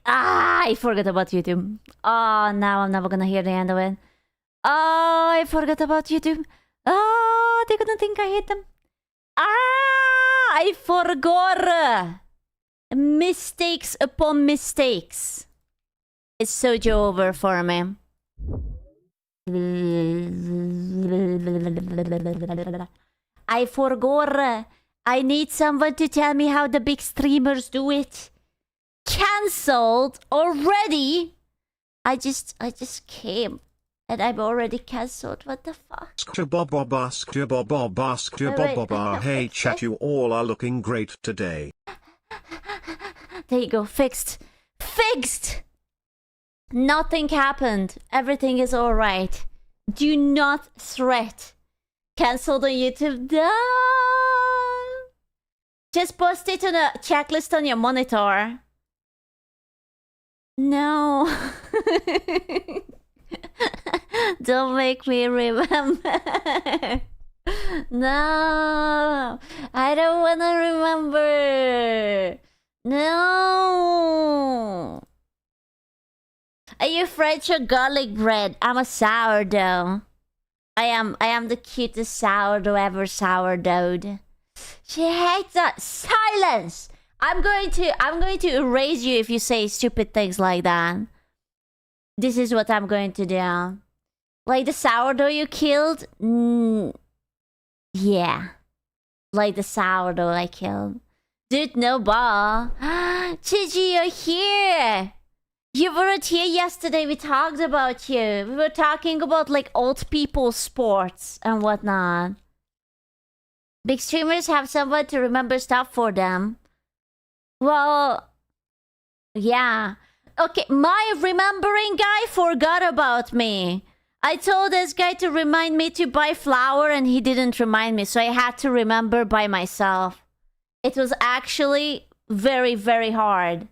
I forgot about YouTube. Oh, now I'm never gonna hear the end of it. Oh, I forgot about YouTube. Oh, they couldn't think I hit them. I forgot. Mistakes upon mistakes. It's so over for me. I forgot. I need someone to tell me how the big streamers do it. Cancelled already? I just came and I'm already cancelled. What the fuck? Hey chat, you all are looking great today. There you go. Fixed. Fixed! Nothing happened. Everything is alright. Do not threat. Cancelled on YouTube. No! Just post it on a checklist on your monitor. No. Don't make me remember. No. I don't want to remember. No. Are you French or garlic bread? I'm a sourdough. I am the cutest sourdough ever sourdough'd. She hates that. Silence! I'm going to erase you if you say stupid things like that. This is what I'm going to do. Like the sourdough you killed? Yeah. Like the sourdough I killed. Dude, no ball. Chichi, you're here! You weren't here yesterday, we talked about you. We were talking about like old people sports and whatnot. Big streamers have someone to remember stuff for them. Well, Yeah. Okay, my remembering guy forgot about me. I told this guy to remind me to buy flour and he didn't remind me, so I had to remember by myself. It was actually very, very hard.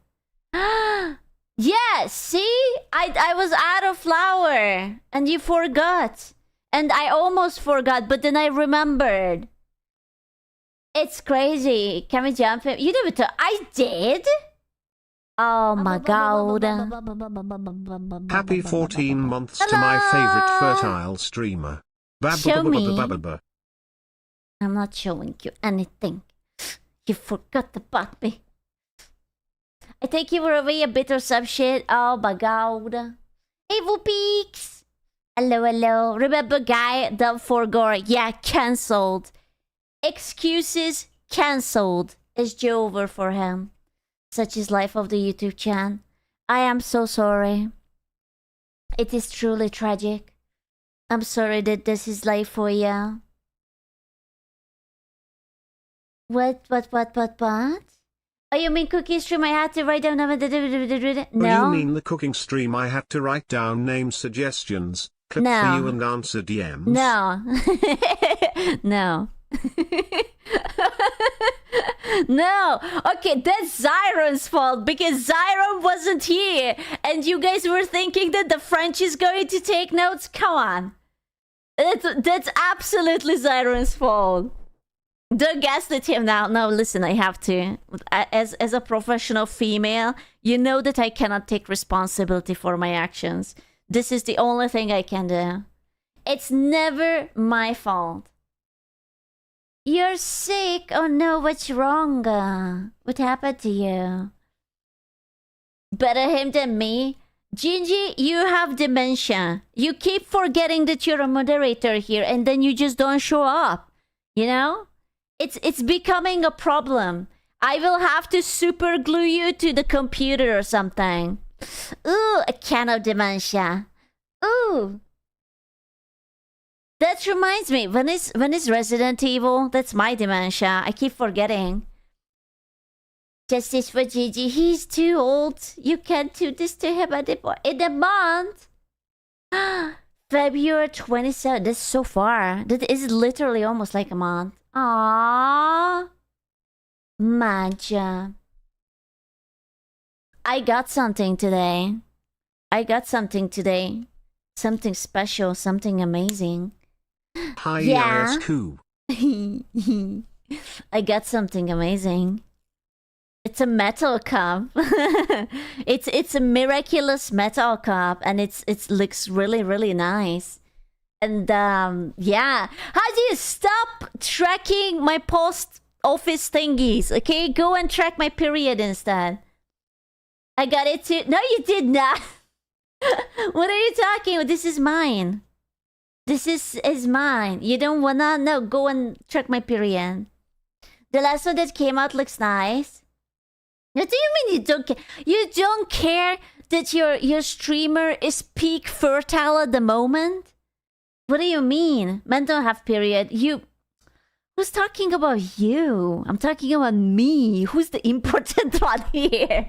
Yeah, see? I was out of flour and you forgot. And I almost forgot, but then I remembered. It's crazy. Can we jump him? You did it too. I did? Oh my god. Happy 14 months to my favorite fertile streamer. Show me. Babba. I'm not showing you anything. You forgot about me. I take you away a bit or some shit. Oh my god. Evil Peaks. Hello, hello. Remember guy, the forgore. Yeah, cancelled. Excuses cancelled. It's over for him. Such is life of the YouTube channel. I am so sorry. It is truly tragic. I'm sorry that this is life for you. What? Oh, you mean cookie stream? I had to write down. No. Oh, you mean the cooking stream? I had to write down name suggestions, click No. for you and answer DMs. No. No. No. Okay, that's Zyron's fault because Zyron wasn't here and you guys were thinking that the French is going to take notes. Come on. That's absolutely Zyron's fault. Don't gaslight him now. No, listen, I have to. As a professional female, you know that I cannot take responsibility for my actions. This is the only thing I can do. It's never my fault. You're sick. Oh no, what's wrong? What happened to you? Better him than me. Gingy, you have dementia. You keep forgetting that you're a moderator here and then you just don't show up. You know? It's becoming a problem. I will have to super glue you to the computer or something. Ooh, a can of dementia. Ooh. That reminds me, when is Resident Evil? That's my dementia. I keep forgetting. Justice for Gigi. He's too old. You can't do this to him anymore. In a month. February 27th. That's so far. That is literally almost like a month. Aww. Maja. I got something today. Something special, something amazing. Hi, Yeah. ISQ. I got something amazing. It's a metal cup. it's a miraculous metal cup and it looks really, really nice. And yeah. How do you stop tracking my post office thingies? Okay, go and track my period instead. I got it too. No, you did not. What are you talking about? This is mine. This is mine. You don't wanna? No, go and track my period. The last one that came out looks nice. What do you mean you don't care? You don't care that your streamer is peak fertile at the moment? What do you mean? Men don't have period. Who's talking about you? I'm talking about me. Who's the important one here?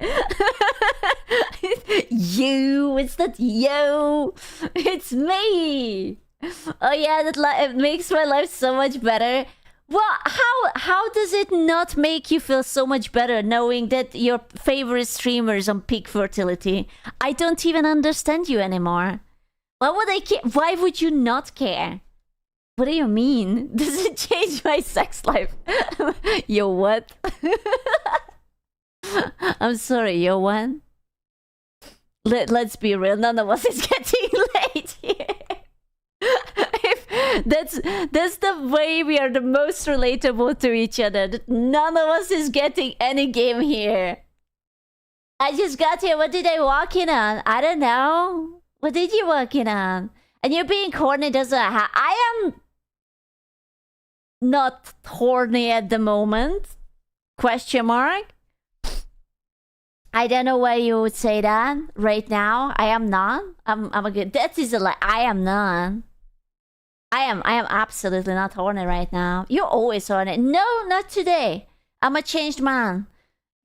You. It's not you. It's me. Oh yeah, it makes my life so much better. Well, how does it not make you feel so much better knowing that your favorite streamer is on peak fertility? I don't even understand you anymore. Why would I care? Why would you not care? What do you mean? Does it change my sex life? Yo, what? I'm sorry, yo, what? Let's be real. None of us is getting late here. That's the way we are the most relatable to each other. None of us is getting any game here. I just got here. What did I walk in on? I don't know. What did you walk in on? And you're being horny doesn't I am not horny at the moment. Question mark. I don't know why you would say that right now. I am not. I'm a good. That is a lie. I am not. I am absolutely not horny right now. You're always horny. No, not today. I'm a changed man.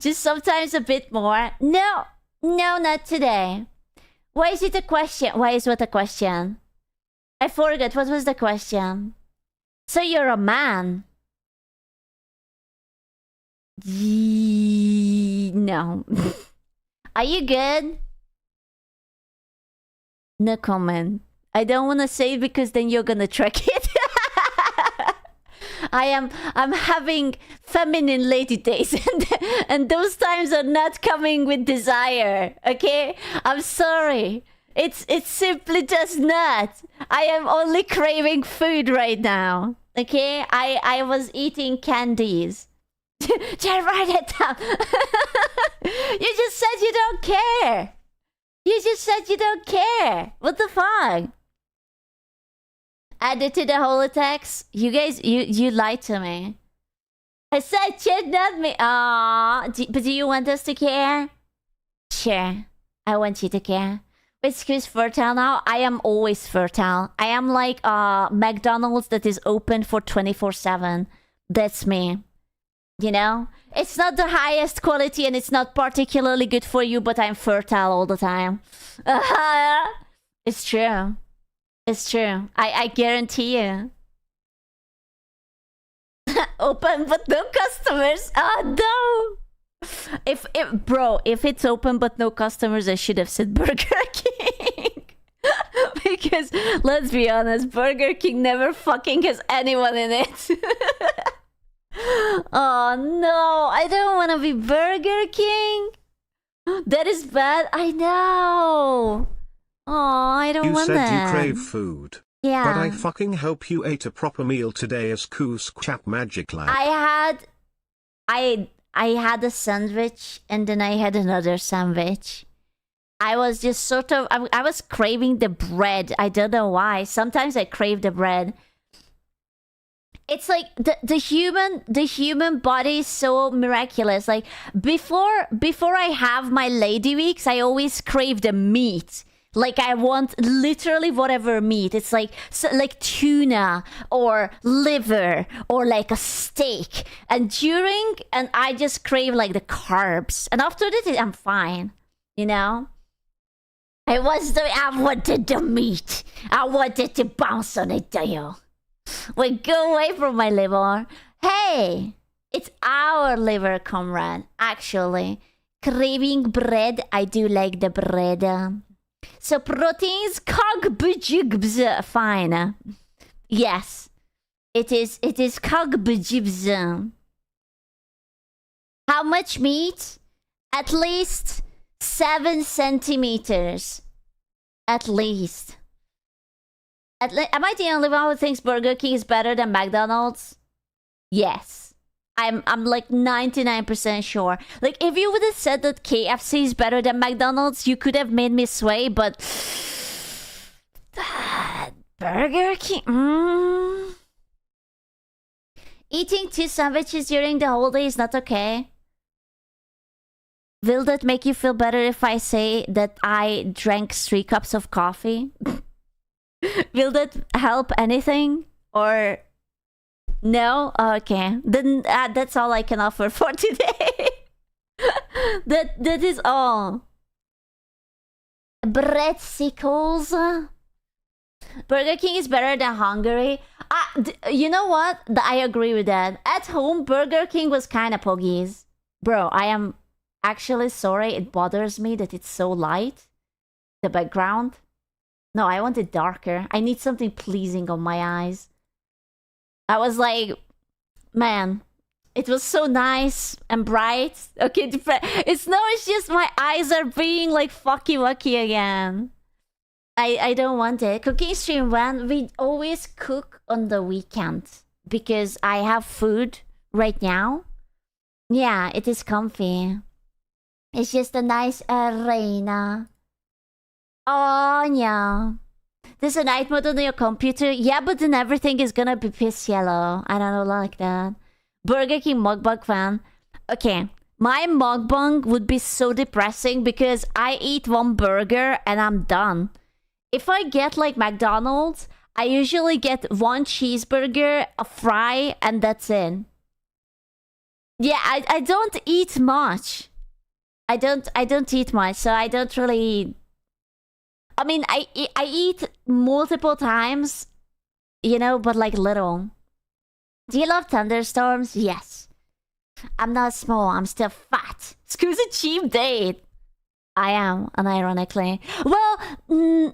Just sometimes a bit more. No, No, not today. Why is it a question? Why is what a question? I forgot. What was the question? So you're a man? No. Are you good? No comment. I don't want to say it because then you're gonna track it. I'm having feminine lady days and those times are not coming with desire. Okay? I'm sorry. It's simply just not. I am only craving food right now. Okay? I was eating candies. Just write it down. You just said you don't care. You just said you don't care. What the fuck? Add it to the holotext. You guys, you lied to me. I said shit, not me. But do you want us to care? Sure. I want you to care. Wait, who's fertile now? I am always fertile. I am like McDonald's that is open for 24/7. That's me. You know? It's not the highest quality and it's not particularly good for you, but I'm fertile all the time. It's true. It's true. I guarantee you. Open but no customers. Oh no. If it's open but no customers, I should have said Burger King. Because let's be honest, Burger King never fucking has anyone in it. Oh no, I don't want to be Burger King. That is bad. I know. Oh, I don't want that. You said you crave food. Yeah. But I fucking hope you ate a proper meal today as Coos Chap Magic Lab. I had a sandwich and then I had another sandwich. I was just sort of I was craving the bread. I don't know why. Sometimes I crave the bread. It's like the human body is so miraculous. Like before I have my lady weeks, I always crave the meat. Like I want literally whatever meat. It's like like tuna or liver or like a steak. And I just crave like the carbs. And after that, I'm fine. You know. I wanted the meat. I wanted to bounce on it, Dale. Wait, go away from my liver. Hey, it's our liver, comrade. Actually, craving bread. I do like the bread. So proteins, cogbujibs, fine. Yes, it is cogbujibs. How much meat? At least 7 centimeters. At least. Am I the only one who thinks Burger King is better than McDonald's? Yes. I'm like 99% sure. Like if you would have said that KFC is better than McDonald's, you could have made me sway, but Burger King. Eating 2 sandwiches during the whole day is not okay. Will that make you feel better if I say that I drank 3 cups of coffee? Will that help anything? Or no? Okay. Then that's all I can offer for today. that is all. Breadsicles. Burger King is better than Hungary. You know what? I agree with that. At home, Burger King was kind of poggies. Bro, I am actually sorry. It bothers me that it's so light. The background. No, I want it darker. I need something pleasing on my eyes. I was like, man, it was so nice and bright. Okay, it's just my eyes are being like fucky wucky again. I don't want it. Cooking stream when we always cook on the weekend because I have food right now. Yeah, it is comfy. It's just a nice arena. Oh, yeah. There's a night mode on your computer. Yeah, but then everything is gonna be piss yellow. I don't like that. Burger King mukbang fan. Okay, my mukbang would be so depressing because I eat 1 burger and I'm done. If I get like McDonald's, I usually get 1 cheeseburger, a fry, and that's it. Yeah, I don't eat much. I don't eat much, so I don't really. I mean, I eat multiple times, but like little. Do you love thunderstorms? Yes. I'm not small. I'm still fat. Excuse a cheap date. I am, unironically. Well,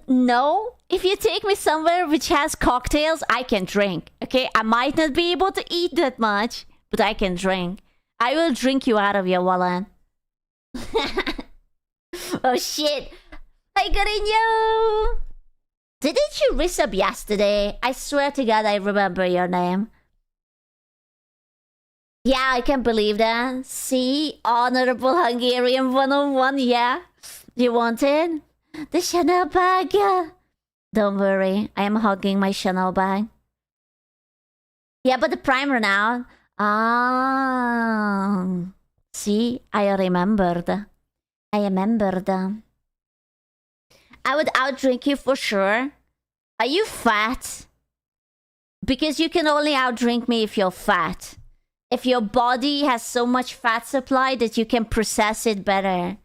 no. If you take me somewhere which has cocktails, I can drink. Okay, I might not be able to eat that much, but I can drink. I will drink you out of your wallet. Oh shit! Hi, Garinho! Didn't you resub yesterday? I swear to God, I remember your name. Yeah, I can't believe that. See? Honorable Hungarian 101, yeah? You want it? The Chanel bag, yeah. Don't worry, I am hugging my Chanel bag. Yeah, but the primer now. Ah. See? I remembered. I would outdrink you for sure. Are you fat? Because you can only outdrink me if you're fat. If your body has so much fat supply that you can process it better.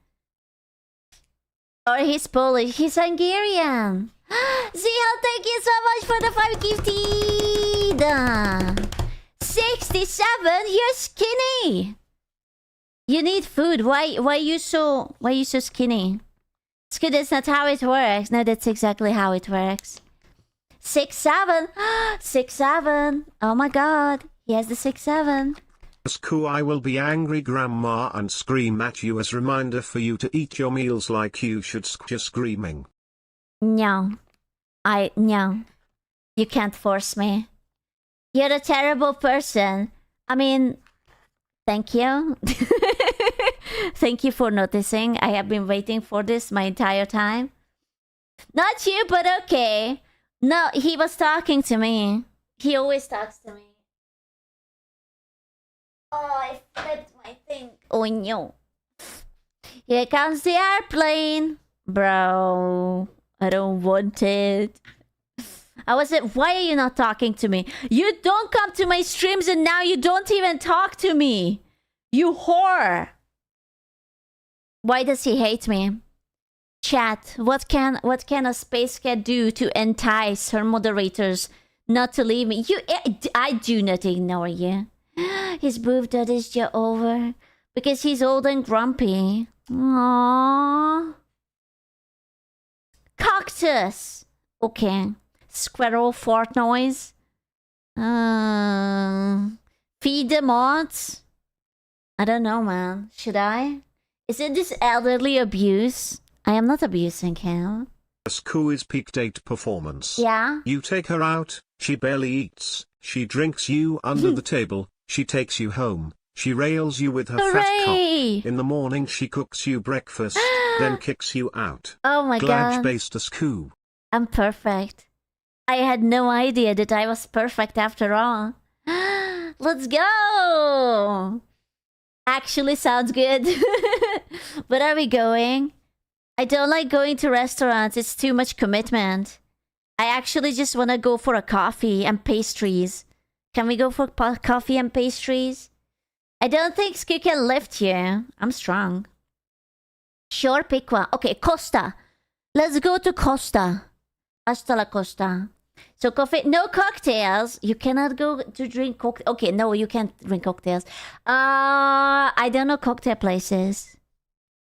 Or he's Polish. He's Hungarian. Zihal, thank you so much for the 5 gifted. 67? You're skinny. You need food. Why are you so skinny? It's good, that's not how it works. No, that's exactly how it works. 6'7". 6'7". Oh my god. He has the 6'7". Sku, I will be angry grandma and scream at you as reminder for you to eat your meals like you should. Just screaming. No. No. You can't force me. You're a terrible person. I mean, thank you. Thank you for noticing. I have been waiting for this my entire time. Not you, but okay. No, he was talking to me. He always talks to me. Oh, I flipped my thing. Oh no. Here comes the airplane. Bro, I don't want it. Why are you not talking to me? You don't come to my streams and now you don't even talk to me. You whore. Why does he hate me? Chat, what can a space cat do to entice her moderators not to leave me? I do not ignore you. His birthday is just over because he's old and grumpy. Aww. Cactus. Okay. Squirrel fart noise. Feed the mods. I don't know, man. Should I? Is it this elderly abuse? I am not abusing him. Sku is peak date performance. Yeah? You take her out, she barely eats, she drinks you under the table, she takes you home, she rails you with her fat cock. In the morning she cooks you breakfast, then kicks you out. Oh my god. Glad-based Sku. I'm perfect. I had no idea that I was perfect after all. Let's go! Actually sounds good. Where are we going? I don't like going to restaurants. It's too much commitment. I actually just want to go for a coffee and pastries. Can we go for coffee and pastries? I don't think Ski can lift you. I'm strong. Sure, pick one. Okay, Costa. Let's go to Costa. Hasta la Costa. So coffee, no cocktails. You cannot go to drink cocktails. Okay, no, you can't drink cocktails. I don't know cocktail places.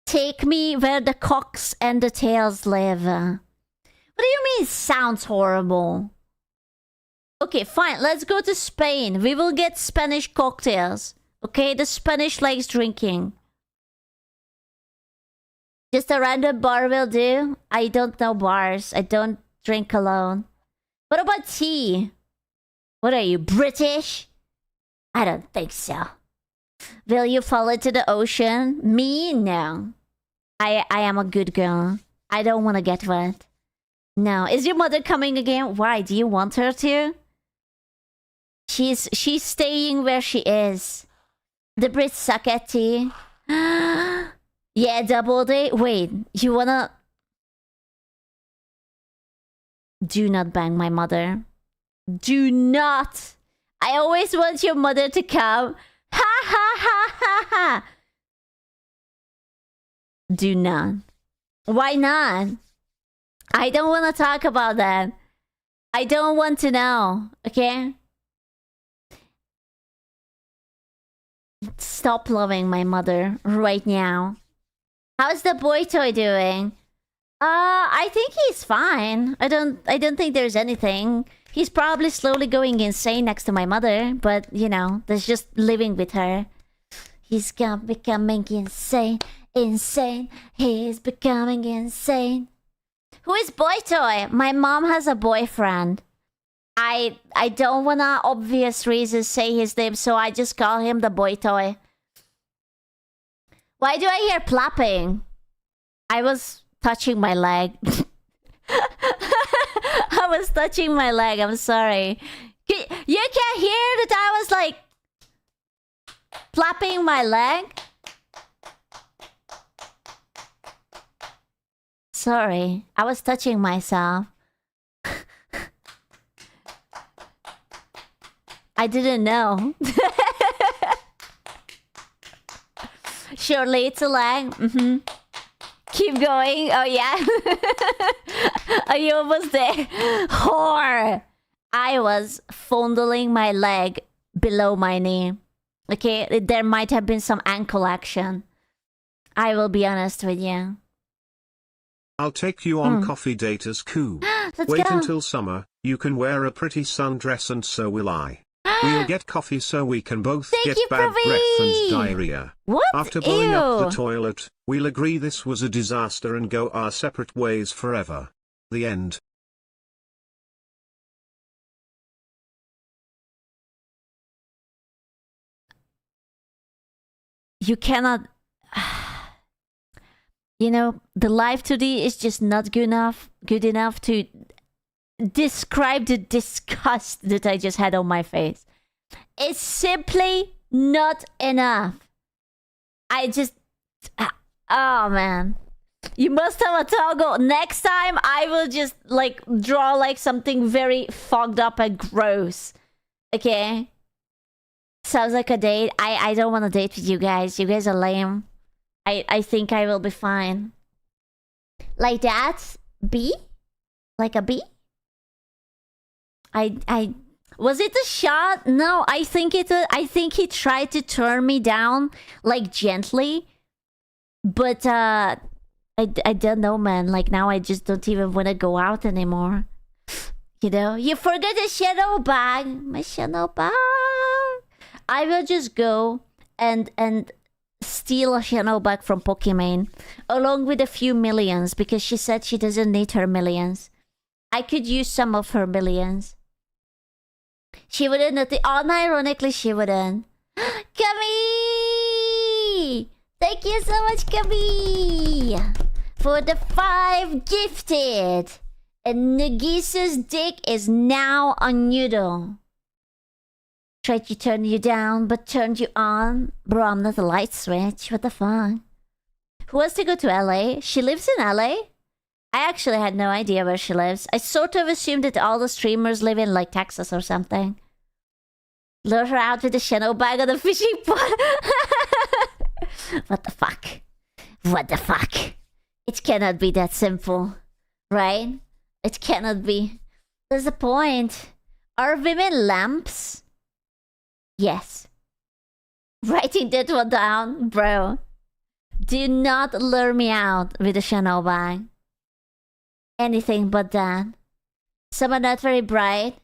Take me where the cocks and the tails live. What do you mean sounds horrible? Okay, fine. Let's go to Spain. We will get Spanish cocktails. Okay, the Spanish likes drinking. Just a random bar will do. I don't know bars. I don't drink alone. What about tea? What are you, British? I don't think so. Will you fall into the ocean? Me? No. I am a good girl. I don't want to get wet. No. Is your mother coming again? Why? Do you want her to? She's staying where she is. The Brits suck at tea. Yeah, double date. Wait, you wanna... Do not bang my mother. Do not. I always want your mother to come. Ha ha ha ha ha. Do not. Why not? I don't want to talk about that. I don't want to know, okay? Stop loving my mother right now. How's the boy toy doing? I think he's fine. I don't think there's anything. He's probably slowly going insane next to my mother, but you know, that's just living with her. He's becoming insane. He's becoming insane. Who is boy toy? My mom has a boyfriend. I don't wanna obvious reasons say his name, so I just call him the boy toy. Why do I hear plapping? I was touching my leg. I was touching my leg. I'm sorry. You can't hear that I was like flapping my leg? Sorry. I was touching myself. I didn't know. Surely it's a leg. Mm-hmm. Keep going. Oh, yeah. Are you almost there? Whore. I was fondling my leg below my knee. Okay, there might have been some ankle action. I will be honest with you. I'll take you on coffee date as Coo. Wait until summer. You can wear a pretty sundress and so will I. We'll get coffee so we can both get bad breath and diarrhea. What? After blowing up the toilet, we'll agree this was a disaster and go our separate ways forever. The end. You cannot... You know, the live today is just not good enough to describe the disgust that I just had on my face. It's simply not enough. I just... Oh, man. You must have a toggle. Next time, I will just, like, draw, like, something very fogged up and gross. Okay? Sounds like a date. I don't want to date with you guys. You guys are lame. I think I will be fine. Like that? B? Like a B? Was it a shot? No, I think he tried to turn me down, like, gently. But, I don't know, man. Like, now I just don't even want to go out anymore. You know? You forgot the shadow bag. My shadow bag. I will just go and steal a shadow bag from Pokimane, along with a few millions, because she said she doesn't need her millions. I could use some of her millions. She wouldn't notice. Unironically, she wouldn't. Kami! Thank you so much, Kami! For the 5 gifted! And Nagisa's dick is now a noodle. Tried to turn you down, but turned you on. Bro, I'm not a light switch. What the fuck? Who wants to go to LA? She lives in LA? I actually had no idea where she lives. I sort of assumed that all the streamers live in, like, Texas or something. Lure her out with a shadow bag on a fishing pot. What the fuck? What the fuck? It cannot be that simple. Right? It cannot be. There's a point. Are women lamps? Yes. Writing that one down, bro. Do not lure me out with a shadow bag. Anything but that. Someone not very bright.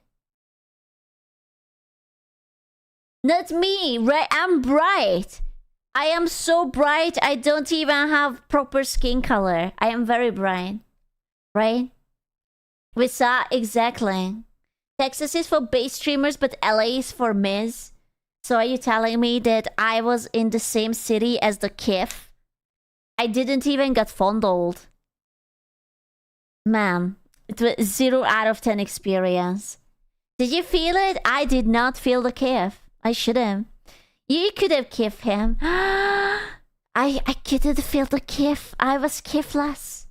Not me, right? I'm bright. I am so bright, I don't even have proper skin color. I am very bright. Right? Wisa, exactly. Texas is for base streamers, but LA is for Miz. So are you telling me that I was in the same city as the Kif? I didn't even get fondled. Man, it was 0 out of 10 experience. Did you feel it? I did not feel the Kif. I should have. You could have Kif him. I couldn't feel the Kif. I was Kifless.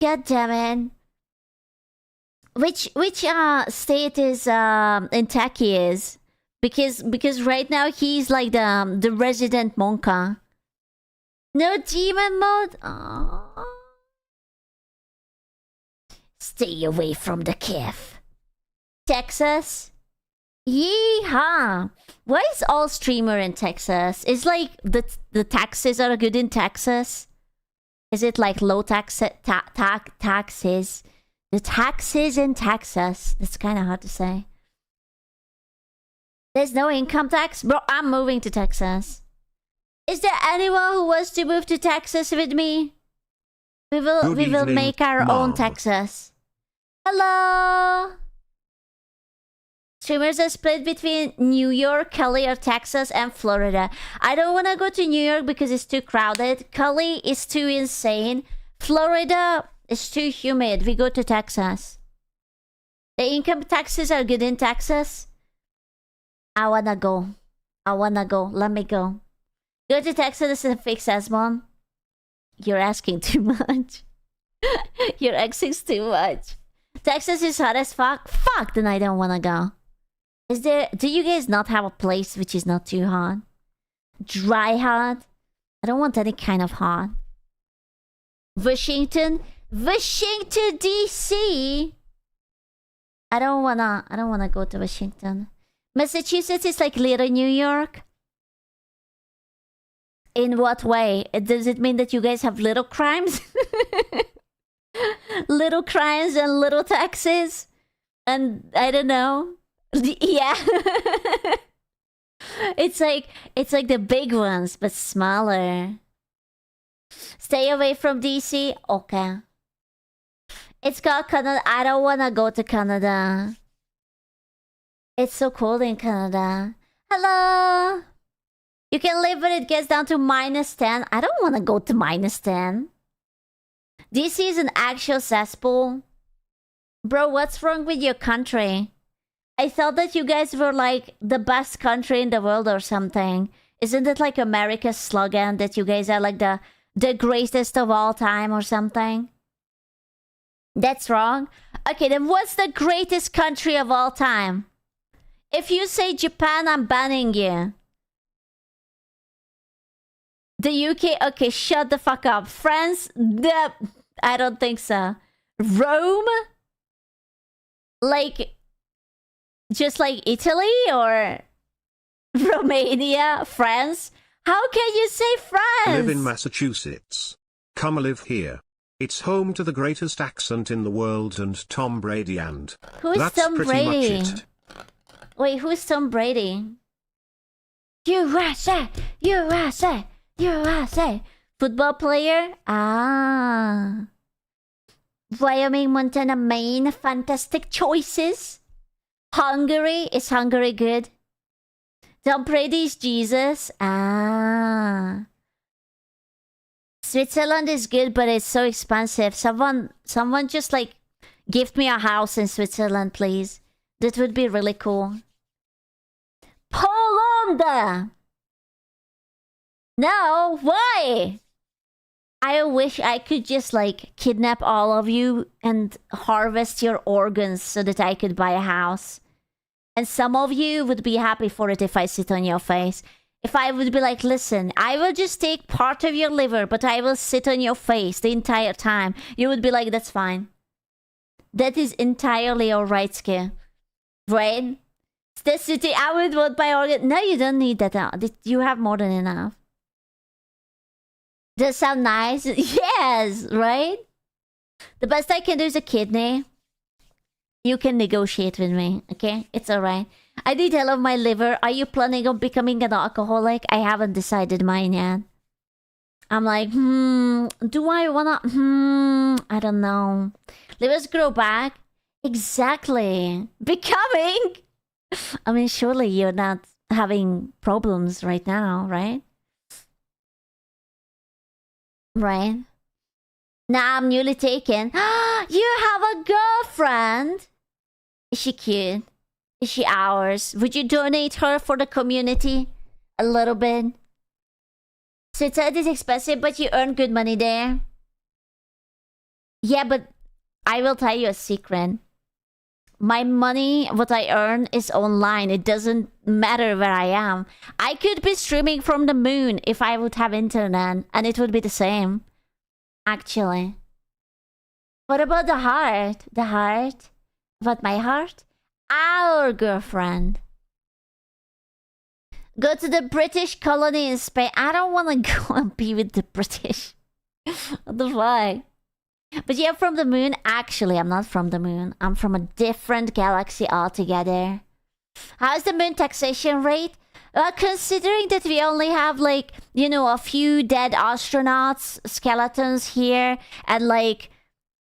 God damn it. Which state is Intaki is? Because right now he's like the resident Monka. No demon mode? Aww. Stay away from the cave. Texas? Yeehaw! Why is all streamer in Texas? Is like the taxes are good in Texas? Is it like low taxes? The taxes in Texas. That's kind of hard to say. There's no income tax? Bro, I'm moving to Texas. Is there anyone who wants to move to Texas with me? We will make our own Texas. Hello! Streamers are split between New York, Cali, or Texas, and Florida. I don't want to go to New York because it's too crowded. Cali is too insane. Florida is too humid. We go to Texas. The income taxes are good in Texas. I wanna go. Let me go. Go to Texas and fix Esmond. You're asking too much. You're asking too much. Texas is hot as fuck. Fuck, then I don't wanna go. Do you guys not have a place which is not too hot? Dry hot? I don't want any kind of hot. Washington DC. I don't wanna go to Washington. Massachusetts is like little New York. In what way? Does it mean that you guys have little crimes? Little crimes and little taxes? And I don't know. Yeah. It's like the big ones, but smaller. Stay away from DC? Okay. It's called Canada. I don't wanna go to Canada. It's so cold in Canada. Hello! You can live when it gets down to -10. I don't wanna go to -10. DC is an actual cesspool. Bro, what's wrong with your country? I thought that you guys were like the best country in the world or something. Isn't it like America's slogan that you guys are like the greatest of all time or something? That's wrong. Okay, then what's the greatest country of all time? If you say Japan, I'm banning you. The UK? Okay, shut the fuck up. France? I don't think so. Rome? Like, just like Italy or Romania? France? How can you say France? I live in Massachusetts. Come live here. It's home to the greatest accent in the world and Tom Brady and... Who's that's Tom pretty Brady? much it. Wait, who's Tom Brady? USA! USA! USA! Football player? Ah. Wyoming, Montana, Maine. Fantastic choices. Hungary? Is Hungary good? Tom Brady's Jesus? Ah. Switzerland is good, but it's so expensive. Someone just like gift me a house in Switzerland, please. That would be really cool. Poland! No, why? I wish I could just like kidnap all of you and harvest your organs so that I could buy a house. And some of you would be happy for it if I sit on your face. If I would be like, listen, I will just take part of your liver, but I will sit on your face the entire time. You would be like, that's fine. That is entirely alright, Ski. Right? The city, I would want my organ. No, you don't need that. You have more than enough. Does that sound nice? Yes, right? The best I can do is a kidney. You can negotiate with me, okay? It's alright. I need help of my liver. Are you planning on becoming an alcoholic? I haven't decided mine yet. I'm like, do I wanna... I don't know. Livers grow back. Exactly. Becoming... I mean, surely you're not having problems right now, right? Right? Now I'm newly taken. You have a girlfriend? Is she cute? Is she ours? Would you donate her for the community? A little bit? Switzerland is expensive, but you earn good money there. Yeah, but I will tell you a secret. My money, what I earn, is online. It doesn't matter where I am. I could be streaming from the moon if I would have internet, and it would be the same. Actually. What about the heart? The heart? What, my heart? Our girlfriend. Go to the British colony in Spain. I don't want to go and be with the British. What the fuck? But yeah, from the moon. Actually, I'm not from the moon. I'm from a different galaxy altogether. How's the moon taxation rate? Well, considering that we only have, like, you know, a few dead astronauts, skeletons here, and, like,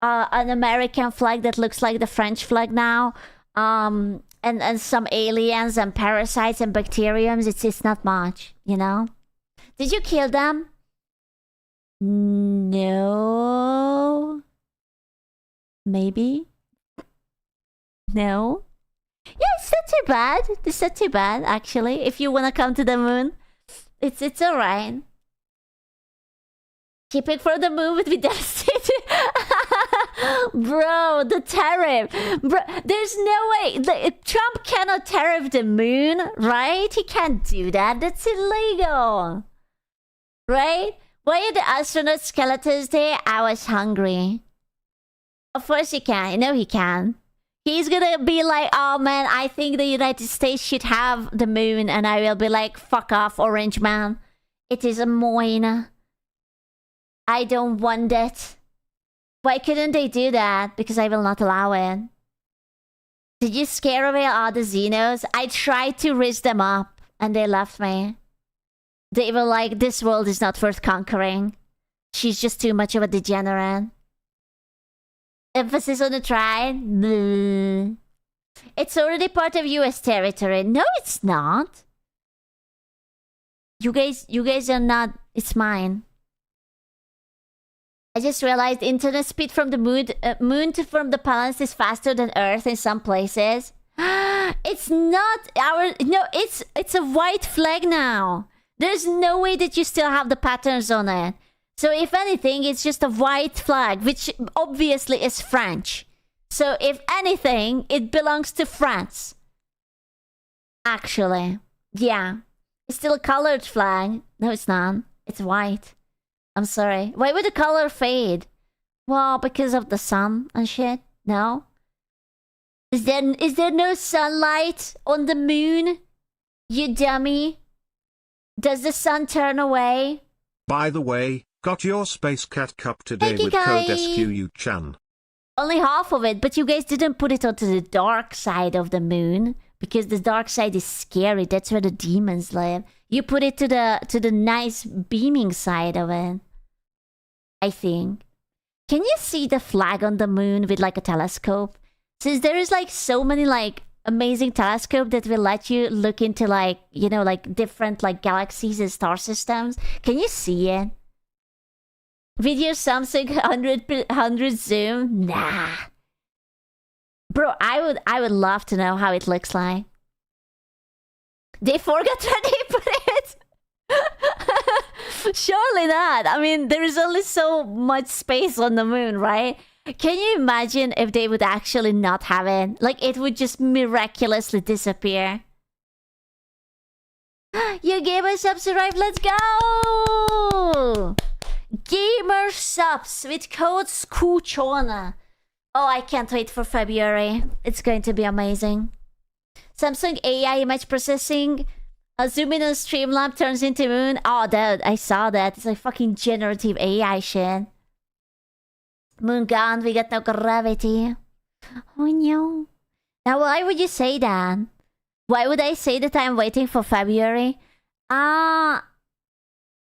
an American flag that looks like the French flag now, and some aliens and parasites and bacteriums, it's not much, you know? Did you kill them? No. Maybe? No? Yeah, it's not too bad. It's not too bad, actually. If you want to come to the moon, it's alright. Keeping for the moon would be devastating. Bro, the tariff. Bro, there's no way. Trump cannot tariff the moon, right? He can't do that. That's illegal. Right? Why are the astronaut skeletons there? I was hungry. Of course he can. You know he can. He's gonna be like, oh man, I think the United States should have the moon. And I will be like, fuck off, Orange Man. It is a mine. I don't want it. Why couldn't they do that? Because I will not allow it. Did you scare away all the Xenos? I tried to raise them up and they left me. They were like, this world is not worth conquering. She's just too much of a degenerate. Emphasis on the try? Bleh. It's already part of US territory. No, it's not. You guys are not. It's mine. I just realized internet speed from the moon to from the palace is faster than Earth in some places. It's not our... No, it's a white flag now. There's no way that you still have the patterns on it. So if anything, it's just a white flag, which obviously is French. So if anything, it belongs to France. Actually. Yeah. It's still a colored flag. No, it's not. It's white. I'm sorry. Why would the color fade? Well, because of the sun and shit. No? Is there no sunlight on the moon? You dummy. Does the sun turn away? By the way, got your Space Cat Cup today with code SQU-chan. Only half of it, but you guys didn't put it onto the dark side of the moon. Because the dark side is scary. That's where the demons live. You put it to the nice beaming side of it. I think. Can you see the flag on the moon with like a telescope? Since there is like so many like amazing telescope that will let you look into like, you know, like different like galaxies and star systems. Can you see it? With your Samsung 100 zoom? Nah. Bro, I would love to know how it looks like. They forgot where they put it. Surely not. I mean, there is only so much space on the moon, right? Can you imagine if they would actually not have it? Like, it would just miraculously disappear. Your gamer subs arrived. Let's go! Gamer subs with code SKUCHONA. Oh, I can't wait for February. It's going to be amazing. Samsung AI image processing. A zoom in on Streamlab turns into moon. Oh, dude, I saw that. It's like fucking generative AI shit. Moon gone, we got no gravity. Oh no. Now, why would you say that? Why would I say that I'm waiting for February? No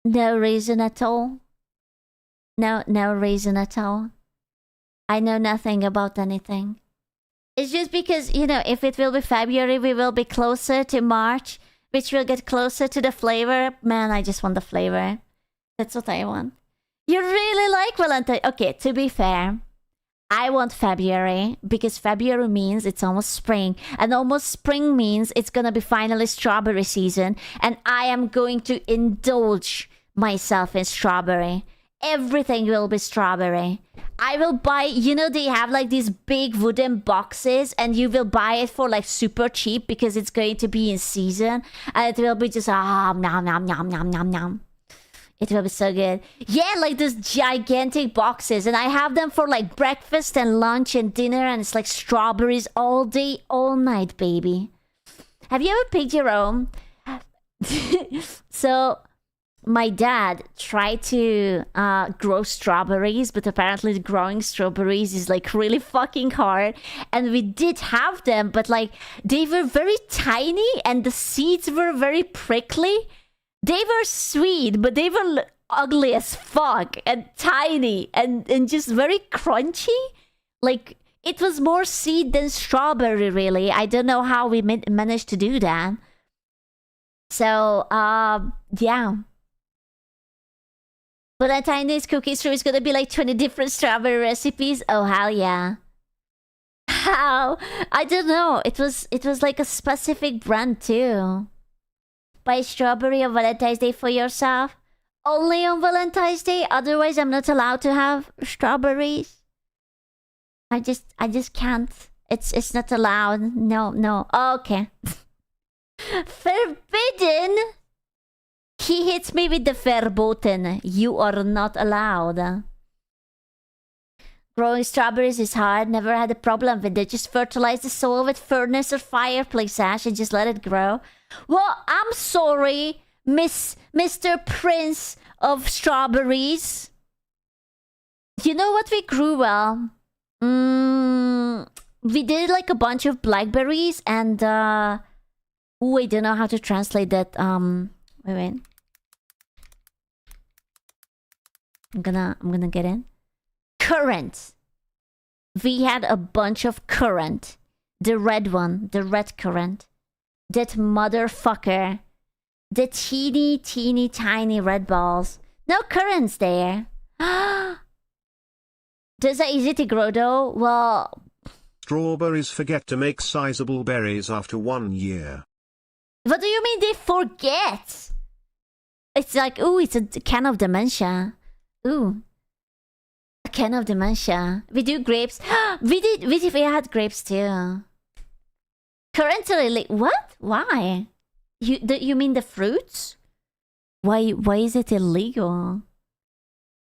reason at all. No reason at all. I know nothing about anything. It's just because, you know, if it will be February, we will be closer to March, which will get closer to the flavor. Man, I just want the flavor. That's what I want. You really like Valentine. Okay, to be fair, I want February because February means it's almost spring. And almost spring means it's gonna be finally strawberry season. And I am going to indulge myself in strawberry. Everything will be strawberry. I will buy, you know, they have like these big wooden boxes and you will buy it for like super cheap because it's going to be in season and it will be just nom nom nom nom nom nom. It will be so good. Yeah, like those gigantic boxes and I have them for like breakfast and lunch and dinner and it's like strawberries all day, all night, baby. Have you ever picked your own? So my dad tried to grow strawberries, but apparently growing strawberries is like really fucking hard. And we did have them, but like they were very tiny and the seeds were very prickly. They were sweet, but they were ugly as fuck and tiny and just very crunchy. Like it was more seed than strawberry, really. I don't know how we managed to do that. So, yeah. But that Chinese cookie store is gonna be like 20 different strawberry recipes. Oh hell yeah! How? I don't know. It was like a specific brand too. Buy strawberry on Valentine's Day for yourself. Only on Valentine's Day. Otherwise, I'm not allowed to have strawberries. I just can't. It's not allowed. No. Okay. Forbidden. He hits me with the verboten. You are not allowed. Growing strawberries is hard. Never had a problem with it. Just fertilize the soil with furnace or fireplace ash and just let it grow. Well, I'm sorry, Mr. Prince of Strawberries. You know what we grew well? We did like a bunch of blackberries and I don't know how to translate that. Wait. I'm gonna get in. Currant. We had a bunch of currant. The red one. The red currant. That motherfucker. The teeny tiny red balls. No currants there. Does that easy to grow though? Well... Strawberries forget to make sizable berries after 1 year. What do you mean they forget? It's like, ooh, it's a can of dementia. Ooh. A can of dementia. We do grapes. we had grapes too. Currently, what? Why? You mean the fruits? Why is it illegal?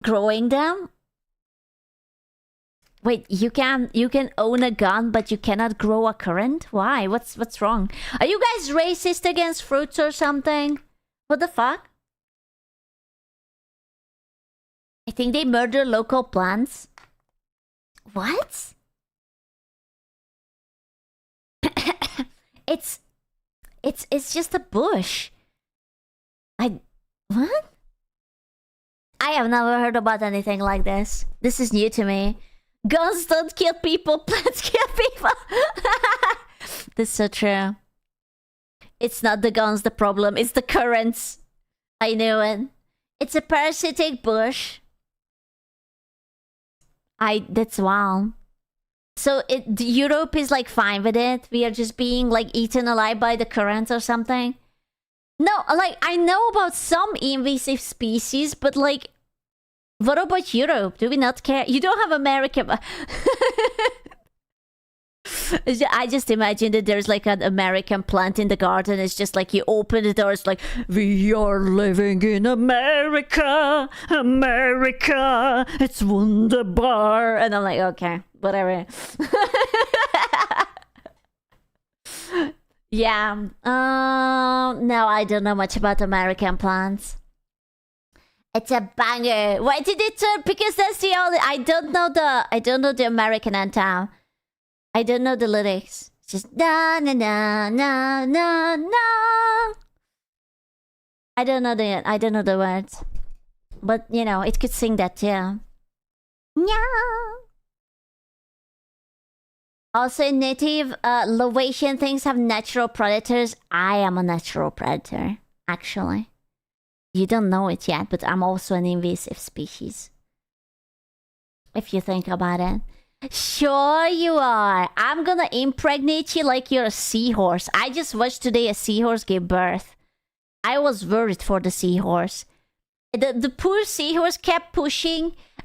Growing them? Wait, you can own a gun, but you cannot grow a currant? Why? What's wrong? Are you guys racist against fruits or something? What the fuck? I think they murder local plants. What? It's just a bush. What? I have never heard about anything like this. This is new to me. Guns don't kill people, plants kill people. That's so true. It's not the guns the problem, it's the currents. I knew it. It's a parasitic bush. That's wild. So Europe is like fine with it? We are just being like eaten alive by the currents or something? No, like I know about some invasive species, but like, what about Europe? Do we not care? You don't have America. I just imagine that there's like an American plant in the garden. It's just like you open the door, it's like, we are living in America, America, it's wunderbar. And I'm like, okay, whatever. Yeah. No, I don't know much about American plants. It's a banger. Why did it turn? Because that's the only. I don't know the American anthem. I don't know the lyrics. It's just na na na na na na. I don't know the words. But you know, it could sing that too. Yeah. Also, native Laotian things have natural predators. I am a natural predator, actually. You don't know it yet, but I'm also an invasive species. If you think about it. Sure you are. I'm gonna impregnate you like you're a seahorse. I just watched today a seahorse give birth. I was worried for the seahorse. The poor seahorse kept pushing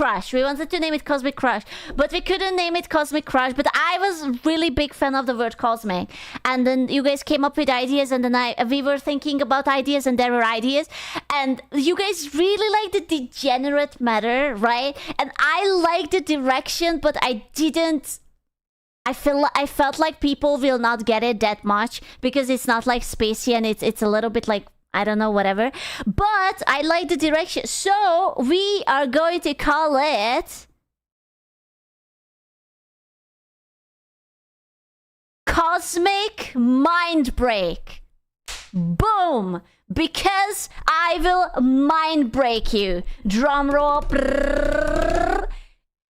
Crush. We wanted to name it Cosmic Crush, but we couldn't name it Cosmic Crush. But I was really big fan of the word cosmic, and then you guys came up with ideas, and then we were thinking about ideas, and there were ideas, and you guys really like the degenerate matter, right? And I like the direction, but I didn't. I felt like people will not get it that much because it's not like spacey, and it's a little bit like, I don't know, whatever. But I like the direction. So we are going to call it Cosmic Mind Break. Boom! Because I will mind break you. Drum roll.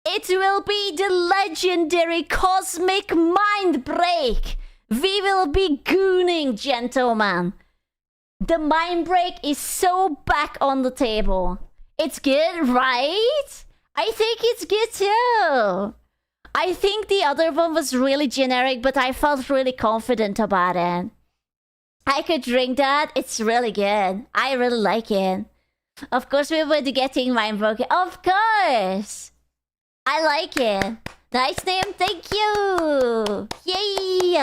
It will be the legendary Cosmic Mind Break. We will be gooning, gentlemen. The mind break is so back on the table. It's good, right? I think it's good too. I think the other one was really generic, but I felt really confident about it. I could drink that. It's really good. I really like it. Of course, we will be getting mind broken. Of course. I like it. Nice name. Thank you. Yay.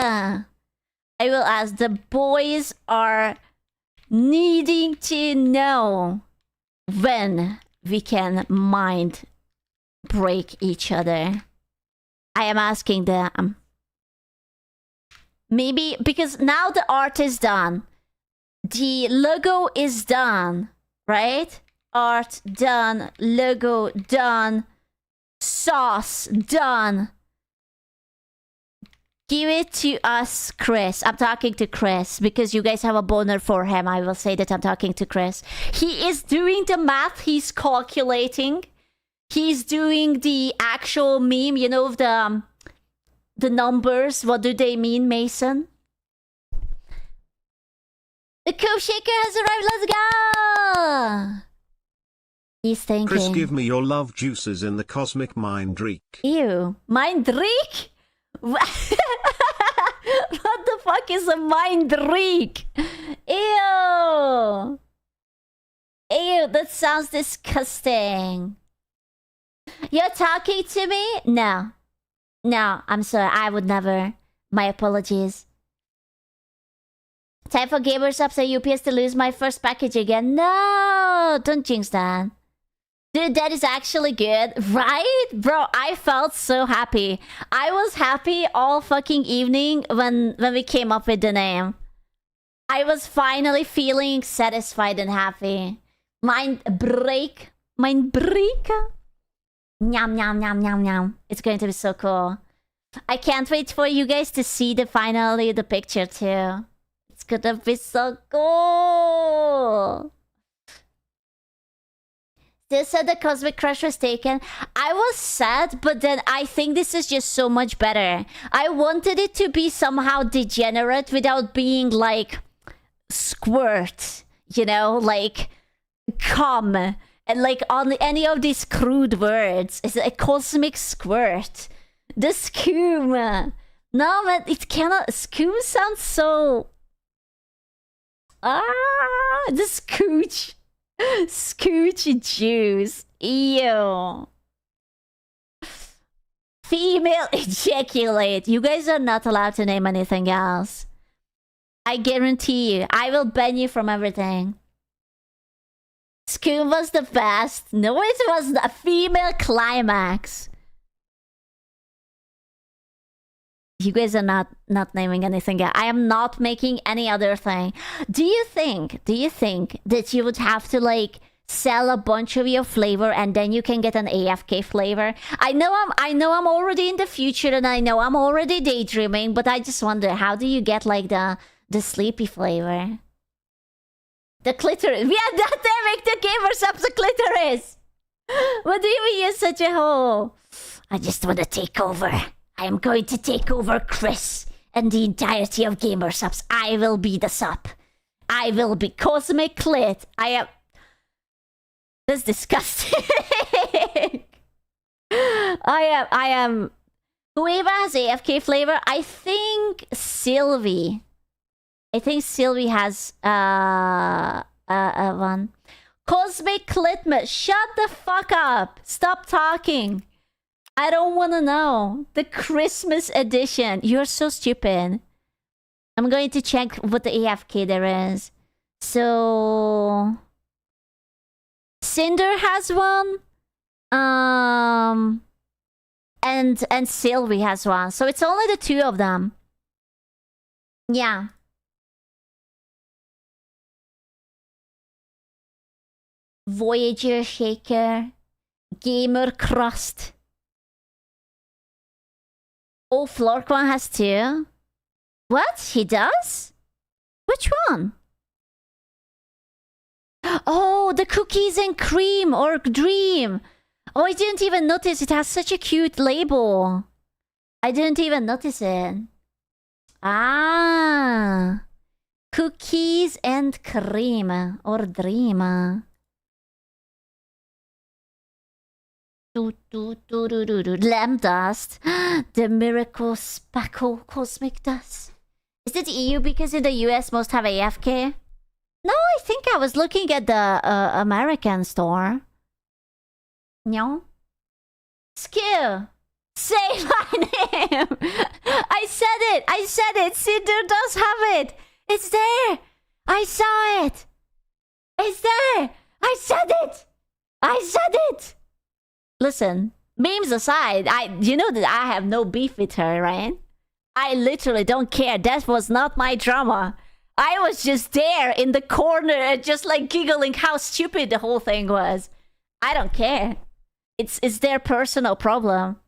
I will ask. The boys are needing to know when we can mind break each other. I am asking them. Maybe because now the art is done. The logo is done, right? Art done, logo done, sauce done. Give it to us, Chris. I'm talking to Chris because you guys have a boner for him. I will say that I'm talking to Chris. He is doing the math. He's calculating. He's doing the actual meme. You know, the numbers. What do they mean, Mason? The co-shaker has arrived. Let's go. He's thinking. Chris, give me your love juices in the Cosmic Mind Reek. Ew. Mind Reek? What the fuck is a mind reek? Ew. Ew, that sounds disgusting. You're talking to me? No. No, I'm sorry. I would never. My apologies. Time for Gamers Ups at UPS to lose my first package again. No, don't jinx that. Dude, that is actually good, right? Bro, I felt so happy. I was happy all fucking evening when we came up with the name. I was finally feeling satisfied and happy. Mind break. Mind break. Nyam, nyam, nyam, nyam, nyam. It's going to be so cool. I can't wait for you guys to see the picture too. It's gonna be so cool. They said the Cosmic Crush was taken. I was sad, but then I think this is just so much better. I wanted it to be somehow degenerate without being like squirt, you know, like cum, and like on any of these crude words. It's a cosmic squirt. The scoom. No, man, it cannot. Scoom sounds so. The scooch. Scooch juice. Ew. Female ejaculate. You guys are not allowed to name anything else. I guarantee you. I will ban you from everything. Scoom was the best. No, it was the female climax. You guys are not naming anything else. I am not making any other thing. Do you think that you would have to like sell a bunch of your flavor and then you can get an AFK flavor? I know I'm already in the future and I know I'm already daydreaming, but I just wonder, how do you get like the sleepy flavor? The clitoris. We are not having the gamers up the clitoris. What do you mean you're such a hoe? I just want to take over. I am going to take over Chris and the entirety of Gamer Subs. I will be the sub. I will be Cosmic Clit. I am... That's disgusting. I am... Whoever has AFK flavor, I think Sylvie. I think Sylvie has one. Cosmic Clitmus, shut the fuck up. Stop talking. I don't want to know. The Christmas edition. You're so stupid. I'm going to check what the AFK there is. So... Cinder has one. And Sylvie has one. So it's only the two of them. Yeah. Voyager Shaker. Gamer Crust. Oh, Florkwan has two. What? He does? Which one? Oh, the cookies and cream or dream. Oh, I didn't even notice. It has such a cute label. I didn't even notice it. Ah. Cookies and cream or dream. Lamb dust. The miracle spackle cosmic dust. Is it EU because in the US most have AFK? No, I think I was looking at the American store. No? Skill! Say my name! I said it! I said it! Cinder does have it! It's there! I saw it! It's there! I said it! I said it! Listen, memes aside, you know that I have no beef with her, right? I literally don't care. That was not my drama. I was just there in the corner and just like giggling how stupid the whole thing was. I don't care. It's their personal problem.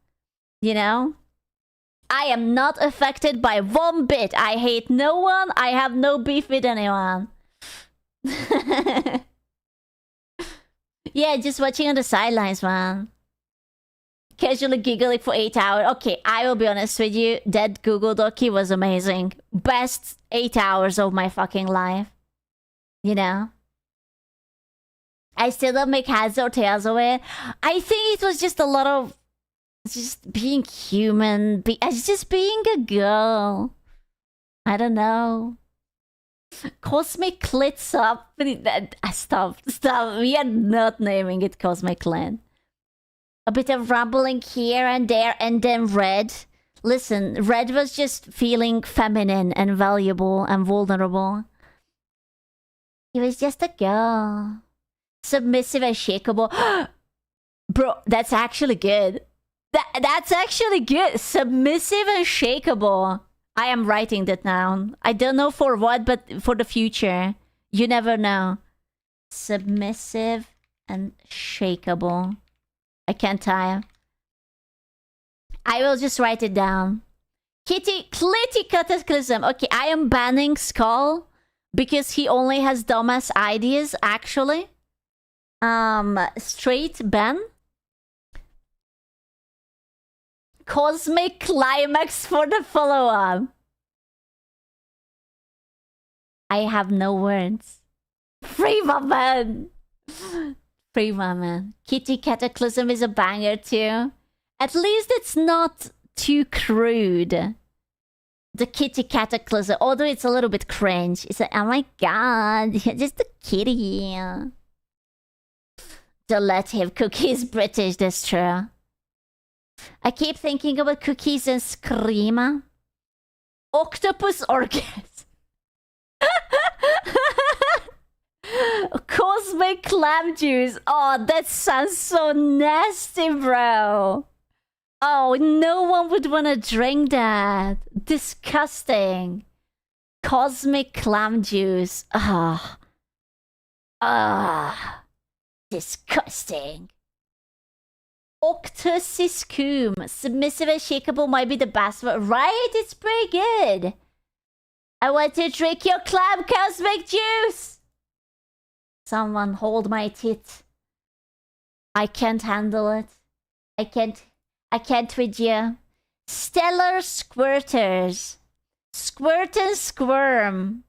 You know? I am not affected by one bit. I hate no one. I have no beef with anyone. Yeah, just watching on the sidelines, man. Casually giggling for 8 hours. Okay, I will be honest with you. That Google Docky was amazing. Best 8 hours of my fucking life. You know? I still don't make heads or tails of it. I think it was just a lot of... just being human. Just being a girl. I don't know. Cosmic Clits up. Stop. We are not naming it Cosmic Clit. A bit of rumbling here and there, and then Red. Listen, Red was just feeling feminine and valuable and vulnerable. He was just a girl. Submissive and shakeable. Bro, that's actually good. That's actually good. Submissive and shakeable. I am writing that down. I don't know for what, but for the future. You never know. Submissive and shakeable. I can't tire. I will just write it down. Clitty Cataclysm. Okay, I am banning Skull because he only has dumbass ideas, actually. Straight ban. Cosmic Climax for the follow-up. I have no words. Free my man. Free my man. Kitty Cataclysm is a banger too. At least it's not too crude. The Kitty Cataclysm, although it's a little bit cringe. It's like, oh my god, just a kitty. Don't let him. Cookie's British, that's true. I keep thinking about cookies and Screama. Octopus Orgasm. Cosmic Clam Juice. Oh, that sounds so nasty, bro. Oh, no one would want to drink that. Disgusting. Cosmic Clam Juice. Ah. Ah. Disgusting. Octosiscum. Submissive and shakeable might be the best one. Right? It's pretty good. I want to drink your clam cosmic juice. Someone hold my tit. I can't handle it. I can't with you. Stellar Squirters. Squirt and Squirm.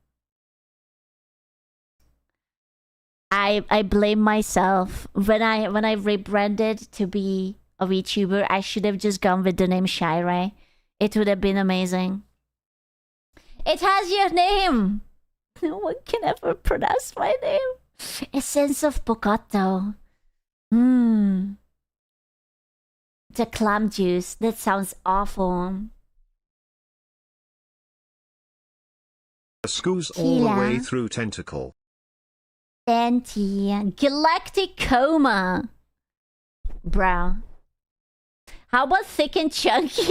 I blame myself. When I rebranded to be a VTuber, I should have just gone with the name Shirei. It would have been amazing. It has your name! No one can ever pronounce my name. Essence of Bocotto. Mmm. The clam juice. That sounds awful. Scoos all the way through tentacle. Fenty. Galactic coma. Bro. How about thick and chunky?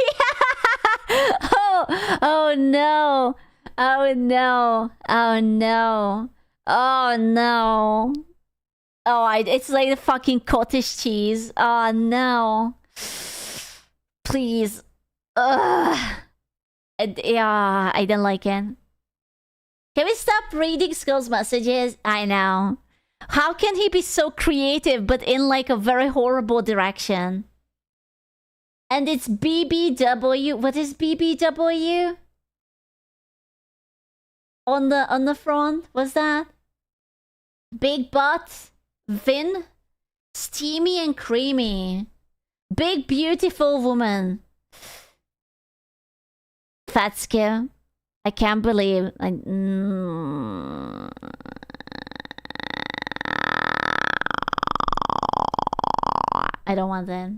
Oh no. Oh no. Oh no. Oh no. It's like the fucking cottage cheese. Oh no. Please. Ugh. Yeah, I don't like it. Can we stop reading Skull's messages? I know. How can he be so creative but in like a very horrible direction? And it's BBW. What is BBW? On the front? What's that? Big butt. Vin. Steamy and creamy. Big beautiful woman. Fat skill. I can't believe I don't want that.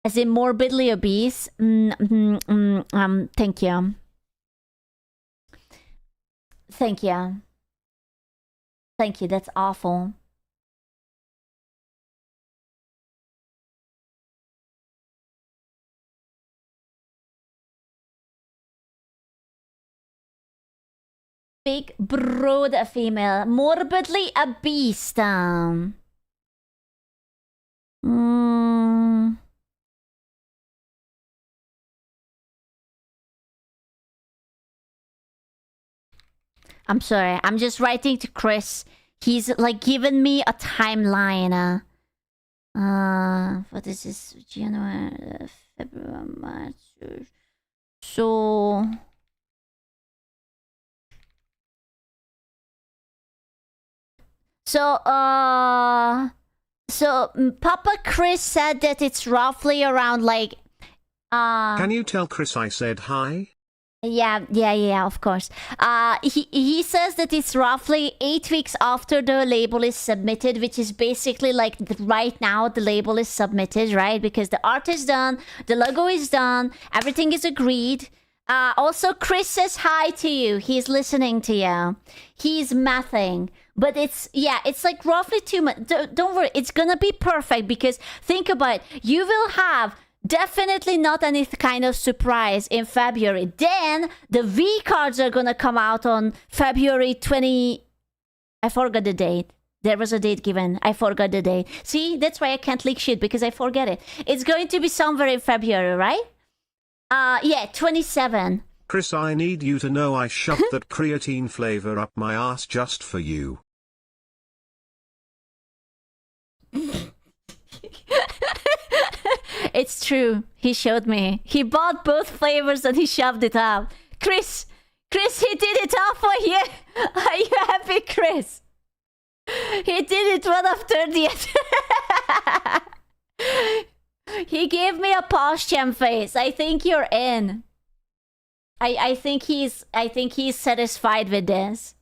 As in morbidly obese. Thank you. Thank you. Thank you. That's awful. Big broad female. Morbidly obese. I'm sorry. I'm just writing to Chris. He's like given me a timeline. What is this? January, February, March. So Papa Chris said that it's roughly around like Can you tell Chris I said hi? Yeah, of course. He says that it's roughly 8 weeks after the label is submitted, which is basically like right now the label is submitted, right? Because the art is done, the logo is done, everything is agreed. Also, Chris says hi to you. He's listening to you. He's mathing. But it's like roughly 2 months. Don't worry, it's gonna be perfect because think about it. You will have definitely not any kind of surprise in February. Then the V cards are gonna come out on February 20. I forgot the date. There was a date given. I forgot the date. See, that's why I can't leak shit because I forget it. It's going to be somewhere in February, right? 27. Chris, I need you to know I shoved that creatine flavor up my ass just for you. It's true. He showed me. He bought both flavors and he shoved it up. Chris, he did it all for you. Are you happy, Chris? He did it one of 30th. He gave me a post-champ face. I think you're in. I think he's satisfied with this.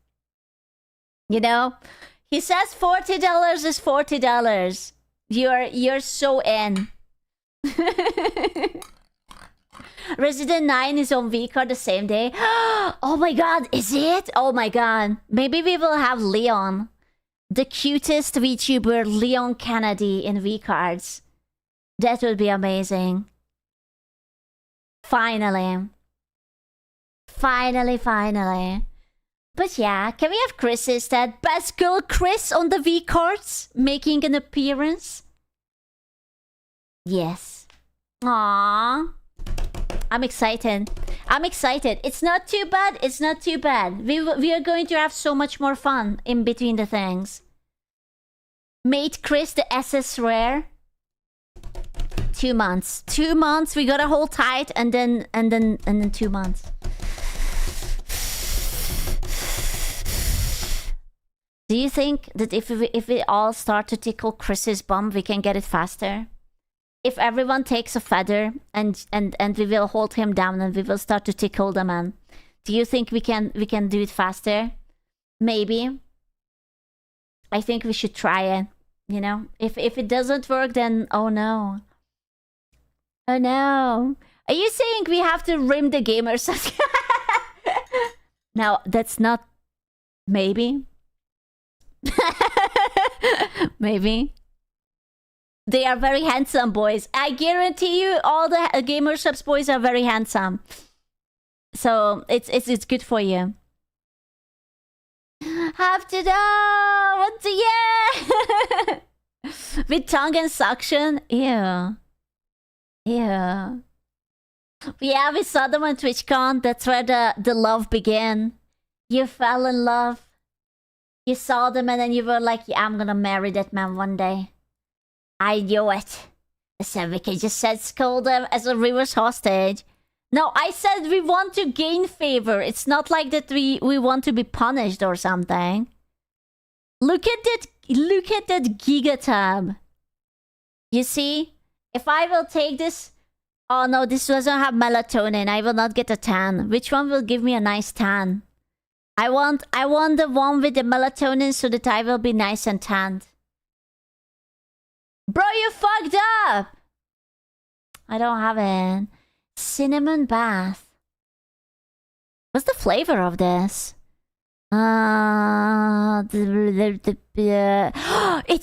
You know? He says $40 is $40. You're so in. Resident 9 is on VCard the same day. Oh my god, is it? Oh my god. Maybe we will have Leon. The cutest VTuber, Leon Kennedy in VCards. That would be amazing. Finally. But yeah, can we have Chris instead? Best girl Chris on the V-cards making an appearance? Yes. Aww. I'm excited. It's not too bad. We are going to have so much more fun in between the things. Mate Chris the SS Rare. 2 months. 2 months. We gotta hold tight and then 2 months. Do you think that if we all start to tickle Chris's bum, we can get it faster? If everyone takes a feather and we will hold him down and we will start to tickle the man, do you think we can do it faster? Maybe. I think we should try it. You know, if it doesn't work, then oh no. Oh no. Are you saying we have to rim the gamers? Now, that's not... Maybe. Maybe. They are very handsome boys. I guarantee you all the gamer subs boys are very handsome. So it's good for you. Have to know what the yeah with tongue and suction. Ew. Ew. Yeah, we saw them on TwitchCon. That's where the love began. You fell in love. You saw them and then you were like, yeah, I'm gonna marry that man one day. I knew it. So we can just scold them as a reverse hostage. No, I said we want to gain favor. It's not like that we want to be punished or something. Look at that Giga tab. You see? If I will take this... Oh no, this doesn't have melatonin. I will not get a tan. Which one will give me a nice tan? I want the one with the melatonin so that I will be nice and tanned. Bro, you fucked up! I don't have it. Cinnamon bath. What's the flavor of this? It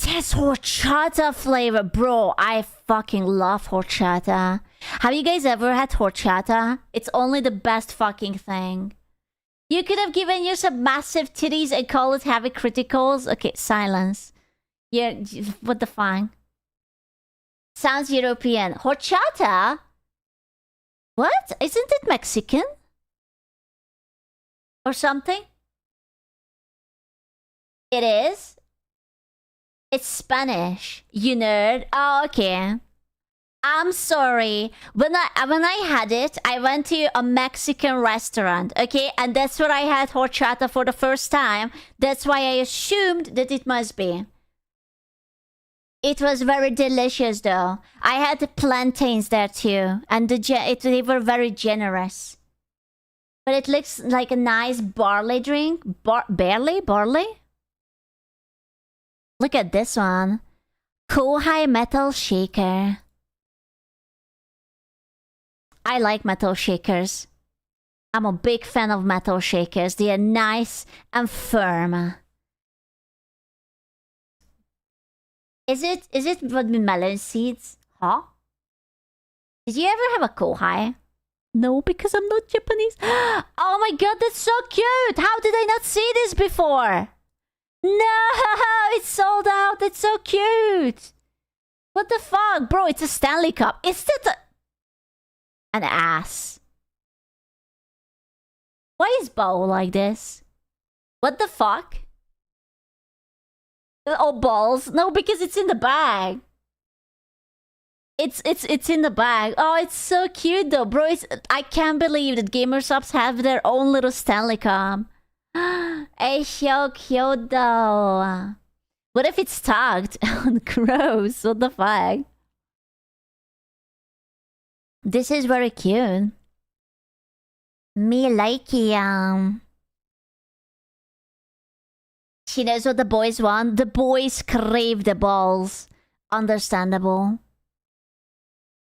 has horchata flavor. Bro, I fucking love horchata. Have you guys ever had horchata? It's only the best fucking thing. You could have given yourself massive titties and call it heavy criticals. Okay, silence. Yeah, what the fuck? Sounds European. Horchata? What? Isn't it Mexican? Or something? It is? It's Spanish. You nerd. Oh, okay. I'm sorry. When I had it, I went to a Mexican restaurant, okay? And that's where I had horchata for the first time. That's why I assumed that it must be. It was very delicious, though. I had the plantains there, too. And they were very generous. But it looks like a nice barley drink. Barley? Look at this one. Kohai Metal Shaker. I like metal shakers. I'm a big fan of metal shakers. They are nice and firm. Is it with melon seeds? Huh? Did you ever have a kohai? No, because I'm not Japanese. Oh my god, that's so cute! How did I not see this before? No, it's sold out. That's so cute. What the fuck, bro? It's a Stanley Cup. Is that an ass? Why is bowl like this? What the fuck? Oh, balls. No, because it's in the bag. It's in the bag. Oh, it's so cute though, bro. I can't believe that gamer subs have their own little Stanley Cup. It's so cute though. What if it's tagged? Gross. What the fuck? This is very cute. Me like it. She knows what the boys want. The boys crave the balls. Understandable.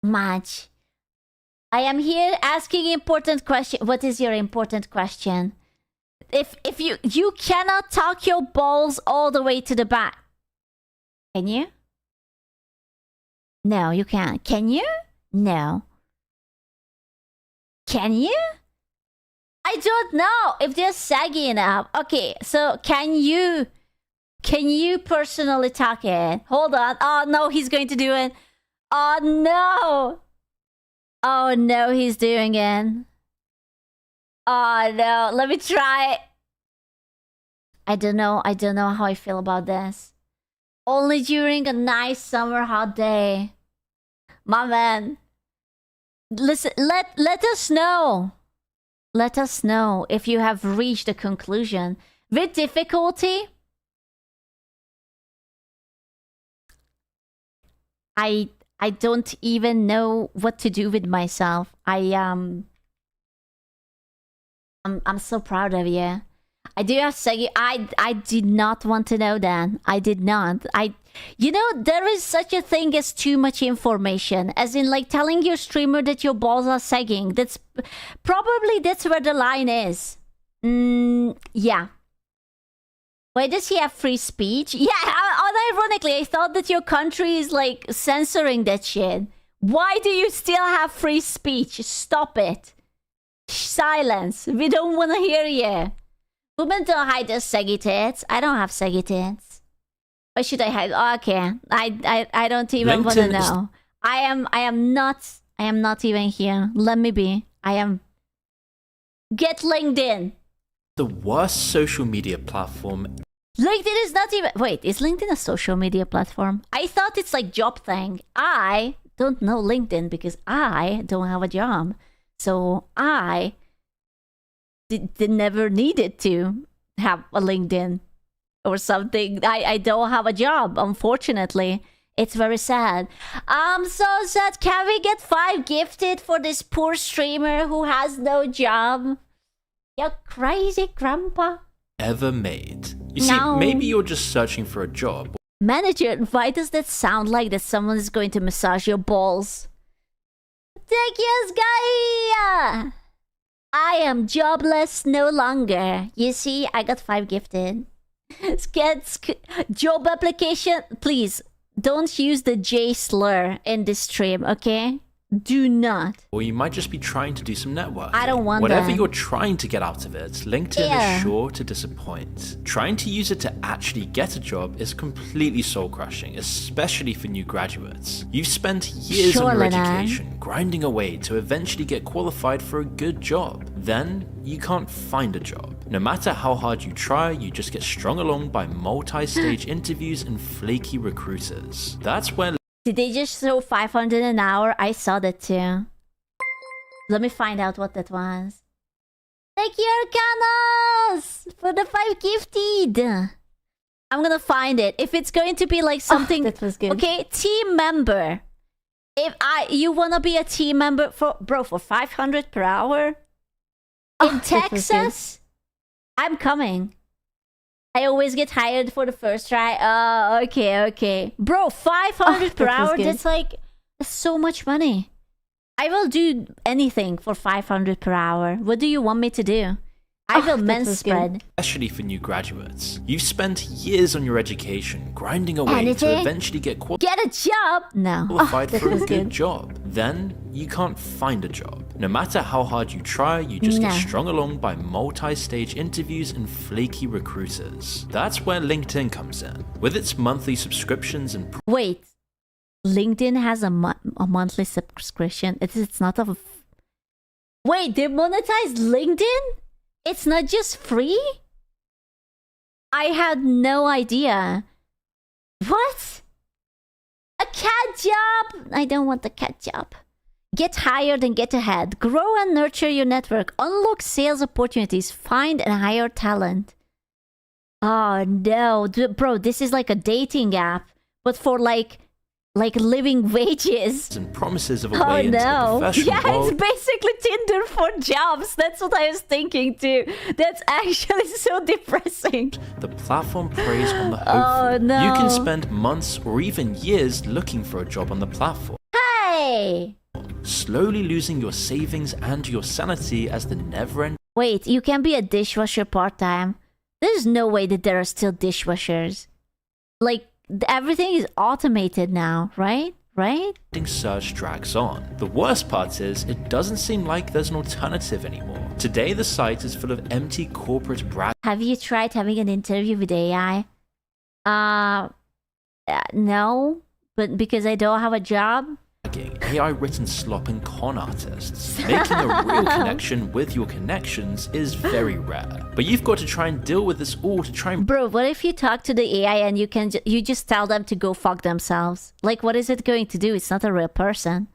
Much. I am here asking important question. What is your important question? If you cannot tuck your balls all the way to the back. Can you? No, you can't. Can you? No. Can you? I don't know if they're saggy enough. Okay, so can you personally tuck it? Hold on. Oh no, he's going to do it. Oh no. Oh no, he's doing it. Oh no, let me try. I don't know how I feel about this. Only during a nice summer hot day. My man. Listen, let us know. Let us know if you have reached a conclusion. With difficulty, I don't even know what to do with myself. I'm so proud of you. I do have Segi. I did not want to know that. I did not. You know, there is such a thing as too much information. As in, like, telling your streamer that your balls are sagging. That's where the line is. Yeah. Why does he have free speech? Yeah, unironically, I thought that your country is, like, censoring that shit. Why do you still have free speech? Stop it. Silence. We don't want to hear you. Women don't hide their saggy tits. I don't have saggy tits. Why should I hide? Oh, okay. I don't even want to know. I am not even here. Let me be. Get LinkedIn. The worst social media platform. LinkedIn is not even... Wait, is LinkedIn a social media platform? I thought it's like job thing. I don't know LinkedIn because I don't have a job. So I never needed to have a LinkedIn or something. I don't have a job, unfortunately. It's very sad. I'm so sad. Can we get 5 gifted for this poor streamer who has no job? You crazy grandpa. Ever made. You see, maybe you're just searching for a job. Manager, why does that sound like that someone is going to massage your balls? Thank you, Sky! I am jobless no longer. You see, I got 5 gifted. Job application, please, don't use the J slur in this stream, okay? Do not. Or you might just be trying to do some networking. I don't want Whatever that. you're trying to get out of it, LinkedIn is sure to disappoint. Trying to use it to actually get a job is completely soul-crushing, especially for new graduates. You've spent years on your education, grinding away to eventually get qualified for a good job. Then, you can't find a job. No matter how hard you try, you just get strung along by multi-stage interviews and flaky recruiters. That's where... Did they just show 500 an hour? I saw that too. Let me find out what that was. Thank you, Arcanos, for the 5 gifted. I'm gonna find it. If it's going to be like something... that was good. Okay, team member. If you wanna be a team member for 500 per hour? In Texas? I'm coming. I always get hired for the first try. Oh, okay. Bro, 500 per hour, that's like so much money. I will do anything for 500 per hour. What do you want me to do? I will men's spread. Especially for new graduates. You've spent years on your education, grinding away to eventually get a job? No. Qualified for a good job. Then, you can't find a job. No matter how hard you try, you just get strung along by multi-stage interviews and flaky recruiters. That's where LinkedIn comes in. With its monthly subscriptions and... Wait. LinkedIn has a monthly subscription? It's not a... Wait, they monetize LinkedIn? It's not just free? I had no idea. What? A cat job? I don't want a cat job. Get hired and get ahead. Grow and nurture your network. Unlock sales opportunities. Find and hire talent. Oh no. Bro, this is like a dating app. But for like living wages. And promises of a way into the professional world. It's basically Tinder for jobs. That's what I was thinking too. That's actually so depressing. The platform preys on the hopeful. Oh no. You can spend months or even years looking for a job on the platform. Hey! Slowly losing your savings and your sanity as the never-ending... Wait, you can be a dishwasher part-time? There's no way that there are still dishwashers. Like, everything is automated now, right? Search drags on. The worst part is, it doesn't seem like there's an alternative anymore. Today, the site is full of empty corporate brag. Have you tried having an interview with AI? No, but because I don't have a job. AI-written slop and con artists. Making a real connection with your connections is very rare. But you've got to try and deal with this all to try and... Bro, what if you talk to the AI and you just tell them to go fuck themselves? Like, what is it going to do? It's not a real person.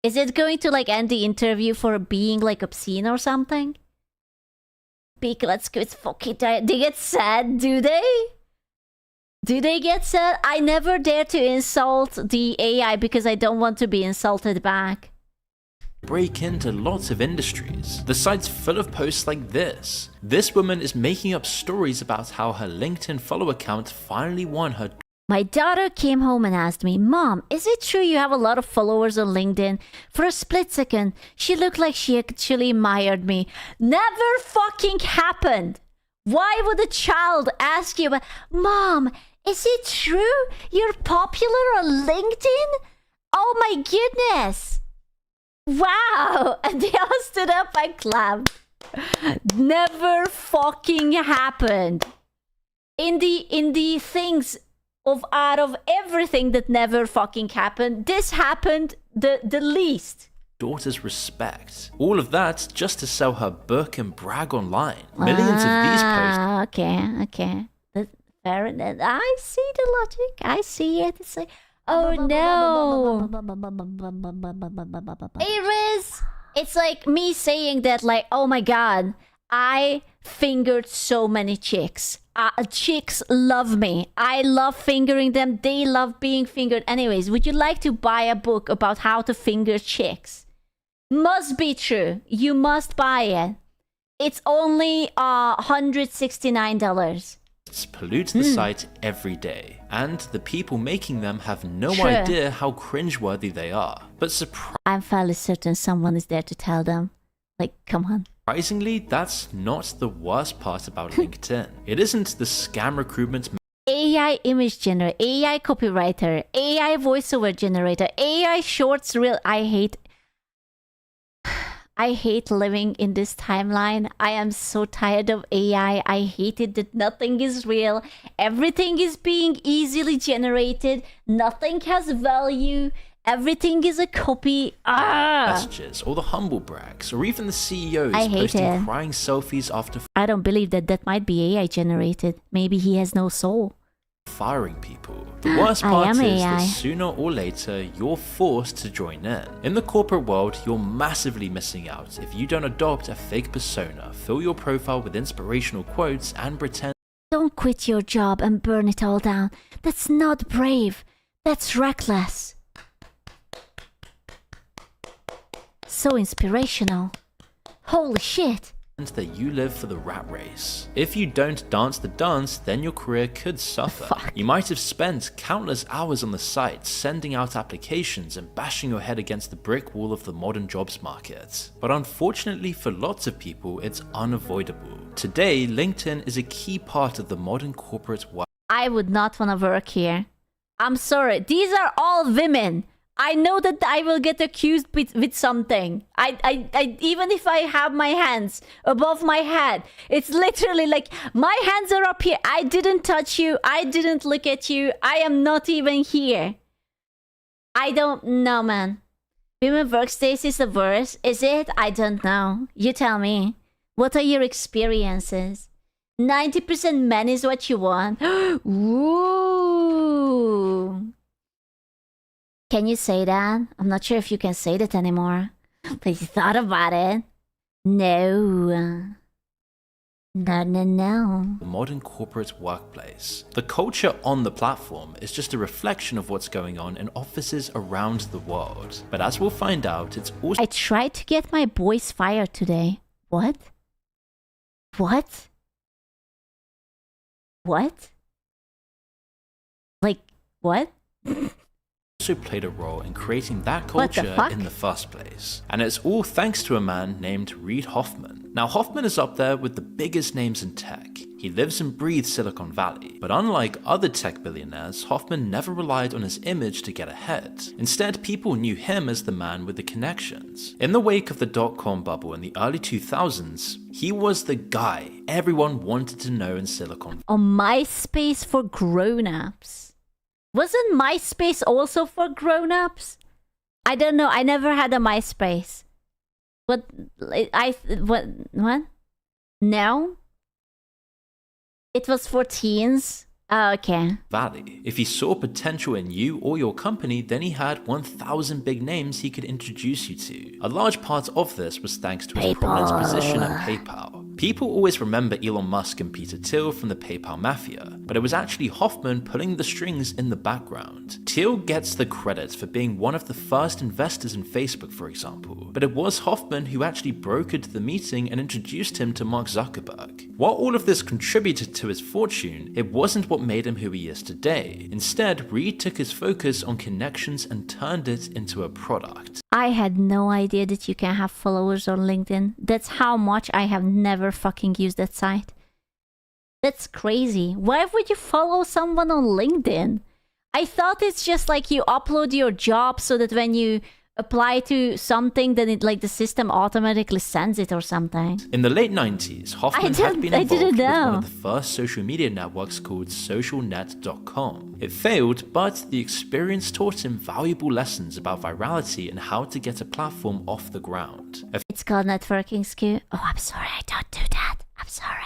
Is it going to, like, end the interview for being, like, obscene or something? Let's go, it's fucking tired. They get sad, do they? Do they get sad? I never dare to insult the AI because I don't want to be insulted back. break into lots of industries. The site's full of posts like this. This woman is making up stories about how her LinkedIn follow account finally won her. My daughter came home and asked me, Mom, is it true you have a lot of followers on LinkedIn? For a split second, she looked like she actually admired me. Never fucking happened. Why would a child ask you, Mom, is it true you're popular on LinkedIn? Oh my goodness. Wow. And they all stood up and clapped. Never fucking happened. In the things of out of everything that never fucking happened, this happened the least. Daughter's respect. All of that just to sell her book and brag online. Millions of these posts. Okay. Fair enough. I see the logic. I see it. It's like, oh no. Hey Riz, it's like me saying that, like, oh my god, I fingered so many chicks. Chicks love me. I love fingering them. They love being fingered. Anyways, would you like to buy a book about how to finger chicks? Must be true. You must buy it. It's only $169. Pollute the site every day, and the people making them have no idea how cringeworthy they are. But I'm fairly certain someone is there to tell them. Like, come on. surprisingly, that's not the worst part about LinkedIn. It isn't the scam recruitment. AI image generator, AI copywriter, AI voiceover generator, AI shorts reel. I hate living in this timeline. I am so tired of AI. I hate it that nothing is real. Everything is being easily generated. Nothing has value. Everything is a copy. Messages, or the humble brags, or even the CEOs posting crying selfies after I don't believe that might be AI generated. Maybe he has no soul. Firing people. The worst part is that sooner or later you're forced to join in. In the corporate world, you're massively missing out if you don't adopt a fake persona, fill your profile with inspirational quotes, and pretend. Don't quit your job and burn it all down. That's not brave. That's reckless. So inspirational. Holy shit. That you live for the rat race. If you don't dance the dance, then your career could suffer. You might have spent countless hours on the site sending out applications and bashing your head against the brick wall of the modern jobs market. But unfortunately for lots of people, it's unavoidable. Today, LinkedIn is a key part of the modern corporate world. I would not want to work here. I'm sorry. These are all women. I know that I will get accused with something. I even if I have my hands above my head, it's literally like my hands are up here. I didn't touch you. I didn't look at you. I am not even here. I don't know, man. Women workspace is the worst. Is it? I don't know. You tell me. What are your experiences? 90% men is what you want. Ooh. Can you say that? I'm not sure if you can say that anymore. But you thought about it. No. No. The modern corporate workplace. The culture on the platform is just a reflection of what's going on in offices around the world. But as we'll find out, it's also... I tried to get my boys fired today. What? What? What? Like, what? also played a role in creating that culture in the first place. And it's all thanks to a man named Reid Hoffman. Now Hoffman is up there with the biggest names in tech. He lives and breathes Silicon Valley. But unlike other tech billionaires, Hoffman never relied on his image to get ahead. Instead, people knew him as the man with the connections. In the wake of the dot-com bubble in the early 2000s, he was the guy everyone wanted to know in Silicon Valley. On MySpace for grown-ups. Wasn't MySpace also for grown-ups? I don't know. I never had a MySpace. What? What? No? It was for teens? Oh, okay. Valley. If he saw potential in you or your company, then he had 1,000 big names he could introduce you to. A large part of this was thanks to his prominent position at PayPal. People always remember Elon Musk and Peter Thiel from the PayPal mafia, but it was actually Hoffman pulling the strings in the background. Thiel gets the credit for being one of the first investors in Facebook, for example, but it was Hoffman who actually brokered the meeting and introduced him to Mark Zuckerberg. While all of this contributed to his fortune, it wasn't what made him who he is today. Instead, Reed took his focus on connections and turned it into a product. I had no idea that you can have followers on LinkedIn. That's how much I have never fucking used that site. That's crazy. Why would you follow someone on LinkedIn? I thought it's just like you upload your job so that when you apply to something, then it like the system automatically sends it or something. In the late 90s, Hoffman had been involved with one of the first social media networks called socialnet.com. It failed, but the experience taught him valuable lessons about virality and how to get a platform off the ground. It's called networking skew. Oh, I'm sorry, I don't do that. I'm sorry.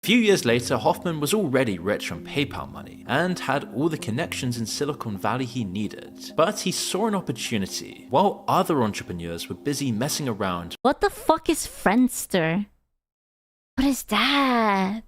A few years later, Hoffman was already rich on PayPal money and had all the connections in Silicon Valley he needed. But he saw an opportunity, while other entrepreneurs were busy messing around. What the fuck is Friendster? What is that?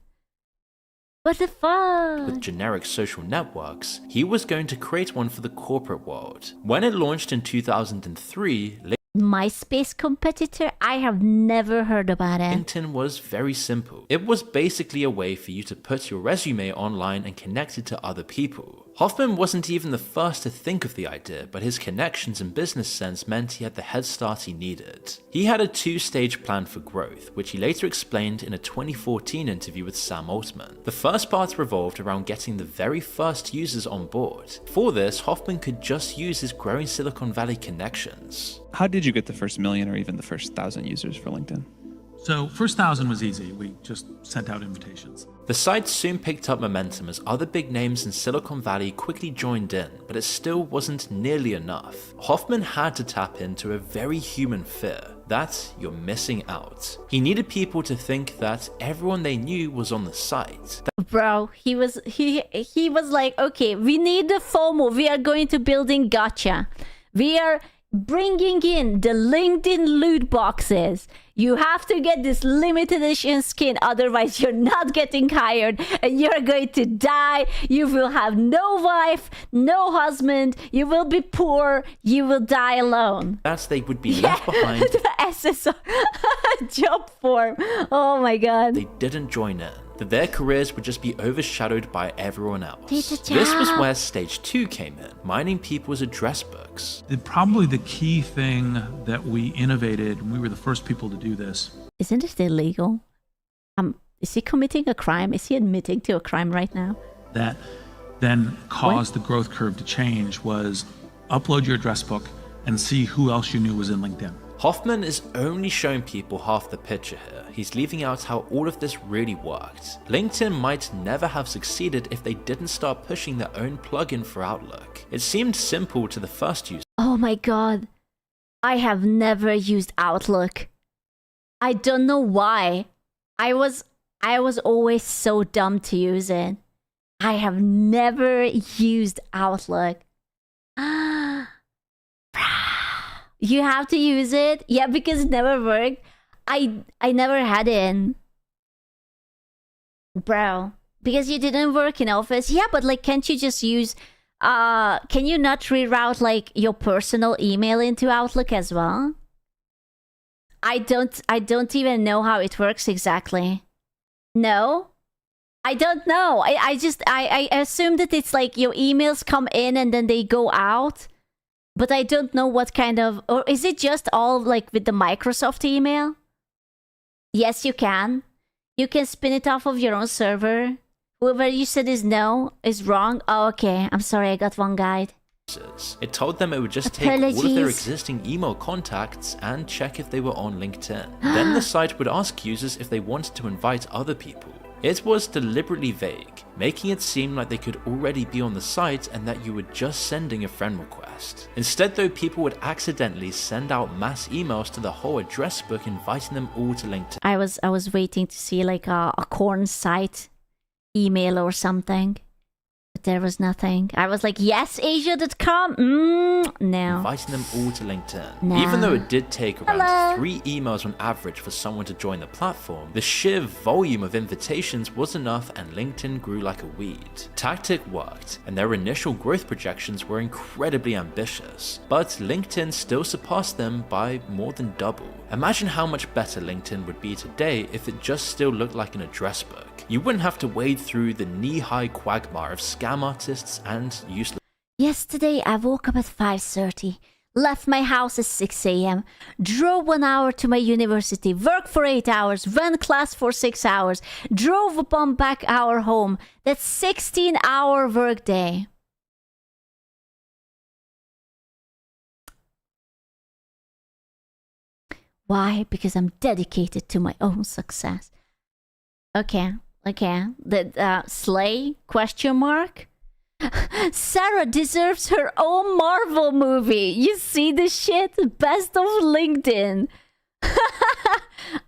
What the fuck? With generic social networks, he was going to create one for the corporate world. When it launched in 2003, MySpace competitor? I have never heard about it. LinkedIn was very simple. It was basically a way for you to put your resume online and connect it to other people. Hoffman wasn't even the first to think of the idea, but his connections and business sense meant he had the head start he needed. He had a two-stage plan for growth, which he later explained in a 2014 interview with Sam Altman. The first part revolved around getting the very first users on board. For this, Hoffman could just use his growing Silicon Valley connections. How did you get the first million or even the first 1,000 users for LinkedIn? So first 1,000 was easy. We just sent out invitations. The site soon picked up momentum as other big names in Silicon Valley quickly joined in, but it still wasn't nearly enough. Hoffman had to tap into a very human fear, that you're missing out. He needed people to think that everyone they knew was on the site. Bro, he was like, okay, we need the FOMO. We are going to building gotcha. We are bringing in the LinkedIn loot boxes. You have to get this limited edition skin, otherwise you're not getting hired and you're going to die. You will have no wife, no husband, you will be poor, you will die alone. That they would be left behind. The SSR job form. Oh my god. They didn't join in. That their careers would just be overshadowed by everyone else. This was where stage 2 came in, mining people's address books. Probably the key thing that we innovated, and we were the first people to do this. Isn't it illegal? Is he committing a crime? Is he admitting to a crime right now? That then caused the growth curve to change was upload your address book and see who else you knew was in LinkedIn. Hoffman is only showing people half the picture here. He's leaving out how all of this really worked. LinkedIn might never have succeeded if they didn't start pushing their own plugin for Outlook. It seemed simple to the first user. Oh my god. I have never used Outlook. I don't know why. I was always so dumb to use it. I have never used Outlook. You have to use it? Yeah, because it never worked. I never had it. Bro, because you didn't work in office? Yeah, but like, can't you just use... can you not reroute like your personal email into Outlook as well? I don't even know how it works exactly. No? I don't know. I assume that it's like your emails come in and then they go out. But I don't know what kind of... Or is it just all like with the Microsoft email? Yes, you can. You can spin it off of your own server. Whoever you said is no, is wrong. Oh, okay. I'm sorry, I got one guide. It told them it would just take all of their existing email contacts and check if they were on LinkedIn. Then the site would ask users if they wanted to invite other people. It was deliberately vague, making it seem like they could already be on the site and that you were just sending a friend request. Instead though, people would accidentally send out mass emails to the whole address book inviting them all to LinkedIn. I was waiting to see like a corn site email or something. but there was nothing. I was like, yes, Asia.com? No. Inviting them all to LinkedIn. No. Even though it did take around Hello. 3 emails on average for someone to join the platform, the sheer volume of invitations was enough and LinkedIn grew like a weed. Tactic worked, and their initial growth projections were incredibly ambitious, but LinkedIn still surpassed them by more than double. Imagine how much better LinkedIn would be today if it just still looked like an address book. You wouldn't have to wade through the knee-high quagmire of scam artists and useless. Yesterday, I woke up at 5:30, left my house at 6 a.m., drove 1 hour to my university, worked for 8 hours, ran class for 6 hours, drove a 1 back hour home. That's 16-hour workday. Why? Because I'm dedicated to my own success. Okay. The slay? Question mark? Sarah deserves her own Marvel movie. You see this shit? Best of LinkedIn.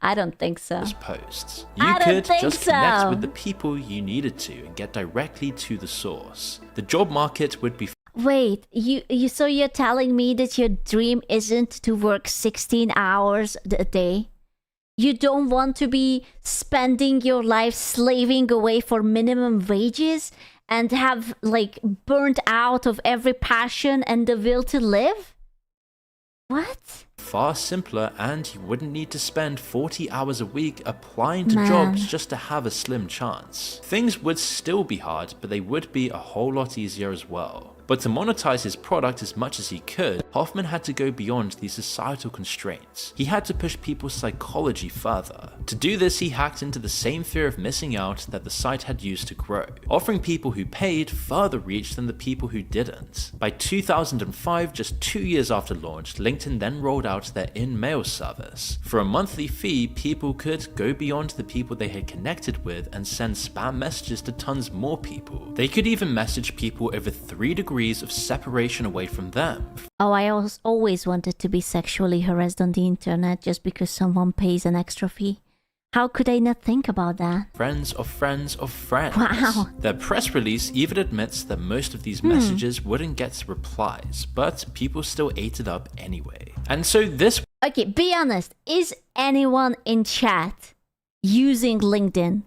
I don't think so. Posts. I You don't could think just connect so. with the people you needed to and get directly to the source. The job market would be Wait, so you're telling me that your dream isn't to work 16 hours a day? You don't want to be spending your life slaving away for minimum wages and have like burnt out of every passion and the will to live? What? far simpler, and you wouldn't need to spend 40 hours a week applying to Man. jobs just to have a slim chance. Things would still be hard, but they would be a whole lot easier as well. But to monetize his product as much as he could, Hoffman had to go beyond these societal constraints. He had to push people's psychology further. To do this, he hacked into the same fear of missing out that the site had used to grow, offering people who paid further reach than the people who didn't. By 2005, just 2 years after launch, LinkedIn then rolled out their in-mail service. For a monthly fee, people could go beyond the people they had connected with and send spam messages to tons more people. They could even message people over 3 degrees of separation away from them. Oh, I always wanted to be sexually harassed on the internet just because someone pays an extra fee. How could I not think about that? Friends of friends of friends. Wow. Their press release even admits that most of these messages wouldn't get replies, but people still ate it up anyway. And so this Okay, be honest. Is anyone in chat using LinkedIn?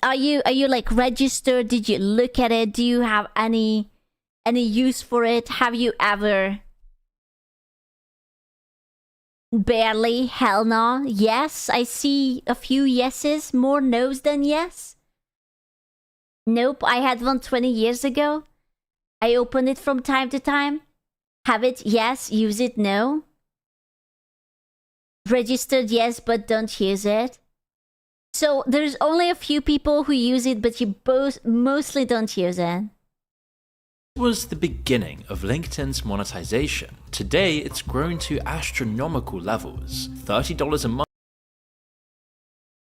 Are you like registered? Did you look at it? Do you have any use for it? Have you ever? Barely. Hell no. Yes, I see a few yeses, more no's than yes. Nope, I had one 20 years ago. I open it from time to time. Have it, yes. Use it, no. Registered, yes, but don't use it. So there's only a few people who use it, but you both mostly don't use it. was the beginning of LinkedIn's monetization. Today, it's grown to astronomical levels. $30 a month.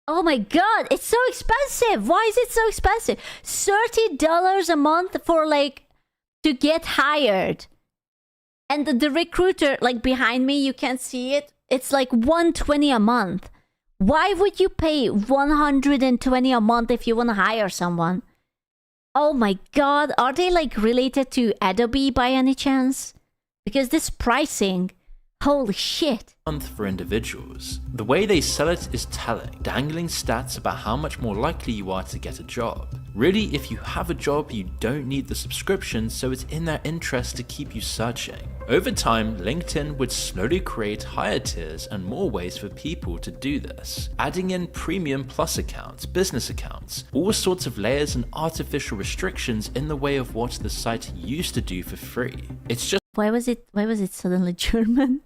Oh my god, it's so expensive. Why is it so expensive? $30 a month for like to get hired. And the recruiter, like behind me, you can't see it. It's like $120 a month. Why would you pay $120 a month if you want to hire someone? Oh my god, are they like related to Adobe by any chance? Because this pricing, holy shit. For individuals. The way they sell it is telling, dangling stats about how much more likely you are to get a job. Really, if you have a job, you don't need the subscription, so it's in their interest to keep you searching. Over time, LinkedIn would slowly create higher tiers and more ways for people to do this, adding in premium plus accounts, business accounts, all sorts of layers and artificial restrictions in the way of what the site used to do for free. It's just Why was it suddenly German?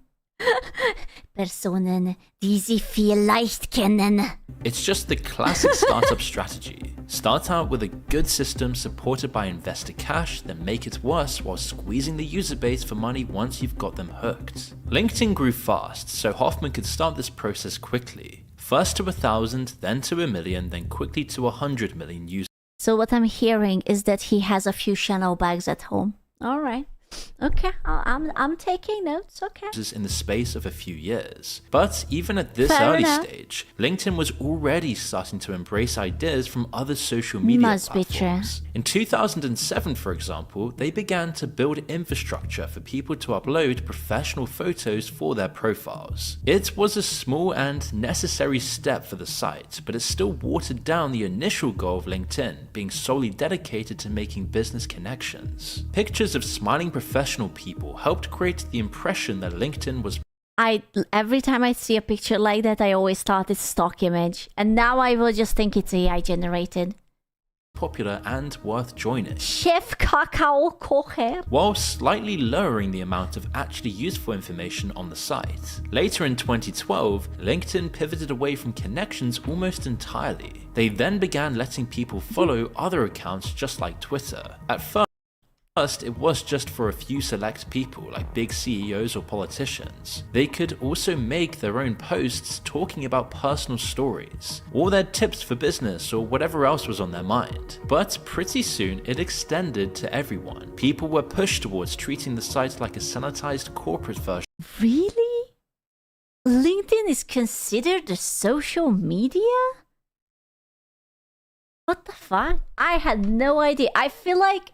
Personen, die sie vielleicht kennen. It's just the classic startup strategy. Start out with a good system supported by investor cash, then make it worse while squeezing the user base for money once you've got them hooked. LinkedIn grew fast, so Hoffman could start this process quickly. First to 1,000, then to 1 million, then quickly to 100 million users. So what I'm hearing is that he has a few Chanel bags at home. All right. Okay. I'm taking notes. Okay. In the space of a few years. But even at this Fair early enough. stage, LinkedIn was already starting to embrace ideas from other social media Must be platforms. In 2007, for example, they began to build infrastructure for people to upload professional photos for their profiles. It was a small and necessary step for the site, but it still watered down the initial goal of LinkedIn, being solely dedicated to making business connections. Pictures of smiling professional people helped create the impression that LinkedIn was Every time I see a picture like that, I always thought it's stock image, and now I will just think it's AI generated. popular and worth joining, Chef Kakao Kocher. while slightly lowering the amount of actually useful information on the site. Later in 2012, LinkedIn pivoted away from connections almost entirely. They then began letting people follow other accounts just like Twitter. At first, it was just for a few select people like big CEOs or politicians. They could also make their own posts talking about personal stories, or their tips for business or whatever else was on their mind. But pretty soon it extended to everyone. People were pushed towards treating the site like a sanitized corporate version. Really? LinkedIn is considered a social media? What the fuck? I had no idea. I feel like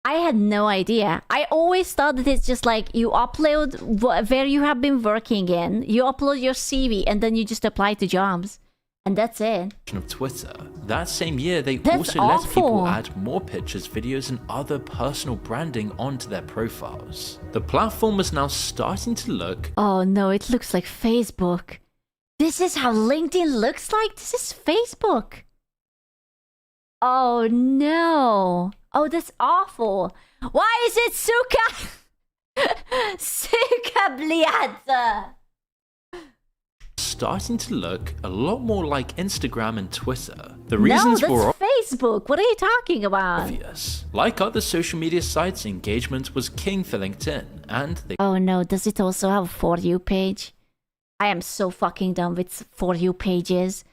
I had no idea. I always thought that it's just like you upload where you have been working in, you upload your CV, and then you just apply to jobs. And that's it. Of Twitter. That same year, they That's also let people awful. add more pictures, videos, and other personal branding onto their profiles. The platform was now starting to look Oh no, it looks like Facebook. This is how LinkedIn looks like? This is Facebook. Oh no. Oh, that's awful. Why is it Suka? Suka bliata. starting to look a lot more like Instagram and Twitter. The reasons No, were that's Facebook. What are you talking about? obvious. Like other social media sites, engagement was king for LinkedIn, and they Oh no, does it also have a For You page? I am so fucking done with For You pages.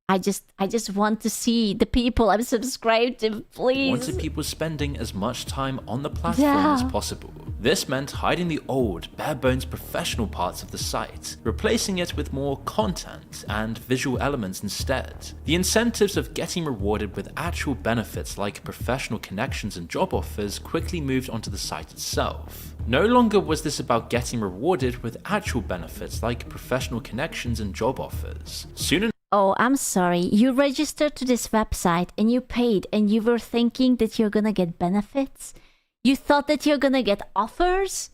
I just want to see the people I'm subscribed to, please. wanted people spending as much time on the platform as Yeah. possible. This meant hiding the old, bare-bones professional parts of the site, replacing it with more content and visual elements instead. The incentives of getting rewarded with actual benefits like professional connections and job offers quickly moved onto the site itself. No longer was this about getting rewarded with actual benefits like professional connections and job offers. Soon Oh, I'm sorry. You registered to this website and you paid and you were thinking that you're gonna get benefits? You thought that you're gonna get offers?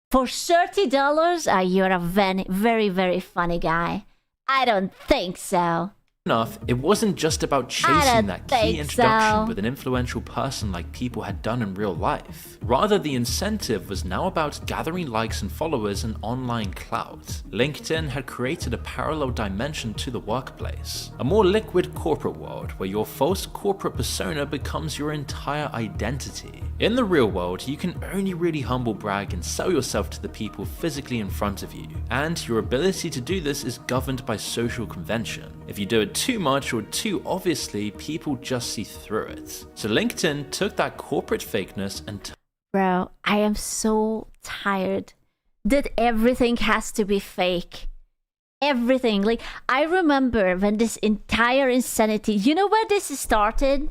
For $30? Ah, you're a very, very funny guy. I don't think so. enough, it wasn't just about I chasing don't that key think introduction so. with an influential person like people had done in real life. Rather, the incentive was now about gathering likes and followers and online clout. LinkedIn had created a parallel dimension to the workplace, a more liquid corporate world where your false corporate persona becomes your entire identity. In the real world, you can only really humble brag and sell yourself to the people physically in front of you, and your ability to do this is governed by social convention. If you do it too much or too obviously, people just see through it. So LinkedIn took that corporate fakeness and Bro, I am so tired that everything has to be fake. Everything. Like, I remember when this entire insanity, you know where this started?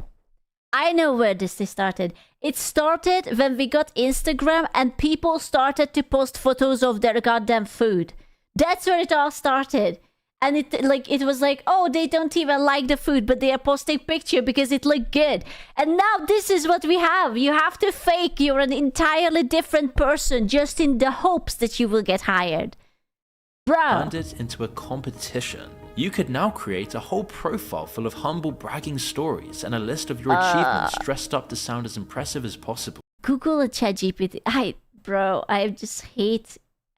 I know where this started. It started when we got Instagram and people started to post photos of their goddamn food. That's where it all started. And it was like, oh, they don't even like the food, but they are posting picture because it looked good. And now this is what we have. You have to fake you're an entirely different person just in the hopes that you will get hired. Bro. turned it into a competition. You could now create a whole profile full of humble bragging stories and a list of your achievements dressed up to sound as impressive as possible. Google a ChatGPT. I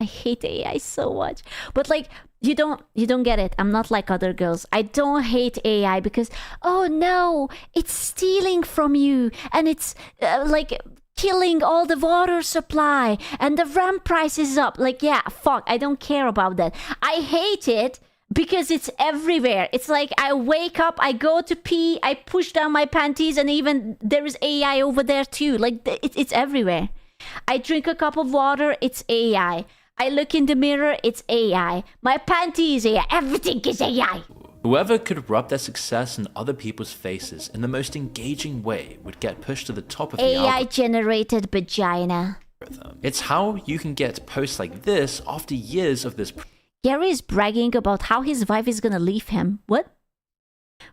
hate AI so much. But like, you don't get it. I'm not like other girls. I don't hate AI because, oh no, it's stealing from you and it's like killing all the water supply and the RAM price is up. Like, yeah, fuck, I don't care about that. I hate it because it's everywhere. It's like I wake up, I go to pee, I push down my panties, and even there is AI over there too. Like, it's everywhere. I drink a cup of water, it's AI. I look in the mirror, it's AI. My panties, AI. Everything is AI. Whoever could rub their success in other people's faces in the most engaging way would get pushed to the top of the AI-generated vagina. algorithm. It's how you can get posts like this after years of this. Gary is bragging about how his wife is gonna leave him. What?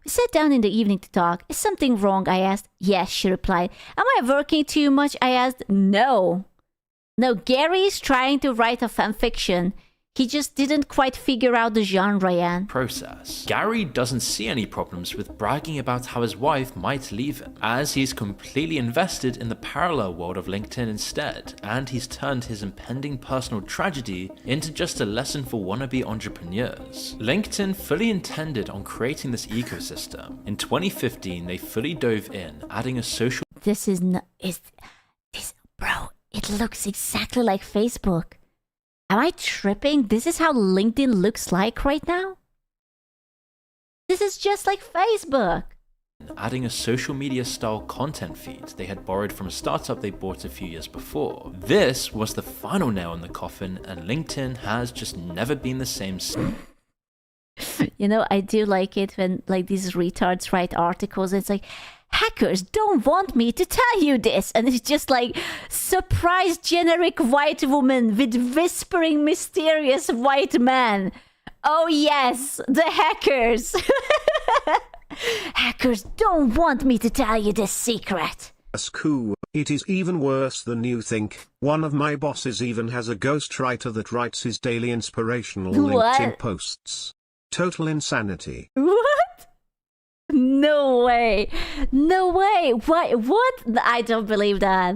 We sat down in the evening to talk. Is something wrong? I asked. Yes, she replied. Am I working too much? I asked. No. No, Gary is trying to write a fanfiction. He just didn't quite figure out the genre yet. Process. Gary doesn't see any problems with bragging about how his wife might leave him, as he's completely invested in the parallel world of LinkedIn instead, and he's turned his impending personal tragedy into just a lesson for wannabe entrepreneurs. LinkedIn fully intended on creating this ecosystem. In 2015, they fully dove in, adding a social... This is not... Bro, it looks exactly like Facebook. Am I tripping? This is how LinkedIn looks like right now? This is just like Facebook. Adding a social media style content feed they had borrowed from a startup they bought a few years before. This was the final nail in the coffin, and LinkedIn has just never been the same since. You know, I do like it when like these retards write articles. It's like, hackers don't want me to tell you this. And it's just like, surprise generic white woman with whispering mysterious white man. Oh yes, the hackers. Hackers don't want me to tell you this secret. That's cool. It is even worse than you think. One of my bosses even has a ghostwriter that writes his daily inspirational LinkedIn posts. Total insanity. What? No way. No way. What? I don't believe that.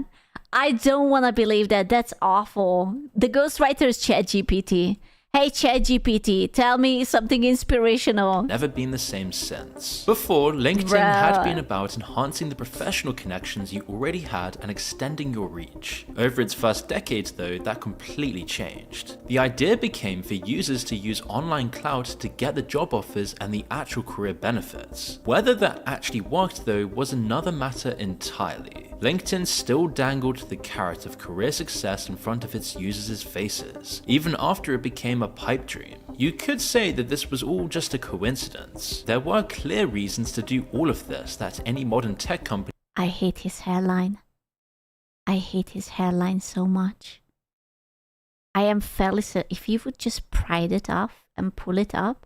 I don't want to believe that. That's awful. The ghostwriter is ChatGPT. Hey ChatGPT, tell me something inspirational. Never been the same since. Before, LinkedIn had been about enhancing the professional connections you already had and extending your reach. Over its first decade though, that completely changed. The idea became for users to use online clout to get the job offers and the actual career benefits. Whether that actually worked though was another matter entirely. LinkedIn still dangled the carrot of career success in front of its users' faces, even after it became a pipe dream. You could say that this was all just a coincidence. There were clear reasons to do all of this that any modern tech company... I hate his hairline. I hate his hairline so much. I am fairly certain if you would just pry it off and pull it up,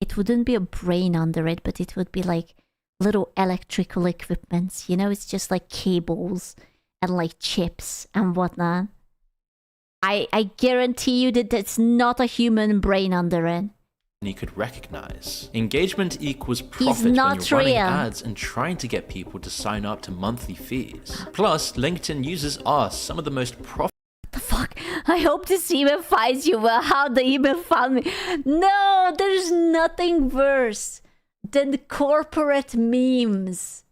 it wouldn't be a brain under it, but it would be like little electrical equipments. You know, it's just like cables and like chips and whatnot. I guarantee you that that's not a human brain under it. You could recognize. Engagement equals profit when you're running ads and trying to get people to sign up to monthly fees. Plus, LinkedIn users are some of the most profitable. What the fuck? I hope this email finds you well. How the email found me? No, there's nothing worse than the corporate memes.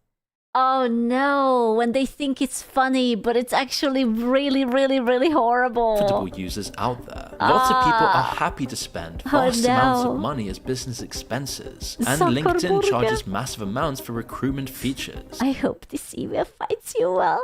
Oh no, when they think it's funny, but it's actually really, really, really horrible. Users out there. Lots of people are happy to spend vast amounts of money as business expenses. And LinkedIn charges massive amounts for recruitment features. I hope this email finds you well.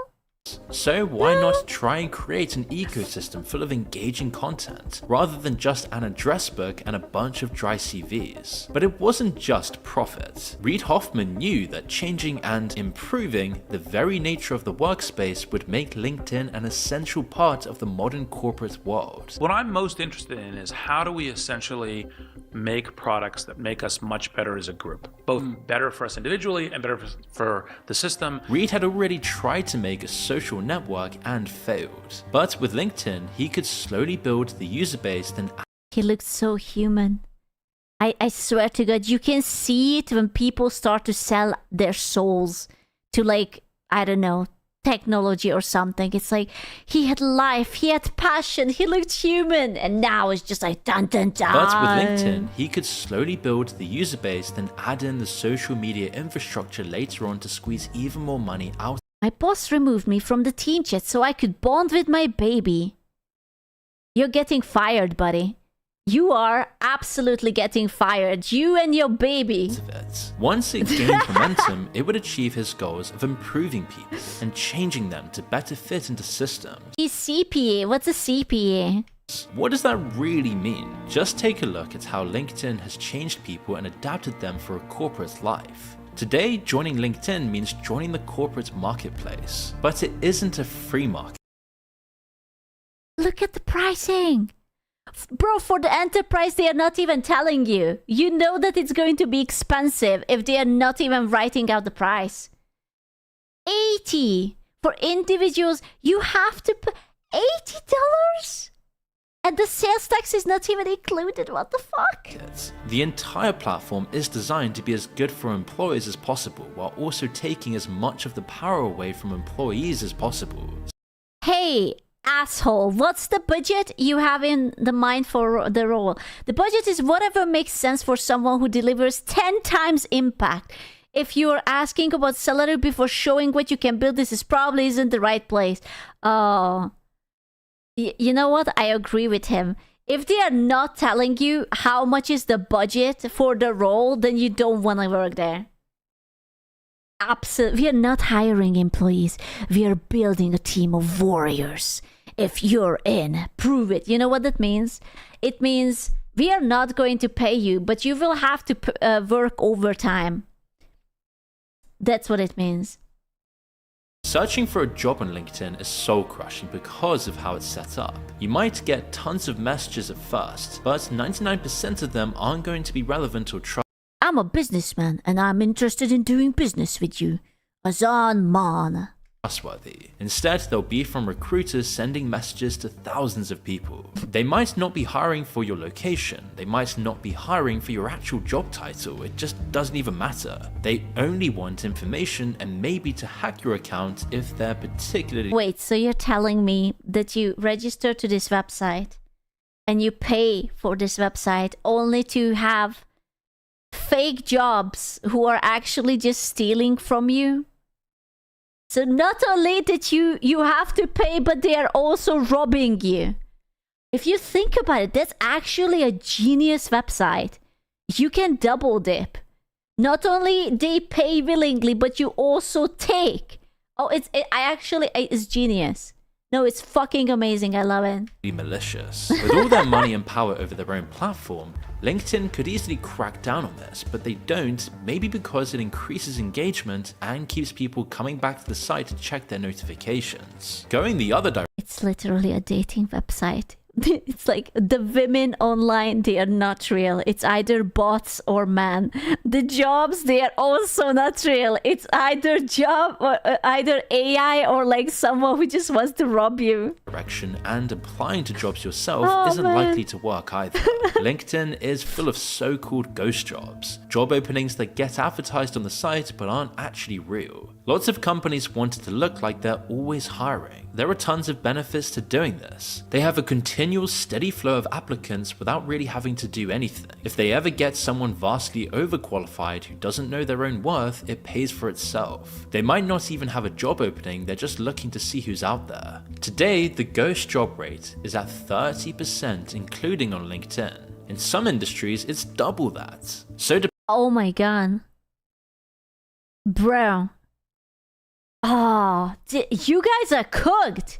So why not try and create an ecosystem full of engaging content, rather than just an address book and a bunch of dry CVs? But it wasn't just profit. Reid Hoffman knew that changing and improving the very nature of the workspace would make LinkedIn an essential part of the modern corporate world. What I'm most interested in is how do we essentially make products that make us much better as a group, both better for us individually and better for the system. Reid had already tried to make a social network and failed, but with LinkedIn he could slowly build the user base. Then he looks so human. I swear to God, you can see it when people start to sell their souls to, like, I don't know, technology or something. It's like he had life, he had passion, he looked human, and now it's just like dun dun dun. But with LinkedIn, he could slowly build the user base, then add in the social media infrastructure later on to squeeze even more money out. My boss removed me from the team chat so I could bond with my baby. You're getting fired, buddy. You are absolutely getting fired. You and your baby. Once it gained momentum, it would achieve his goals of improving people and changing them to better fit into systems. He's CPA. What's a CPA? What does that really mean? Just take a look at how LinkedIn has changed people and adapted them for a corporate life. Today, joining LinkedIn means joining the corporate marketplace, but it isn't a free market. Look at the pricing. Bro, for the enterprise, they are not even telling you. You know that it's going to be expensive if they are not even writing out the price. 80 for individuals. You have to pay $80? And the sales tax is not even included. What the fuck? The entire platform is designed to be as good for employers as possible, while also taking as much of the power away from employees as possible. Hey, asshole, what's the budget you have in the mind for the role? The budget is whatever makes sense for someone who delivers 10 times impact. If you're asking about salary before showing what you can build, this is probably isn't the right place. Oh. You know what? I agree with him. If they are not telling you how much is the budget for the role, then you don't want to work there. Absolutely. We are not hiring employees. We are building a team of warriors. If you're in, prove it. You know what that means? It means we are not going to pay you, but you will have to work overtime. That's what it means. Searching for a job on LinkedIn is soul crushing because of how it's set up. You might get tons of messages at first, but 99% of them aren't going to be relevant or trustworthy. I'm a businessman and I'm interested in doing business with you. Azan Man. Instead, they'll be from recruiters sending messages to thousands of people. They might not be hiring for your location. They might not be hiring for your actual job title. It just doesn't even matter. They only want information and maybe to hack your account if they're particularly... Wait, so you're telling me that you register to this website and you pay for this website only to have fake jobs who are actually just stealing from you? So not only that you have to pay, but they are also robbing you. If you think about it, that's actually a genius website. You can double dip. Not only they pay willingly, but you also take. Oh, it's genius. No, it's fucking amazing. I love it. Be malicious. With all their money and power over their own platform, LinkedIn could easily crack down on this, but they don't, maybe because it increases engagement and keeps people coming back to the site to check their notifications. Going the other direction. It's literally a dating website. It's like the women online, they are not real. It's either bots or man. The jobs, they are also not real. It's either job or either AI or like someone who just wants to rob you. And applying to jobs yourself isn't likely to work either. LinkedIn is full of so-called ghost jobs. Job openings that get advertised on the site but aren't actually real. Lots of companies want it to look like they're always hiring. There are tons of benefits to doing this. They have a continual steady flow of applicants without really having to do anything. If they ever get someone vastly overqualified who doesn't know their own worth, it pays for itself. They might not even have a job opening, they're just looking to see who's out there. Today, the ghost job rate is at 30%, including on LinkedIn. In some industries, it's double that. Oh my god. Bro. Oh, you guys are cooked.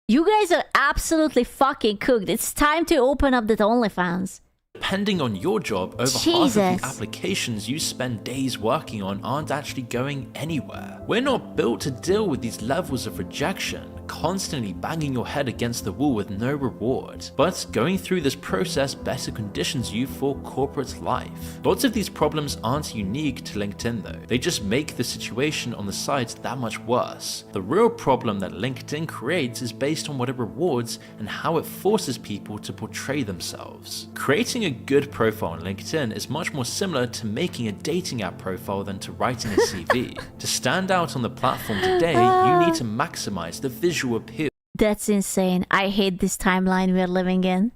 You guys are absolutely fucking cooked. It's time to open up that OnlyFans. Depending on your job, over half of the applications you spend days working on aren't actually going anywhere. We're not built to deal with these levels of rejection, constantly banging your head against the wall with no reward. But going through this process better conditions you for corporate life. Lots of these problems aren't unique to LinkedIn though. They just make the situation on the site that much worse. The real problem that LinkedIn creates is based on what it rewards and how it forces people to portray themselves. Creating a good profile on LinkedIn is much more similar to making a dating app profile than to writing a CV. To stand out on the platform today, you need to maximize the visual appeal. That's insane. I hate this timeline we're living in.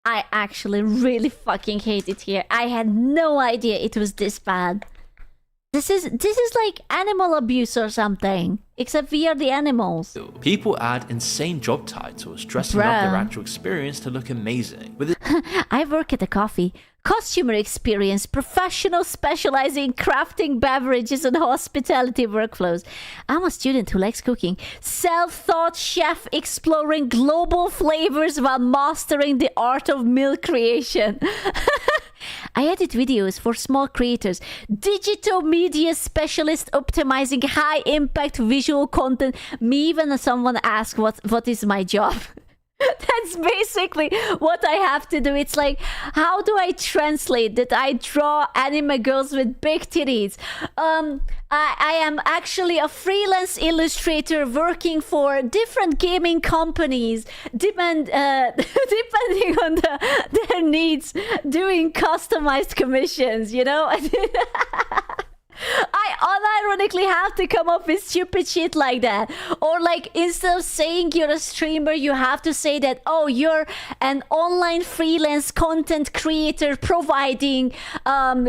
I actually really fucking hate it here. I had no idea it was this bad. This is like animal abuse or something. Except we are the animals. People add insane job titles, dressing up their actual experience to look amazing. With I work at a coffee. Customer experience professional specializing in crafting beverages and hospitality workflows. I'm a student who likes cooking. Self-taught chef exploring global flavors while mastering the art of meal creation. I edit videos for small creators. Digital media specialist optimizing high impact visual content. Me when someone asks what is my job. That's basically what I have to do. It's like, how do I translate that I draw anime girls with big titties? I am actually a freelance illustrator working for different gaming companies, depending on their needs, doing customized commissions, you know? I unironically have to come up with stupid shit like that. Or like, instead of saying you're a streamer, you have to say that, oh, you're an online freelance content creator providing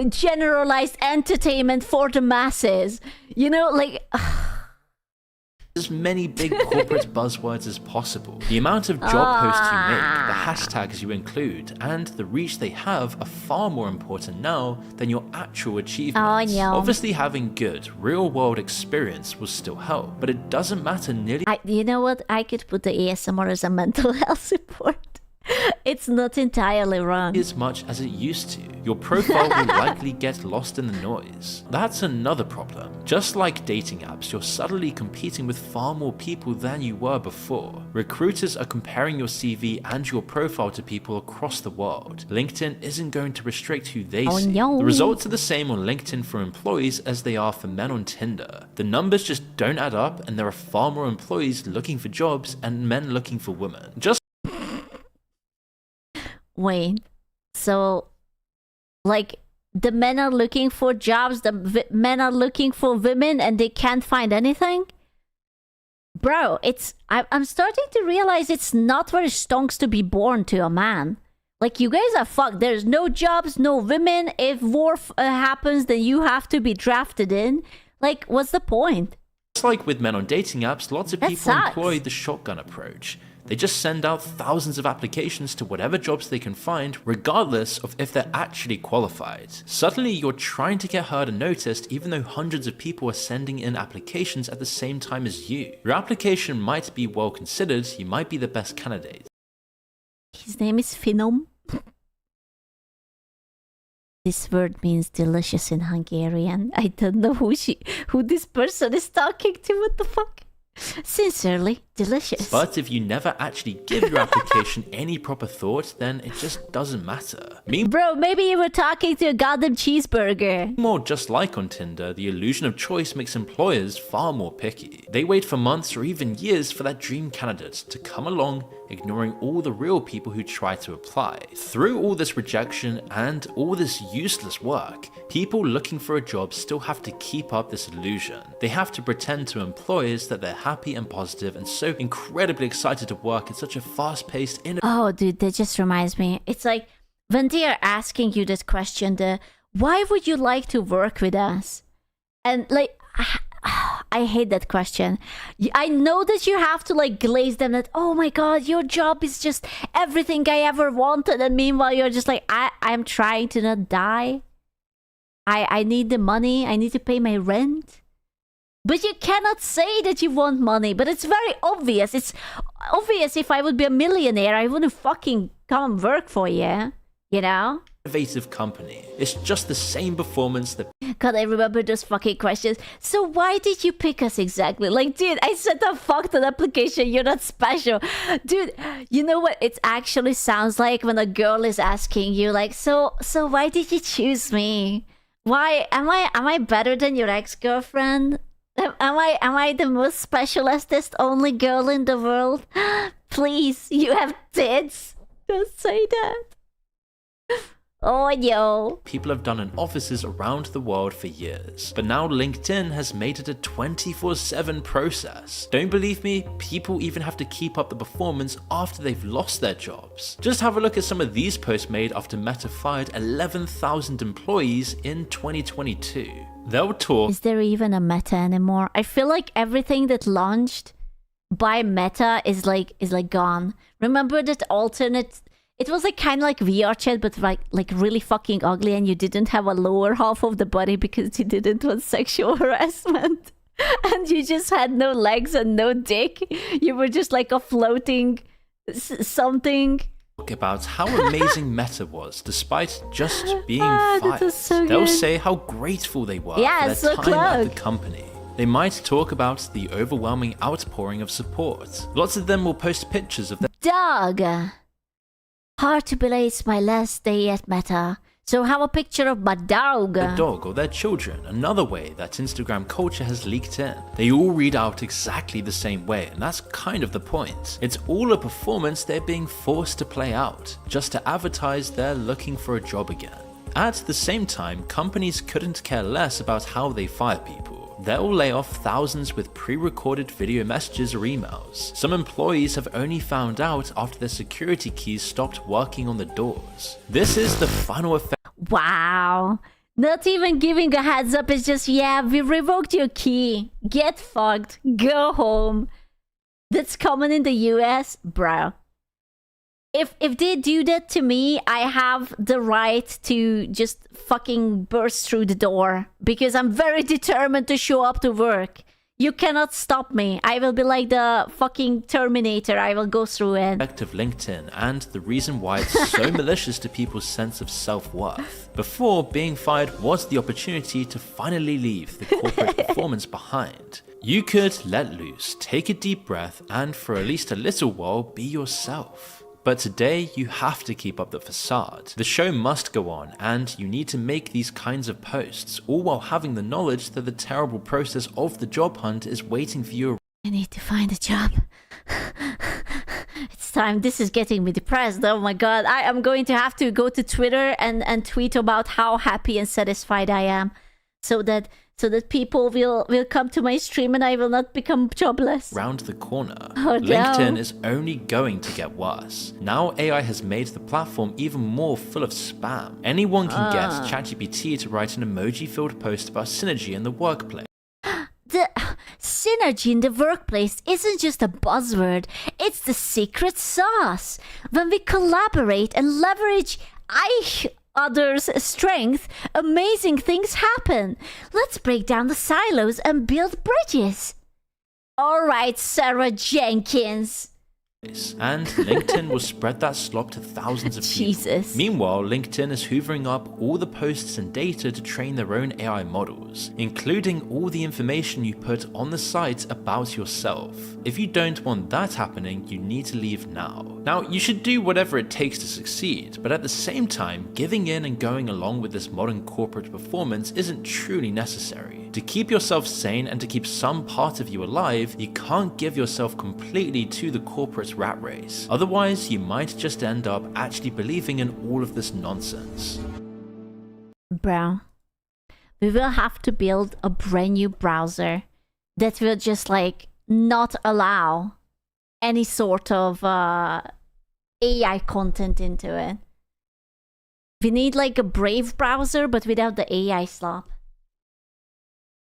generalized entertainment for the masses. You know, like... as many big corporate buzzwords as possible. The amount of job posts you make, the hashtags you include, and the reach they have are far more important now than your actual achievements. Oh, no. Obviously, having good, real-world experience will still help, but it doesn't matter nearly you know what? I could put the ASMR as a mental health support. It's not entirely wrong. as much as it used to. Your profile will likely get lost in the noise. That's another problem. Just like dating apps, you're suddenly competing with far more people than you were before. Recruiters are comparing your CV and your profile to people across the world. LinkedIn isn't going to restrict who they see. No. The results are the same on LinkedIn for employees as they are for men on Tinder. The numbers just don't add up, and there are far more employees looking for jobs and men looking for women. Just Wait, so, like, the men are looking for jobs, the men are looking for women, and they can't find anything? Bro, I'm starting to realize it's not very stonks to be born to a man. Like, you guys are fucked. There's no jobs, no women. If war happens, then you have to be drafted in. Like, what's the point? Just like with men on dating apps, lots of That people sucks. employ the shotgun approach. They just send out thousands of applications to whatever jobs they can find, regardless of if they're actually qualified. Suddenly, you're trying to get heard and noticed even though hundreds of people are sending in applications at the same time as you. Your application might be well considered, you might be the best candidate. His name is Finom. This word means delicious in Hungarian. I don't know who this person is talking to. What the fuck? Sincerely, delicious. But if you never actually give your application any proper thought, then it just doesn't matter. Bro, maybe you were talking to a goddamn cheeseburger. More just like on Tinder, the illusion of choice makes employers far more picky. They wait for months or even years for that dream candidate to come along, ignoring all the real people who try to apply. Through all this rejection and all this useless work, people looking for a job still have to keep up this illusion. They have to pretend to employers that they're happy and positive and so incredibly excited to work in such a fast-paced, Oh, dude, that just reminds me. It's like, when they are asking you this question, why would you like to work with us? And like, I hate that question. I know that you have to like glaze them that, oh my god, your job is just everything I ever wanted. And meanwhile, you're just like, I'm trying to not die. I need the money. I need to pay my rent. But you cannot say that you want money. But it's very obvious. It's obvious if I would be a millionaire, I wouldn't fucking come work for you. You know? innovative company. It's just the same performance that... God, I remember those fucking questions. So why did you pick us exactly? Like, dude, I sent a fucked up application. You're not special. Dude, you know what it actually sounds like when a girl is asking you, like, so why did you choose me? Why am I better than your ex-girlfriend? Am I the most specialist only girl in the world? Please, you have tits. Don't say that. Oh, yo. People have done in offices around the world for years. But now LinkedIn has made it a 24/7 process. Don't believe me? People even have to keep up the performance after they've lost their jobs. Just have a look at some of these posts made after Meta fired 11,000 employees in 2022. They'll talk Is there even a Meta anymore? I feel like everything that launched by Meta is like gone. Remember that alternate? It was like kind of like VR chat, but like really fucking ugly, and you didn't have a lower half of the body because you didn't want sexual harassment, and you just had no legs and no dick. You were just like a floating something. About how amazing Meta was despite just being fired. So They'll good. say how grateful they were Yeah, for their so time at close. the company. They might talk about the overwhelming outpouring of support. Lots of them will post pictures of their Dog. Hard to believe it's my last day at Meta. So have a picture of my dog. dog or their children. Another way that Instagram culture has leaked in. They all read out exactly the same way, and that's kind of the point. It's all a performance they're being forced to play out, just to advertise they're looking for a job again. At the same time, companies couldn't care less about how they fire people. They'll lay off thousands with pre-recorded video messages or emails. Some employees have only found out after their security keys stopped working on the doors. This is the final effect. Wow. Not even giving a heads up. It's just, yeah, we revoked your key. Get fucked. Go home. That's common in the US, bro. If they do that to me, I have the right to just fucking burst through the door because I'm very determined to show up to work. You cannot stop me. I will be like the fucking Terminator. I will go through it. Of LinkedIn and the reason why it's so malicious to people's sense of self-worth. Before, being fired was the opportunity to finally leave the corporate performance behind. You could let loose, take a deep breath, and for at least a little while be yourself. But today, you have to keep up the facade. The show must go on, and you need to make these kinds of posts, all while having the knowledge that the terrible process of the job hunt is waiting for you. I need to find a job. It's time. This is getting me depressed. Oh my god. I am going to have to go to Twitter and tweet about how happy and satisfied I am. So that people will come to my stream and I will not become jobless. Round the corner. Oh, LinkedIn no. is only going to get worse. Now AI has made the platform even more full of spam. Anyone can get ChatGPT to write an emoji-filled post about synergy in the workplace. The synergy in the workplace isn't just a buzzword, it's the secret sauce. When we collaborate and leverage others' strength, amazing things happen. Let's break down the silos and build bridges. All right, Sarah Jenkins. And LinkedIn will spread that slop to thousands of people. Jesus. Meanwhile, LinkedIn is hoovering up all the posts and data to train their own AI models, including all the information you put on the site about yourself. If you don't want that happening, you need to leave now. Now, you should do whatever it takes to succeed, but at the same time, giving in and going along with this modern corporate performance isn't truly necessary. To keep yourself sane and to keep some part of you alive, you can't give yourself completely to the corporate rat race. Otherwise, you might just end up actually believing in all of this nonsense. Bro, we will have to build a brand new browser that will just like not allow any sort of AI content into it. We need like a Brave browser, but without the AI slop.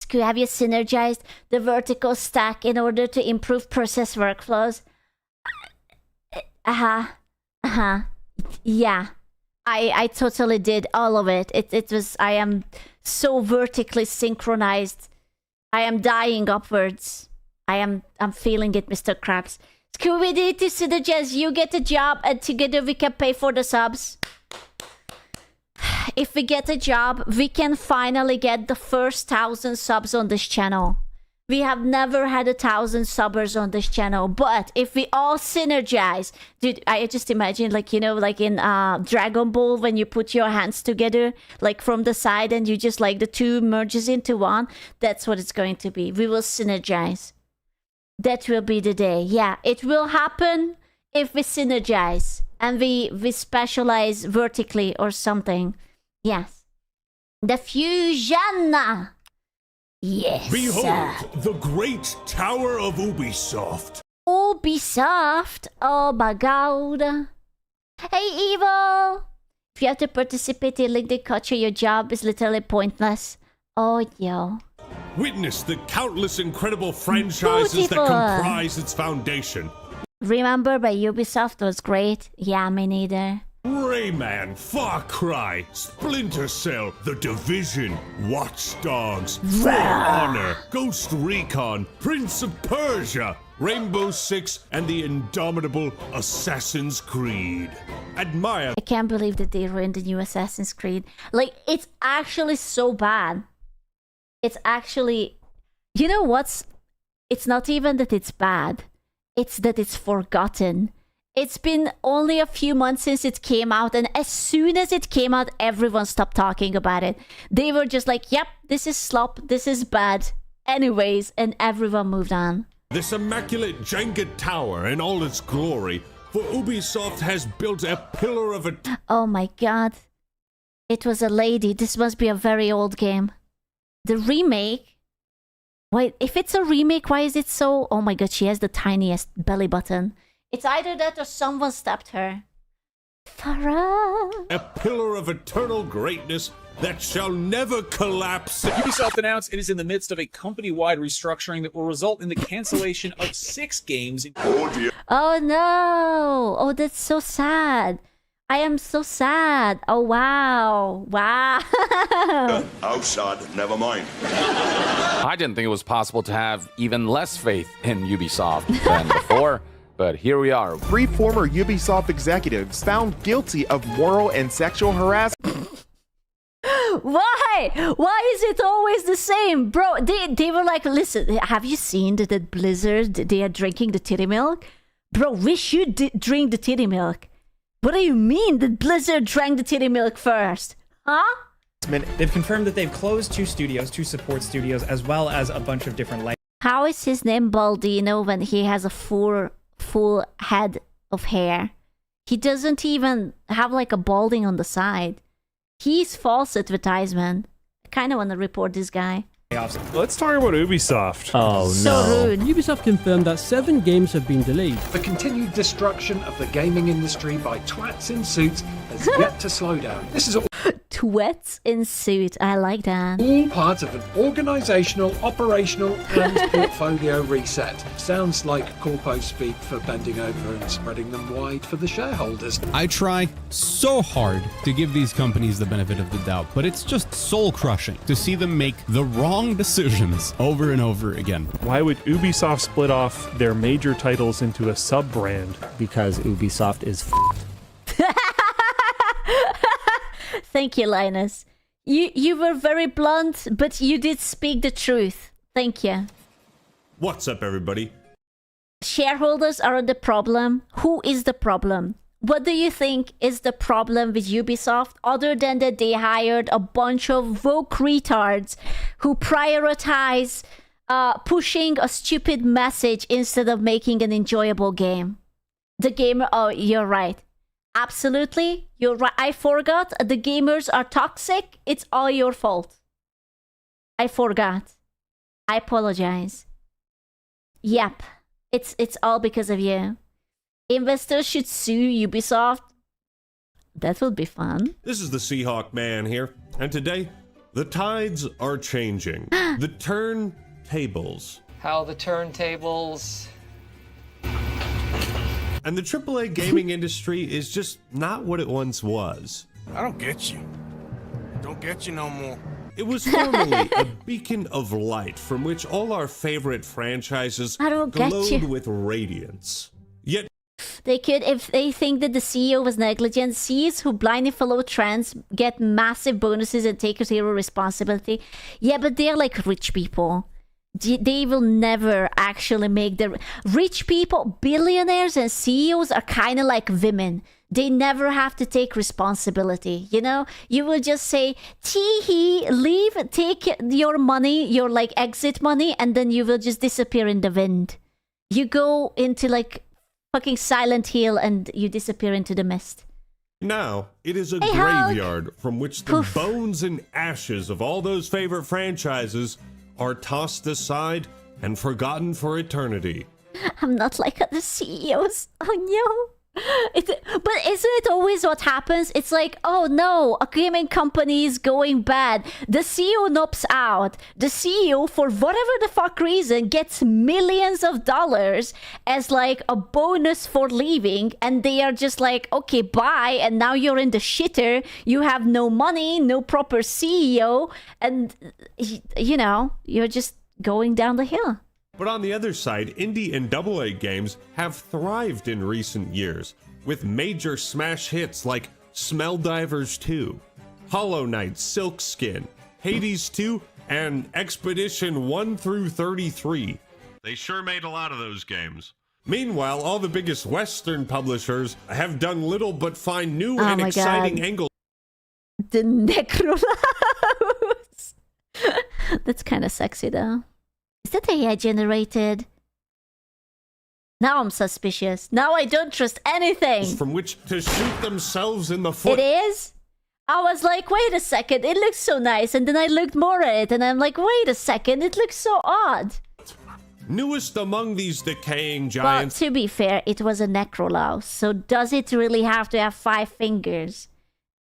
Have you synergized the vertical stack in order to improve process workflows? Yeah. I totally did all of it. It was, I am so vertically synchronized. I am dying upwards. I'm feeling it, Mr. Krabs. Scooby Doo to synergize, you get a job and together we can pay for the subs. If we get a job, we can finally get the first 1,000 subs on this channel. We have never had 1,000 subbers on this channel, but if we all synergize, dude, I just imagine like, you know, like in Dragon Ball when you put your hands together, like from the side and you just like the two merges into one, that's what it's going to be. We will synergize. That will be the day. Yeah, it will happen if we synergize and we specialize vertically or something. Yes. The fusion. Yes. Behold, the great tower of Ubisoft. Ubisoft. Oh my god. Hey, Evil. If you have to participate in LinkedIn culture, your job is literally pointless. Oh, yo. Witness the countless incredible franchises that comprise its foundation. Remember, by Ubisoft was great. Yeah, me neither. Rayman, Far Cry, Splinter Cell, The Division, Watch Dogs, For Honor, Ghost Recon, Prince of Persia, Rainbow Six, and the indomitable Assassin's Creed. Admire. I can't believe that they ruined the new Assassin's Creed. Like, it's actually so bad. It's actually... You know what's... It's not even that it's bad. It's that it's forgotten. It's been only a few months since it came out, and as soon as it came out, everyone stopped talking about it. They were just like, yep, this is slop, this is bad. Anyways, and everyone moved on. This immaculate Jenga tower in all its glory, for Ubisoft has built a pillar of a... Oh my god. It was a lady. This must be a very old game. The remake... Wait, if it's a remake, why is it so... Oh my god, she has the tiniest belly button. It's either that or someone stabbed her. Farah. A pillar of eternal greatness that shall never collapse. Ubisoft announced it is in the midst of a company-wide restructuring that will result in the cancellation of 6 games. Oh no! Oh, that's so sad. I am so sad. Oh wow. Wow. Outside, never mind. I didn't think it was possible to have even less faith in Ubisoft than before. But here we are. 3 former Ubisoft executives found guilty of moral and sexual harassment. Why? Why is it always the same? Bro, they were like, listen, have you seen that at Blizzard, they are drinking the titty milk? Bro, we should drink the titty milk. What do you mean that Blizzard drank the titty milk first? Huh? They've confirmed that they've closed 2 studios, 2 support studios, as well as a bunch of different light. How is his name Baldino when he has a full head of hair? He doesn't even have like a balding on the side. He's false advertisement. I kind of want to report this guy. Let's talk about Ubisoft. Oh so no. rude. Ubisoft confirmed that 7 games have been delayed. The continued destruction of the gaming industry by twats in suits has yet to slow down. This is all Twats in suit. I like that. All part of an organisational, operational and portfolio reset. Sounds like corpo speak for bending over and spreading them wide for the shareholders. I try so hard to give these companies the benefit of the doubt, but it's just soul-crushing to see them make the wrong decisions over and over again. Why would Ubisoft split off their major titles into a sub-brand? Because Ubisoft is Thank you, Linus. You were very blunt, but you did speak the truth. Thank you. What's up, everybody? Shareholders are the problem. Who is the problem? What do you think is the problem with Ubisoft, other than that they hired a bunch of woke retards who prioritize pushing a stupid message instead of making an enjoyable game? The gamer... Oh, you're right. Absolutely. You're right. I forgot. The gamers are toxic. It's all your fault. I forgot. I apologize. Yep. It's all because of you. Investors should sue Ubisoft. That would be fun. This is the Seahawk Man here, and today, the tides are changing. The turntables. How the turntables... And the AAA gaming industry is just not what it once was. I don't get you. Don't get you no more. It was formerly a beacon of light from which all our favorite franchises glowed with radiance. Yet they could, if they think that the CEO was negligent, CEOs who blindly follow trends get massive bonuses and take zero responsibility. Yeah, but they're like rich people. They will never actually make the... Rich people, billionaires and CEOs are kind of like women. They never have to take responsibility, you know? You will just say, tee-hee, leave, take your money, your like exit money, and then you will just disappear in the wind. You go into like fucking Silent Hill and you disappear into the mist. now it is a graveyard from which the bones and ashes of all those favorite franchises are tossed aside and forgotten for eternity. I'm not like other CEOs. Oh But isn't it always what happens? It's like, oh no, a gaming company is going bad. The CEO nopes out. The CEO, for whatever the fuck reason, gets millions of dollars as like a bonus for leaving, and they are just like, okay, bye, and now you're in the shitter. You have no money, no proper CEO, and you know, you're just going down the hill. But on the other side, indie and AA games have thrived in recent years, with major smash hits like Smelldivers 2, Hollow Knight Silk Skin, Hades 2, and Expedition 1 through 33. They sure made a lot of those games. Meanwhile, all the biggest Western publishers have done little but find new and exciting angles. The Necrolaus. That's kind of sexy though. Is that AI generated? Now I'm suspicious. Now I don't trust anything. From which to shoot themselves in the foot. It is? I was like, wait a second, it looks so nice. And then I looked more at it and I'm like, wait a second, it looks so odd. Newest among these decaying giants. But to be fair, it was a Necrolaus. So does it really have to have 5 fingers?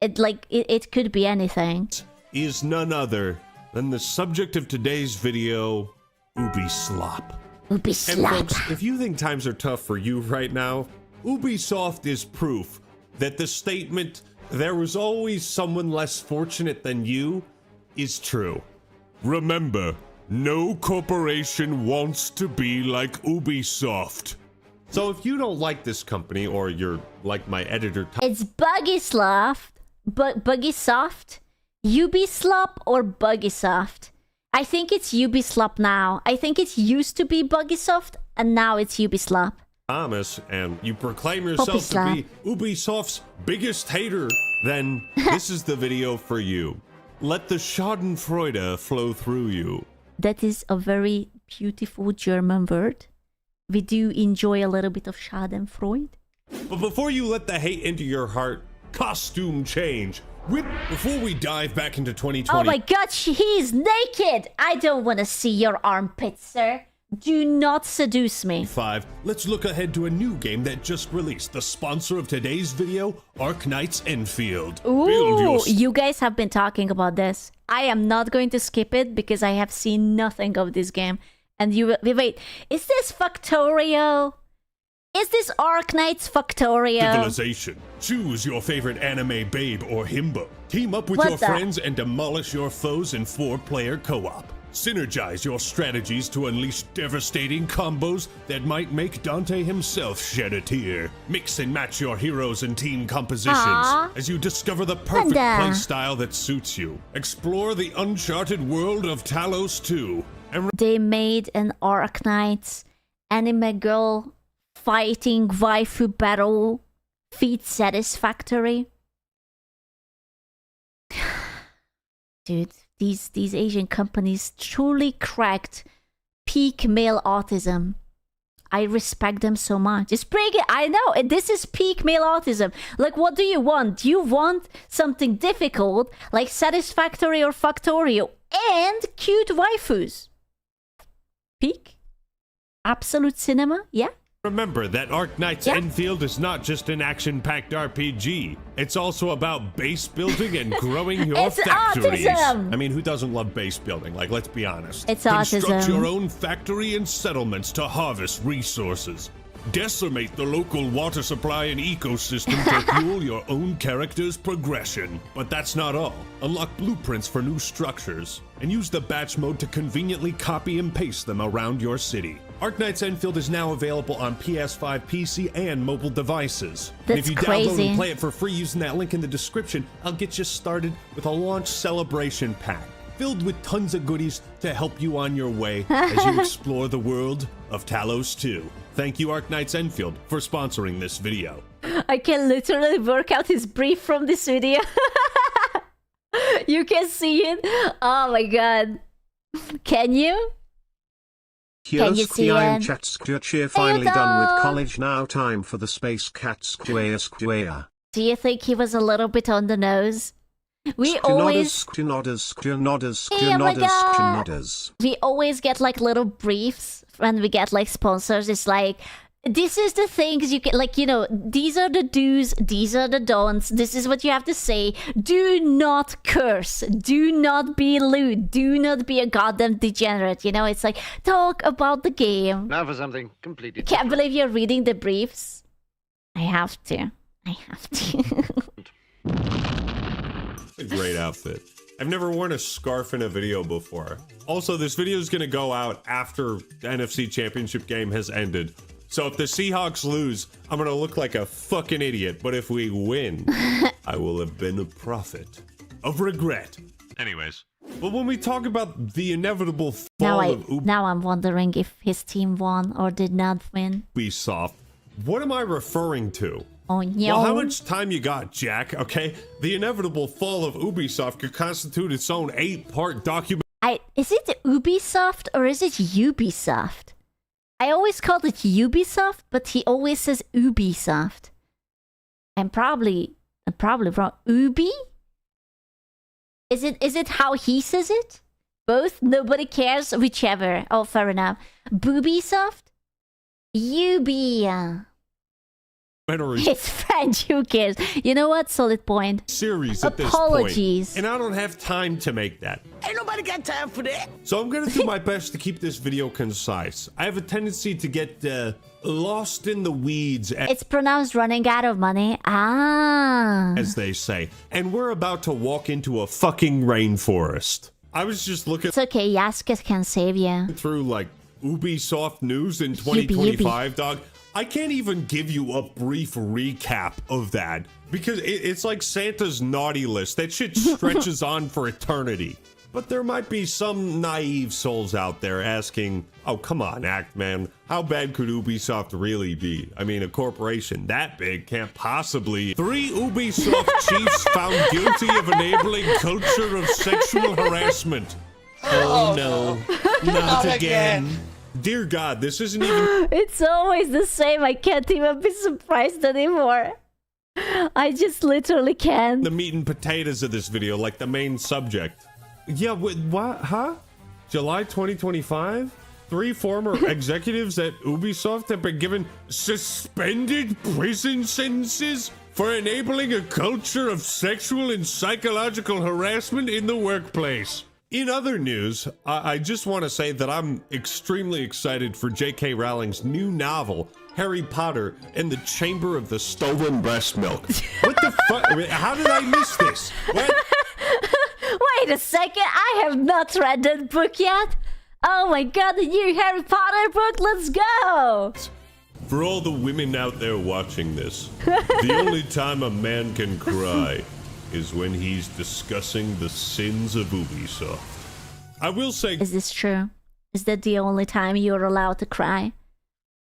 It could be anything. Is none other than the subject of today's video, Ubislop. Ubislop. And folks, if you think times are tough for you right now, Ubisoft is proof that the statement, there was always someone less fortunate than you, is true. Remember, no corporation wants to be like Ubisoft. So if you don't like this company, or you're like my editor... It's Buggysoft, Buggysoft, Ubislop, or Buggysoft. I think it's Ubislop now. I think it used to be Buggysoft, and now it's Ubislop. Thomas, and you proclaim yourself to be Ubisoft's biggest hater, then this is the video for you. Let the Schadenfreude flow through you. That is a very beautiful German word. We do enjoy a little bit of Schadenfreude. But before you let the hate into your heart, costume change. Before we dive back into 2020... Oh my god, he's naked! I don't want to see your armpits, sir. Do not seduce me. Let's look ahead to a new game that just released. The sponsor of today's video, Arknights Enfield. Ooh, you guys have been talking about this. I am not going to skip it because I have seen nothing of this game. And you... Wait, is this Factorio? Is this Arknights Factorio? Civilization. Choose your favorite anime babe or himbo. Team up with your friends and demolish your foes in 4-player co-op. Synergize your strategies to unleash devastating combos that might make Dante himself shed a tear. Mix and match your heroes and team compositions as you discover the perfect playstyle that suits you. Explore the uncharted world of Talos 2. They made an Arknights anime girl fighting waifu battle feat satisfactory. Dude, these Asian companies truly cracked peak male autism. I respect them so much. It's pretty good. I know, this is peak male autism. Like, what do you want? Do you want something difficult, like Satisfactory or Factorio, and cute waifus? Peak? Absolute cinema? Yeah? Remember that Arknights Enfield is not just an action-packed RPG. It's also about base building and growing your factories. Autism. I mean, who doesn't love base building? Like, let's be honest. It's Construct autism. your own factory and settlements to harvest resources. Decimate the local water supply and ecosystem to fuel your own character's progression. But that's not all. Unlock blueprints for new structures, and use the batch mode to conveniently copy and paste them around your city. Arknights Enfield is now available on PS5, PC, and mobile devices. And if you download and play it for free using that link in the description, I'll get you started with a launch celebration pack filled with tons of goodies to help you on your way as you explore the world of Talos 2. Thank you, Arknights Enfield, for sponsoring this video. I can literally work out his brief from this video. You can see it. Oh my god. Can you? Can you see it? Chat Square finally done with college, now time for the Space Cat Square. Do you think he was a little bit on the nose? We always we always get like little briefs when we get like sponsors. It's like, This is the things you can, like, you know, these are the do's, these are the don'ts. This is what you have to say. Do not curse. Do not be lewd. Do not be a goddamn degenerate. You know, it's like, talk about the game. Now for something completely Can't believe you're reading the briefs. I have to. I have to. A great outfit. I've never worn a scarf in a video before. Also, this video is going to go out after the NFC Championship game has ended. So if the Seahawks lose, I'm going to look like a fucking idiot. But if we win, I will have been a prophet of regret. Anyways, but when we talk about the inevitable fall of Now I'm wondering if his team won or did not win. Ubisoft, what am I referring to? Oh, no. Well, how much time you got, Jack? Okay, the inevitable fall of Ubisoft could constitute its own 8-part document. Is it Ubisoft or is it Ubisoft? I always called it Ubisoft, but he always says Ubisoft. I'm probably wrong. Ubi? Is it how he says it? Both? Nobody cares? Whichever. Oh, fair enough. Boobisoft? Ubi. It's French, who cares? You know what? Solid point. Series at Apologies. This point, and I don't have time to make that. Ain't nobody got time for that. So I'm gonna do my best to keep this video concise. I have a tendency to get lost in the weeds, It's pronounced running out of money. Ah. as they say. And we're about to walk into a fucking rainforest. I was just looking It's okay, Yaska can save you. through like Ubisoft news in 2025, dog. I can't even give you a brief recap of that because it's like Santa's naughty list. That shit stretches on for eternity. But there might be some naive souls out there asking, oh, come on, Act Man. How bad could Ubisoft really be? I mean, a corporation that big can't possibly... 3 Ubisoft chiefs found guilty of enabling culture of sexual harassment. Oh, no. Not again. Dear God, this isn't even... It's always the same. I can't even be surprised anymore. I just literally can't. The meat and potatoes of this video, like the main subject. Yeah, what? Huh? July 2025? 3 former executives at Ubisoft have been given suspended prison sentences for enabling a culture of sexual and psychological harassment in the workplace. In other news, I just want to say that I'm extremely excited for J.K. Rowling's new novel, Harry Potter and the Chamber of the Stolen Breast Milk. What the fuck? How did I miss this? What? Wait a second, I have not read that book yet. Oh my god, the new Harry Potter book, let's go! For all the women out there watching this, the only time a man can cry is when he's discussing the sins of Ubisoft. I will say... Is this true? Is that the only time you're allowed to cry?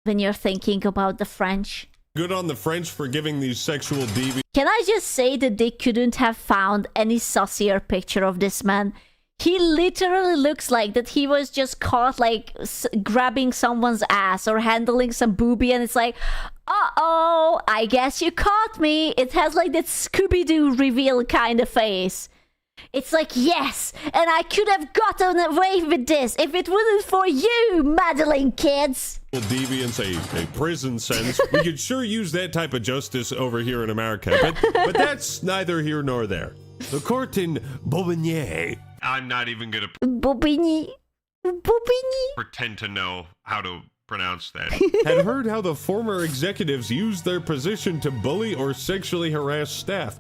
When you're thinking about the French? Good on the French for giving these sexual deviants... Can I just say that they couldn't have found any saucier picture of this man? He literally looks like that he was just caught like grabbing someone's ass or handling some boobie and it's like, uh-oh, I guess you caught me. It has like that Scooby-Doo reveal kind of face. It's like, yes, and I could have gotten away with this if it wasn't for you, meddling kids. Deviants, a prison sentence. We could sure use that type of justice over here in America, but that's neither here nor there. The court in Bobigny. I'm not even gonna Bobigny. pretend to know how to pronounce that. Had heard how the former executives used their position to bully or sexually harass staff,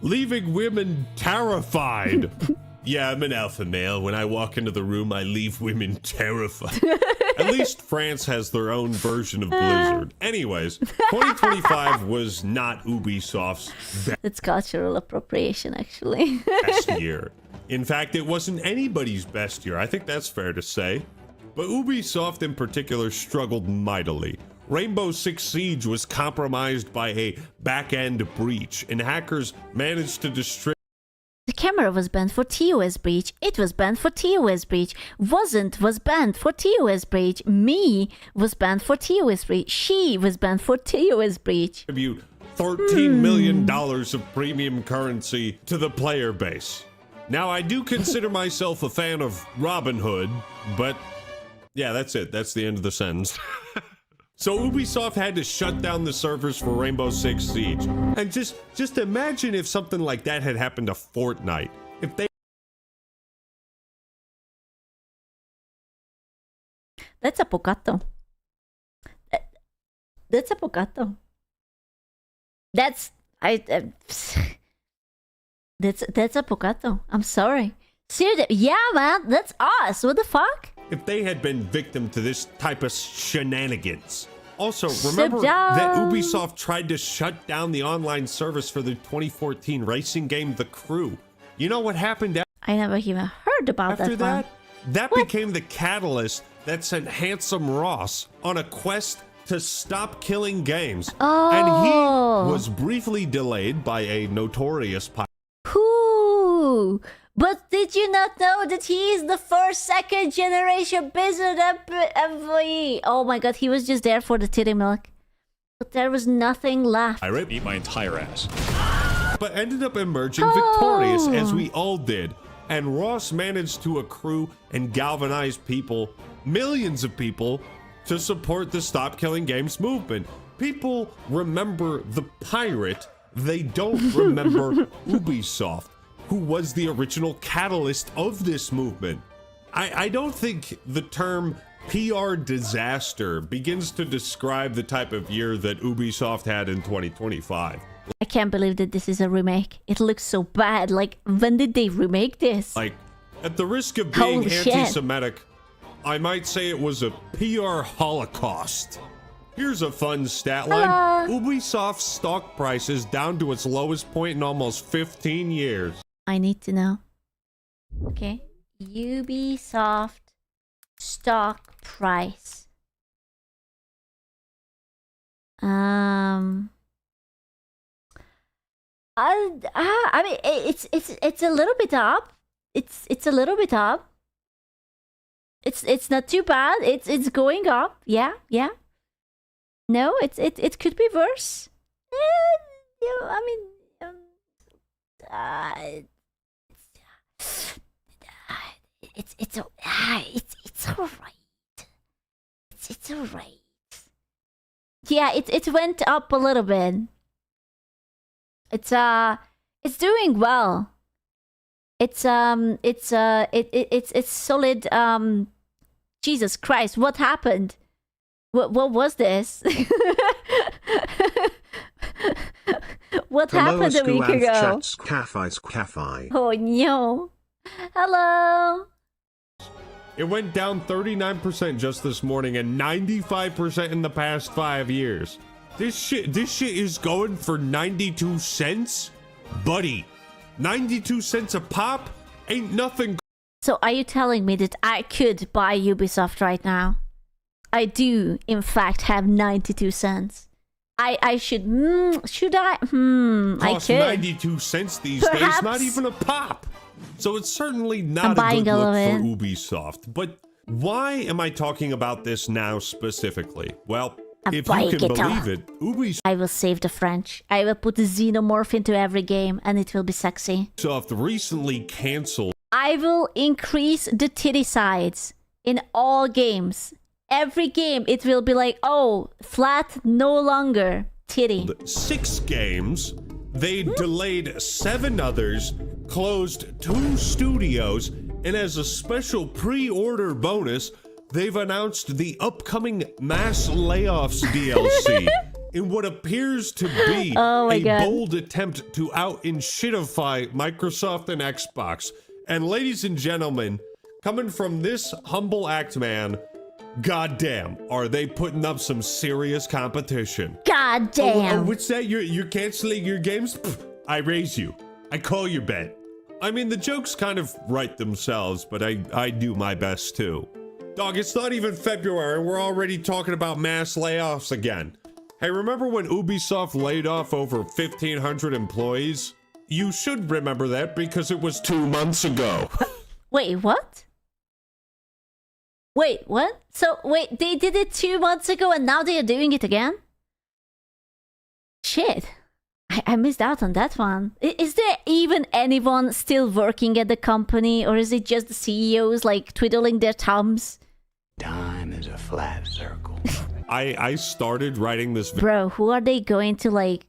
leaving women terrified. Yeah, I'm an alpha male. When I walk into the room, I leave women terrified. At least France has their own version of Blizzard. Anyways, 2025 was not Ubisoft's It's cultural appropriation, actually. best year. In fact, it wasn't anybody's best year. I think that's fair to say. But Ubisoft in particular struggled mightily. Rainbow Six Siege was compromised by a back-end breach, and hackers managed to destroy... The camera was banned for TOS breach. It was banned for TOS breach. Was banned for TOS breach. Me was banned for TOS breach. She was banned for TOS breach. $13 million of premium currency to the player base. Now, I do consider myself a fan of Robin Hood, but yeah, that's it. That's the end of the sentence. So Ubisoft had to shut down the servers for Rainbow Six Siege. And just imagine if something like that had happened to Fortnite. If they... That's a Pocato. That's a Pocato. That's a Pocato. I'm sorry. Seriously, yeah, man, that's us. What the fuck? If they had been victim to this type of shenanigans. Also, remember that Ubisoft tried to shut down the online service for the 2014 racing game The Crew. You know what happened I never even heard about after that. That became the catalyst that sent Handsome Ross on a quest to stop killing games. Oh. And he was briefly delayed by a notorious pirate. Who? But did you not know that he is the first, second generation business employee? Oh my god, he was just there for the titty milk. But there was nothing left. I eat my entire ass. But ended up emerging victorious, as we all did. And Ross managed to accrue and galvanize people, millions of people, to support the Stop Killing Games movement. People remember the pirate, they don't remember Ubisoft, who was the original catalyst of this movement. I don't think the term PR disaster begins to describe the type of year that Ubisoft had in 2025. I can't believe that this is a remake. It looks so bad. Like, when did they remake this? Like, at the risk of being Holy anti-Semitic, I might say it was a PR holocaust. Here's a fun stat line. Ubisoft's stock price is down to its lowest point in almost 15 years. I need to know. Okay. Ubisoft stock price. I mean, it's a little bit up. It's a little bit up. It's not too bad. It's going up. Yeah. No, it could be worse. I mean, it's alright. It's alright. Yeah, it went up a little bit. It's doing well. It's solid. Jesus Christ, what happened? What was this? What happened a week ago? Oh no. Hello. It went down 39% just this morning and 95% in the past 5 years. This shit is going for 92 cents? Buddy, 92 cents a pop? Ain't nothing. So are you telling me that I could buy Ubisoft right now? I do, in fact, have 92 cents. I should I? I Costs could. 92 cents these Perhaps. days, not even a pop. So it's certainly not a buying good all look of for it. Ubisoft. But why am I talking about this now specifically? Well, I'm if you buying can it believe all. it, Ubisoft I will save the French. I will put the xenomorph into every game and it will be sexy. recently canceled I will increase the titty sides in all games. Every game it will be like, oh, flat no longer. Titty. 6 games. They delayed 7 others, closed 2 studios, and as a special pre-order bonus, they've announced the upcoming Mass Layoffs DLC in what appears to be a bold attempt to out-and-shitify Microsoft and Xbox. And ladies and gentlemen, coming from this humble act man, goddamn, are they putting up some serious competition? Goddamn. What's that? You're canceling your games? Pfft, I raise you. I call your bet. I mean, the jokes kind of write themselves, but I do my best too. Dog, it's not even February and we're already talking about mass layoffs again. Hey, remember when Ubisoft laid off over 1,500 employees? You should remember that because it was 2 months ago. Wait, what? Wait, what? So, wait, they did it 2 months ago and now they are doing it again? Shit. I missed out on that one. Is there even anyone still working at the company, or is it just the CEOs like twiddling their thumbs? Time is a flat circle. I started writing this Bro, who are they going to like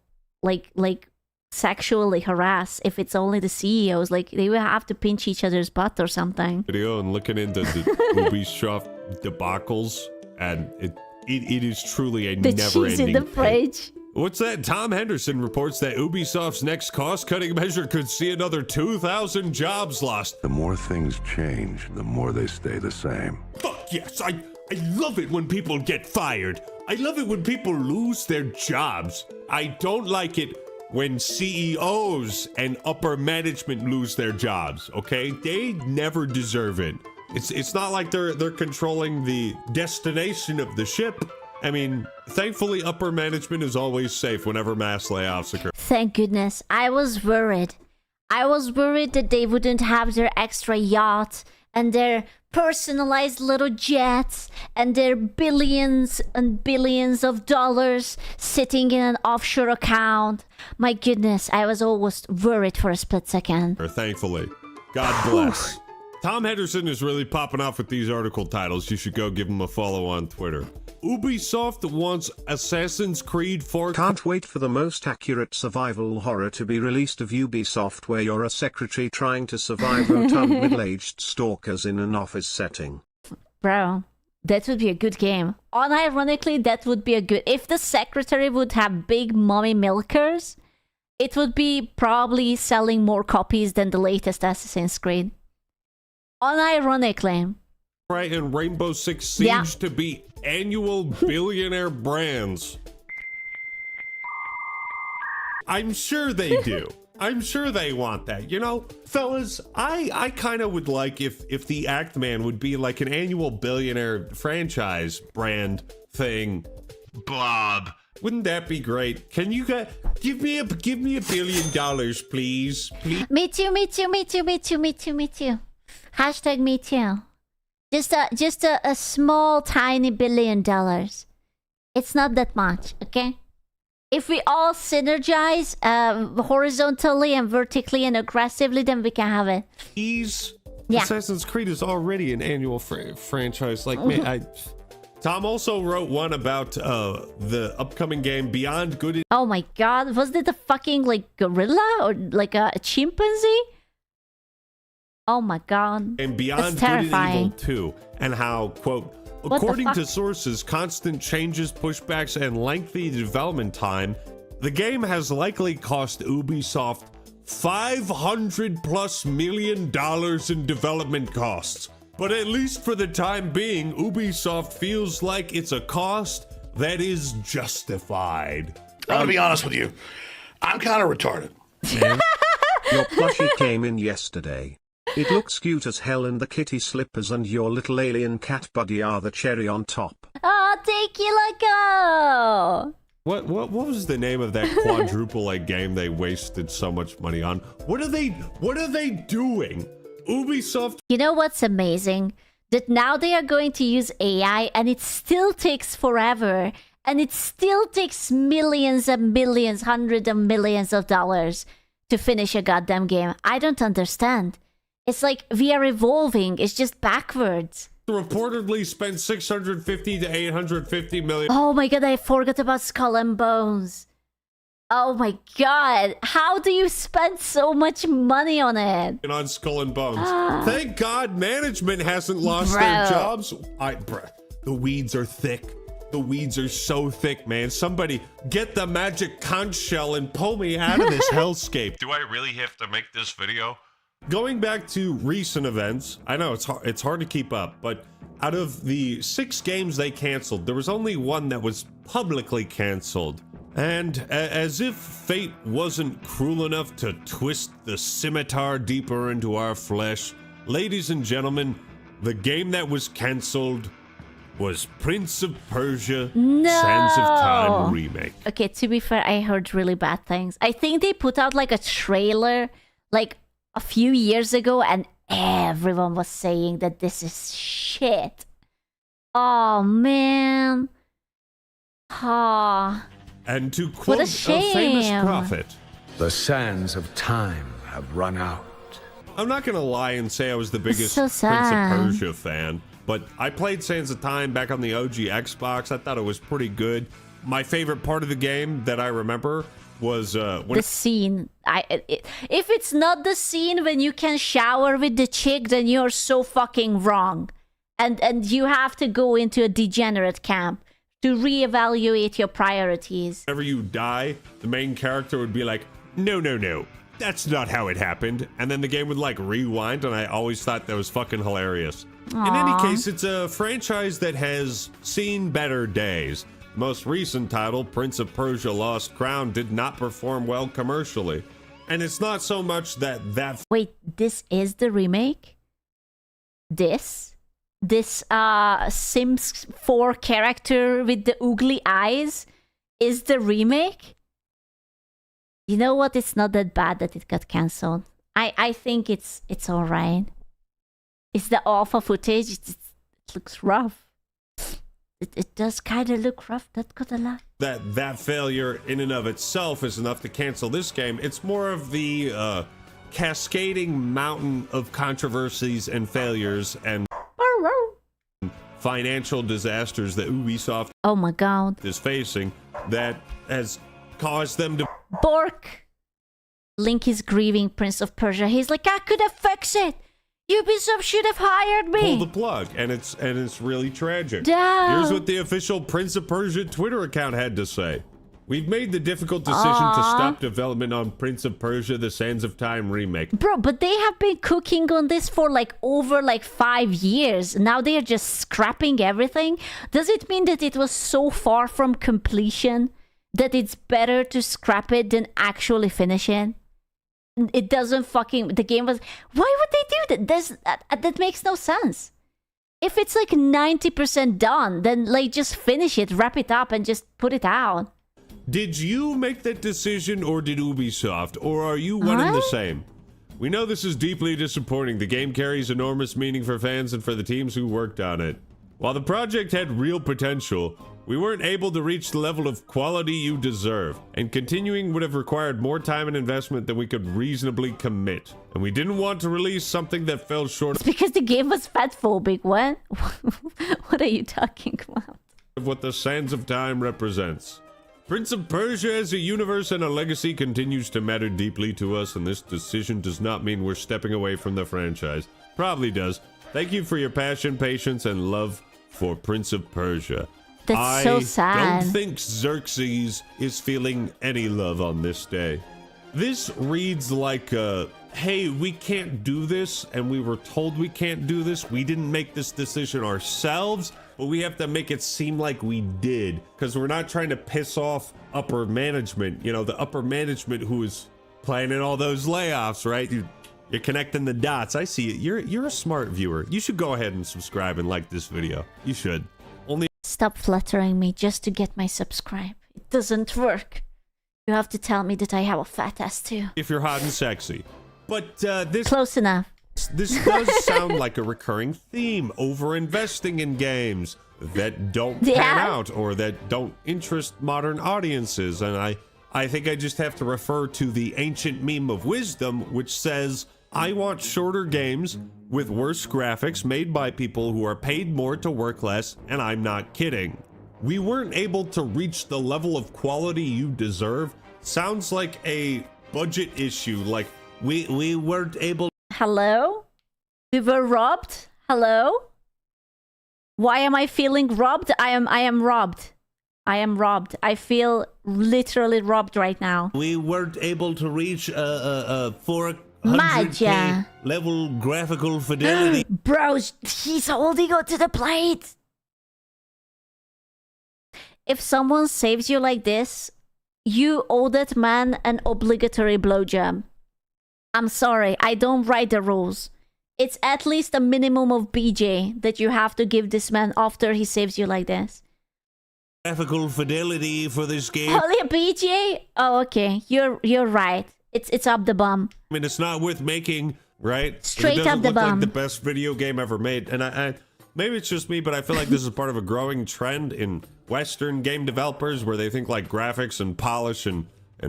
sexually harass if it's only the CEOs? Like, they will have to pinch each other's butt or something. video and looking into the Ubisoft debacles, and it is truly a The never-ending cheese in the pit. fridge. What's that? Tom Henderson reports that Ubisoft's next cost-cutting measure could see another 2,000 jobs lost. The more things change, the more they stay the same. Fuck yes, I love it when people get fired. I love it when people lose their jobs. I don't like it when CEOs and upper management lose their jobs, okay? They never deserve it. It's not like they're controlling the destination of the ship. I mean, thankfully, upper management is always safe whenever mass layoffs occur. Thank goodness. I was worried. I was worried that they wouldn't have their extra yacht and their personalized little jets and their billions and billions of dollars sitting in an offshore account. My goodness, I was almost worried for a split second. Thankfully. God bless. Tom Henderson is really popping off with these article titles. You should go give him a follow on Twitter. Ubisoft wants Assassin's Creed 4. Can't wait for the most accurate survival horror to be released of Ubisoft, where you're a secretary trying to survive rotund middle-aged stalkers in an office setting. Bro, that would be a good game. Unironically, that would be a good... If the secretary would have big mommy milkers, it would be probably selling more copies than the latest Assassin's Creed. Unironically. Right, and Rainbow Six Siege to be annual billionaire brands. I'm sure they do. I'm sure they want that. You know, fellas, I kind of would like if the Act Man would be like an annual billionaire franchise brand thing. Bob, wouldn't that be great? Can you guys give me $1 billion, please? Please. Me too, me too, me too, me too, me too, me too. Hashtag me too. Just a small, tiny $1 billion. It's not that much, okay? If we all synergize horizontally and vertically and aggressively, then we can have it. Assassin's Creed is already an annual franchise. Like, man, Tom also wrote one about the upcoming game Beyond Good. Oh my god, was it a fucking like gorilla or like a chimpanzee? Oh my god. And Beyond Good and Evil 2, and how, quote, according to sources, constant changes, pushbacks, and lengthy development time, the game has likely cost Ubisoft $500+ million in development costs. But at least for the time being, Ubisoft feels like it's a cost that is justified. I'm gonna be honest with you. I'm kind of retarded. Your plushie came in yesterday. It looks cute as hell, and the kitty slippers and your little alien cat buddy are the cherry on top. Oh, tequila go! What was the name of that quadruple A game they wasted so much money on? What are they doing? Ubisoft. You know what's amazing? That now they are going to use AI and it still takes forever. And it still takes millions and millions, hundreds of millions of dollars to finish a goddamn game. I don't understand. It's like we are evolving. It's just backwards. Reportedly spent $650 to $850 million. Oh my god, I forgot about Skull and Bones. Oh my god, how do you spend so much money on it? On Skull and Bones. Thank God management hasn't lost their jobs. The weeds are thick. The weeds are so thick, man. Somebody get the magic conch shell and pull me out of this hellscape. Do I really have to make this video? Going back to recent events, I know it's hard to keep up, but out of the 6 games they canceled, there was only one that was publicly canceled. And as if fate wasn't cruel enough to twist the scimitar deeper into our flesh, ladies and gentlemen, the game that was canceled was Prince of Persia Sands of Time Remake. Okay, to be fair, I heard really bad things. I think they put out like a trailer like a few years ago and everyone was saying that this is shit. Oh, man. Ah. And to quote a famous prophet, the sands of time have run out. I'm not gonna lie and say I was the biggest so Prince of Persia fan. but I played Sands of Time back on the OG Xbox. I thought it was pretty good. My favorite part of the game that I remember was when the scene. If it's not the scene when you can shower with the chick, then you're so fucking wrong. And you have to go into a degenerate camp to reevaluate your priorities. whenever you die, the main character would be like, no, that's not how it happened. And then the game would like rewind, and I always thought that was fucking hilarious. Aww. In any case, it's a franchise that has seen better days. The most recent title, Prince of Persia Lost Crown, did not perform well commercially. And it's not so much that Wait, this is the remake? This Sims 4 character with the oogly eyes is the remake? You know what? It's not that bad that it got cancelled. I think it's alright. It's the alpha footage. It looks rough. It does kind of look rough. Not gonna lie. that failure in and of itself is enough to cancel this game. It's more of the cascading mountain of controversies and failures and financial disasters that Ubisoft oh my god is facing that has caused them to Bork. Link is grieving Prince of Persia. He's like, I could have fixed it. Ubisoft should have hired me. pull the plug, and it's really tragic. Damn. Here's what the official Prince of Persia Twitter account had to say. We've made the difficult decision to stop development on Prince of Persia: The Sands of Time remake. Bro, but they have been cooking on this for over 5 years. Now they are just scrapping everything. Does it mean that it was so far from completion that it's better to scrap it than actually finish it? It doesn't the game was... Why would they do that? That makes no sense. If it's 90% done, then just finish it, wrap it up, and just put it out. Did you make that decision, or did Ubisoft, or are you one and the same? We know this is deeply disappointing. The game carries enormous meaning for fans and for the teams who worked on it. While the project had real potential, we weren't able to reach the level of quality you deserve, and continuing would have required more time and investment than we could reasonably commit. And we didn't want to release something that fell short It's because the game was fatphobic. What? What are you talking about? of what the Sands of Time represents. Prince of Persia as a universe and a legacy continues to matter deeply to us, and this decision does not mean we're stepping away from the franchise. Probably does. Thank you for your passion, patience, and love for Prince of Persia. That's so sad. I don't think Xerxes is feeling any love on this day. This reads like, hey, we can't do this, and we were told we can't do this. We didn't make this decision ourselves, but we have to make it seem like we did, because we're not trying to piss off upper management. You know, the upper management who is planning all those layoffs, right? You're connecting the dots. I see it. You're a smart viewer. You should go ahead and subscribe and like this video. You should. Stop flattering me just to get my subscribe. It doesn't work. You have to tell me that I have a fat ass too. If you're hot and sexy. But this... Close enough. This does sound like a recurring theme. Over-investing in games that don't pan out or that don't interest modern audiences. And I think I just have to refer to the ancient meme of wisdom, which says, I want shorter games with worse graphics made by people who are paid more to work less, and I'm not kidding. We weren't able to reach the level of quality you deserve. Sounds like a budget issue, like we weren't able... Hello? We were robbed? Hello? Why am I feeling robbed? I am robbed. I am robbed. I feel literally robbed right now. We weren't able to reach 400K level graphical fidelity. Bro, he's holding onto the plate. If someone saves you like this, you owe that man an obligatory blowjob. I'm sorry, I don't write the rules. It's at least a minimum of BJ that you have to give this man after he saves you like this. Graphical fidelity for this game. Only a BJ? Oh, okay. You're right. It's up the bum. I mean, it's not worth making, right? Straight it up the look bum. like the best video game ever made. And I maybe it's just me, but I feel like this is part of a growing trend in Western game developers where they think like graphics and polish and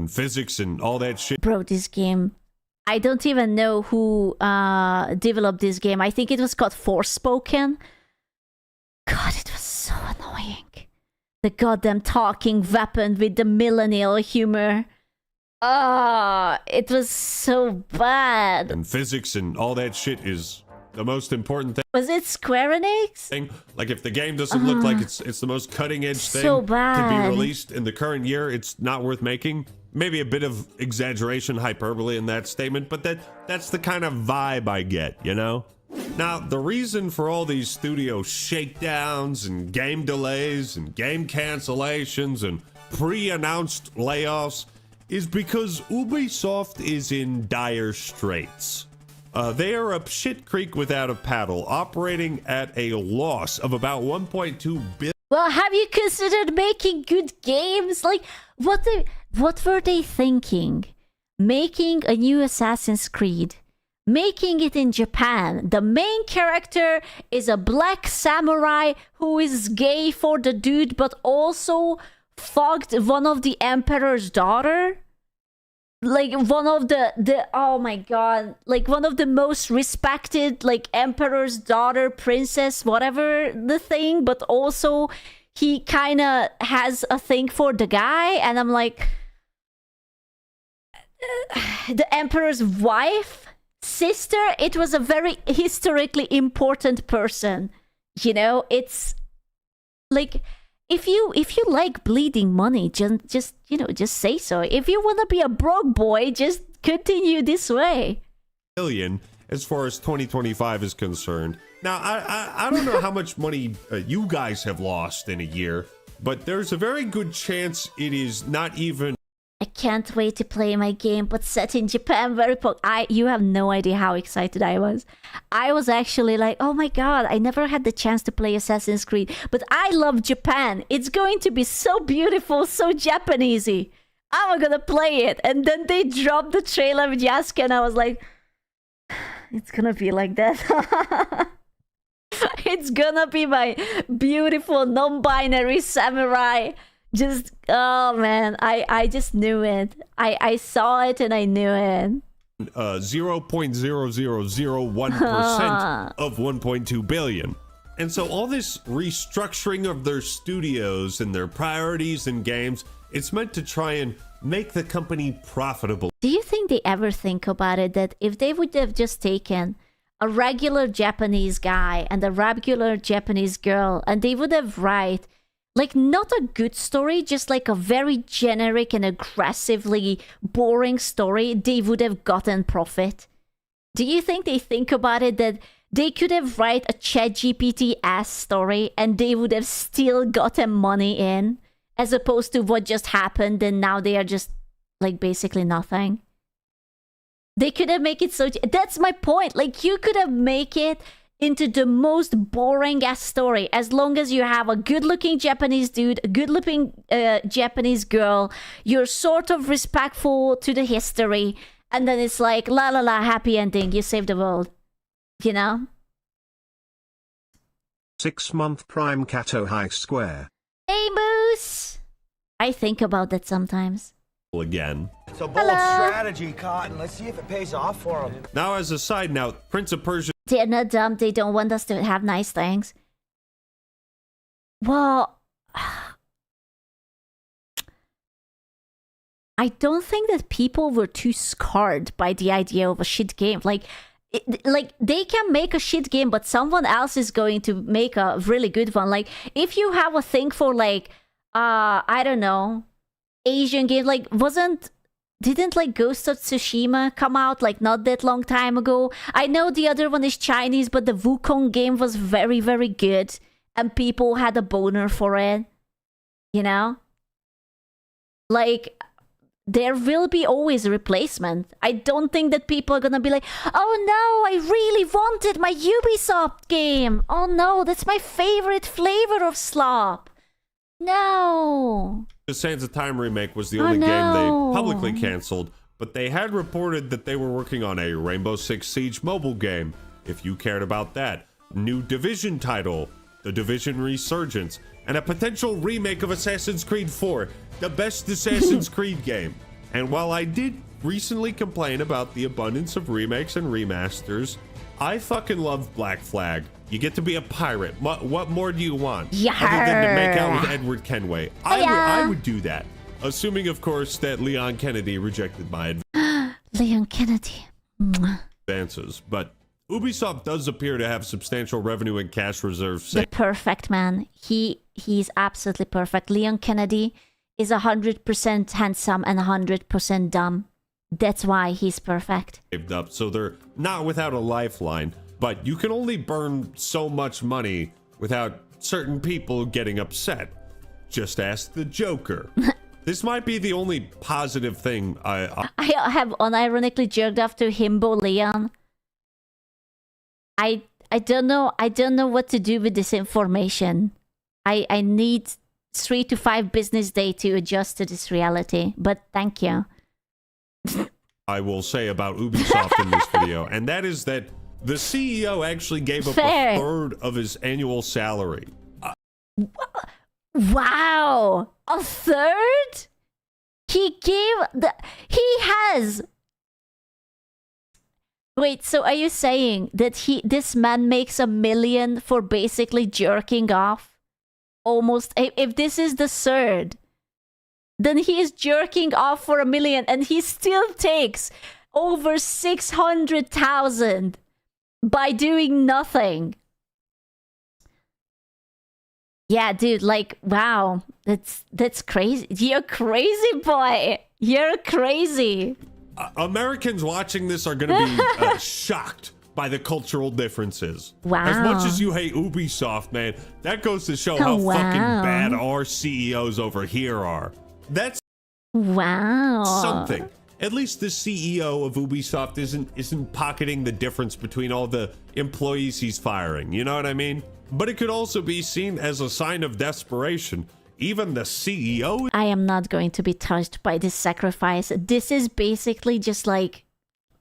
physics and all that shit. Bro, this game, I don't even know who developed this game. I think it was called Forspoken. God, it was so annoying. The goddamn talking weapon with the millennial humor. Ah, it was so bad. And physics and all that shit is the most important thing. Was it Square Enix? Like if the game doesn't look like it's the most cutting edge thing So to bad. be released in the current year, it's not worth making. Maybe a bit of exaggeration, hyperbole in that statement, but that's the kind of vibe I get, you know? Now, the reason for all these studio shakedowns and game delays and game cancellations and pre-announced layoffs is because Ubisoft is in dire straits. They are up shit creek without a paddle, operating at a loss of about 1.2 billion. Well, have you considered making good games? Like, what were they thinking? Making a new Assassin's Creed. Making it in Japan. The main character is a black samurai who is gay for the dude, but also fucked one of the emperor's daughter. Like one of the oh my god, like one of the most respected, like emperor's daughter, princess, whatever the thing, but also he kind of has a thing for the guy, and I'm like, the emperor's wife, sister, it was a very historically important person, you know. It's like, if you like bleeding money, just you know, just say so. If you want to be a broke boy, just continue this way. Billion as far as 2025 is concerned. Now, I don't know how much money you guys have lost in a year, but there's a very good chance it is not even. I can't wait to play my game, but set in Japan. You have no idea how excited I was. I was actually like, oh my god, I never had the chance to play Assassin's Creed, but I love Japan. It's going to be so beautiful, so Japanesey. I'm gonna play it. And then they dropped the trailer with Yasuke, and I was like, it's gonna be like that. It's gonna be my beautiful non-binary samurai. Just, oh man, I just knew it. I saw it and I knew it. 0.0001% of 1.2 billion. And so all this restructuring of their studios and their priorities and games, it's meant to try and make the company profitable. Do you think they ever think about it, that if they would have just taken a regular Japanese guy and a regular Japanese girl, and they would have write, like, not a good story, just like a very generic and aggressively boring story, they would have gotten profit? Do you think they think about it, that they could have write a ChatGPT-ass story and they would have still gotten money in, as opposed to what just happened and now they are just, like, basically nothing? They could have made it so... That's my point. Like, you could have made it into the most boring ass story, as long as you have a good looking Japanese dude, a good looking Japanese girl, you're sort of respectful to the history, and then it's like, la la la, happy ending, you saved the world, you know? 6-month Prime Kato High Square. Hey Moose! I think about that sometimes. Again. It's a bold strategy, Cotton. Let's see if it pays off for them. Now, as a side note, Prince of Persia. They're not dumb. They don't want us to have nice things. Well, I don't think that people were too scarred by the idea of a shit game. Like they can make a shit game, but someone else is going to make a really good one. Like, if you have a thing for, like, I don't know, Asian game, like, didn't like Ghost of Tsushima come out like not that long time ago? I know the other one is Chinese, but the Wukong game was very, very good and people had a boner for it, you know? Like, there will be always a replacement. I don't think that people are gonna be like, oh no, I really wanted my Ubisoft game. Oh no, that's my favorite flavor of slop. No. The Sands of Time remake was the only game they publicly canceled, but they had reported that they were working on a Rainbow Six Siege mobile game, if you cared about that, new Division title, The Division Resurgence, and a potential remake of Assassin's Creed 4, the best Assassin's Creed game. And while I did recently complain about the abundance of remakes and remasters, I fucking love Black Flag. You get to be a pirate. What more do you want? Yarr. Other than to make out with Edward Kenway. I Hiya. would do that. Assuming, of course, that Leon Kennedy rejected my Leon Kennedy. Mwah. advances. But Ubisoft does appear to have substantial revenue and cash reserves. The perfect man. He's absolutely perfect. Leon Kennedy is 100% handsome and 100% dumb. That's why he's perfect. Saved up, so they're not without a lifeline. But you can only burn so much money without certain people getting upset. Just ask the Joker. This might be the only positive thing I have unironically jerked off to Himbo Leon. I don't know what to do with this information. I need 3 to 5 business days to adjust to this reality, but thank you. I will say about Ubisoft in this video, and that is that the CEO actually gave up Fair. a third of his annual salary. Wow, a third? He has. Wait, so are you saying that this man makes $1 million for basically jerking off? Almost, if this is the third, then he is jerking off for $1 million, and he still takes over 600,000 by doing nothing. Yeah, dude, like, wow, that's crazy. You're crazy, boy. You're crazy. Americans watching this are going to be shocked by the cultural differences. Wow. As much as you hate Ubisoft, man, that goes to show how fucking bad our CEOs over here are. That's something. At least the CEO of Ubisoft isn't pocketing the difference between all the employees he's firing. You know what I mean? But it could also be seen as a sign of desperation. Even the CEO... I am not going to be touched by this sacrifice. This is basically just like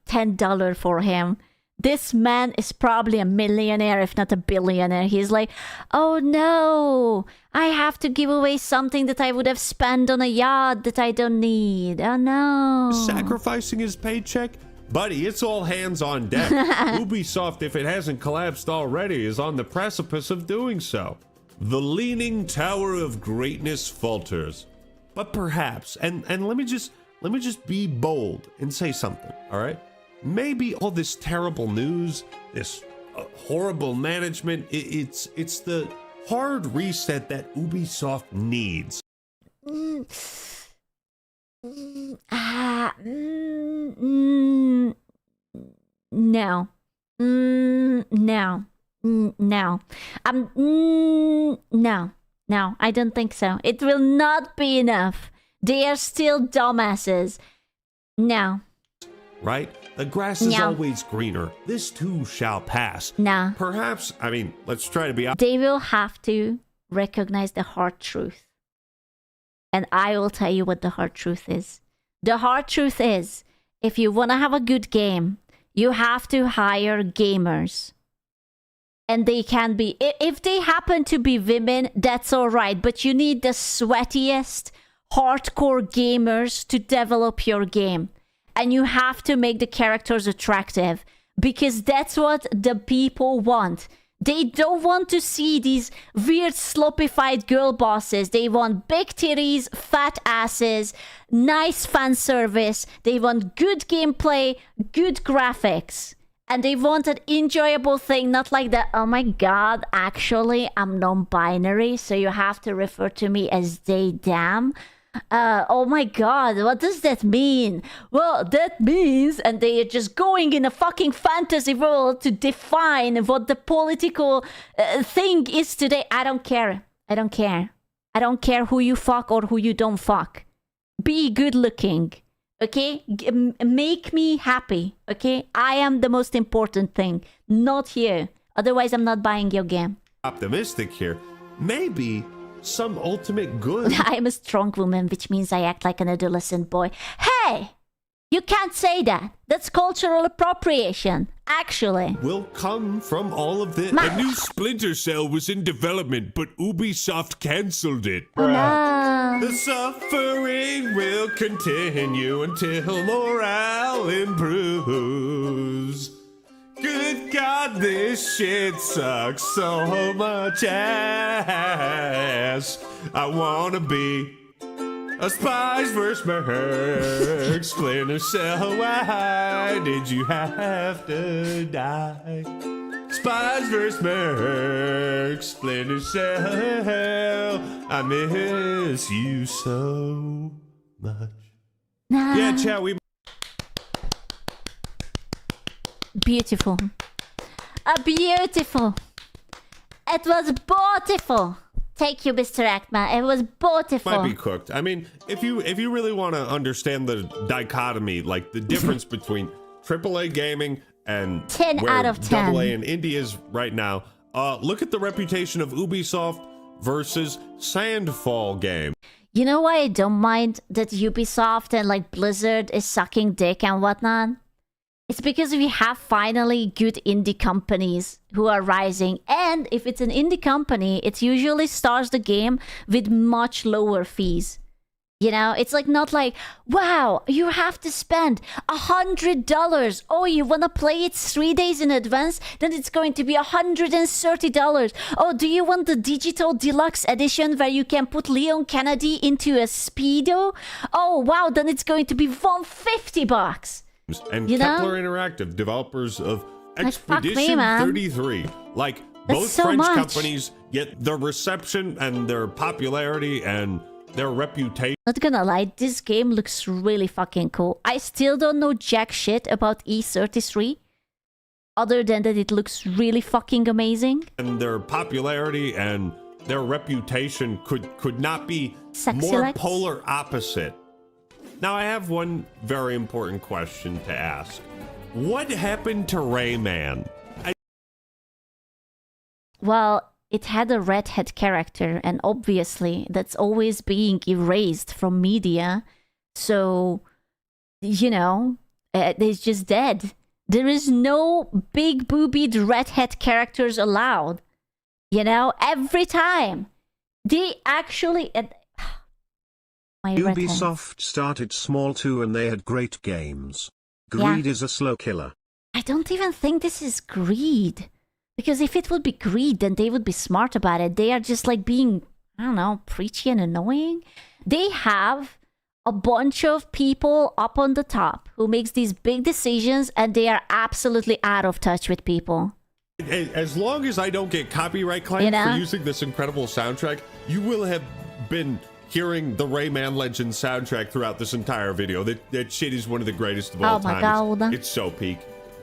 $10 for him. This man is probably a millionaire, if not a billionaire. He's like, oh no, I have to give away something that I would have spent on a yacht that I don't need. Oh no. Sacrificing his paycheck? Buddy, it's all hands on deck. Ubisoft, if it hasn't collapsed already, is on the precipice of doing so. The leaning tower of greatness falters. But perhaps, and let me just be bold and say something, all right? Maybe all this terrible news, this horrible management, it's the hard reset that Ubisoft needs. No. No, I don't think so. It will not be enough. They are still dumbasses. No. Right? The grass is always greener. This too shall pass. No. Perhaps, I mean, let's try to be... They will have to recognize the hard truth. And I will tell you what the hard truth is. The hard truth is, if you want to have a good game, you have to hire gamers. And they can be... If they happen to be women, that's all right. But you need the sweatiest, hardcore gamers to develop your game. And you have to make the characters attractive, because that's what the people want. They don't want to see these weird sloppy-fied girl bosses. They want big titties, fat asses, nice fan service. They want good gameplay, good graphics. And they want an enjoyable thing, not like that, oh my god, actually, I'm non-binary, so you have to refer to me as they, damn. Oh my god, what does that mean? Well, that means, and they are just going in a fucking fantasy world to define what the political thing is today. I don't care. I don't care. I don't care who you fuck or who you don't fuck. Be good looking, okay? Make me happy, okay? I am the most important thing, not you. Otherwise, I'm not buying your game. Optimistic here. Maybe... some ultimate good. I am a strong woman, which means I act like an adolescent boy. Hey! You can't say that. That's cultural appropriation, actually. Will come from all of this. A new Splinter Cell was in development, but Ubisoft cancelled it. Oh, no. The suffering will continue until morale improves. Good God, this shit sucks so much ass. I wanna be a Spies vs. Merc. Splinter Cell, why did you have to die? Spies vs. Merc. Splinter Cell, I miss you so much. Yeah, chat, we... Beautiful. Beautiful. It was beautiful. Thank you, Mr. Ackman. It was beautiful. Might be cooked. I mean, if you really want to understand the dichotomy, like the difference between AAA gaming and 10 where out of 10. AA and indie is right now, look at the reputation of Ubisoft versus Sandfall game. You know why I don't mind that Ubisoft and like Blizzard is sucking dick and whatnot? It's because we have finally good indie companies who are rising. And if it's an indie company, it usually starts the game with much lower fees. You know, it's like not like, wow, you have to spend $100. Oh, you want to play it 3 days in advance? Then it's going to be $130. Oh, do you want the digital deluxe edition where you can put Leon Kennedy into a Speedo? Oh, wow, then it's going to be $150. And you Kepler Interactive, developers of Like, Expedition fuck me, 33. Like, That's both so French much. companies get their reception and their popularity and their reputation. Not gonna lie, this game looks really fucking cool. I still don't know jack shit about E33, other than that it looks really fucking amazing. And their popularity and their reputation could not be Sexy more Lex? polar opposite. Now, I have one very important question to ask. What happened to Rayman? Well, it had a redhead character, and obviously that's always being erased from media. So, you know, it's just dead. There is no big boobied redhead characters allowed. You know, every time. They actually... my redhead. Ubisoft started small too and they had great games. Greed is a slow killer. I don't even think this is greed. Because if it would be greed, then they would be smart about it. They are just like being, I don't know, preachy and annoying. They have a bunch of people up on the top who makes these big decisions and they are absolutely out of touch with people. As long as I don't get copyright claims for using this incredible soundtrack, you will have been hearing the Rayman Legends soundtrack throughout this entire video. That shit is one of the greatest of all time. God. It's so peak.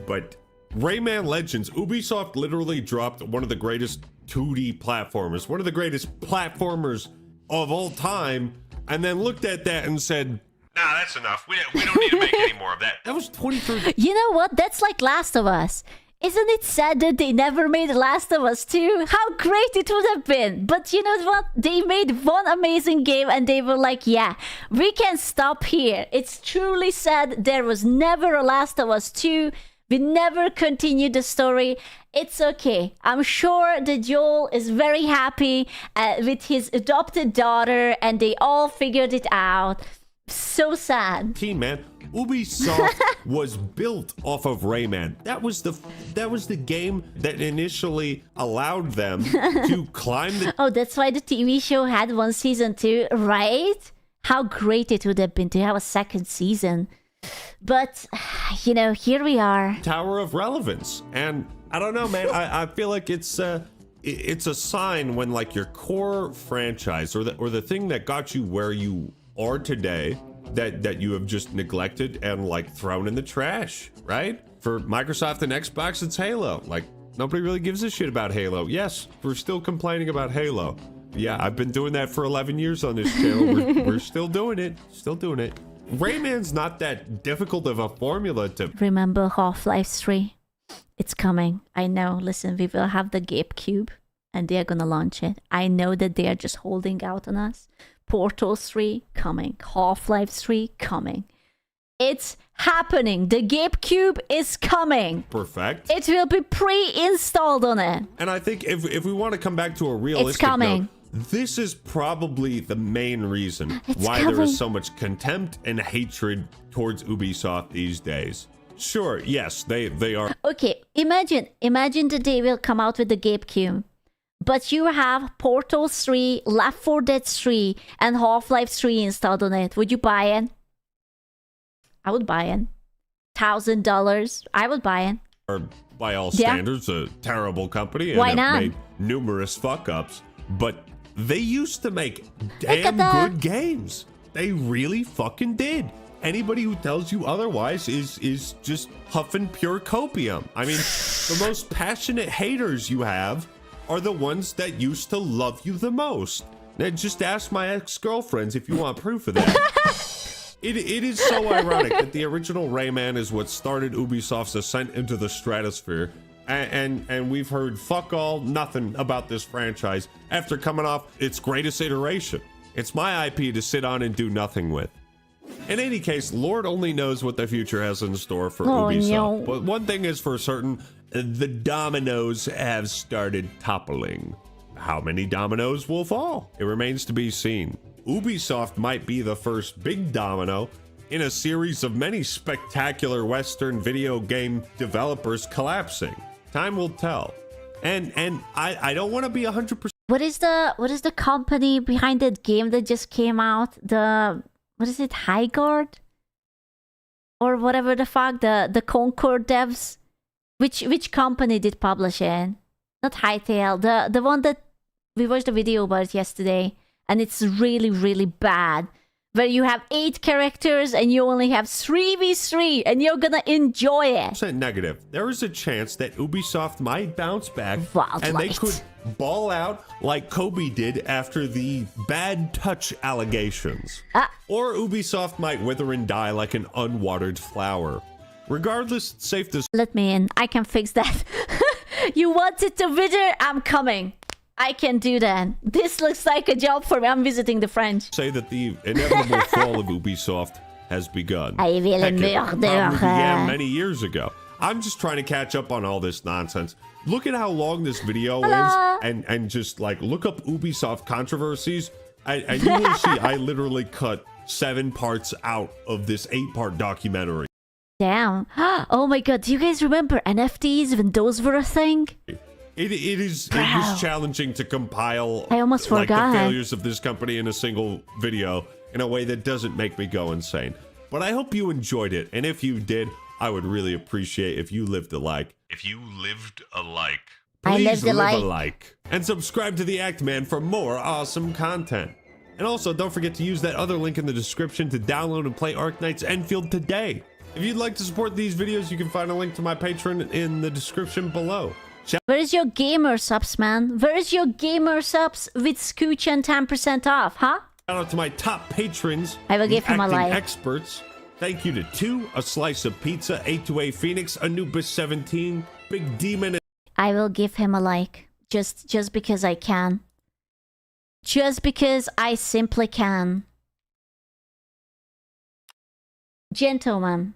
But Rayman Legends, Ubisoft literally dropped one of the greatest 2D platformers, one of the greatest platformers of all time, and then looked at that and said, nah, that's enough. We don't need to make any more of that. That was 23. You know what? That's like Last of Us. Isn't it sad that they never made Last of Us 2? How great it would have been. But you know what? They made one amazing game and they were like, yeah, we can stop here. It's truly sad there was never a Last of Us 2. We never continued the story. It's okay. I'm sure that Joel is very happy with his adopted daughter and they all figured it out. So sad. Man, Ubisoft was built off of Rayman. That was the game that initially allowed them to climb the... Oh, that's why the TV show had one season too, right? How great it would have been to have a second season. But, you know, here we are. Tower of relevance. And I don't know, man. I feel like it's a sign when like your core franchise or the thing that got you where you are today that you have just neglected and like thrown in the trash, right? For Microsoft and Xbox, it's Halo. Like nobody really gives a shit about Halo. Yes, we're still complaining about Halo. Yeah, I've been doing that for 11 years on this channel. We're still doing it. Still doing it. Rayman's not that difficult of a formula to... Remember Half-Life 3? It's coming. I know. Listen, we will have the GameCube and they are gonna launch it. I know that they are just holding out on us. Portal 3 coming. Half-Life 3 coming. It's happening. The GameCube is coming. Perfect. It will be pre-installed on it. And I think if we want to come back to a realistic note, this is probably the main reason why there is so much contempt and hatred towards Ubisoft these days. Sure, yes, they are. Okay, imagine that they will come out with the GameCube, but you have Portal 3, Left 4 Dead 3, and Half-Life 3 installed on it. Would you buy it? I would buy it. $1,000. I would buy it. Are, by all standards, a terrible company and Why have not? made numerous fuck-ups, but they used to make damn good games. They really fucking did. Anybody who tells you otherwise is just huffing pure copium. I mean, the most passionate haters you have are the ones that used to love you the most. Now, just ask my ex-girlfriends if you want proof of that. It is so ironic that the original Rayman is what started Ubisoft's ascent into the stratosphere, and we've heard fuck all, nothing about this franchise after coming off its greatest iteration. It's my IP to sit on and do nothing with. In any case, Lord only knows what the future has in store for Ubisoft. No. But one thing is for certain, the dominoes have started toppling. How many dominoes will fall? It remains to be seen. Ubisoft might be the first big domino in a series of many spectacular Western video game developers collapsing. Time will tell. And I don't want to be 100%. What is the company behind that game that just came out? What is it, Highguard? Or whatever the fuck, the Concord devs? Which company did publish it? Not Hytale, the one that we watched a video about yesterday, and it's really, really bad. Where you have 8 characters and you only have 3v3 and you're gonna enjoy it. Negative. There is a chance that Ubisoft might bounce back and they could ball out like Kobe did after the bad touch allegations. Or Ubisoft might wither and die like an unwatered flower. Regardless, it's safe to... Let me in. I can fix that. You wanted to wither? I'm coming. I can do that. This looks like a job for me. I'm visiting the French. Say that the inevitable fall of Ubisoft has begun. I will Heck, it murder probably her. began many years ago. I'm just trying to catch up on all this nonsense. Look at how long this video is, and just like look up Ubisoft controversies, and you will see I literally cut 7 parts out of this 8-part documentary. Damn. Oh my god, do you guys remember NFTs when those were a thing? It is challenging to compile I almost forgot. the failures of this company in a single video in a way that doesn't make me go insane. But I hope you enjoyed it, and if you did, I would really appreciate if you lived a like. If you lived a like, please live a like. And subscribe to the Act Man for more awesome content. And also, don't forget to use that other link in the description to download and play Arknight's Enfield today. If you'd like to support these videos, you can find a link to my Patreon in the description below. Where's your gamer subs, man? Where's your gamer subs with Scooch and 10% off, huh? Shout out to my top patrons. I will give him a acting like. Experts. Thank you to 2, A Slice of Pizza, A2A Phoenix, Anubis 17, Big Demon. I will give him a like. Just because I can. Just because I simply can. Gentlemen.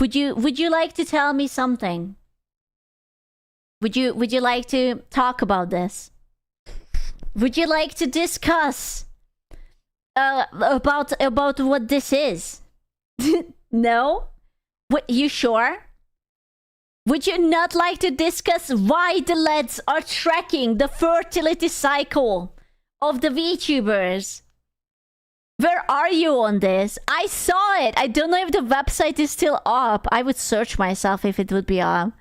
Would you like to tell me something? Would you like to talk about this? Would you like to discuss about what this is? No? What, you sure? Would you not like to discuss why the lads are tracking the fertility cycle of the VTubers? Where are you on this? I saw it. I don't know if the website is still up. I would search myself if it would be up.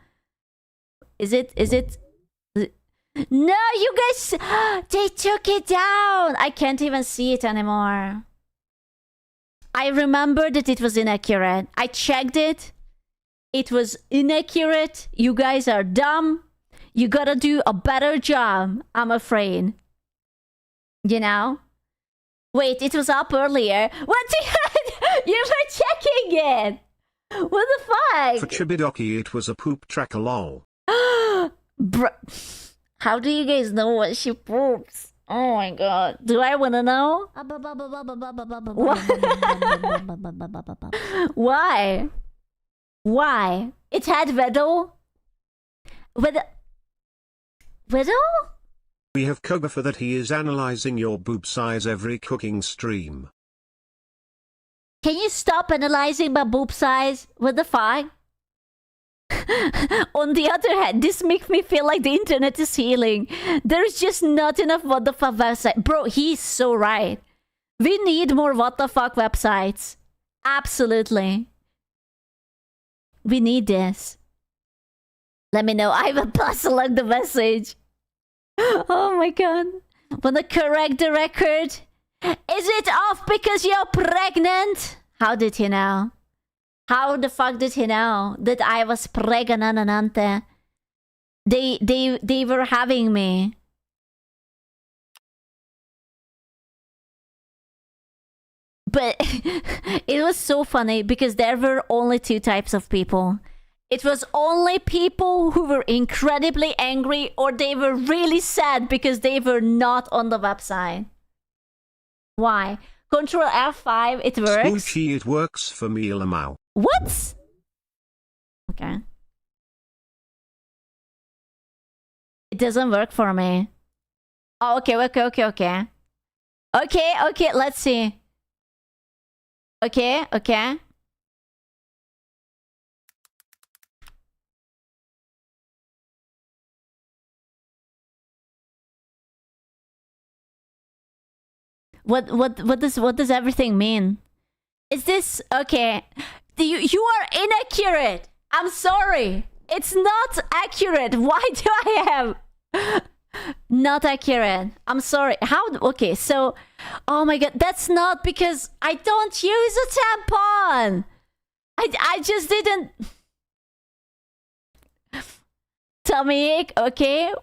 Is it? No, you guys, they took it down. I can't even see it anymore. I remember that it was inaccurate. I checked it. It was inaccurate. You guys are dumb. You gotta do a better job, I'm afraid. You know? Wait, it was up earlier. What the heck? You were checking it. What the fuck? For Chibidoki, it was a poop tracker lol. How do you guys know what she poops? Oh my god. Do I want to know? Why? Why? It had Weddle? Weddle? We have Koga for that he is analyzing your boob size every cooking stream. Can you stop analyzing my boob size? What the fuck? On the other hand, this makes me feel like the internet is healing. There's just not enough what the fuck website. Bro, he's so right. We need more what the fuck websites. Absolutely. We need this. Let me know. I will pass along the message. Oh my god. Wanna correct the record? Is it off because you're pregnant? How did he know? How the fuck did he know that I was pregnant? They were having me. But it was so funny because there were only two types of people. It was only people who were incredibly angry or they were really sad because they were not on the website. Why? Control F5, it works. Smoochie, it works for me, Lamau. What? Okay. It doesn't work for me. Oh, okay. Okay, let's see. Okay. What does everything mean? Is this okay? You are inaccurate. I'm sorry. It's not accurate. Why do I have not accurate? I'm sorry. How? Okay, so oh my god, that's not because I don't use a tampon. I just didn't. Tummy ache, okay.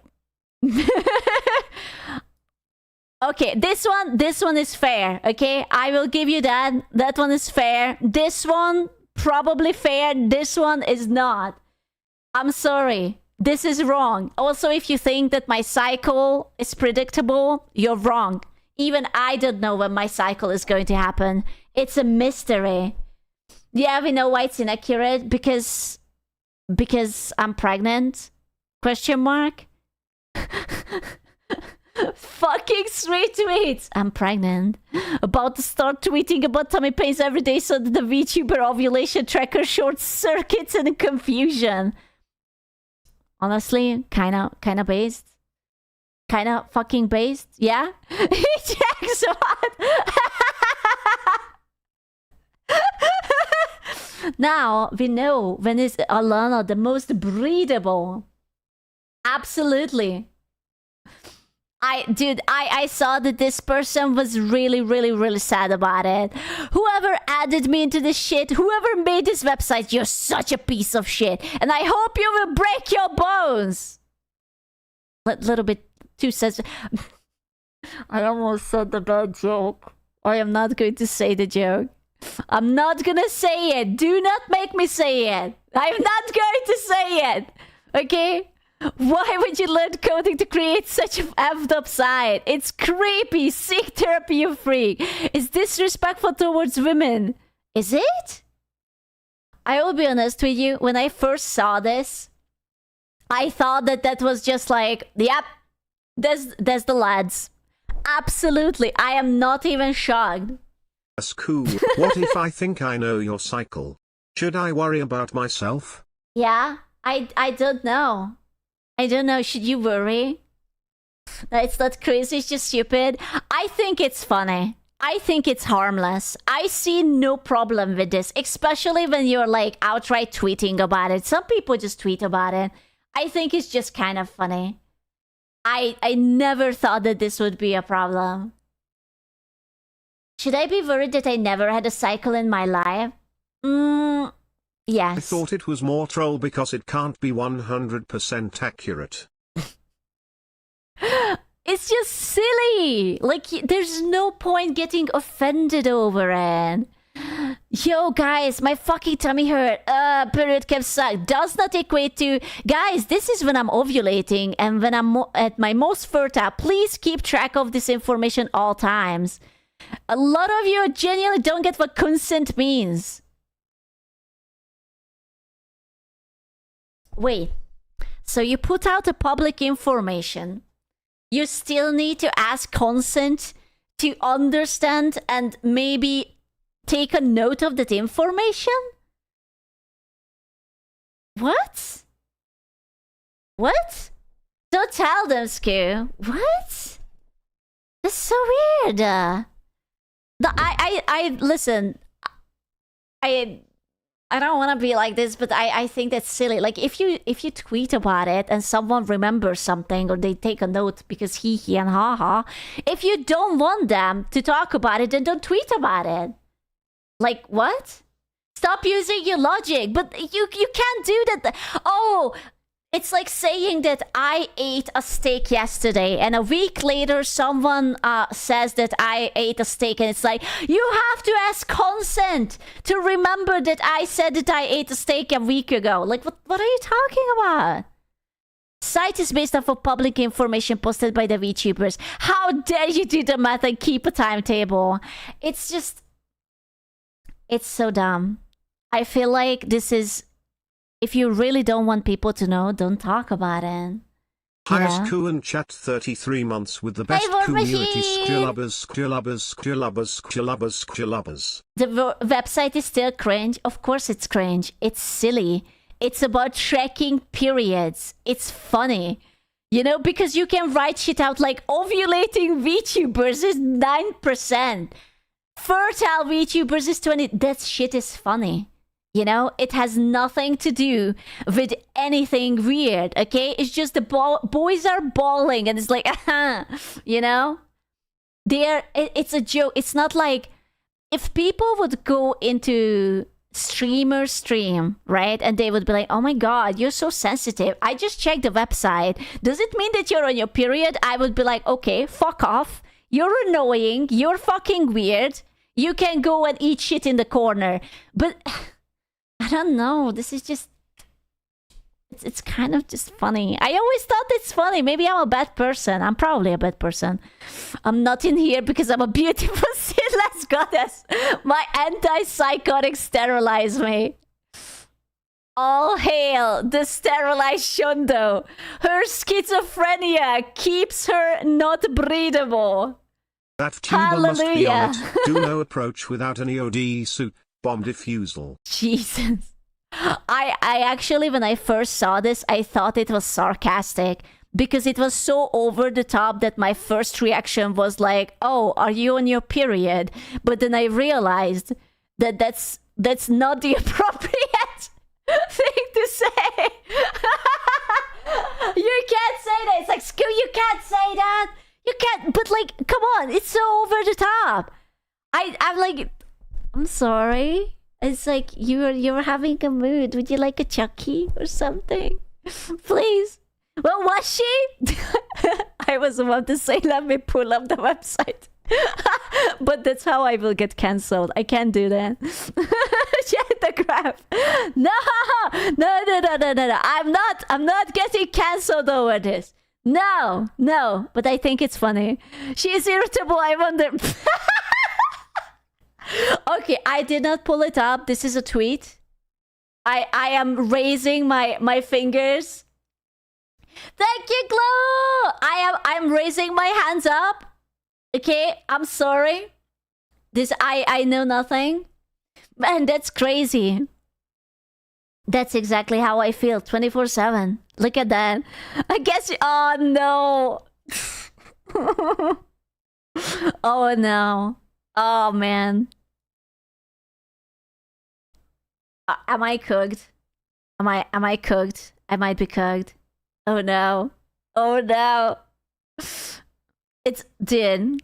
Okay, this one is fair, okay? I will give you that. That one is fair. This one, probably fair. This one is not. I'm sorry. This is wrong. Also, if you think that my cycle is predictable, you're wrong. Even I don't know when my cycle is going to happen. It's a mystery. Yeah, we know why it's inaccurate. Because I'm pregnant? Question mark? Fucking sweet tweets. I'm pregnant. About to start tweeting about tummy pains every day so that the VTuber ovulation tracker short circuits and confusion. Honestly, kinda based. Kinda fucking based. Yeah? He checks what? Now, we know when is Alana the most breedable. Absolutely. I saw that this person was really sad about it. Whoever added me into this shit, whoever made this website, you're such a piece of shit. And I hope you will break your bones. Little bit too sensitive. I almost said the bad joke. I am not going to say the joke. I'm not gonna say it. Do not make me say it. I'm not going to say it. Okay? Why would you learn coding to create such a effed up site? It's creepy. Seek therapy, you freak. It's disrespectful towards women. Is it? I will be honest with you. When I first saw this, I thought that was just like, yep, there's the lads. Absolutely. I am not even shocked. That's cool. What if I think I know your cycle? Should I worry about myself? Yeah, I don't know. I don't know, should you worry? It's not crazy, it's just stupid. I think it's funny. I think it's harmless. I see no problem with this, especially when you're like outright tweeting about it. Some people just tweet about it. I think it's just kind of funny. I never thought that this would be a problem. Should I be worried that I never had a cycle in my life? Yes. I thought it was more troll because it can't be 100% accurate. It's just silly. Like, there's no point getting offended over it. Yo, guys, my fucking tummy hurt. Period can suck. Does not equate to... Guys, this is when I'm ovulating and when I'm at my most fertile. Please keep track of this information all times. A lot of you genuinely don't get what consent means. Wait, so you put out a public information. You still need to ask consent to understand and maybe take a note of that information? What? What? Don't tell them, Skew. What? That's so weird. Listen. I don't want to be like this, but I think that's silly. Like if you tweet about it and someone remembers something or they take a note because he and haha, if you don't want them to talk about it, then don't tweet about it. Like what? Stop using your logic. But you can't do that. Oh, it's like saying that I ate a steak yesterday and a week later someone says that I ate a steak and it's like, you have to ask consent to remember that I said that I ate a steak a week ago. Like, what are you talking about? Site is based off of public information posted by the VTubers. How dare you do the math and keep a timetable? It's just... It's so dumb. I feel like this is... If you really don't want people to know, don't talk about it. Highest coup and chat 33 months with the best community. Sklubbers. The website is still cringe. Of course it's cringe. It's silly. It's about tracking periods. It's funny. You know, because you can write shit out like ovulating VTubers is 9%. Fertile VTubers is 20%. That shit is funny. You know, it has nothing to do with anything weird, okay? It's just the boys are bawling and it's like, you know? It's a joke. It's not like if people would go into streamer stream, right? And they would be like, oh my God, you're so sensitive. I just checked the website. Does it mean that you're on your period? I would be like, okay, fuck off. You're annoying. You're fucking weird. You can go and eat shit in the corner. But... I don't know. This is just... It's kind of just funny. I always thought it's funny. Maybe I'm a bad person. I'm probably a bad person. I'm not in here because I'm a beautiful sinless goddess. My antipsychotic sterilized me. All hail the sterilized Shondo. Her schizophrenia keeps her not breathable. That tuber must be on it. Do no approach without any OD suit. Bomb defusal. Jesus. I actually, when I first saw this, I thought it was sarcastic because it was so over the top that my first reaction was like, oh, are you on your period? But then I realized that that's not the appropriate thing to say. You can't say that. It's like, Skew, you can't say that. You can't, but like, come on, it's so over the top. I'm like... I'm sorry. It's like you're having a mood. Would you like a Chucky or something? Please. Well, was she? I was about to say, let me pull up the website. But that's how I will get cancelled. I can't do that. Check the graph. No. I'm not getting cancelled over this. No. But I think it's funny. She's irritable. I wonder. Okay, I did not pull it up. This is a tweet. I am raising my fingers. Thank you, Glow. I'm raising my hands up. Okay, I'm sorry. This I know nothing. Man, that's crazy. That's exactly how I feel 24/7. Look at that. I guess oh no. Oh no. Oh man. Am I cooked? Am I cooked? I might be cooked. Oh no. Oh no. It's did.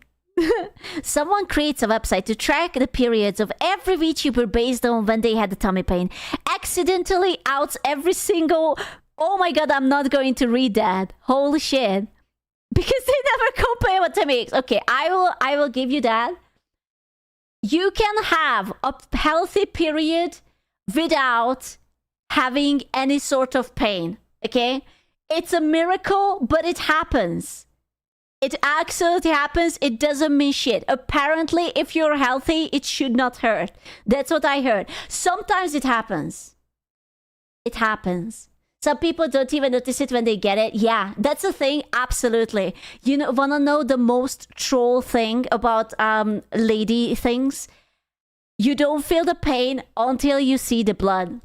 Someone creates a website to track the periods of every VTuber based on when they had the tummy pain. Accidentally outs every single... Oh my god, I'm not going to read that. Holy shit. Because they never compare what tummy aches. Okay, I will give you that. You can have a healthy period without having any sort of pain, okay? It's a miracle, but it happens. It absolutely happens. It doesn't mean shit. Apparently, if you're healthy, it should not hurt. That's what I heard. Sometimes it happens. It happens. Some people don't even notice it when they get it. Yeah, that's a thing. Absolutely. You know, wanna know the most troll thing about lady things? You don't feel the pain until you see the blood.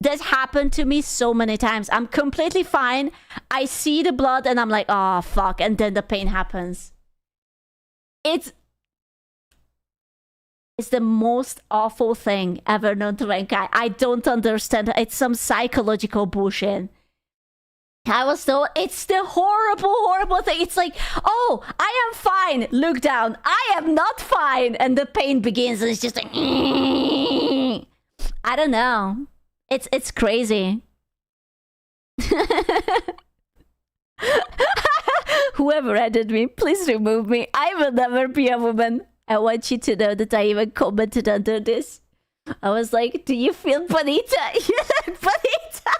That happened to me so many times. I'm completely fine. I see the blood and I'm like, oh, fuck. And then the pain happens. It's the most awful thing ever known to mankind. I don't understand. It's some psychological bullshit. I was told it's the horrible, horrible thing. It's like, oh, I am fine. Look down. I am not fine. And the pain begins and it's just like, I don't know. It's crazy. Whoever added me, please remove me. I will never be a woman. I want you to know that I even commented under this. I was like, do you feel bonita? You look bonita.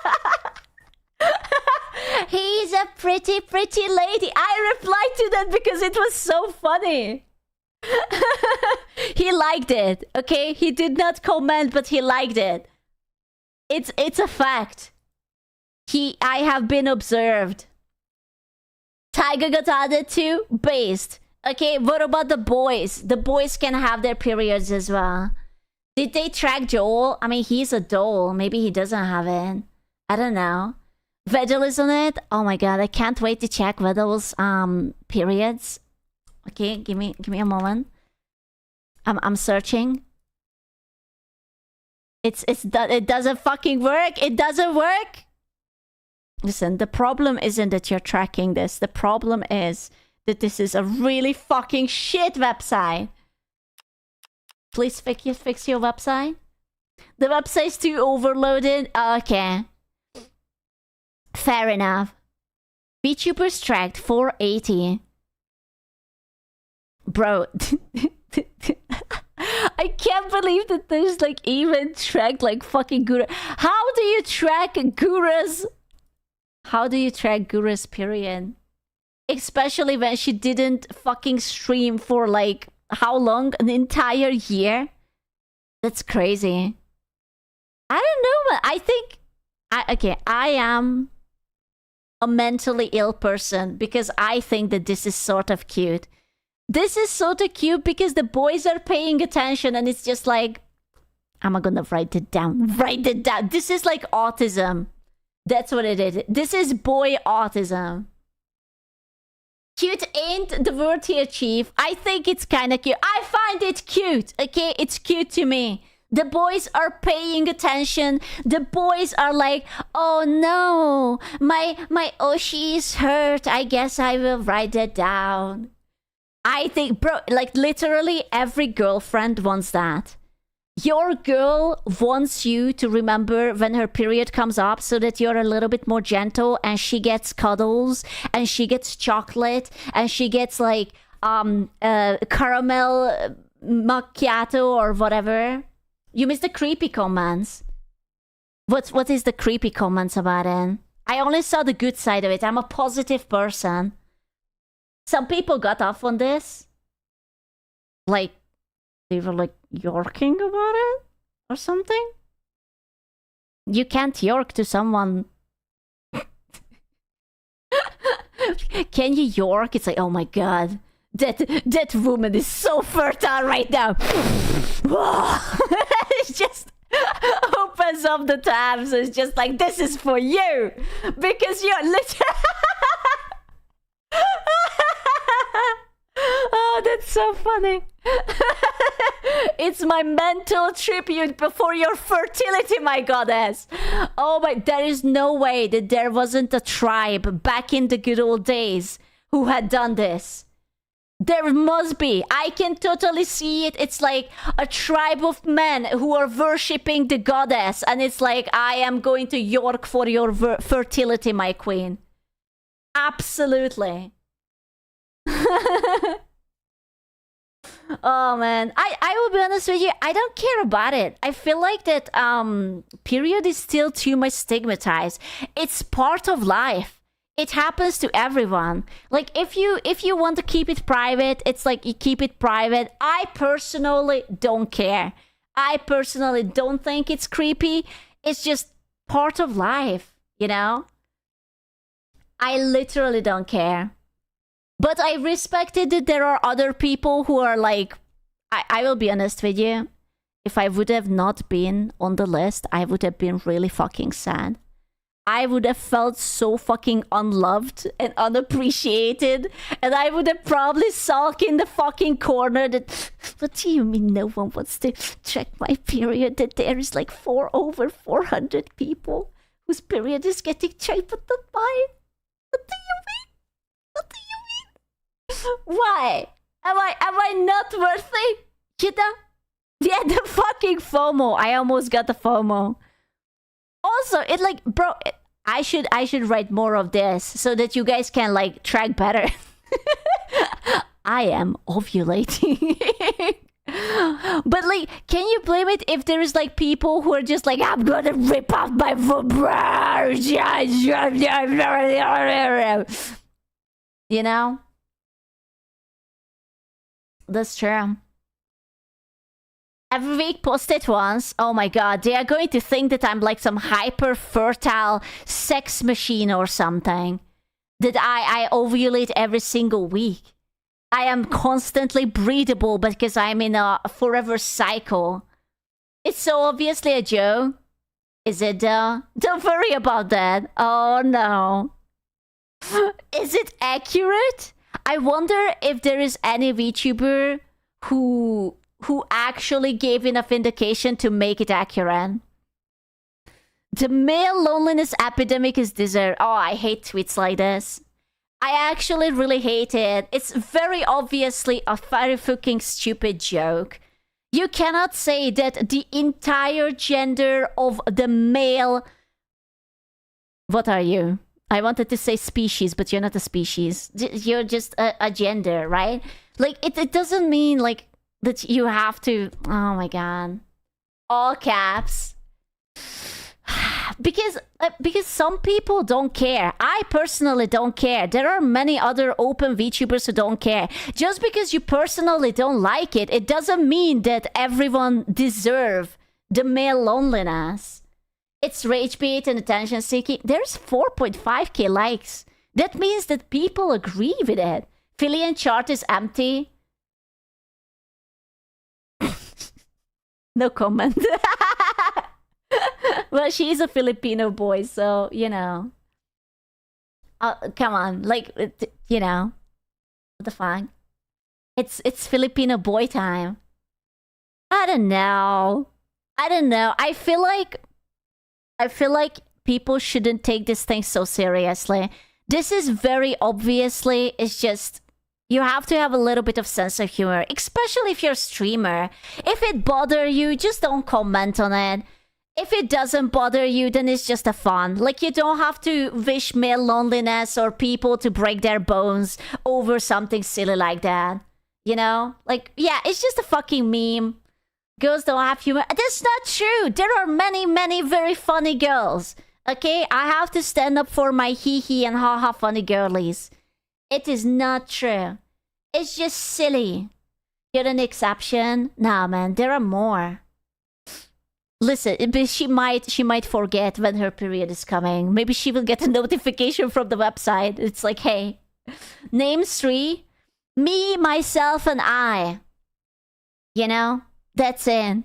He's a pretty, pretty lady. I replied to that because it was so funny. He liked it, okay? He did not comment, but he liked it. It's a fact. I have been observed. Tiger got added to? Based. Okay, what about the boys? The boys can have their periods as well. Did they track Joel? I mean, he's a doll. Maybe he doesn't have it. I don't know. Vedal is on it. Oh my god, I can't wait to check Vedal's periods. Okay, give me a moment. I'm searching. It doesn't fucking work. It doesn't work. Listen, the problem isn't that you're tracking this. The problem is that this is a really fucking shit website. Please fix your website. The website's too overloaded. Okay. Fair enough. VTubers tracked 480. Bro. I can't believe that there's like even tracked like fucking Gura. How do you track Gura's? How do you track Gura's period? Especially when she didn't fucking stream for like how long? An entire year? That's crazy. I don't know, but I think I am a mentally ill person because I think that this is sort of cute. This is sort of cute because the boys are paying attention and it's just like, I'm gonna write it down. Write it down. This is like autism. That's what it is. This is boy autism. Cute ain't the word here, Chief. I think it's kind of cute. I find it cute, okay? It's cute to me. The boys are paying attention. The boys are like, oh no, my Oshi is hurt. I guess I will write that down. I think, bro, like literally every girlfriend wants that. Your girl wants you to remember when her period comes up so that you're a little bit more gentle and she gets cuddles and she gets chocolate and she gets like caramel macchiato or whatever. You missed the creepy comments. What is the creepy comments about it? I only saw the good side of it. I'm a positive person. Some people got off on this. Like, they were like yorking about it or something. You can't york to someone. Can you york? It's like, oh my god. That woman is so fertile right now. It just opens up the tabs. It's just like, this is for you. Because you're literally... Oh, that's so funny. It's my mental tribute before your fertility, my goddess. Oh my, there is no way that there wasn't a tribe back in the good old days who had done this. There must be. I can totally see it. It's like a tribe of men who are worshipping the goddess. And it's like, I am going to york for your fertility, my queen. Absolutely. Oh man, I will be honest with you, I don't care about it. I feel like that period is still too much stigmatized. It's part of life. It happens to everyone. Like if you want to keep it private, it's like you keep it private. I personally don't care. I personally don't think it's creepy. It's just part of life, you know? I literally don't care. But I respected that there are other people who are like, I will be honest with you. if I would have not been on the list, I would have been really fucking sad. I would have felt so fucking unloved and unappreciated, and I would have probably sulked in the fucking corner that, what do you mean no one wants to check my period? That there is like over 400 people whose period is getting checked, but not mine? What do you mean? What do you mean? Why? Am I not worthy? You know? Yeah, the fucking FOMO. I almost got the FOMO. Also, it like, bro, I should write more of this so that you guys can like track better. I am ovulating. But like, can you blame it if there is like people who are just like, I'm gonna rip off my foot? You know? That's true. Every week post it once. Oh my god, they are going to think that I'm like some hyper fertile sex machine or something. That I ovulate every single week. I am constantly breedable because I'm in a forever cycle. It's so obviously a joke. Is it though? Don't worry about that. Oh no. Is it accurate? I wonder if there is any VTuber who actually gave enough indication to make it accurate. The male loneliness epidemic is deserved. Oh, I hate tweets like this. I actually really hate it. It's very obviously a very fucking stupid joke. You cannot say that the entire gender of the male... What are you? I wanted to say species, but you're not a species. You're just a gender, right? Like, it doesn't mean, like, that you have to... Oh my god. All caps. Because some people don't care. I personally don't care. There are many other open VTubers who don't care. Just because you personally don't like it, it doesn't mean that everyone deserves the male loneliness. It's rage bait and attention seeking. There's 4.5k likes. That means that people agree with it. Filian chart is empty. No comment. Well, she's a Filipino boy, so, you know. Come on, like, you know. What the fuck? It's Filipino boy time. I don't know. I feel like people shouldn't take this thing so seriously. This is very obviously, it's just... You have to have a little bit of sense of humor, especially if you're a streamer. If it bothers you, just don't comment on it. If it doesn't bother you, then it's just a fun. Like, you don't have to wish male loneliness or people to break their bones over something silly like that. You know? Like, yeah, it's just a fucking meme. Girls don't have humor. That's not true. There are many, many very funny girls. Okay? I have to stand up for my hee-hee and ha-ha funny girlies. It is not true. It's just silly. You're an exception? Nah, man, there are more. Listen, she might forget when her period is coming. Maybe she will get a notification from the website. It's like, hey, name 3, me, myself, and I. You know? That's it.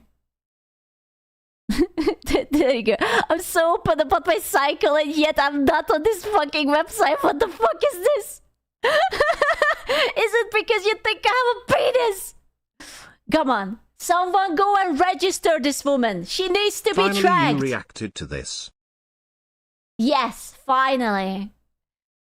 There you go. I'm so open about my cycle and yet I'm not on this fucking website. What the fuck is this? Is it because you think I have a penis? Come on. Someone go and register this woman. She needs to be tracked. Finally, you reacted to this. Yes, finally.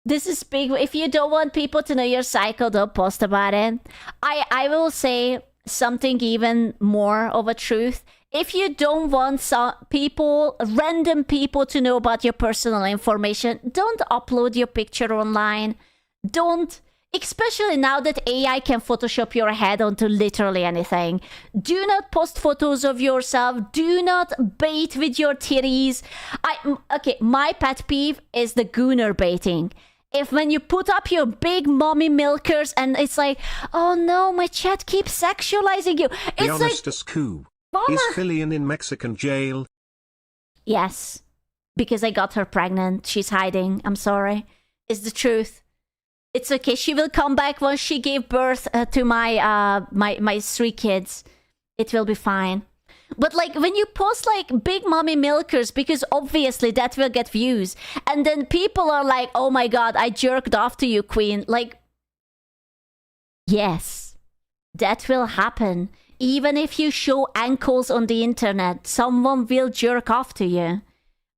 This is big. If you don't want people to know your cycle, don't post about it. I will say something even more of a truth. If you don't want some people, random people to know about your personal information, don't upload your picture online. Don't, especially now that AI can Photoshop your head onto literally anything. Do not post photos of yourself. Do not bait with your titties. Okay, my pet peeve is the gooner baiting. If when you put up your big mommy milkers and it's like, oh no, my chat keeps sexualizing you. The It's honestest coup. Mama. Is Filian in Mexican jail? Yes, because I got her pregnant. She's hiding. I'm sorry. It's the truth. It's okay. She will come back once she gave birth to my 3 kids. It will be fine. But like when you post like big mommy milkers, because obviously that will get views, and then people are like, oh my god, I jerked off to you, queen. Like, yes, that will happen. Even if you show ankles on the internet, someone will jerk off to you.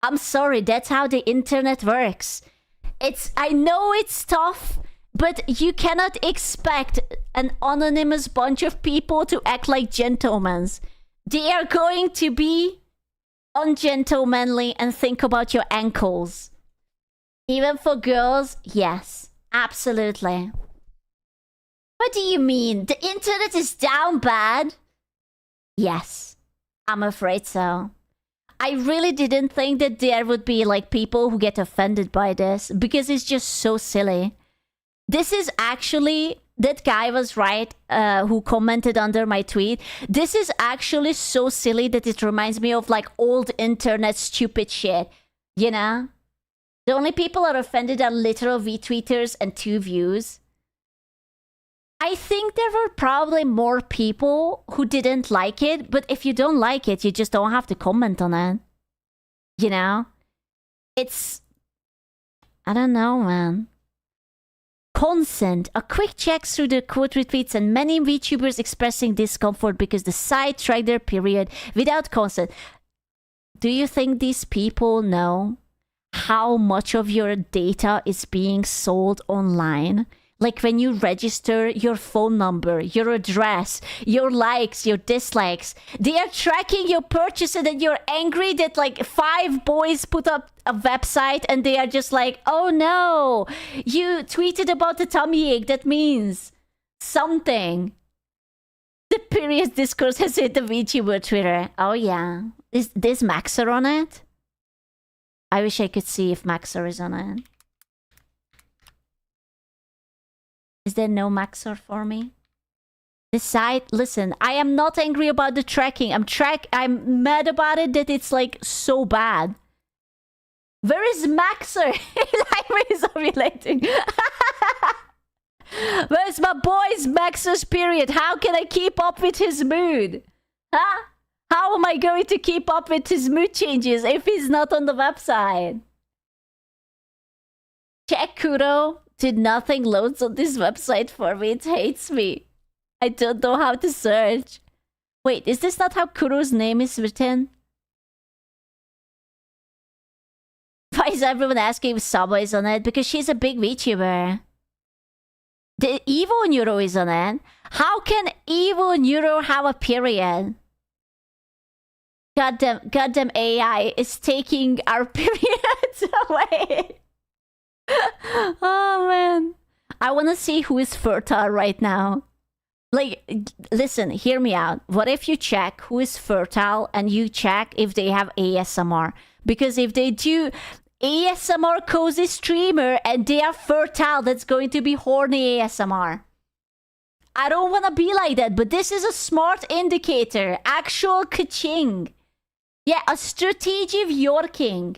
I'm sorry, that's how the internet works. I know it's tough, but you cannot expect an anonymous bunch of people to act like gentlemen. They are going to be ungentlemanly and think about your ankles. Even for girls, yes, absolutely. What do you mean? The internet is down bad? Yes, I'm afraid so. I really didn't think that there would be like people who get offended by this, because it's just so silly. This is actually, that guy was right who commented under my tweet. This is actually so silly that it reminds me of like old internet stupid shit, you know? The only people are offended are literal retweeters and 2 views. I think there were probably more people who didn't like it, but if you don't like it, you just don't have to comment on it. You know? It's... I don't know, man. Consent. A quick check through the quote retweets and many VTubers expressing discomfort because the site tracked their period without consent. Do you think these people know how much of your data is being sold online? Like when you register your phone number, your address, your likes, your dislikes, they are tracking your purchases, and you're angry that like 5 boys put up a website and they are just like, oh no, you tweeted about the tummy ache. That means something. The period discourse has hit the VTuber Twitter. Oh yeah. Is this Maxer on it? I wish I could see if Maxer is on it. Is there no Maxor for me? The site, listen, I am not angry about the tracking. I'm mad about it that it's like so bad. Where is Maxor? Library is ovulating. Where's my boy's Maxor's period? How can I keep up with his mood? Huh? How am I going to keep up with his mood changes if he's not on the website? Check Kuro. Did nothing loads on this website for me. It hates me. I don't know how to search. Wait, is this not how Kuro's name is written? Why is everyone asking if Saba is on it? Because she's a big VTuber. The Evo Neuro is on it. How can Evo Neuro have a period? Goddamn AI is taking our periods away. Oh man, I want to see who is fertile right now. Like, listen, hear me out. What if you check who is fertile and you check if they have ASMR? Because if they do ASMR cozy streamer and they are fertile, that's going to be horny ASMR. I don't want to be like that, but this is a smart indicator. Actual ka-ching. Yeah, a strategic yorking.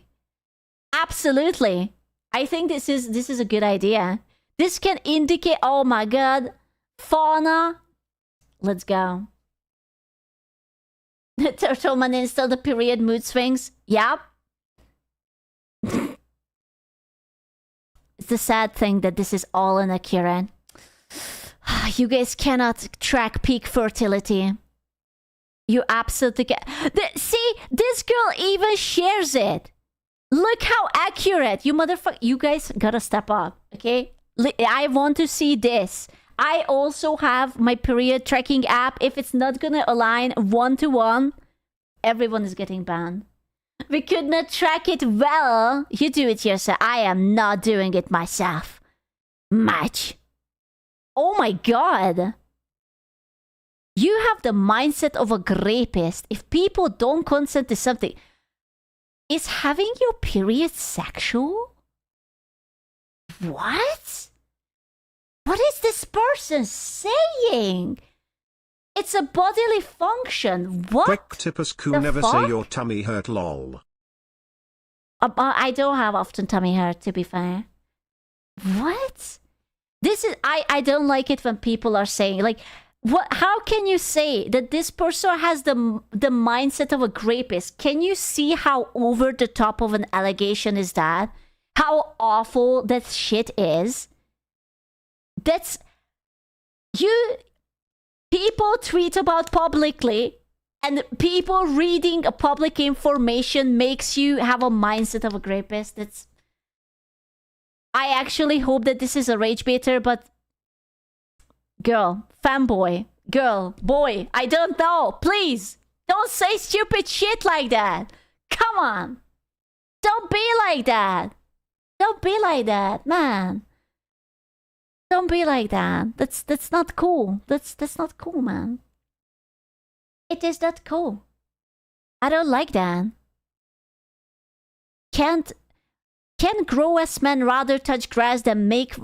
Absolutely. I think this is a good idea. This can indicate, oh my god, fauna. Let's go. Turtleman installed the period mood swings. Yep. It's the sad thing that this is all inaccurate. You guys cannot track peak fertility. You absolutely can. See, this girl even shares it. Look how accurate. You motherfucker. You guys gotta step up, okay? I want to see this. I also have my period tracking app. If it's not gonna align 1-to-1, everyone is getting banned. We could not track it well. You do it yourself. I am not doing it myself. Much. Oh my god. You have the mindset of a rapist. If people don't consent to something... Is having your period sexual? What? What is this person saying? It's a bodily function. What? Quick tippers cool never fuck? say your tummy hurt lol. I don't have often tummy hurt, to be fair. What? This is... I don't like it when people are saying... Like, what? How can you say that this person has the mindset of a rapist? Can you see how over the top of an allegation is that? How awful that shit is? That's you. People tweet about publicly, and people reading a public information makes you have a mindset of a rapist. That's. I actually hope that this is a rage baiter, but girl, fanboy, girl, boy, I don't know. Please don't say stupid shit like that. Come on, don't be like that. Don't be like that, man. Don't be like that. That's not cool. That's not cool, man. It is not cool. I don't like that. Can grown-ass men rather touch grass than make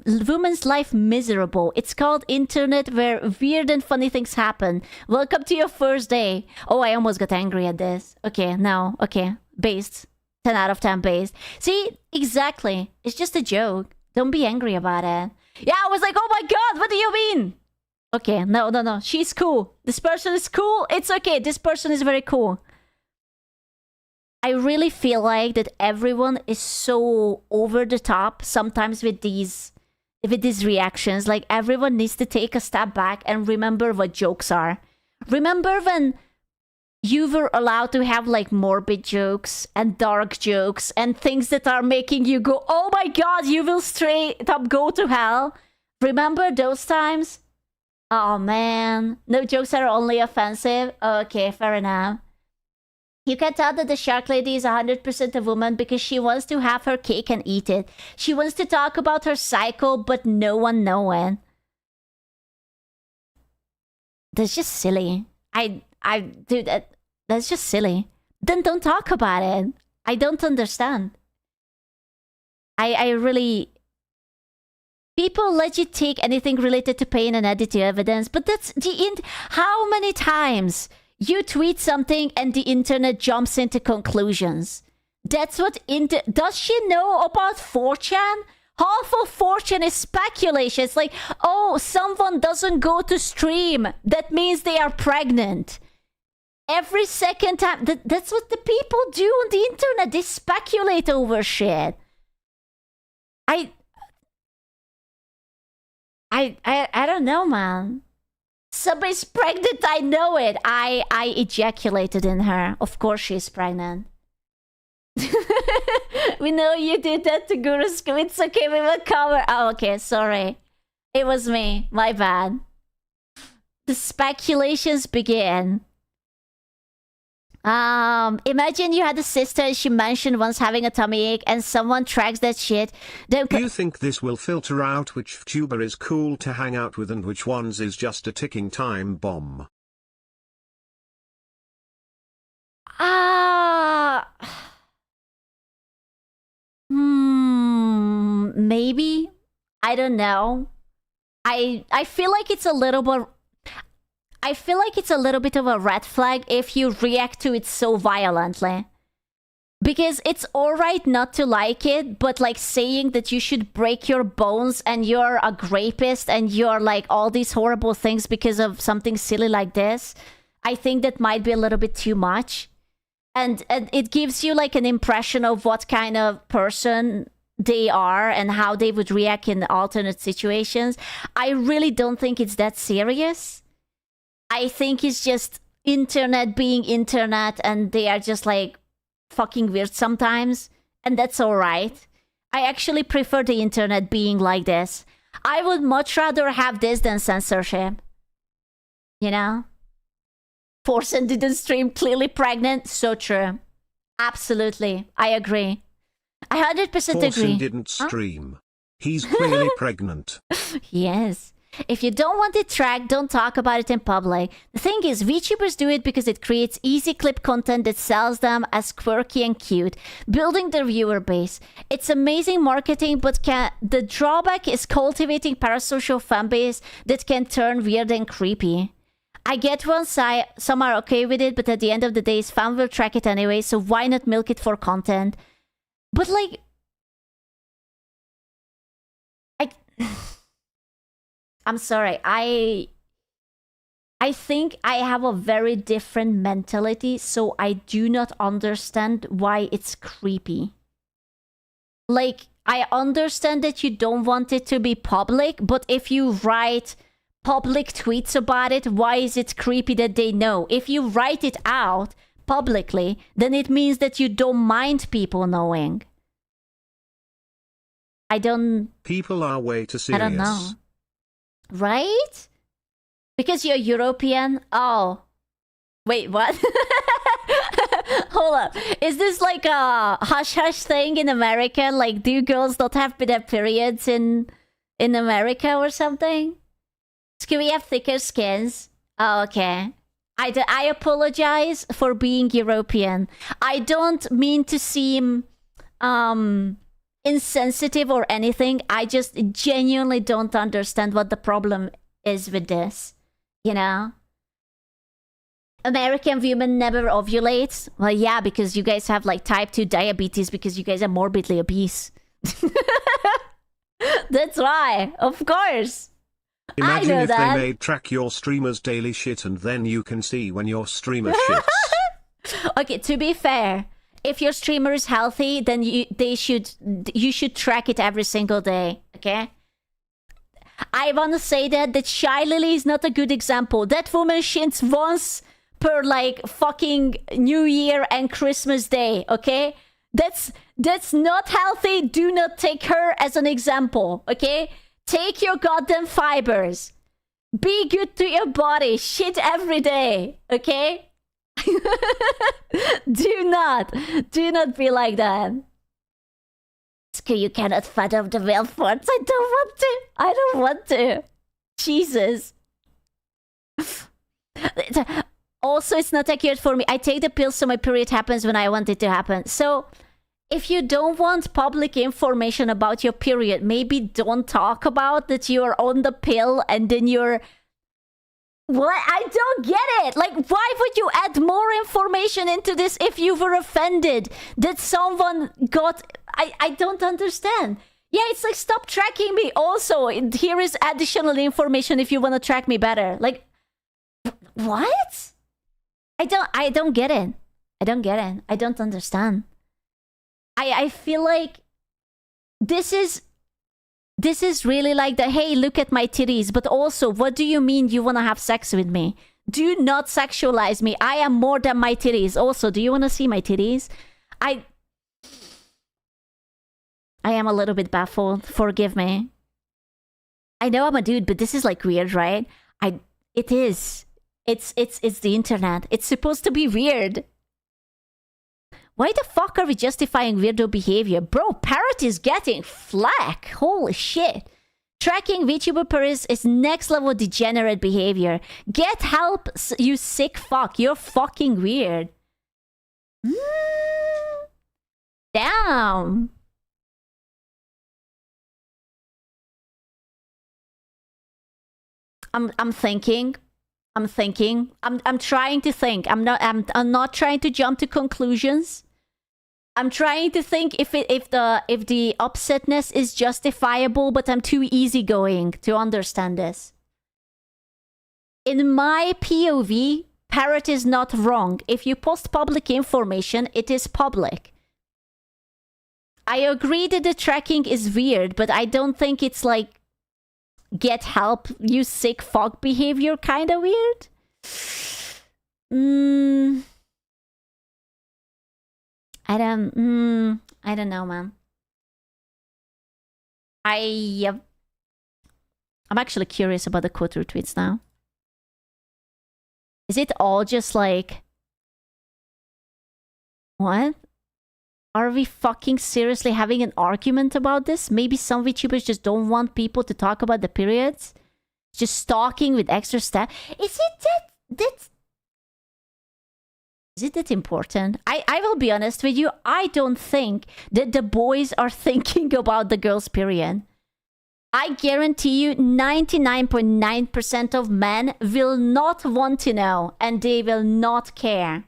women's life miserable? It's called internet where weird and funny things happen. Welcome to your first day. Oh, I almost got angry at this. Okay, no. Okay, based. 10 out of 10 based. See, exactly. It's just a joke. Don't be angry about it. Yeah, I was like, oh my god, what do you mean? Okay, no. She's cool. This person is cool. It's okay. This person is very cool. I really feel like that everyone is so over the top sometimes with these reactions. Like, everyone needs to take a step back and remember what jokes are. Remember when you were allowed to have like morbid jokes and dark jokes and things that are making you go, oh my god, you will straight up go to hell. Remember those times? Oh man, no jokes are only offensive. Okay, fair enough. You can tell that the shark lady is 100% a woman because she wants to have her cake and eat it. She wants to talk about her cycle, but no one knowing. That's just silly. Dude, that's just silly. Then don't talk about it. I don't understand. I really... People let you take anything related to pain and add it to evidence, but that's the how many times you tweet something and the internet jumps into conclusions? That's what does she know about 4chan? Half of 4chan is speculation. It's like, oh, someone doesn't go to stream. That means they are pregnant. Every second time, that's what the people do on the internet. They speculate over shit. I don't know, man. Somebody's pregnant, I know it. I ejaculated in her. Of course she's pregnant. We know you did that to Gurusko. It's okay, we will cover. Oh, okay, sorry. It was me. My bad. The speculations begin. Imagine you had a sister and she mentioned once having a tummy ache and someone tracks that shit. Do you think this will filter out which tuber is cool to hang out with and which ones is just a ticking time bomb? Maybe. I don't know. I feel like it's a little bit... I feel like it's a little bit of a red flag if you react to it so violently. Because it's alright not to like it, but like saying that you should break your bones and you're a rapist and you're like all these horrible things because of something silly like this, I think that might be a little bit too much. And it gives you like an impression of what kind of person they are and how they would react in alternate situations. I really don't think it's that serious. I think it's just internet being internet and they are just like fucking weird sometimes. And that's alright. I actually prefer the internet being like this. I would much rather have this than censorship. You know? Forsen didn't stream, clearly pregnant. So true. Absolutely. I agree. I 100% agree. Forsen didn't stream. He's clearly pregnant. Yes. If you don't want it tracked, don't talk about it in public. The thing is, VTubers do it because it creates easy clip content that sells them as quirky and cute, building their viewer base. It's amazing marketing, but the drawback is cultivating parasocial fanbase that can turn weird and creepy. I get one side, some are okay with it, but at the end of the day, fans will track it anyway, so why not milk it for content? But like... I'm sorry, I think I have a very different mentality, so I do not understand why it's creepy. Like, I understand that you don't want it to be public, but if you write public tweets about it, why is it creepy that they know? If you write it out publicly, then it means that you don't mind people knowing. People are way too serious. I don't know. Right? Because you're European? Oh. Wait, what? Hold up. Is this like a hush-hush thing in America? Like, do girls not have their periods in America or something? Can we have thicker skins? Oh, okay. I apologize for being European. I don't mean to seem insensitive or anything. I just genuinely don't understand what the problem is with this. You know? American women never ovulate. Well, yeah, because you guys have like type 2 diabetes because you guys are morbidly obese. That's why. Of course. Imagine I know if that. they made track your streamer's daily shit and then you can see when your streamer shits. Okay, to be fair, if your streamer is healthy, then you should track it every single day, okay? I want to say that Shy Lily is not a good example. That woman shits once per like fucking New Year and Christmas Day, okay? That's not healthy. Do not take her as an example, okay? Take your goddamn fibers. Be good to your body. Shit every day, okay? Do not be like that. You cannot fathom the male forms. I don't want to. Jesus. Also, it's not accurate for me. I take the pill so my period happens when I want it to happen. So, if you don't want public information about your period, maybe don't talk about that you are on the pill and then you're... What? I don't get it. Like, why would you add more information into this if you were offended that someone got... I don't understand. Yeah, it's like, stop tracking me. Also, here is additional information if you want to track me better. Like, what? I don't get it. I don't get it. I don't understand. I feel like this is really like the, hey, look at my titties, but also, what do you mean you want to have sex with me? Do not sexualize me. I am more than my titties. Also, do you want to see my titties? I am a little bit baffled. Forgive me. I know I'm a dude, but this is like weird, right? It is. It's the internet. It's supposed to be weird. Why the fuck are we justifying weirdo behavior? Bro, Parrot is getting flack. Holy shit. Tracking VTuber Paris is next level degenerate behavior. Get help, you sick fuck. You're fucking weird. Damn. I'm thinking. I'm trying to think. I'm not trying to jump to conclusions. I'm trying to think if the upsetness is justifiable, but I'm too easygoing to understand this. In my POV, Parrot is not wrong. If you post public information, it is public. I agree that the tracking is weird, but I don't think it's like get help, you sick fuck behavior kind of weird. I don't know, man. I'm actually curious about the quote retweets now. Is it all just like... What? Are we fucking seriously having an argument about this? Maybe some VTubers just don't want people to talk about the periods? Just stalking with extra stuff? Is it that important? I will be honest with you. I don't think that the boys are thinking about the girl's period. I guarantee you 99.9% of men will not want to know and they will not care.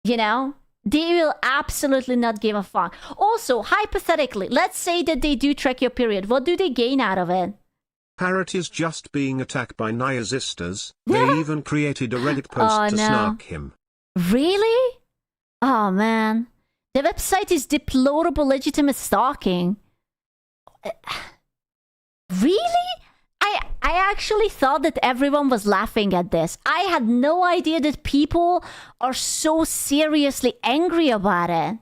You know? They will absolutely not give a fuck. Also, hypothetically, let's say that they do track your period. What do they gain out of it? Parrot is just being attacked by Nyazistas. They even created a Reddit post to snark him. Really? Oh man. The website is deplorable legitimate stalking. Really? I actually thought that everyone was laughing at this. I had no idea that people are so seriously angry about it.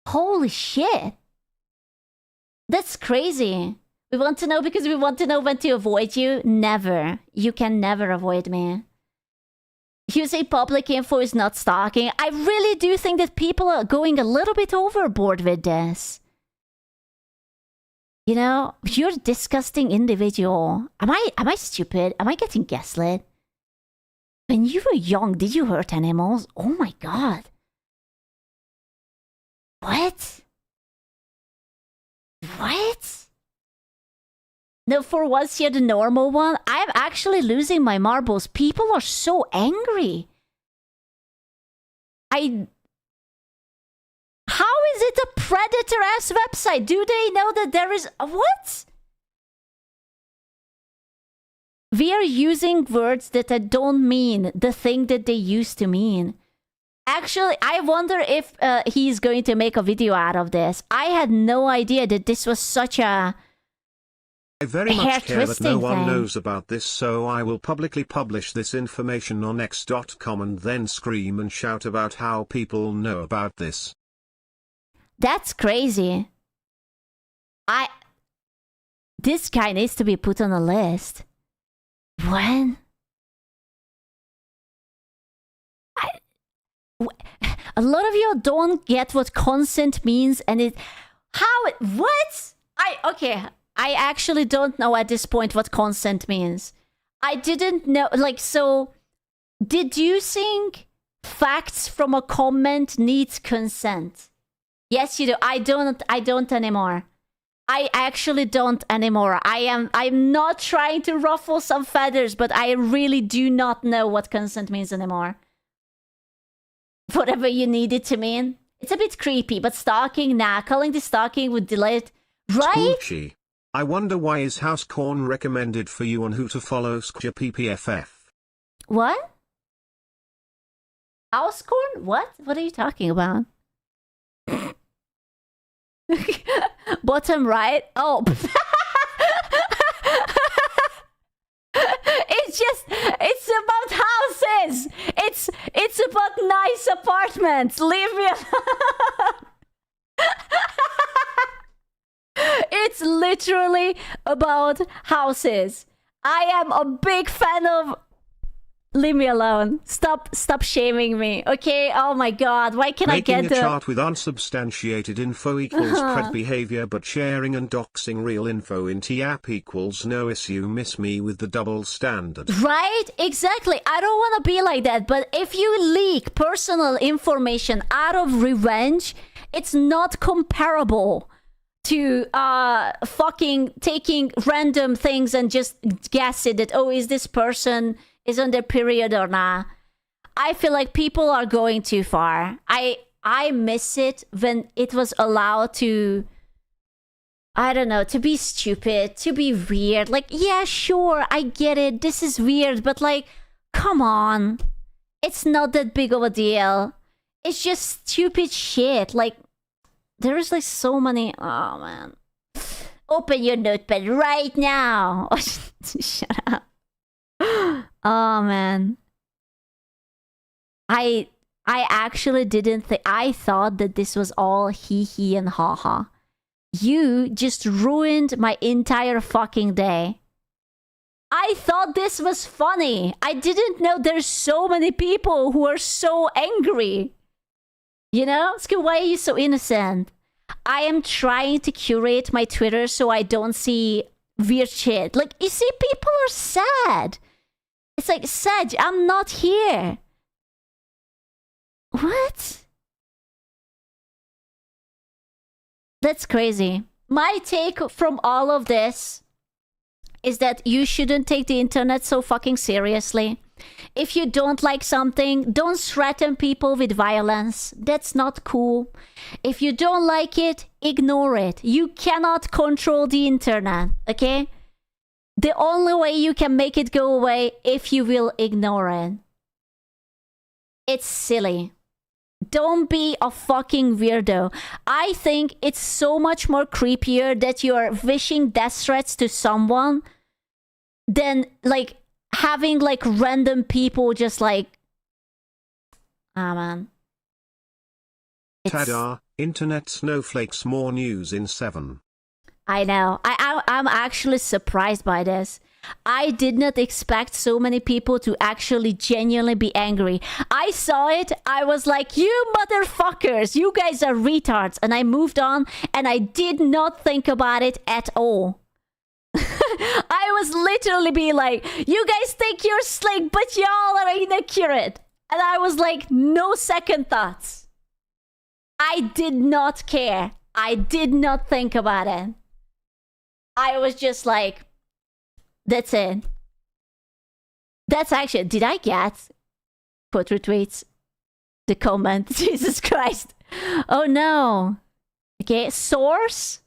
Holy shit. That's crazy. We want to know because we want to know when to avoid you? Never. You can never avoid me. You say public info is not stalking. I really do think that people are going a little bit overboard with this. You know, you're a disgusting individual. Am I stupid? Am I getting gaslit? When you were young, did you hurt animals? Oh my god. What? What? No, for once you're the normal one. I'm actually losing my marbles. People are so angry. How is it a predator-ass website? Do they know that there is... What? We are using words that I don't mean the thing that they used to mean. Actually, I wonder if he's going to make a video out of this. I had no idea that this was such a... I very much care that no one knows about this, so I will publicly publish this information on X.com and then scream and shout about how people know about this. That's crazy. This guy needs to be put on a list. When? A lot of you don't get what consent means, and what? I actually don't know at this point what consent means. I didn't know, so, deducing facts from a comment needs consent. Yes, you do. I don't anymore. I actually don't anymore. I'm not trying to ruffle some feathers, but I really do not know what consent means anymore. Whatever you need it to mean. It's a bit creepy, but stalking, nah. Calling this stalking would delay it. Right? Scoochie. I wonder why is Housecorn recommended for you on who to follow Skja PPFF. What? Housecorn? What? What are you talking about? Bottom right? Oh. It's about houses. It's about nice apartments. Leave me alone. It's literally about houses. I am a big fan of... Leave me alone. Stop shaming me, okay? Oh my god, why can I get the... Making a chart with unsubstantiated info equals pred behavior, but sharing and doxing real info in TAP equals no issue. Miss me with the double standard. Right? Exactly. I don't want to be like that, but if you leak personal information out of revenge, it's not comparable to fucking taking random things and just guess it that, oh, is this person is on their period or not. I feel like people are going too far. I miss it when it was allowed to, I don't know, to be stupid, to be weird. Like, yeah, sure, I get it. This is weird, but like, come on. It's not that big of a deal. It's just stupid shit. Like, there's like so many... Oh, man. Open your notepad right now. Shut up. Oh, man. I actually didn't think... I thought that this was all hee-hee and ha-ha. You just ruined my entire fucking day. I thought this was funny. I didn't know there's so many people who are so angry. You know? Ski, why are you so innocent? I am trying to curate my Twitter so I don't see weird shit. Like, you see, people are sad. It's like, Saj, I'm not here. What? That's crazy. My take from all of this is that you shouldn't take the internet so fucking seriously. If you don't like something, don't threaten people with violence. That's not cool. If you don't like it, ignore it. You cannot control the internet, okay? The only way you can make it go away if you will ignore it. It's silly. Don't be a fucking weirdo. I think it's so much more creepier that you're wishing death threats to someone than like having like random people just like, ah man. Tada, internet snowflakes, more news in 7. I know. I'm actually surprised by this. I did not expect so many people to actually genuinely be angry. I saw it. I was like, you motherfuckers, you guys are retards. And I moved on and I did not think about it at all. I was literally being like, you guys think you're slick, but y'all are inaccurate. And I was like, no second thoughts. I did not care. I did not think about it. I was just like, that's it. That's actually, did I get quote retweets? The comment, Jesus Christ. Oh no. Okay, source?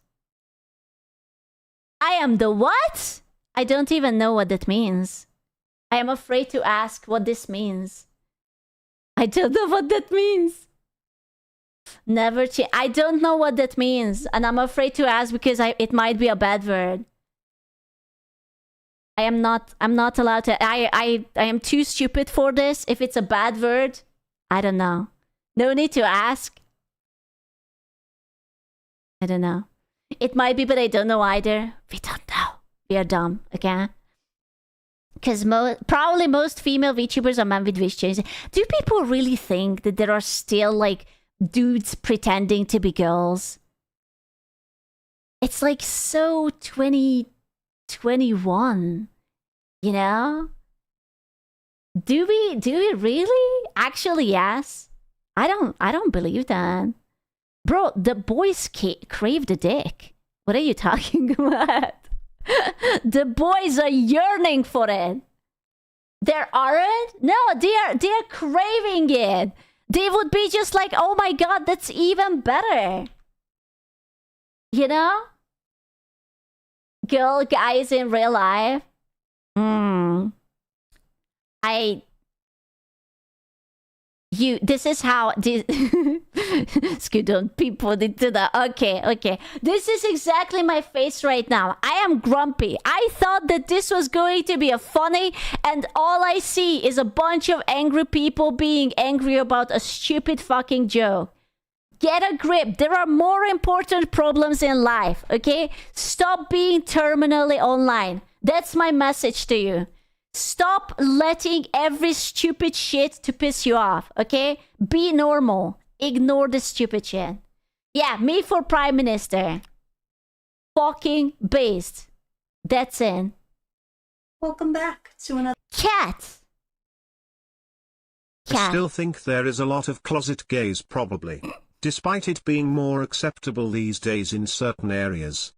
I am the what? I don't even know what that means. I am afraid to ask what this means. I don't know what that means. Never I don't know what that means, and I'm afraid to ask because it might be a bad word. I'm not allowed to. I am too stupid for this. If it's a bad word, I don't know. No need to ask. I don't know. It might be, but I don't know either. We don't know. We are dumb, okay? Because probably most female VTubers are men with wish changes. Do people really think that there are still like dudes pretending to be girls? It's like so 2021, you know? Do we really? Actually, yes. I don't believe that. Bro, the boys crave the dick. What are you talking about? The boys are yearning for it. They aren't? No, they are craving it. They would be just like, oh my god, that's even better. You know? Girl, guys in real life. This is how Skudon people did that. Okay. This is exactly my face right now. I am grumpy. I thought that this was going to be a funny, and all I see is a bunch of angry people being angry about a stupid fucking joke. Get a grip. There are more important problems in life, okay? Stop being terminally online. That's my message to you. Stop letting every stupid shit to piss you off, okay? Be normal. Ignore the stupid shit. Yeah, me for Prime Minister. Fucking based. That's it. Welcome back to another... Cat! I still think there is a lot of closet gays probably. Despite it being more acceptable these days in certain areas.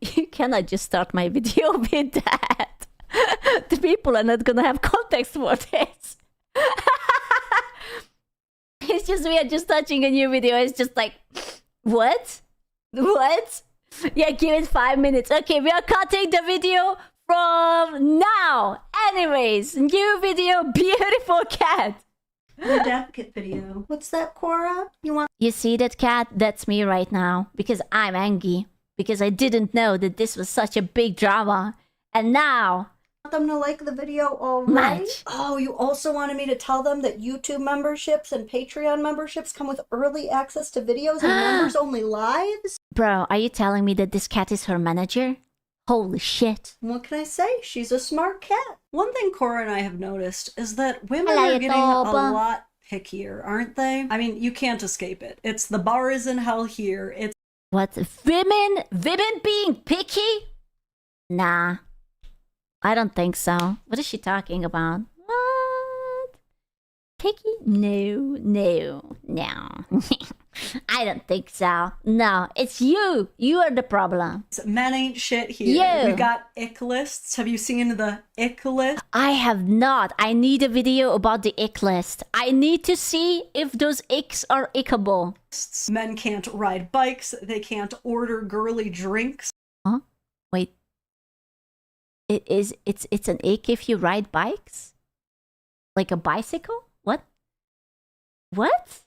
You cannot just start my video with that. The people are not gonna have context for this. It's just we are just touching a new video. It's just like, what? Yeah, give it 5 minutes. Okay, we are cutting the video from now. Anyways, new video, beautiful cat. The advocate video. What's that, Cora? You see that, cat? That's me right now. Because I'm angry. Because I didn't know that this was such a big drama. And now... them to like the video already? Oh, you also wanted me to tell them that YouTube memberships and Patreon memberships come with early access to videos and members-only lives? Bro, are you telling me that this cat is her manager? Holy shit. What can I say? She's a smart cat. One thing Cora and I have noticed is that women are getting a lot pickier, aren't they? I mean, you can't escape it. It's the bar is in hell here. It's... What? Women being picky? Nah. I don't think so. What is she talking about? What? Picky? No. I don't think so. No, it's you. You are the problem. Men ain't shit here. We got ick lists. Have you seen the ick list? I have not. I need a video about the ick list. I need to see if those icks are ickable. Men can't ride bikes. They can't order girly drinks. Huh? Wait. It's an ick if you ride bikes? Like a bicycle? What? What?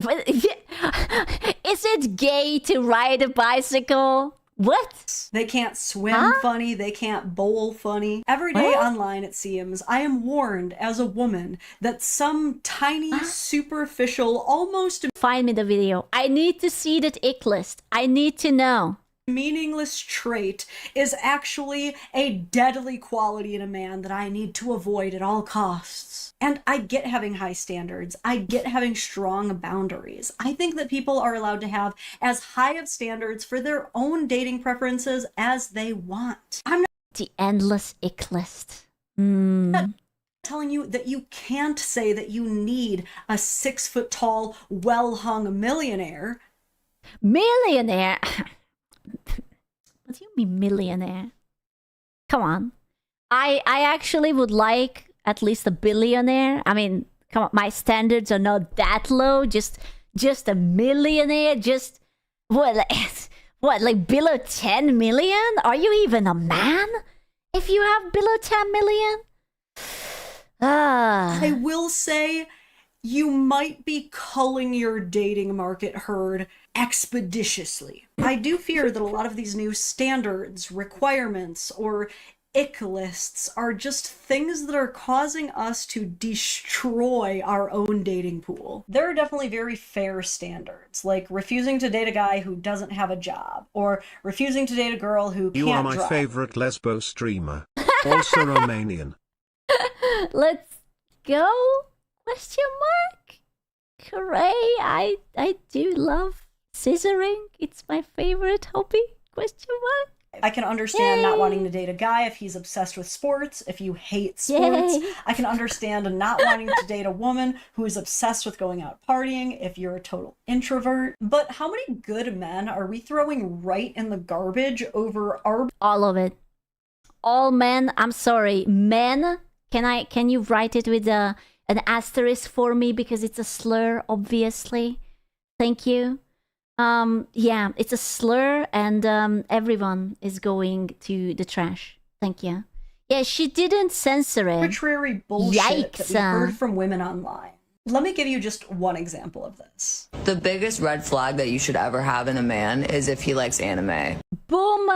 Is it gay to ride a bicycle? What? They can't swim funny, they can't bowl funny. Every day online, it seems, I am warned as a woman that some tiny, superficial, almost Find me the video. I need to see that ick list. I need to know. Meaningless trait is actually a deadly quality in a man that I need to avoid at all costs. And I get having high standards. I get having strong boundaries. I think that people are allowed to have as high of standards for their own dating preferences as they want. I'm not the endless ick list. telling you that you can't say that you need a 6 foot tall, well hung millionaire. Millionaire? What do you mean millionaire? Come on. I actually would like at least a billionaire. I mean, come on, my standards are not that low. Just a millionaire. Just what like below 10 million? Are you even a man if you have below 10 million? I will say you might be culling your dating market herd expeditiously. I do fear that a lot of these new standards, requirements, or ick lists are just things that are causing us to destroy our own dating pool. There are definitely very fair standards, like refusing to date a guy who doesn't have a job, or refusing to date a girl who You can't are my drive. favorite lesbo streamer. Also Romanian. Let's go? Question mark? Hooray, I do love scissoring. It's my favorite hobby. Question mark? I can understand not wanting to date a guy if he's obsessed with sports, if you hate sports. Yay. I can understand not wanting to date a woman who is obsessed with going out partying if you're a total introvert. But how many good men are we throwing right in the garbage over our... All of it. All men, I'm sorry. Men, can you write it with an asterisk for me because it's a slur, obviously. Thank you. Yeah, it's a slur and everyone is going to the trash. Thank you. Yeah, she didn't censor it. Arbitrary bullshit Yikes. that we heard from women online. Let me give you just one example of this. The biggest red flag that you should ever have in a man is if he likes anime. Boom.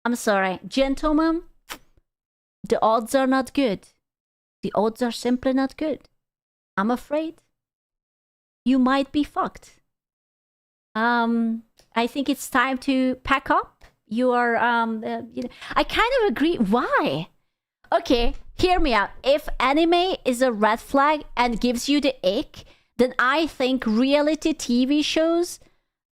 I'm sorry. Gentlemen, the odds are not good. The odds are simply not good. I'm afraid you might be fucked. I think it's time to pack up. You are, I kind of agree. Why? Okay, hear me out. If anime is a red flag and gives you the ick, then I think reality TV shows,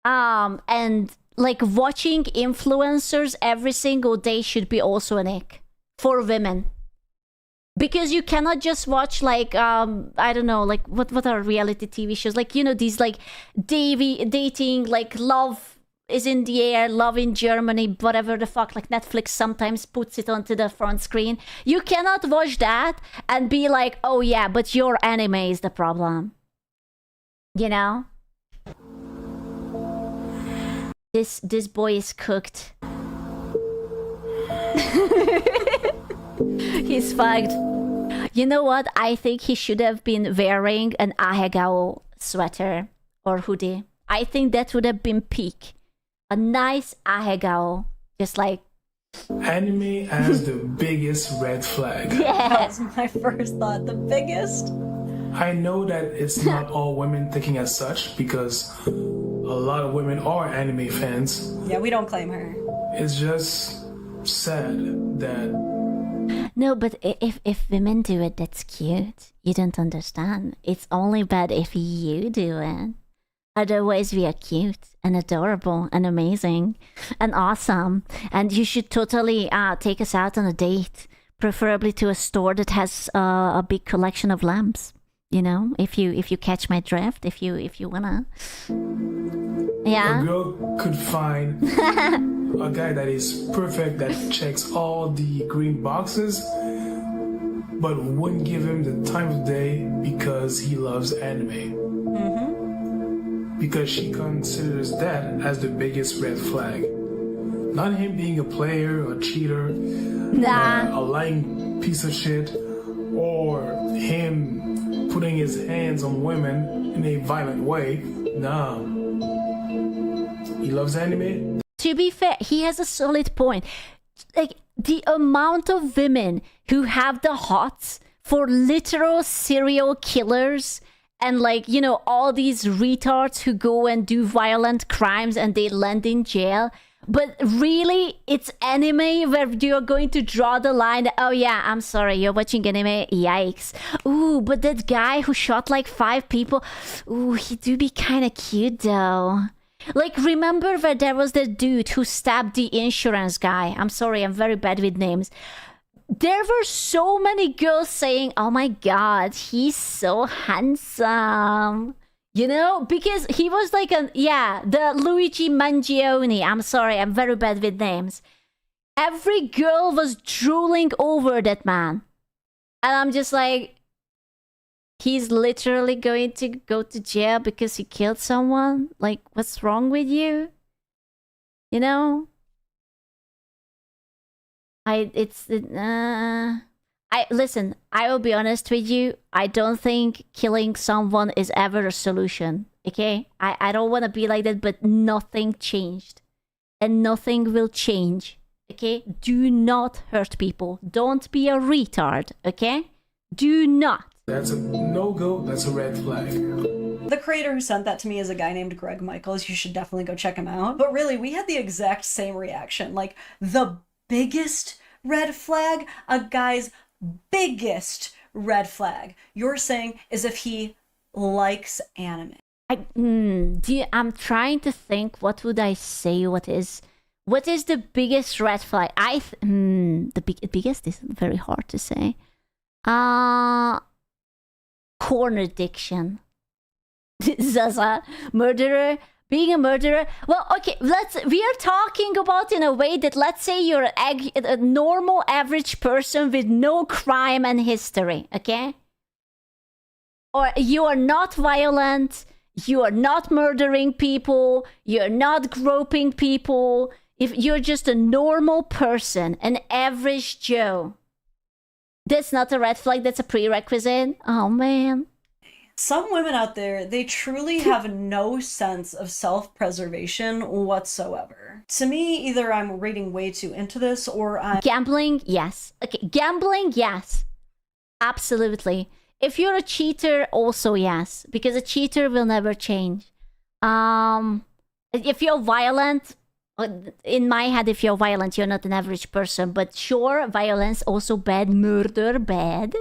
and like watching influencers every single day should be also an ick for women. Because you cannot just watch like I don't know, like what are reality TV shows, like, you know, these like dating, like Love is in the Air, Love in Germany, whatever the fuck, like Netflix sometimes puts it onto the front screen. You cannot watch that and be like, oh yeah, but your anime is the problem, you know. This boy is cooked. He's fucked. You know what? I think he should have been wearing an ahegao sweater or hoodie. I think that would have been peak. A nice ahegao. Just like... Anime as the biggest red flag. Yeah. That was my first thought. The biggest. I know that it's not all women thinking as such, because a lot of women are anime fans. Yeah, we don't claim her. It's just sad that... No, but if women do it, that's cute. You don't understand. It's only bad if you do it. Otherwise, we are cute and adorable and amazing and awesome. And you should totally take us out on a date, preferably to a store that has a big collection of lamps. You know, if you catch my drift, if you wanna. Yeah. A girl could find a guy that is perfect, that checks all the green boxes, but wouldn't give him the time of day because he loves anime. Because she considers that as the biggest red flag. Not him being a player, a cheater, a lying piece of shit, or him putting his hands on women in a violent way. Nah. He loves anime. To be fair, he has a solid point. Like, the amount of women who have the hots for literal serial killers and, like, you know, all these retards who go and do violent crimes and they land in jail. But really, it's anime where you're going to draw the line. Oh yeah, I'm sorry, you're watching anime. Yikes. Ooh, but that guy who shot like 5 people, ooh, he do be kind of cute though. Like, remember where there was the dude who stabbed the insurance guy? I'm sorry, I'm very bad with names. There were so many girls saying, oh my god, he's so handsome. You know, because he was like the Luigi Mangione. I'm sorry, I'm very bad with names. Every girl was drooling over that man. And I'm just like, he's literally going to go to jail because he killed someone? Like, what's wrong with you? You know? Listen, I will be honest with you. I don't think killing someone is ever a solution. Okay? I don't want to be like that, but nothing changed. And nothing will change. Okay? Do not hurt people. Don't be a retard. Okay? Do not. That's a no-go. That's a red flag. The creator who sent that to me is a guy named Greg Michaels. You should definitely go check him out. But really, we had the exact same reaction. Like, the biggest red flag, a guy's biggest red flag, you're saying, is if he likes anime. I'm trying to think, what would I say? What is the biggest red flag? Biggest is very hard to say. Porn addiction. Zaza, murderer, being a murderer. Well, okay, we are talking about in a way that, let's say you're a normal average person with no crime and history, okay? Or you are not violent, you are not murdering people, you're not groping people. If you're just a normal person, an average Joe, that's not a red flag, that's a prerequisite. Oh man. Some women out there, they truly have no sense of self-preservation whatsoever. To me, either I'm reading way too into this or I'm... Gambling, yes. Okay, gambling, yes. Absolutely. If you're a cheater, also yes. Because a cheater will never change. If you're violent, in my head, if you're violent, you're not an average person. But sure, violence also bad. Murder, bad.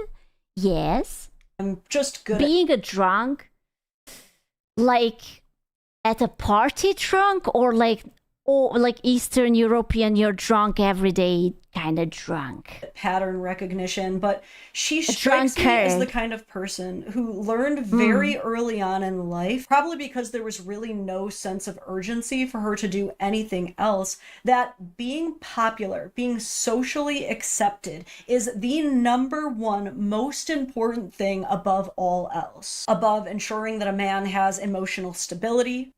Yes. I'm just good being a drunk, like at a party drunk, or like Eastern European, you're drunk every day, kind of drunk. Pattern recognition, but she strikes me as the kind of person who learned very early on in life, probably because there was really no sense of urgency for her to do anything else, that being popular, being socially accepted is the #1 most important thing above all else. Above ensuring that a man has emotional stability.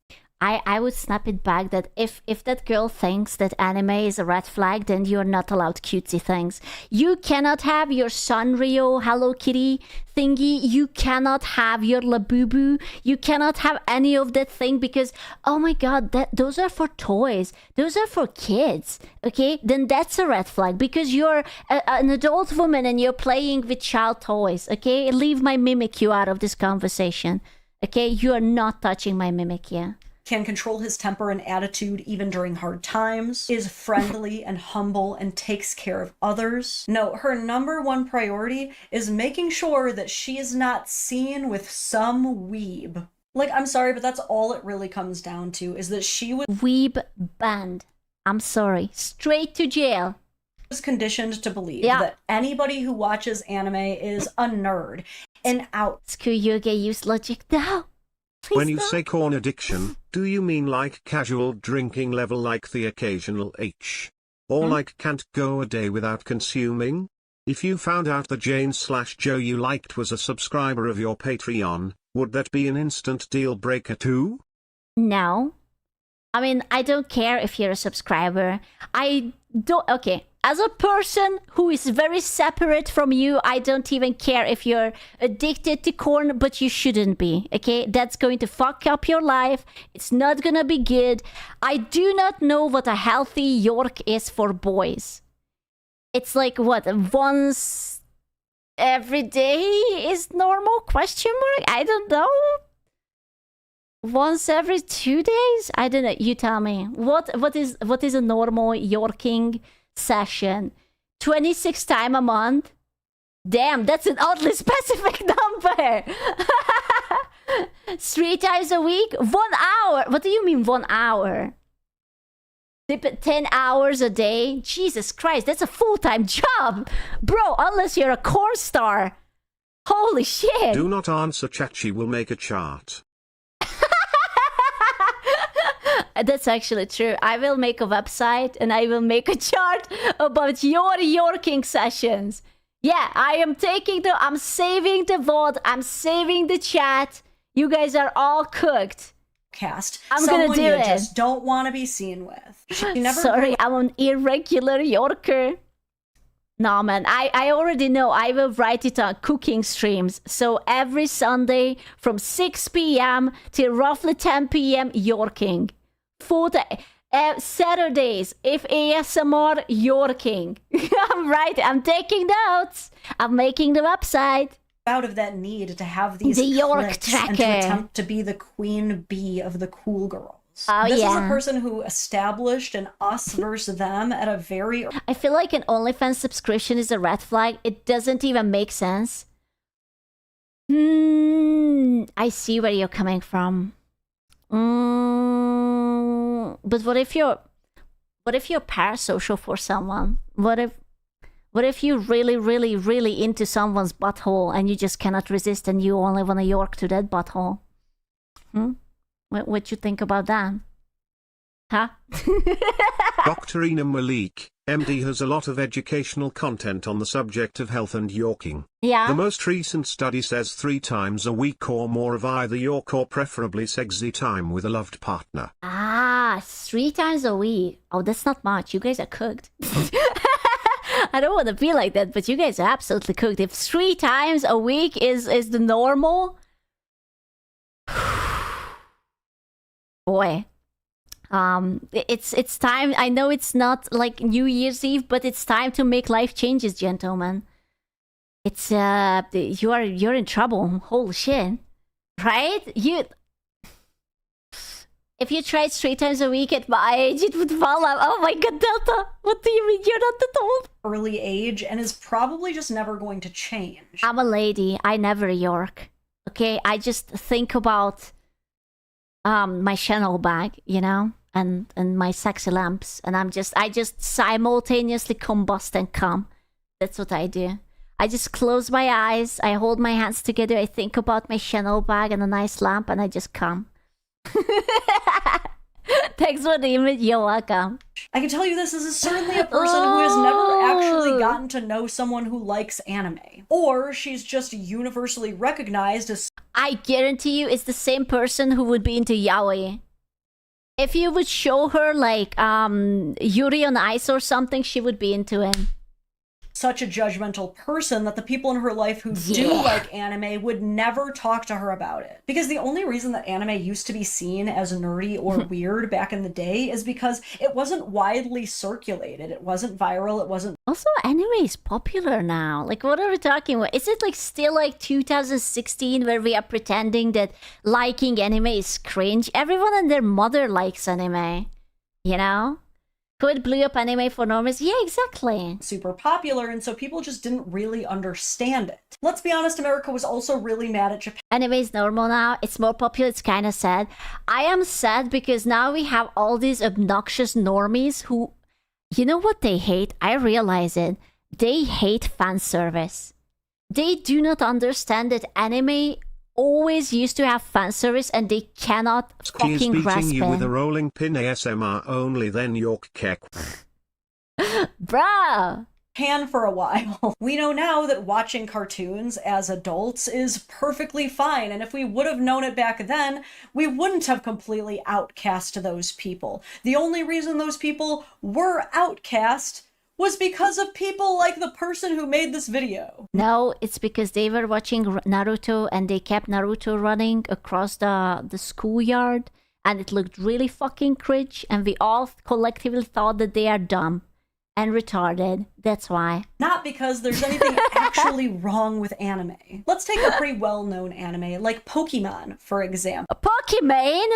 I would snap it back that if that girl thinks that anime is a red flag, then you're not allowed cutesy things. You cannot have your Sanrio Hello Kitty thingy. You cannot have your Labubu. You cannot have any of that thing because, oh my god, those are for toys. Those are for kids, okay? Then that's a red flag because you're an adult woman and you're playing with child toys, okay? Leave my Mimikyu out of this conversation, okay? You are not touching my Mimikyu. Can control his temper and attitude even during hard times, is friendly and humble and takes care of others. No, her #1 priority is making sure that she is not seen with some weeb. Like, I'm sorry, but that's all it really comes down to, is that she was weeb banned. I'm sorry. Straight to jail. Was conditioned to believe that anybody who watches anime is a nerd and out. Screw you, gay use logic now. When you say corn addiction, do you mean like casual drinking level, like the occasional H? Or like can't go a day without consuming? If you found out the Jane/Joe you liked was a subscriber of your Patreon, would that be an instant deal breaker too? No. I mean, I don't care if you're a subscriber. Okay. As a person who is very separate from you, I don't even care if you're addicted to corn, but you shouldn't be, okay? That's going to fuck up your life. It's not gonna be good. I do not know what a healthy York is for boys. It's like, what, once every day is normal? Question mark? I don't know. Once every 2 days? I don't know. You tell me. What is a normal Yorking session? 26 times a month? Damn, that's an oddly specific number. 3 times a week? 1 hour? What do you mean 1 hour? 10 hours a day? Jesus Christ, that's a full-time job. Bro, unless you're a corn star. Holy shit. Do not answer chat, she will make a chart. That's actually true. I will make a website and I will make a chart about your Yorking sessions. Yeah, I'm saving the VOD, I'm saving the chat. You guys are all cooked. I'm gonna do it. Just don't want to be seen with. Sorry, I'm an irregular Yorker. No, man, I already know. I will write it on cooking streams. So every Sunday from 6 p.m. till roughly 10 p.m. Yorking. Saturdays, if ASMR Yorking. I'm right. I'm taking notes. I'm making the website. Out of that need to have these the York clicks tracker and to attempt to be the queen bee of the cool girls. Oh, this is yeah. a person who established an us versus them at a very... I feel like an OnlyFans subscription is a red flag. It doesn't even make sense. I see where you're coming from. But what if you're parasocial for someone? What if you're really, really, really into someone's butthole and you just cannot resist and you only want to York to that butthole? What you think about that? Huh? Dr. Ina Malik, MD, has a lot of educational content on the subject of health and Yorking. Yeah. The most recent study says 3 times a week or more of either York or preferably sexy time with a loved partner. 3 times a week. Oh, that's not much. You guys are cooked. I don't want to be like that, but you guys are absolutely cooked. If 3 times a week is the normal, boy, it's time. I know it's not like New Year's Eve, but it's time to make life changes, gentlemen. It's you're in trouble. Holy shit, right? If you tried 3 times a week at my age, it would fall out. Oh my god, Delta! What do you mean you're not that old? Early age and is probably just never going to change. I'm a lady. I never York. Okay, I just think about my Chanel bag, you know, and my sexy lamps, and I just simultaneously combust and come. That's what I do. I just close my eyes, I hold my hands together, I think about my Chanel bag and a nice lamp, and I just come. Thanks for the image, you're welcome. I can tell you this is certainly a person who has never actually gotten to know someone who likes anime. Or she's just universally recognized as... I guarantee you it's the same person who would be into yaoi. If you would show her like Yuri on Ice or something, she would be into it. Such a judgmental person that the people in her life who do like anime would never talk to her about it. Because the only reason that anime used to be seen as nerdy or weird back in the day is because it wasn't widely circulated. It wasn't viral. It wasn't... Also, anime is popular now. Like, what are we talking about? Is it like still like 2016 where we are pretending that liking anime is cringe? Everyone and their mother likes anime. You know? Who it blew up anime for normies? Yeah, exactly. Super popular, and so people just didn't really understand it. Let's be honest, America was also really mad at Japan. Anime is normal now. It's more popular. It's kind of sad. I am sad because now we have all these obnoxious normies who, you know what they hate? I realize it. They hate fan service. They do not understand that anime always used to have fan service and they cannot fucking grasp it. She is beating you with a rolling pin ASMR only, then York kek. Bro, can for a while. We know now that watching cartoons as adults is perfectly fine, and if we would have known it back then, we wouldn't have completely outcast those people. The only reason those people were outcast was because of people like the person who made this video. No, it's because they were watching Naruto and they kept Naruto running across the schoolyard and it looked really fucking cringe and we all collectively thought that they are dumb and retarded. That's why. Not because there's anything actually wrong with anime. Let's take a pretty well-known anime like Pokemon, for example. Pokemon?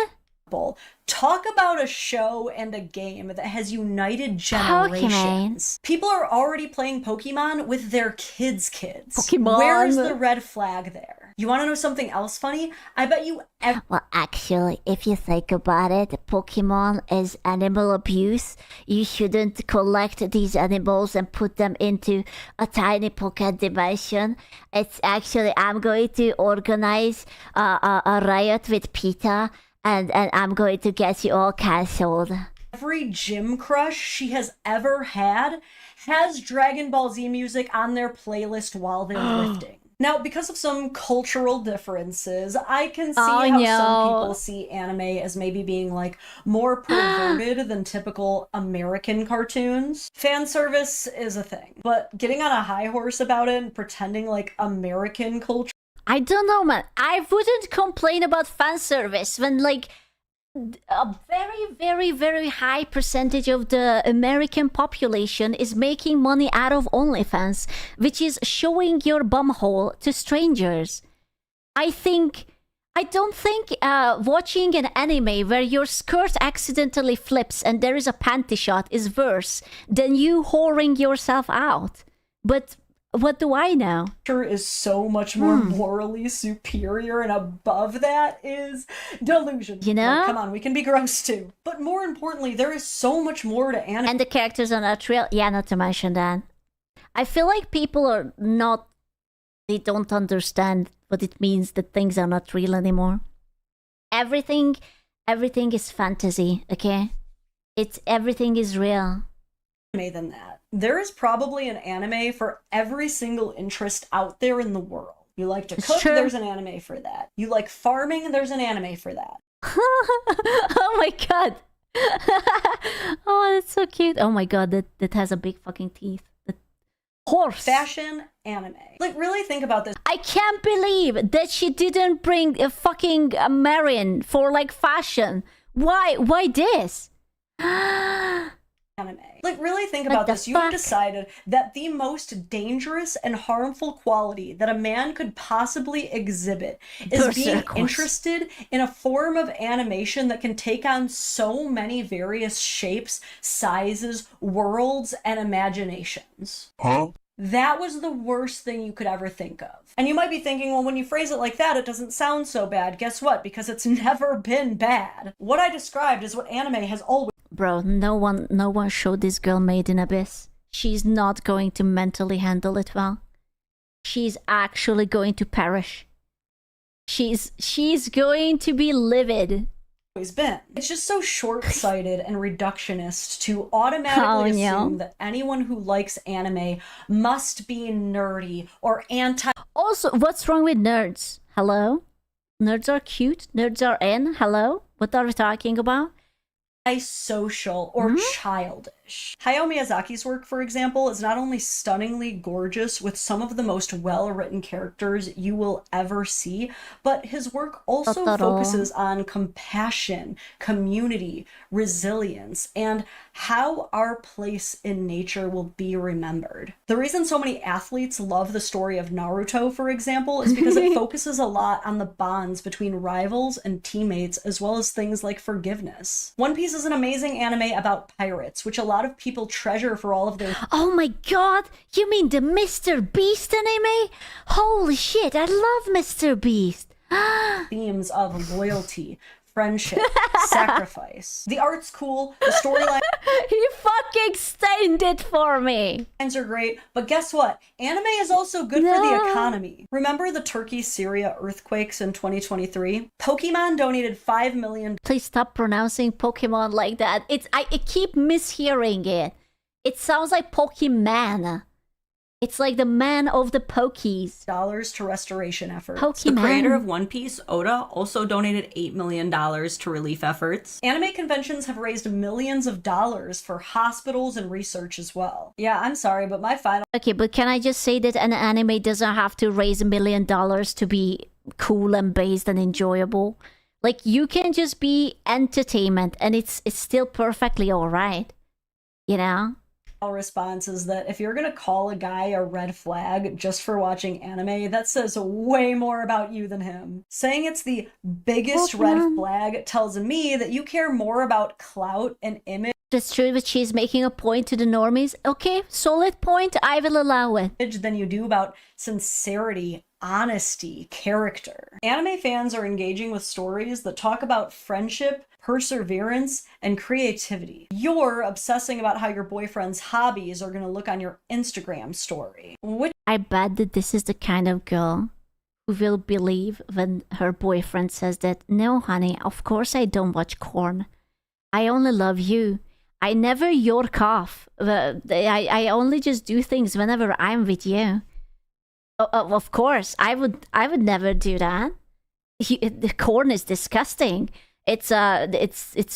Talk about a show and a game that has united generations. People are already playing Pokemon with their kids' kids. Pokemon. Where's the red flag there? You want to know something else funny? I bet you Well, actually, if you think about it, Pokemon is animal abuse. You shouldn't collect these animals and put them into a tiny pocket dimension. It's actually, I'm going to organize a riot with PETA. And I'm going to get you all cancelled. Every gym crush she has ever had has Dragon Ball Z music on their playlist while they're lifting. Now, because of some cultural differences, I can see how some people see anime as maybe being like more perverted than typical American cartoons. Fan service is a thing, but getting on a high horse about it and pretending like American culture. I don't know, man. I wouldn't complain about fan service when, like, a very, very, very high percentage of the American population is making money out of OnlyFans, which is showing your bumhole to strangers. I don't think watching an anime where your skirt accidentally flips and there is a panty shot is worse than you whoring yourself out. But what do I know? Is so much more morally superior, and above that is delusion. You know? Like, come on, we can be gross too. But more importantly, there is so much more to anime. And the characters are not real. Yeah, not to mention that. I feel like people are not... They don't understand what it means that things are not real anymore. Everything is fantasy, okay? Everything is real. Than that. There is probably an anime for every single interest out there in the world. You like to cook, there's an anime for that. You like farming, there's an anime for that. Oh my god. Oh, that's so cute. Oh my god, that has a big fucking teeth. The horse. Fashion anime. Like, really think about this. I can't believe that she didn't bring a fucking Marion for like fashion. Why this? Anime. Like, really think about this. You have decided that the most dangerous and harmful quality that a man could possibly exhibit is being interested in a form of animation that can take on so many various shapes, sizes, worlds, and imaginations. Huh? That was the worst thing you could ever think of. And you might be thinking, well, when you phrase it like that, it doesn't sound so bad. Guess what? Because it's never been bad. What I described is what anime has always... Bro, no one showed this girl Made in Abyss. She's not going to mentally handle it well. She's actually going to perish. She's going to be livid. Been. It's just so short-sighted and reductionist to automatically assume that anyone who likes anime must be nerdy or anti... Also, what's wrong with nerds? Hello? Nerds are cute. Nerds are in. Hello? What are we talking about? Social or childish. Hayao Miyazaki's work, for example, is not only stunningly gorgeous with some of the most well-written characters you will ever see, but his work also focuses on compassion, community, resilience, and how our place in nature will be remembered. The reason so many athletes love the story of Naruto, for example, is because it focuses a lot on the bonds between rivals and teammates, as well as things like forgiveness. One Piece is an amazing anime about pirates, which a lot of people treasure for all of their... Oh my god! You mean the Mr. Beast anime? Holy shit, I love Mr. Beast! themes of loyalty, friendship, sacrifice. The art's cool, the storyline... He fucking stained it for me! Lines are great, but guess what? Anime is also good for the economy. Remember the Turkey-Syria earthquakes in 2023? Pokemon donated $5 million... Please stop pronouncing Pokemon like that. I keep mishearing it. It sounds like Pokemon. It's like the man of the Pokies. Dollars to restoration efforts. Pokemon. The creator of One Piece, Oda, also donated $8 million to relief efforts. Anime conventions have raised millions of dollars for hospitals and research as well. Yeah, I'm sorry, but my final... Okay, but can I just say that an anime doesn't have to raise $1 million to be cool and based and enjoyable? Like, you can just be entertainment and it's still perfectly alright. You know? Response is that if you're gonna call a guy a red flag just for watching anime, that says way more about you than him. Saying it's the biggest red flag tells me that you care more about clout and image. That's true, but she's making a point to the normies. Okay, solid point, I will allow it. Than you do about sincerity, honesty, character. Anime fans are engaging with stories that talk about friendship, perseverance, and creativity. You're obsessing about how your boyfriend's hobbies are going to look on your Instagram story. I bet that this is the kind of girl who will believe when her boyfriend says that, no honey, of course I don't watch porn. I only love you. I never york off. I only just do things whenever I'm with you. Of course, I would never do that. The corn is disgusting. It's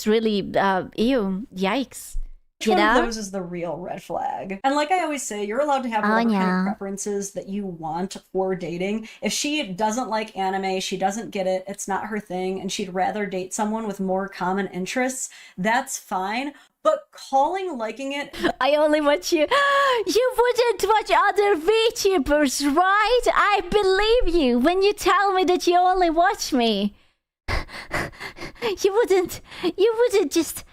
really ew, yikes. Which one of those is the real red flag? And like I always say, you're allowed to have whatever kind of preferences that you want for dating. If she doesn't like anime, she doesn't get it, it's not her thing, and she'd rather date someone with more common interests, that's fine. But calling liking it... I only watch you. You wouldn't watch other VTubers, right? I believe you when you tell me that you only watch me. You wouldn't just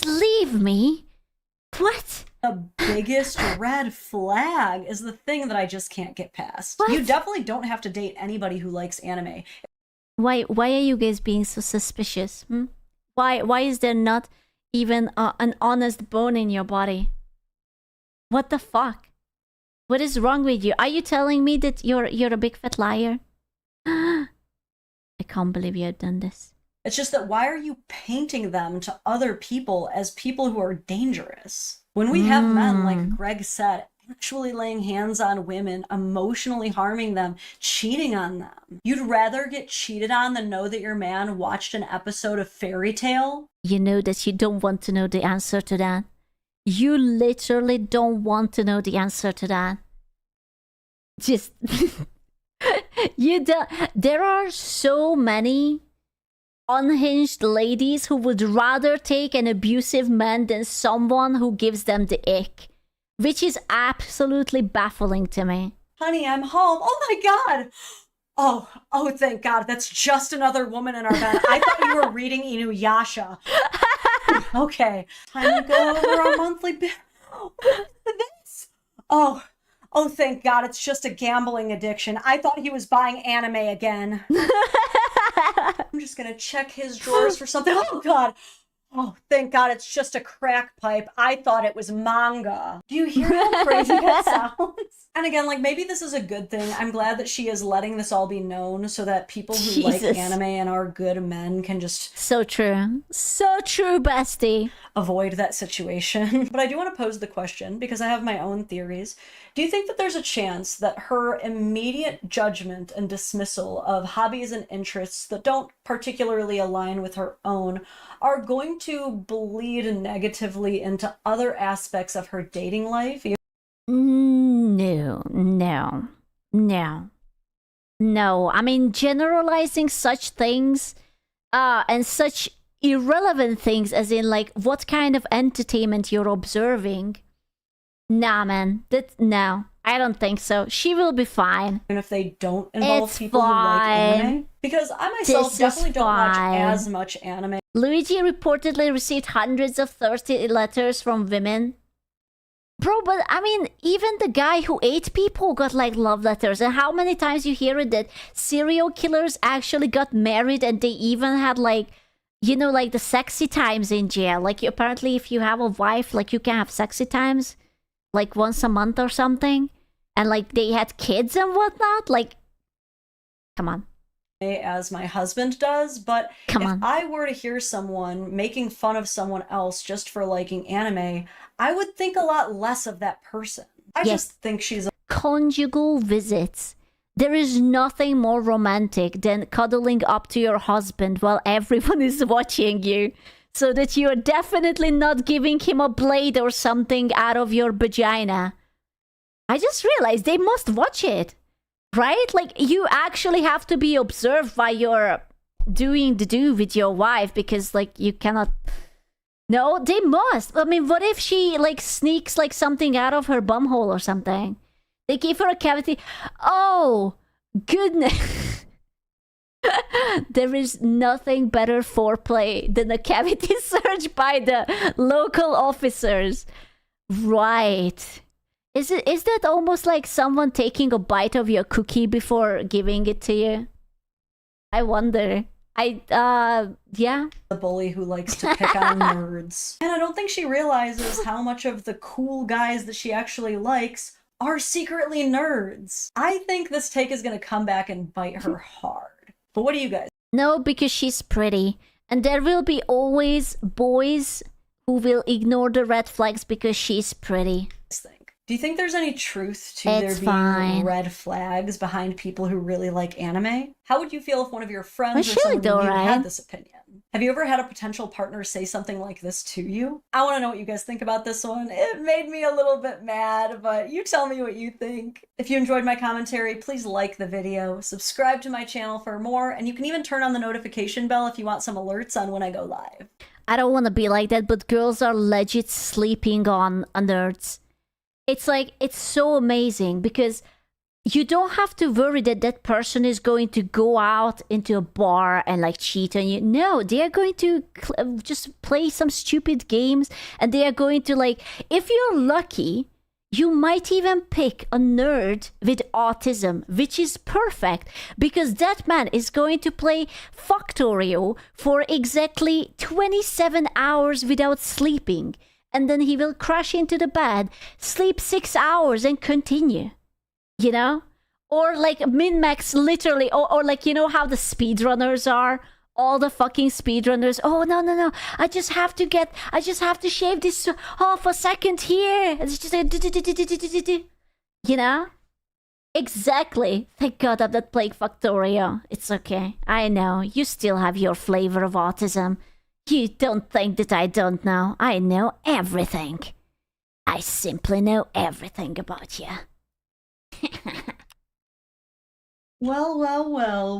leave me. What? The biggest red flag is the thing that I just can't get past. What? You definitely don't have to date anybody who likes anime. Why are you guys being so suspicious? Why is there not even an honest bone in your body? What the fuck? What is wrong with you? Are you telling me that you're a big fat liar? I can't believe you have done this. It's just that why are you painting them to other people as people who are dangerous? When we have men, like Greg said, actually laying hands on women, emotionally harming them, cheating on them. You'd rather get cheated on than know that your man watched an episode of Fairy Tale? You know that you don't want to know the answer to that. You literally don't want to know the answer to that. Just... There are so many unhinged ladies who would rather take an abusive man than someone who gives them the ick, which is absolutely baffling to me. Honey, I'm home. Oh my god! Oh, thank God. That's just another woman in our bed. I thought you were reading Inuyasha. Okay, time to go over our monthly bill. This? Oh, thank God, it's just a gambling addiction. I thought he was buying anime again. I'm just gonna check his drawers for something. Oh, God. Oh, thank God, it's just a crack pipe. I thought it was manga. Do you hear how crazy that sounds? And again, like, maybe this is a good thing. I'm glad that she is letting this all be known so that people who like anime and are good men can just... So true. So true, bestie. Avoid that situation. But I do want to pose the question, because I have my own theories. Do you think that there's a chance that her immediate judgment and dismissal of hobbies and interests that don't particularly align with her own are going to bleed negatively into other aspects of her dating life? No. I mean, generalizing such things and such irrelevant things as in, like, what kind of entertainment you're observing. Nah, man. No, I don't think so. She will be fine. And if they don't involve people who like anime? Because I myself definitely don't watch as much anime. Luigi reportedly received hundreds of thirsty letters from women. Bro, but I mean, even the guy who ate people got, like, love letters. And how many times you hear it that serial killers actually got married and they even had, like, you know, like, the sexy times in jail. Like, apparently if you have a wife, like, you can have sexy times, like, once a month or something. And, like, they had kids and whatnot. Like, come on. As my husband does, but if I were to hear someone making fun of someone else just for liking anime, I would think a lot less of that person. I just think she's conjugal visits. There is nothing more romantic than cuddling up to your husband while everyone is watching you, so that you are definitely not giving him a blade or something out of your vagina. I just realized they must watch it, right? Like, you actually have to be observed while you're doing the do with your wife, because, like, you cannot... No, they must. I mean, what if she, like, sneaks, like, something out of her bumhole or something? They give her a cavity. Oh, goodness. There is nothing better foreplay than a cavity search by the local officers. Right. Is that almost like someone taking a bite of your cookie before giving it to you? I wonder. Yeah. The bully who likes to pick on nerds. And I don't think she realizes how much of the cool guys that she actually likes are secretly nerds. I think this take is gonna come back and bite her hard. But what do you guys? No, because she's pretty. And there will be always boys who will ignore the red flags because she's pretty. Do you think there's any truth to It's there being fine. red flags behind people who really like anime? How would you feel if one of your friends Well, or she someone looked you knew alright. had this opinion? Have you ever had a potential partner say something like this to you? I want to know what you guys think about this one. It made me a little bit mad, but you tell me what you think. If you enjoyed my commentary, please like the video, subscribe to my channel for more, and you can even turn on the notification bell if you want some alerts on when I go live. I don't want to be like that, but girls are legit sleeping on nerds. It's like, it's so amazing because you don't have to worry that that person is going to go out into a bar and like cheat on you. No, they are going to just play some stupid games, and they are going to, like, if you're lucky, you might even pick a nerd with autism, which is perfect because that man is going to play Factorio for exactly 27 hours without sleeping. And then he will crash into the bed, sleep 6 hours and continue. You know? Or like min-max literally, or like, you know how the speedrunners are? All the fucking speedrunners. Oh, no. I just have to shave this half a second here. It's just you know? Exactly. Thank God I'm not playing Factorio. It's okay. I know. You still have your flavor of autism. You don't think that I don't know. I know everything. I simply know everything about you. Well,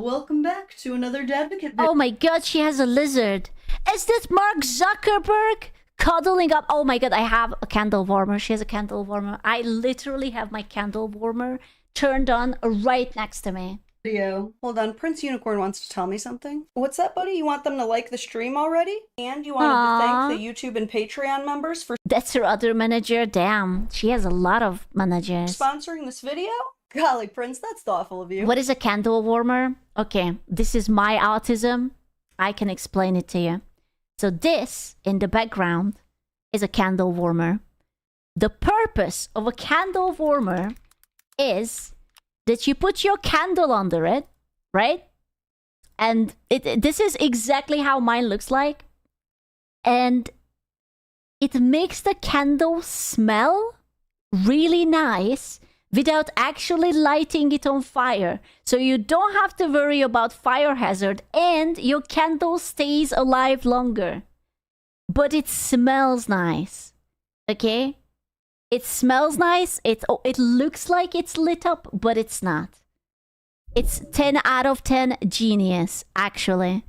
welcome back to another Dadvocate video. Oh my god, she has a lizard. Is that Mark Zuckerberg cuddling up? Oh my god, I have a candle warmer. She has a candle warmer. I literally have my candle warmer turned on right next to me. Video. Hold on, Prince Unicorn wants to tell me something. What's that, buddy? You want them to like the stream already? And you wanted to thank the YouTube and Patreon members for That's her other manager. Damn, she has a lot of managers. sponsoring this video? Golly, Prince, that's thoughtful of you. What is a candle warmer? Okay, this is my autism. I can explain it to you. So this, in the background, is a candle warmer. The purpose of a candle warmer is that you put your candle under it, right? And this is exactly how mine looks like. And it makes the candle smell really nice without actually lighting it on fire. So you don't have to worry about fire hazard, and your candle stays alive longer. But it smells nice. Okay? It smells nice. It looks like it's lit up, but it's not. It's 10 out of 10 genius, actually.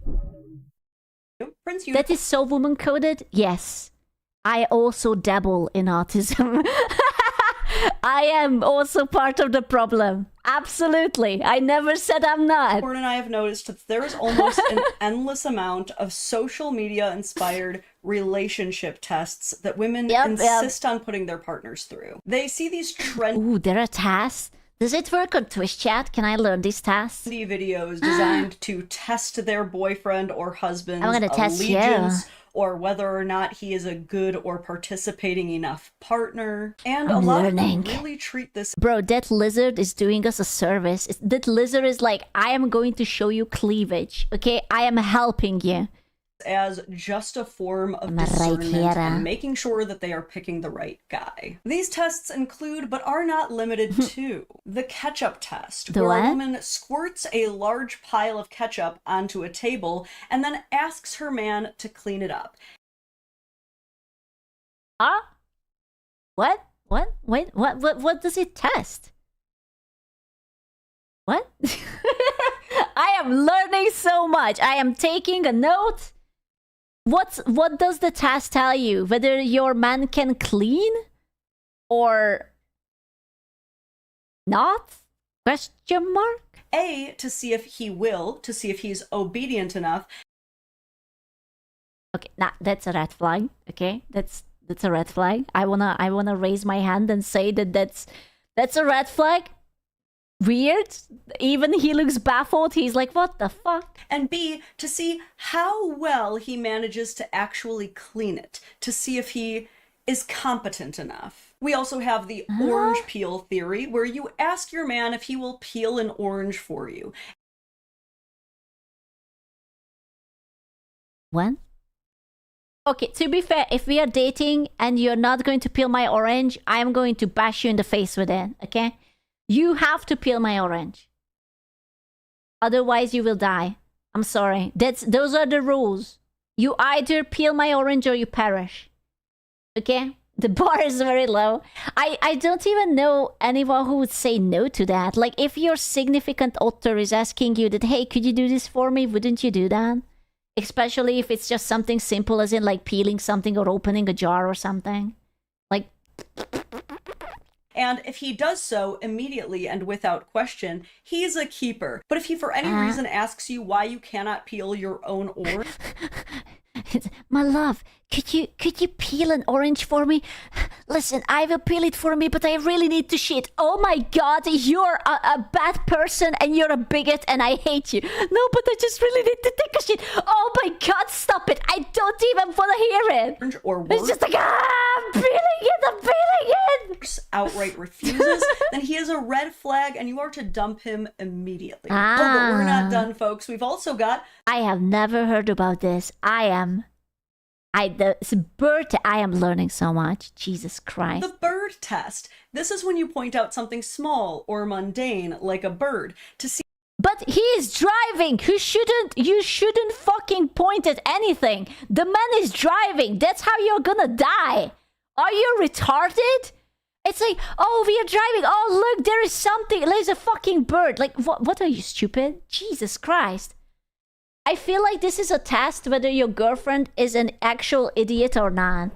Prince, that is so woman coded? Yes. I also dabble in autism. I am also part of the problem. Absolutely. I never said I'm not. Corn and I have noticed that there is almost an endless amount of social media inspired relationship tests that women insist on putting their partners through. They see these trendy Ooh, there are tasks. Does it work on Twitch chat? Can I learn these tasks? videos designed to test their boyfriend or husband's I'm gonna test you. allegiance or whether or not he is a good or participating enough partner. And a I'm lot learning. of them really treat this. Bro, that lizard is doing us a service. That lizard is like, I am going to show you cleavage. Okay? I am helping you. as just a form of I'm right discernment here. and making sure that they are picking the right guy. These tests include, but are not limited to, the ketchup test, The where what? a woman squirts a large pile of ketchup onto a table and then asks her man to clean it up. Huh? What? What? Wait, what does it test? What? I am learning so much. I am taking a note. What does the test tell you? Whether your man can clean or not? Question mark? A, to see if he will, to see if he's obedient enough. Okay, nah, that's a red flag. Okay, that's a red flag. I wanna raise my hand and say that's a red flag. Weird. Even he looks baffled. He's like, what the fuck? And B, to see how well he manages to actually clean it, to see if he is competent enough. We also have the orange peel theory, where you ask your man if he will peel an orange for you. When? Okay, to be fair, if we are dating and you're not going to peel my orange, I'm going to bash you in the face with it, okay? You have to peel my orange. Otherwise, you will die. I'm sorry. Those are the rules. You either peel my orange or you perish. Okay? The bar is very low. I don't even know anyone who would say no to that. Like, if your significant other is asking you that, hey, could you do this for me? Wouldn't you do that? Especially if it's just something simple as in like peeling something or opening a jar or something. Like... And if he does so immediately and without question, he's a keeper. But if he for any reason asks you why you cannot peel your own orange... My love, could you peel an orange for me? Listen, I will peel it for me, but I really need to shit. Oh my god, you're a bad person and you're a bigot and I hate you. No, but I just really need to take a shit. Oh my god, stop it. I don't even want to hear it. Or it's just like, I'm peeling it. outright refuses, then he is a red flag and you are to dump him immediately. Oh, but we're not done, folks. We've also got... I have never heard about this. I am learning so much. Jesus Christ. The bird test. This is when you point out something small or mundane, like a bird, to see... But he is driving. You shouldn't fucking point at anything. The man is driving. That's how you're gonna die. Are you retarded? It's like, oh, we are driving. Oh, look, there is something. There's a fucking bird. Like, what are you, stupid? Jesus Christ. I feel like this is a test whether your girlfriend is an actual idiot or not.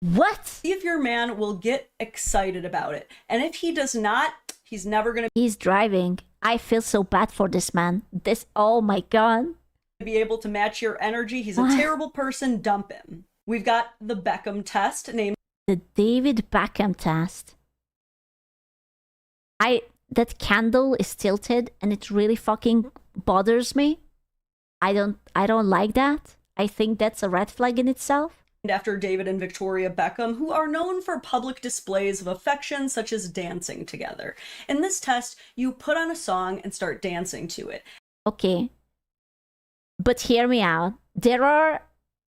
What? See if your man will get excited about it. And if he does not, he's never gonna... He's driving. I feel so bad for this man. Oh my god. Be able to match your energy. He's a terrible person. Dump him. We've got the Beckham test, named... The David Beckham test. That candle is tilted and it really fucking bothers me. I don't like that. I think that's a red flag in itself. After David and Victoria Beckham, who are known for public displays of affection such as dancing together. In this test, you put on a song and start dancing to it. Okay. But hear me out. There are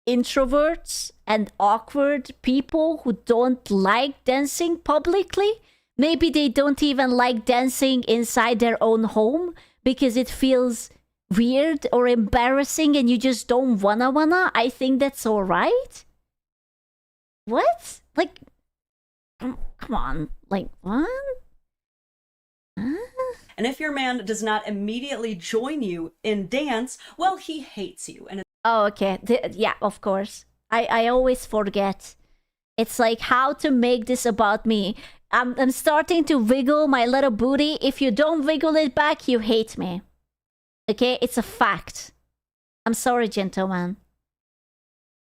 introverts and awkward people who don't like dancing publicly. Maybe they don't even like dancing inside their own home because it feels weird or embarrassing and you just don't wanna. I think that's all right. What? Like, come on. Like, what? And if your man does not immediately join you in dance, well, he hates you. And oh, okay. Yeah, of course. I always forget. It's like how to make this about me. I'm starting to wiggle my little booty. If you don't wiggle it back, you hate me. Okay? It's a fact. I'm sorry, gentlemen.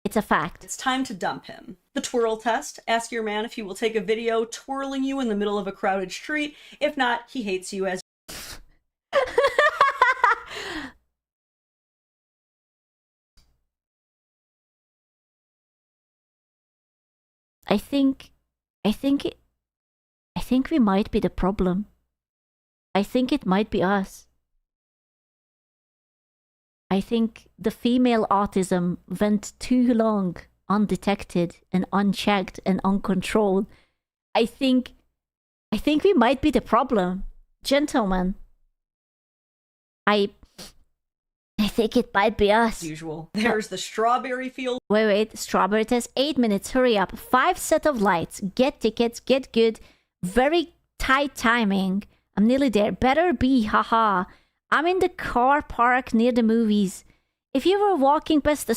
It's a fact. It's time to dump him. The twirl test. Ask your man if he will take a video twirling you in the middle of a crowded street. If not, he hates you as... I think we might be the problem. I think it might be us. I think the female autism went too long undetected and unchecked and uncontrolled. I think we might be the problem. Gentlemen, I think it might be us. Usual. There's the strawberry field. Wait. Strawberry test. 8 minutes. Hurry up. 5 set of lights. Get tickets. Get good. Very tight timing. I'm nearly there. Better be. Haha. I'm in the car park near the movies. If you were walking past the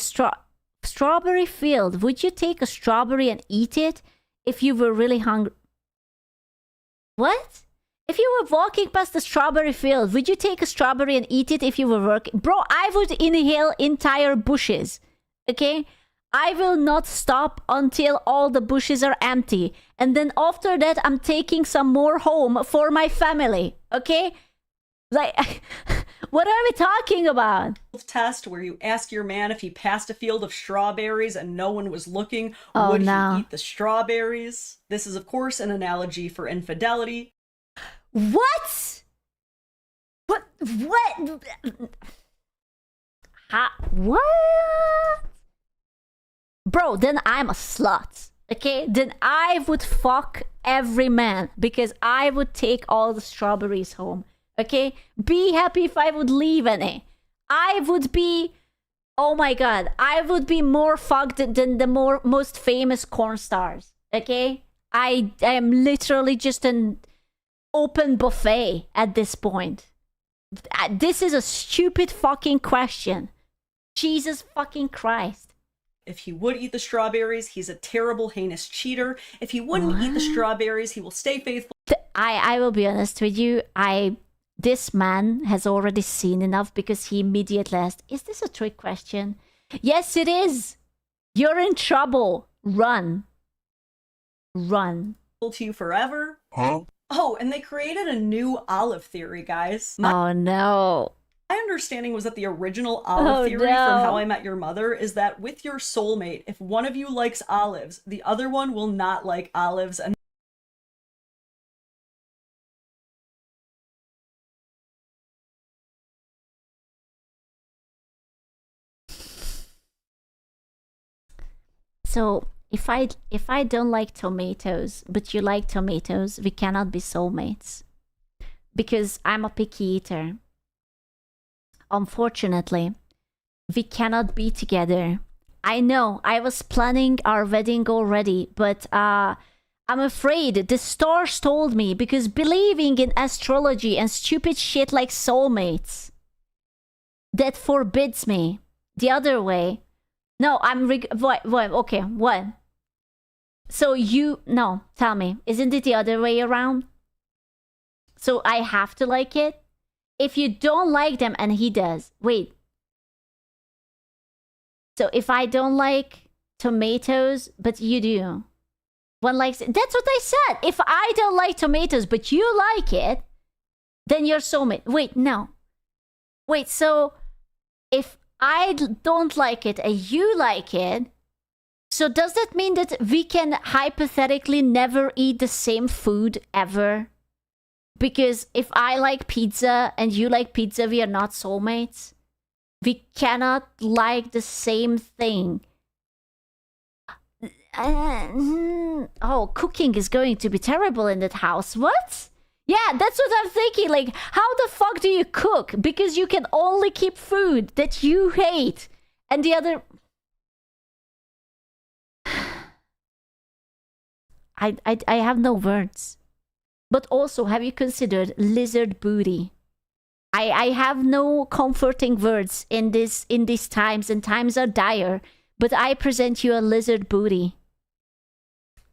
strawberry field, would you take a strawberry and eat it if you were really hungry? What? If you were walking past the strawberry field, would you take a strawberry and eat it if you were working? Bro, I would inhale entire bushes. Okay? I will not stop until all the bushes are empty. And then after that, I'm taking some more home for my family. Okay? Like, what are we talking about? Test where you ask your man if he passed a field of strawberries and no one was looking, Oh, would no. he eat the strawberries? This is, of course, an analogy for infidelity. What? What? What? Bro, then I'm a slut. Okay? Then I would fuck every man because I would take all the strawberries home. Okay? Be happy if I would leave any. I would be, oh my god, I would be more fucked than the most famous corn stars. Okay? I am literally just an open buffet at this point. This is a stupid fucking question. Jesus fucking Christ. If he would eat the strawberries, he's a terrible, heinous cheater. If he wouldn't eat the strawberries, he will stay faithful. I will be honest with you. This man has already seen enough because he immediately asked, is this a trick question? Yes, it is. You're in trouble. Run. Run. To you forever. Huh? Oh, and they created a new olive theory, guys. Oh no. My understanding was that the original olive theory from How I Met Your Mother is that with your soulmate, if one of you likes olives, the other one will not like olives. And So if I don't like tomatoes, but you like tomatoes, we cannot be soulmates. Because I'm a picky eater. Unfortunately, we cannot be together. I know, I was planning our wedding already, but I'm afraid the stars told me, because believing in astrology and stupid shit like soulmates, that forbids me. The other way. No, what? Okay, what? So no, tell me, isn't it the other way around? So I have to like it? If you don't like them and he does, wait. So if I don't like tomatoes, but you do, one likes it. That's what I said. If I don't like tomatoes, but you like it, then you're soulmate. Wait, no. Wait, so if I don't like it and you like it, so does that mean that we can hypothetically never eat the same food ever? Because if I like pizza and you like pizza, we are not soulmates. We cannot like the same thing. Oh, cooking is going to be terrible in that house. What? Yeah, that's what I'm thinking. Like, how the fuck do you cook? Because you can only keep food that you hate. And the other... I have no words. But also, have you considered lizard booty? I have no comforting words in these times, and times are dire. But I present you a lizard booty.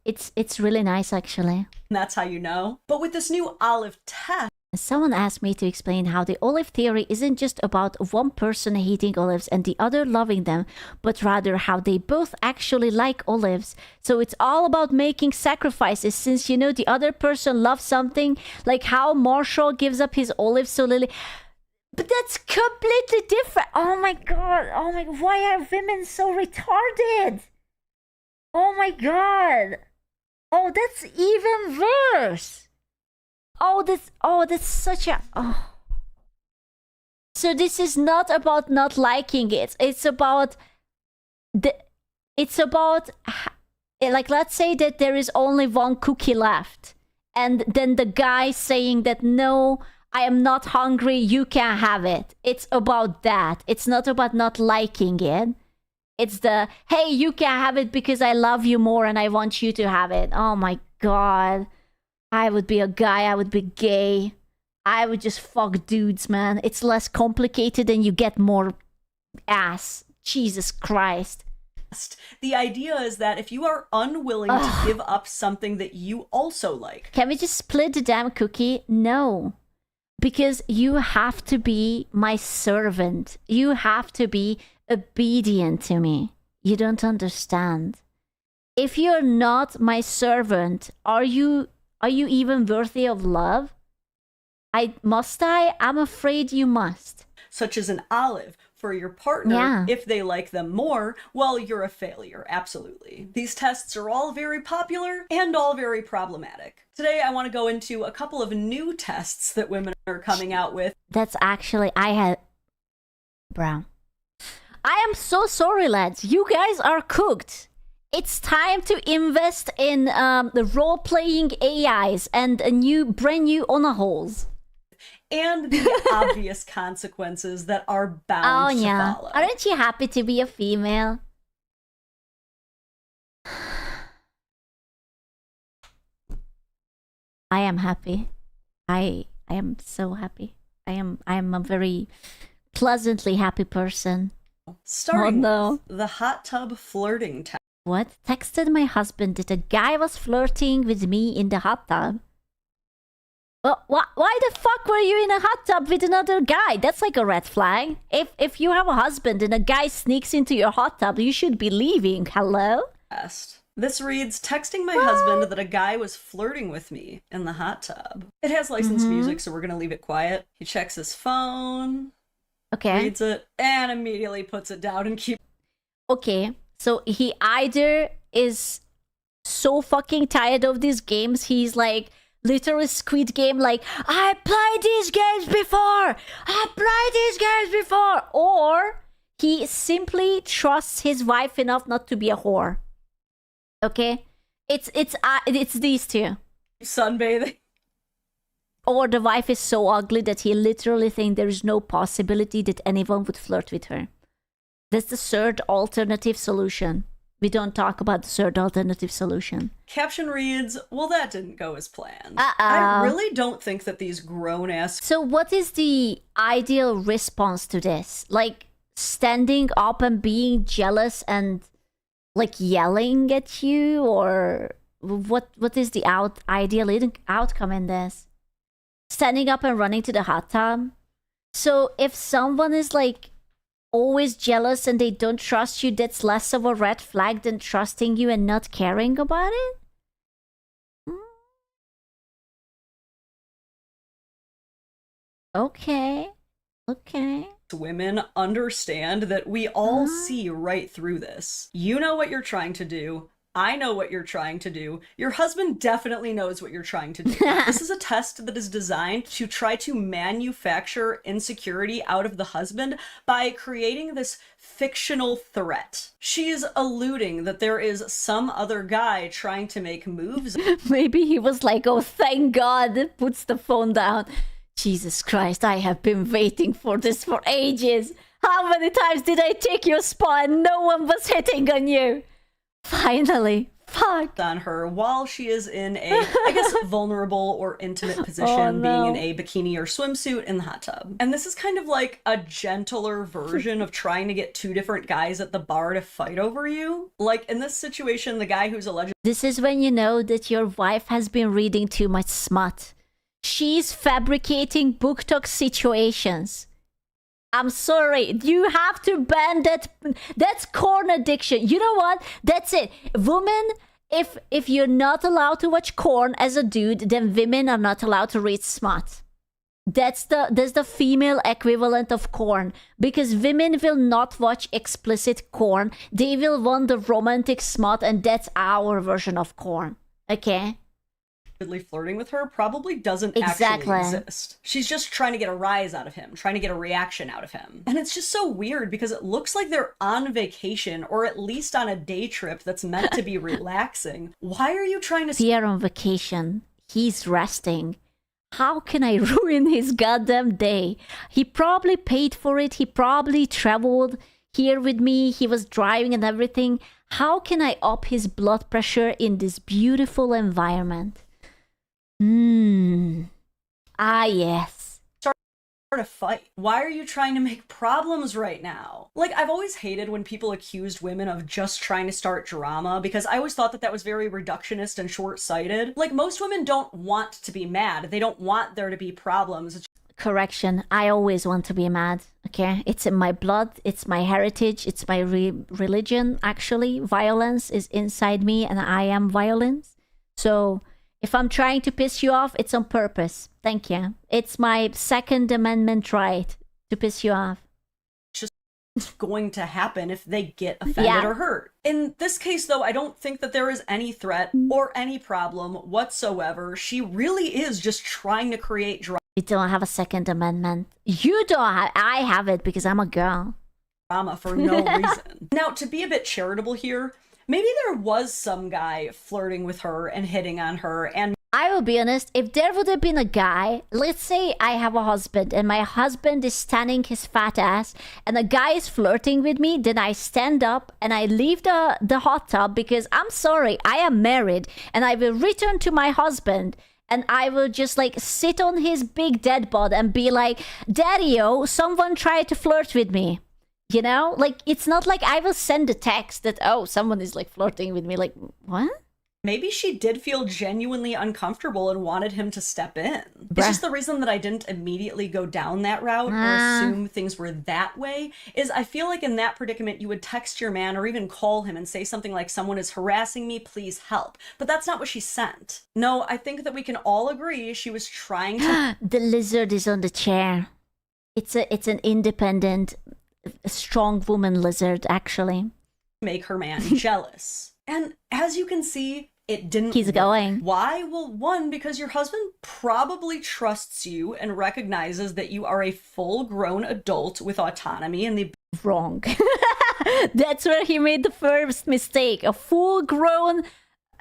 It's really nice, actually. that's how you know. But with this new olive test, Someone asked me to explain how the olive theory isn't just about one person hating olives and the other loving them, but rather how they both actually like olives. So it's all about making sacrifices since you know the other person loves something, like how Marshall gives up his olives so Lily. But that's completely different. Oh my god. Oh my, why are women so retarded? Oh my god. Oh, that's even worse. Oh, that's such a... Oh. So this is not about not liking it. It's about like, let's say that there is only one cookie left, and then the guy saying that, no, I am not hungry, you can have it. It's about that. It's not about not liking it. It's the, hey, you can have it because I love you more and I want you to have it. Oh my god. I would be a guy, I would be gay. I would just fuck dudes, man. It's less complicated and you get more ass. Jesus Christ. The idea is that if you are unwilling to give up something that you also like. Can we just split the damn cookie? No. Because you have to be my servant. You have to be obedient to me. You don't understand. If you're not my servant, are you even worthy of love? Must I? I'm afraid you must. Such as an olive for your partner. Yeah. If they like them more, well, you're a failure. Absolutely. These tests are all very popular and all very problematic. Today, I want to go into a couple of new tests that women are coming out with. That's actually, Brown. I am so sorry, lads. You guys are cooked. It's time to invest in the role-playing AIs and brand new honor holes. And the obvious consequences that are bound to follow. Aren't you happy to be a female? I am happy. I am so happy. I am a very pleasantly happy person. Starting with the hot tub flirting test. What? Texted my husband that a guy was flirting with me in the hot tub. Well, why the fuck were you in a hot tub with another guy? That's like a red flag. If you have a husband and a guy sneaks into your hot tub, you should be leaving. Hello? This reads, texting my husband that a guy was flirting with me in the hot tub. It has licensed music, so we're going to leave it quiet. He checks his phone, reads it, and immediately puts it down and keeps... Okay, so he either is so fucking tired of these games, he's like... literal Squid Game, like, I played these games before! Or he simply trusts his wife enough not to be a whore. Okay? It's these two. Sunbathing. Or the wife is so ugly that he literally thinks there is no possibility that anyone would flirt with her. That's the third alternative solution. We don't talk about the third alternative solution. Caption reads, well, that didn't go as planned. I really don't think that these grown-ass... So what is the ideal response to this? Like, standing up and being jealous and, like, yelling at you? Or what is the ideal outcome in this? Standing up and running to the hot tub? So if someone is, like, always jealous and they don't trust you, that's less of a red flag than trusting you and not caring about it? Okay. Women understand that we all see right through this. You know what you're trying to do. I know what you're trying to do. Your husband definitely knows what you're trying to do. This is a test that is designed to try to manufacture insecurity out of the husband by creating this fictional threat. She is alluding that there is some other guy trying to make moves. Maybe he was like, oh, thank God, puts the phone down. Jesus Christ, I have been waiting for this for ages. How many times did I take your spot and no one was hitting on you? Finally, fuck. On her while she is in a, I guess, vulnerable or intimate position, being in a bikini or swimsuit in the hot tub. And this is kind of like a gentler version of trying to get two different guys at the bar to fight over you. Like in this situation, the guy who's alleged... This is when you know that your wife has been reading too much smut. She's fabricating book talk situations. I'm sorry, you have to ban that. That's corn addiction. You know what? That's it. Women, if you're not allowed to watch corn as a dude, then women are not allowed to read smut. That's the female equivalent of corn. Because women will not watch explicit corn. They will want the romantic smut, and that's our version of corn. Okay? flirting with her probably doesn't Exactly. actually exist. She's just trying to get a rise out of him, trying to get a reaction out of him. And it's just so weird because it looks like they're on vacation or at least on a day trip that's meant to be relaxing. Why are you trying to... We are on vacation. He's resting. How can I ruin his goddamn day? He probably paid for it. He probably traveled here with me. He was driving and everything. How can I up his blood pressure in this beautiful environment? Ah, yes. Start a fight. Why are you trying to make problems right now? Like, I've always hated when people accused women of just trying to start drama because I always thought that that was very reductionist and short-sighted. Like, most women don't want to be mad. They don't want there to be problems. Correction, I always want to be mad, okay? It's in my blood, it's my heritage, it's my religion, actually. Violence is inside me and I am violence. So if I'm trying to piss you off, it's on purpose. Thank you. It's my Second Amendment right to piss you off. Just going to happen if they get offended or hurt. In this case, though, I don't think that there is any threat or any problem whatsoever. She really is just trying to create drama. You don't have a Second Amendment. You don't have... I have it because I'm a girl. Drama for no reason. Now, to be a bit charitable here, maybe there was some guy flirting with her and hitting on her, and I will be honest, if there would have been a guy, let's say I have a husband and my husband is standing his fat ass and a guy is flirting with me, then I stand up and I leave the hot tub because I'm sorry, I am married and I will return to my husband and I will just like sit on his big dead bod and be like, Daddy-o, someone tried to flirt with me. You know, like it's not like I will send a text that, oh, someone is like flirting with me. Like, what? Maybe she did feel genuinely uncomfortable and wanted him to step in. It's just the reason that I didn't immediately go down that route or assume things were that way is I feel like in that predicament you would text your man or even call him and say something like, someone is harassing me, please help. But that's not what she sent. No, I think that we can all agree she was trying to... The lizard is on the chair. It's an independent, strong woman lizard, actually. Make her man jealous. And as you can see, it didn't He's work. going. Why? Well, one, because your husband probably trusts you and recognizes that you are a full-grown adult with autonomy and the... Wrong. That's where he made the first mistake. A full-grown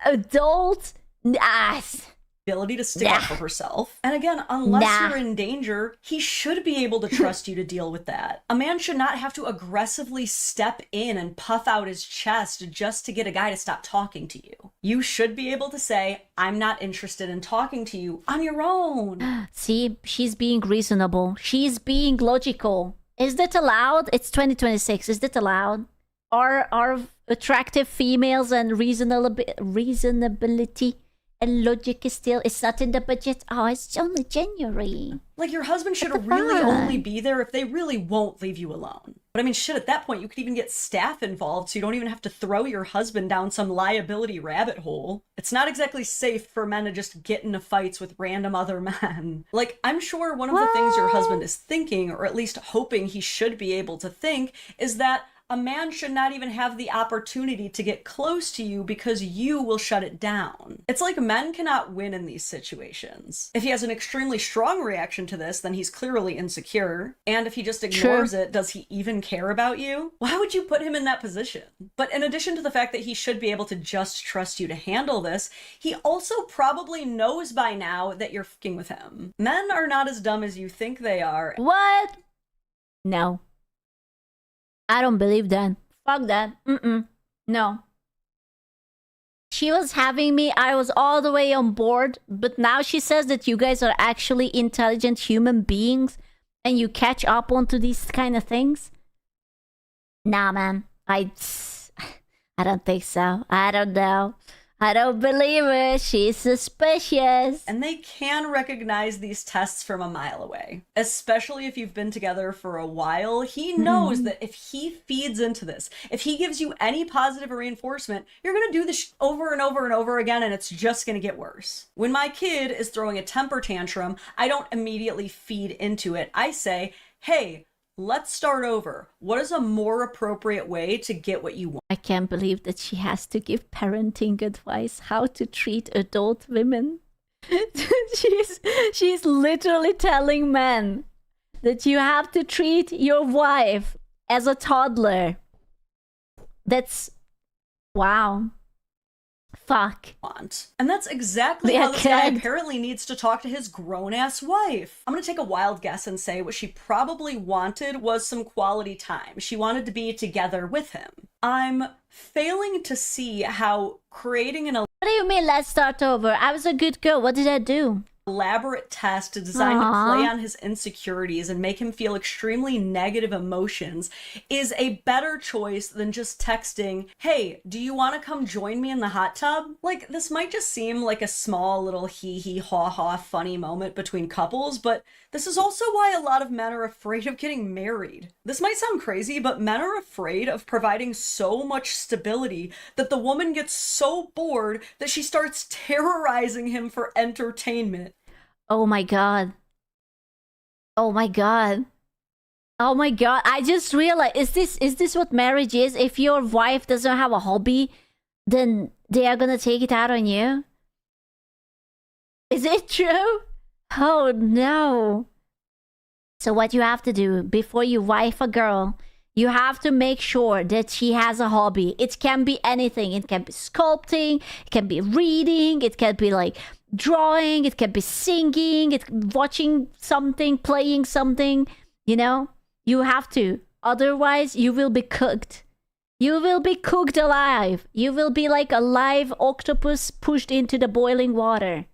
adult ass. Ability to stick up for herself. And again, unless you're in danger, he should be able to trust you to deal with that. A man should not have to aggressively step in and puff out his chest just to get a guy to stop talking to you. You should be able to say, I'm not interested in talking to you on your own. See, she's being reasonable. She's being logical. Is that allowed? It's 2026. Is that allowed? Are attractive females and reasonability and logic is still, it's not in the budget. Oh, it's only January. Like, your husband should really only be there if they really won't leave you alone. But I mean, shit, at that point, you could even get staff involved so you don't even have to throw your husband down some liability rabbit hole. It's not exactly safe for men to just get into fights with random other men. Like, I'm sure one of the things your husband is thinking, or at least hoping he should be able to think, is that a man should not even have the opportunity to get close to you because you will shut it down. It's like men cannot win in these situations. If he has an extremely strong reaction to this, then he's clearly insecure. And if he just ignores it, does he even care about you? Why would you put him in that position? But in addition to the fact that he should be able to just trust you to handle this, he also probably knows by now that you're fucking with him. Men are not as dumb as you think they are. What? No. I don't believe that. Fuck that. No. She was having me. I was all the way on board. But now she says that you guys are actually intelligent human beings and you catch up onto these kind of things. Nah, man. I don't think so. I don't know. I don't believe her. She's suspicious. And they can recognize these tests from a mile away. Especially if you've been together for a while. He knows that if he feeds into this, if he gives you any positive reinforcement, you're going to do this over and over and over again, and it's just going to get worse. When my kid is throwing a temper tantrum, I don't immediately feed into it. I say, hey, let's start over. What is a more appropriate way to get what you want? I can't believe that she has to give parenting advice, how to treat adult women. she's literally telling men that you have to treat your wife as a toddler. That's wow. Fuck. And that's exactly how this guy apparently needs to talk to his grown-ass wife. I'm gonna take a wild guess and say what she probably wanted was some quality time. She wanted to be together with him. I'm failing to see how creating an... What do you mean, let's start over? I was a good girl. What did I do? Elaborate test designed to play on his insecurities and make him feel extremely negative emotions is a better choice than just texting, hey, do you want to come join me in the hot tub? Like, this might just seem like a small little hee-hee ha-ha funny moment between couples, but this is also why a lot of men are afraid of getting married. This might sound crazy, but men are afraid of providing so much stability that the woman gets so bored that she starts terrorizing him for entertainment. Oh my god. Oh my god. Oh my god. I just realized, is this what marriage is? If your wife doesn't have a hobby, then they are gonna take it out on you? Is it true? Oh no. So what you have to do before you wife a girl, you have to make sure that she has a hobby. It can be anything. It can be sculpting, it can be reading, it can be like drawing, it can be singing, it's watching something, playing something, you know? You have to. Otherwise, you will be cooked. You will be cooked alive. You will be like a live octopus pushed into the boiling water.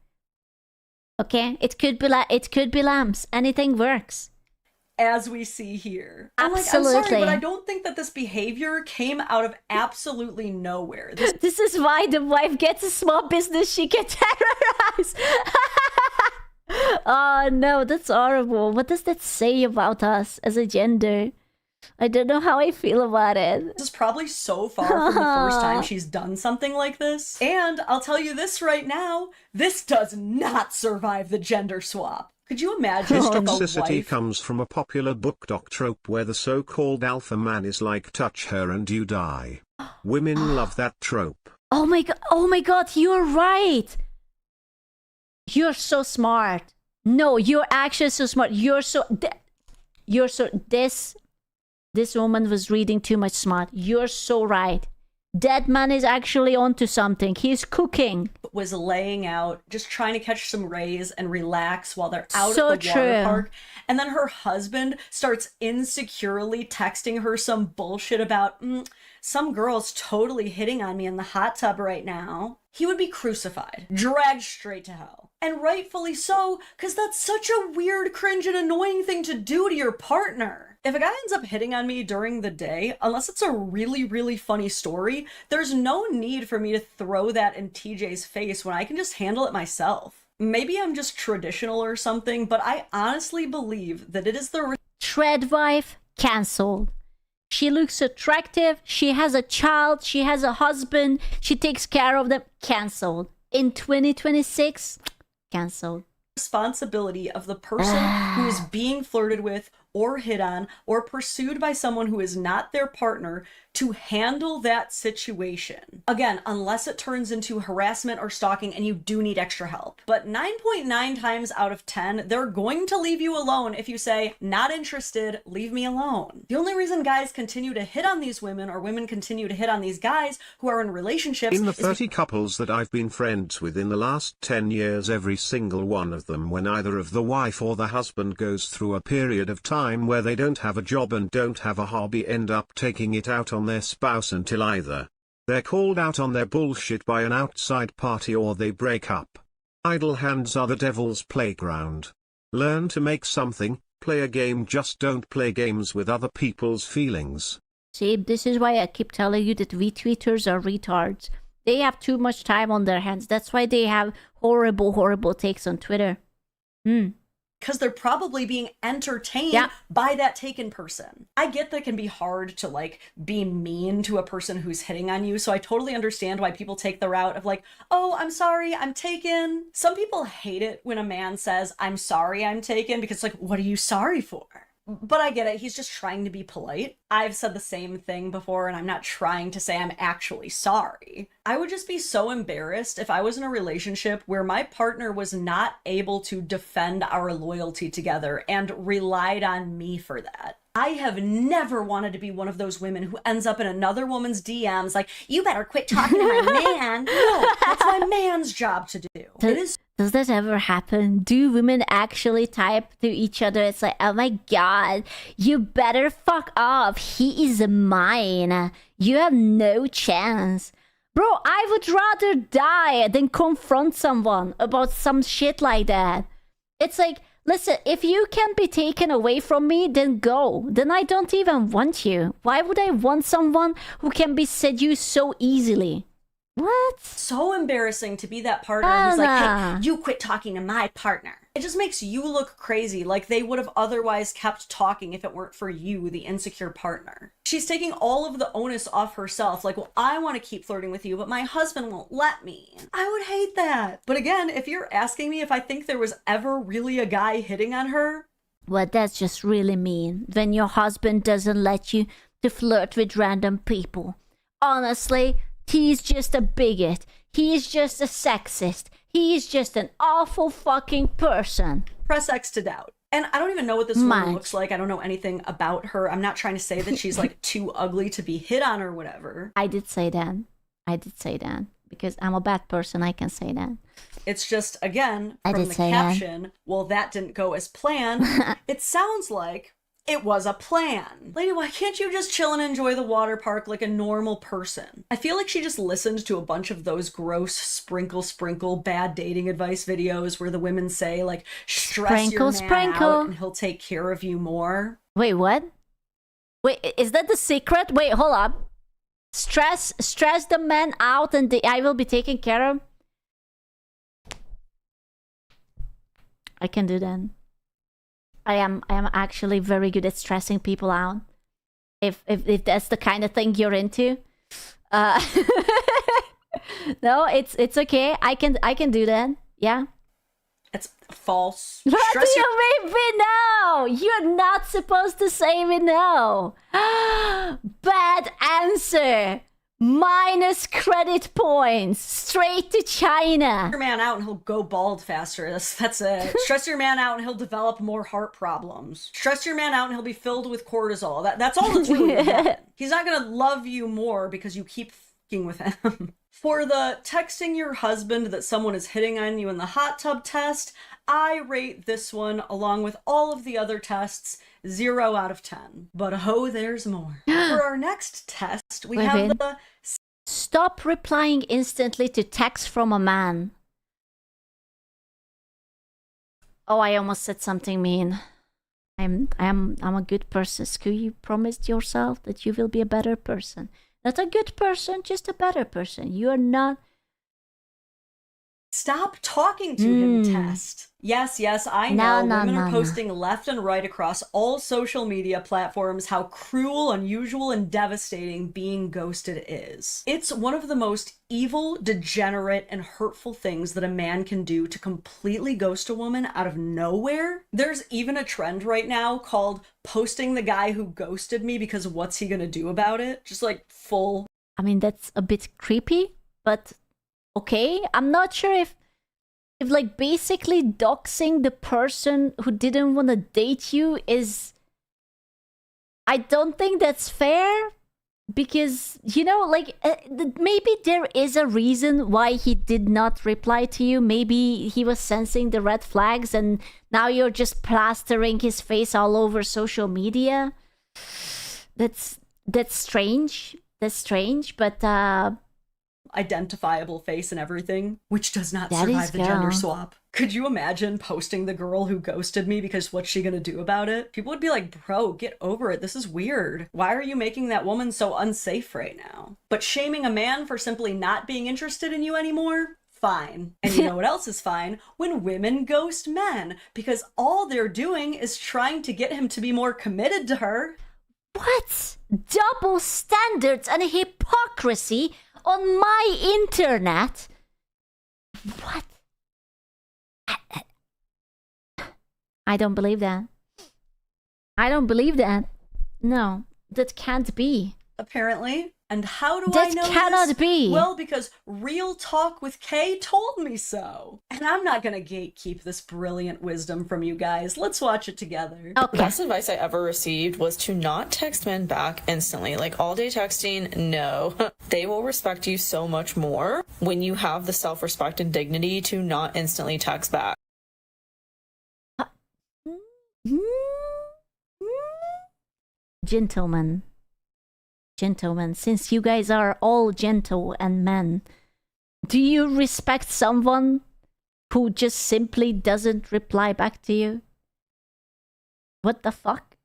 Okay? It could be lambs. Anything works. As we see here. Absolutely. I'm sorry, but I don't think that this behavior came out of absolutely nowhere. This is why the wife gets a small business, she can terrorize. Oh no, that's horrible. What does that say about us as a gender? I don't know how I feel about it. This is probably so far from the first time she's done something like this. And I'll tell you this right now, this does not survive the gender swap. Could you imagine His if a toxicity wife... comes from a popular book doc trope where the so-called alpha man is like touch her and you die. Women love that trope. Oh my god, you're right. You're so smart. No, you're actually so smart. This woman was reading too much smart. You're so right. That man is actually onto something. He's cooking. Was laying out, just trying to catch some rays and relax while they're out So at the true. water park. And then her husband starts insecurely texting her some bullshit about, some girl's totally hitting on me in the hot tub right now. He would be crucified, dragged straight to hell. And rightfully so, because that's such a weird, cringe, and annoying thing to do to your partner. If a guy ends up hitting on me during the day, unless it's a really, really funny story, there's no need for me to throw that in TJ's face when I can just handle it myself. Maybe I'm just traditional or something, but I honestly believe that it is the... Tread wife, cancelled. She looks attractive, she has a child, she has a husband, she takes care of them, cancelled. In 2026, cancelled. Responsibility of the person who is being flirted with or hit on or pursued by someone who is not their partner to handle that situation. Again, unless it turns into harassment or stalking and you do need extra help. But 9.9 times out of 10, they're going to leave you alone if you say, not interested, leave me alone. The only reason guys continue to hit on these women or women continue to hit on these guys who are in relationships In the 30 couples that I've been friends with in the last 10 years, every single one of them, when either of the wife or the husband goes through a period of time where they don't have a job and don't have a hobby, end up taking it out on their spouse until either they're called out on their bullshit by an outside party or they break up. Idle hands are the devil's playground. Learn to make something, play a game, just don't play games with other people's feelings. See, this is why I keep telling you that retweeters are retards. They have too much time on their hands. That's why they have horrible, horrible takes on Twitter. Because they're probably being entertained by that taken person. I get that it can be hard to like be mean to a person who's hitting on you, so I totally understand why people take the route of like, oh, I'm sorry, I'm taken. Some people hate it when a man says, I'm sorry, I'm taken, because it's like, what are you sorry for? But I get it. He's just trying to be polite. I've said the same thing before, and I'm not trying to say I'm actually sorry. I would just be so embarrassed if I was in a relationship where my partner was not able to defend our loyalty together and relied on me for that. I have never wanted to be one of those women who ends up in another woman's DMs like, you better quit talking to my man. No, that's my man's job to do. Does that ever happen? Do women actually type to each other? It's like, oh my god, you better fuck off. He is mine. You have no chance. Bro, I would rather die than confront someone about some shit like that. It's like, listen, if you can't be taken away from me, then go. Then I don't even want you. Why would I want someone who can be seduced so easily? What? So embarrassing to be that partner who's like, hey, you quit talking to my partner. It just makes you look crazy, like they would have otherwise kept talking if it weren't for you, the insecure partner. She's taking all of the onus off herself, like, well, I want to keep flirting with you, but my husband won't let me. I would hate that. But again, if you're asking me if I think there was ever really a guy hitting on her, well, that's just really mean when your husband doesn't let you to flirt with random people. Honestly, he's just a bigot. He's just a sexist. He's just an awful fucking person. Press X to doubt. And I don't even know what this woman looks like. I don't know anything about her. I'm not trying to say that she's like too ugly to be hit on or whatever. I did say that. Because I'm a bad person, I can say that. It's just, again, from the caption, well, that didn't go as planned. It sounds like it was a plan. Lady, why can't you just chill and enjoy the water park like a normal person? I feel like she just listened to a bunch of those gross sprinkle bad dating advice videos where the women say like, stress your man out and he'll take care of you more. Wait, what? Wait, is that the secret? Wait, hold up. Stress the man out and I will be taken care of? I can do that. I am actually very good at stressing people out. If that's the kind of thing you're into. No, it's okay. I can do that. Yeah. It's false. What do you mean we know? You're not supposed to say we know. Bad answer. Minus credit points. Straight to China. Your man out and he'll go bald faster. That's it. Stress your man out and he'll develop more heart problems. Stress your man out and he'll be filled with cortisol. That's all that's really gonna happen. He's not gonna love you more because you keep fucking with him. For the texting your husband that someone is hitting on you in the hot tub test, I rate this one, along with all of the other tests, 0 out of 10. But oh, there's more. For our next test, we have the... Stop replying instantly to text from a man. Oh, I almost said something mean. I'm a good person. Screw you promised yourself that you will be a better person. Not a good person, just a better person. You are not... Stop talking to him, test. Yes, I know. Women are posting left and right across all social media platforms how cruel, unusual, and devastating being ghosted is. It's one of the most evil, degenerate, and hurtful things that a man can do to completely ghost a woman out of nowhere. There's even a trend right now called posting the guy who ghosted me because what's he gonna do about it? Just like full. I mean, that's a bit creepy, but okay. I'm not sure if like basically doxing the person who didn't want to date you is... I don't think that's fair, because, you know, like maybe there is a reason why he did not reply to you. Maybe he was sensing the red flags and now you're just plastering his face all over social media. That's strange. That's strange, but identifiable face and everything, which does not survive the gender swap. Could you imagine posting the girl who ghosted me because what's she gonna do about it? People would be like, bro, get over it. This is weird. Why are you making that woman so unsafe right now? But shaming a man for simply not being interested in you anymore? Fine. And you know what else is fine? When women ghost men, because all they're doing is trying to get him to be more committed to her. What? Double standards and hypocrisy on my internet? What? I don't believe that. I don't believe that. No, that can't be. Apparently. And how do That I know cannot this? be. Well, because Real Talk with Kay told me so. And I'm not gonna gatekeep this brilliant wisdom from you guys. Let's watch it together. The best advice I ever received was to not text men back instantly. Like all day texting, no. They will respect you so much more when you have the self-respect and dignity to not instantly text back. Gentlemen, since you guys are all gentle and men, do you respect someone who just simply doesn't reply back to you? What the fuck?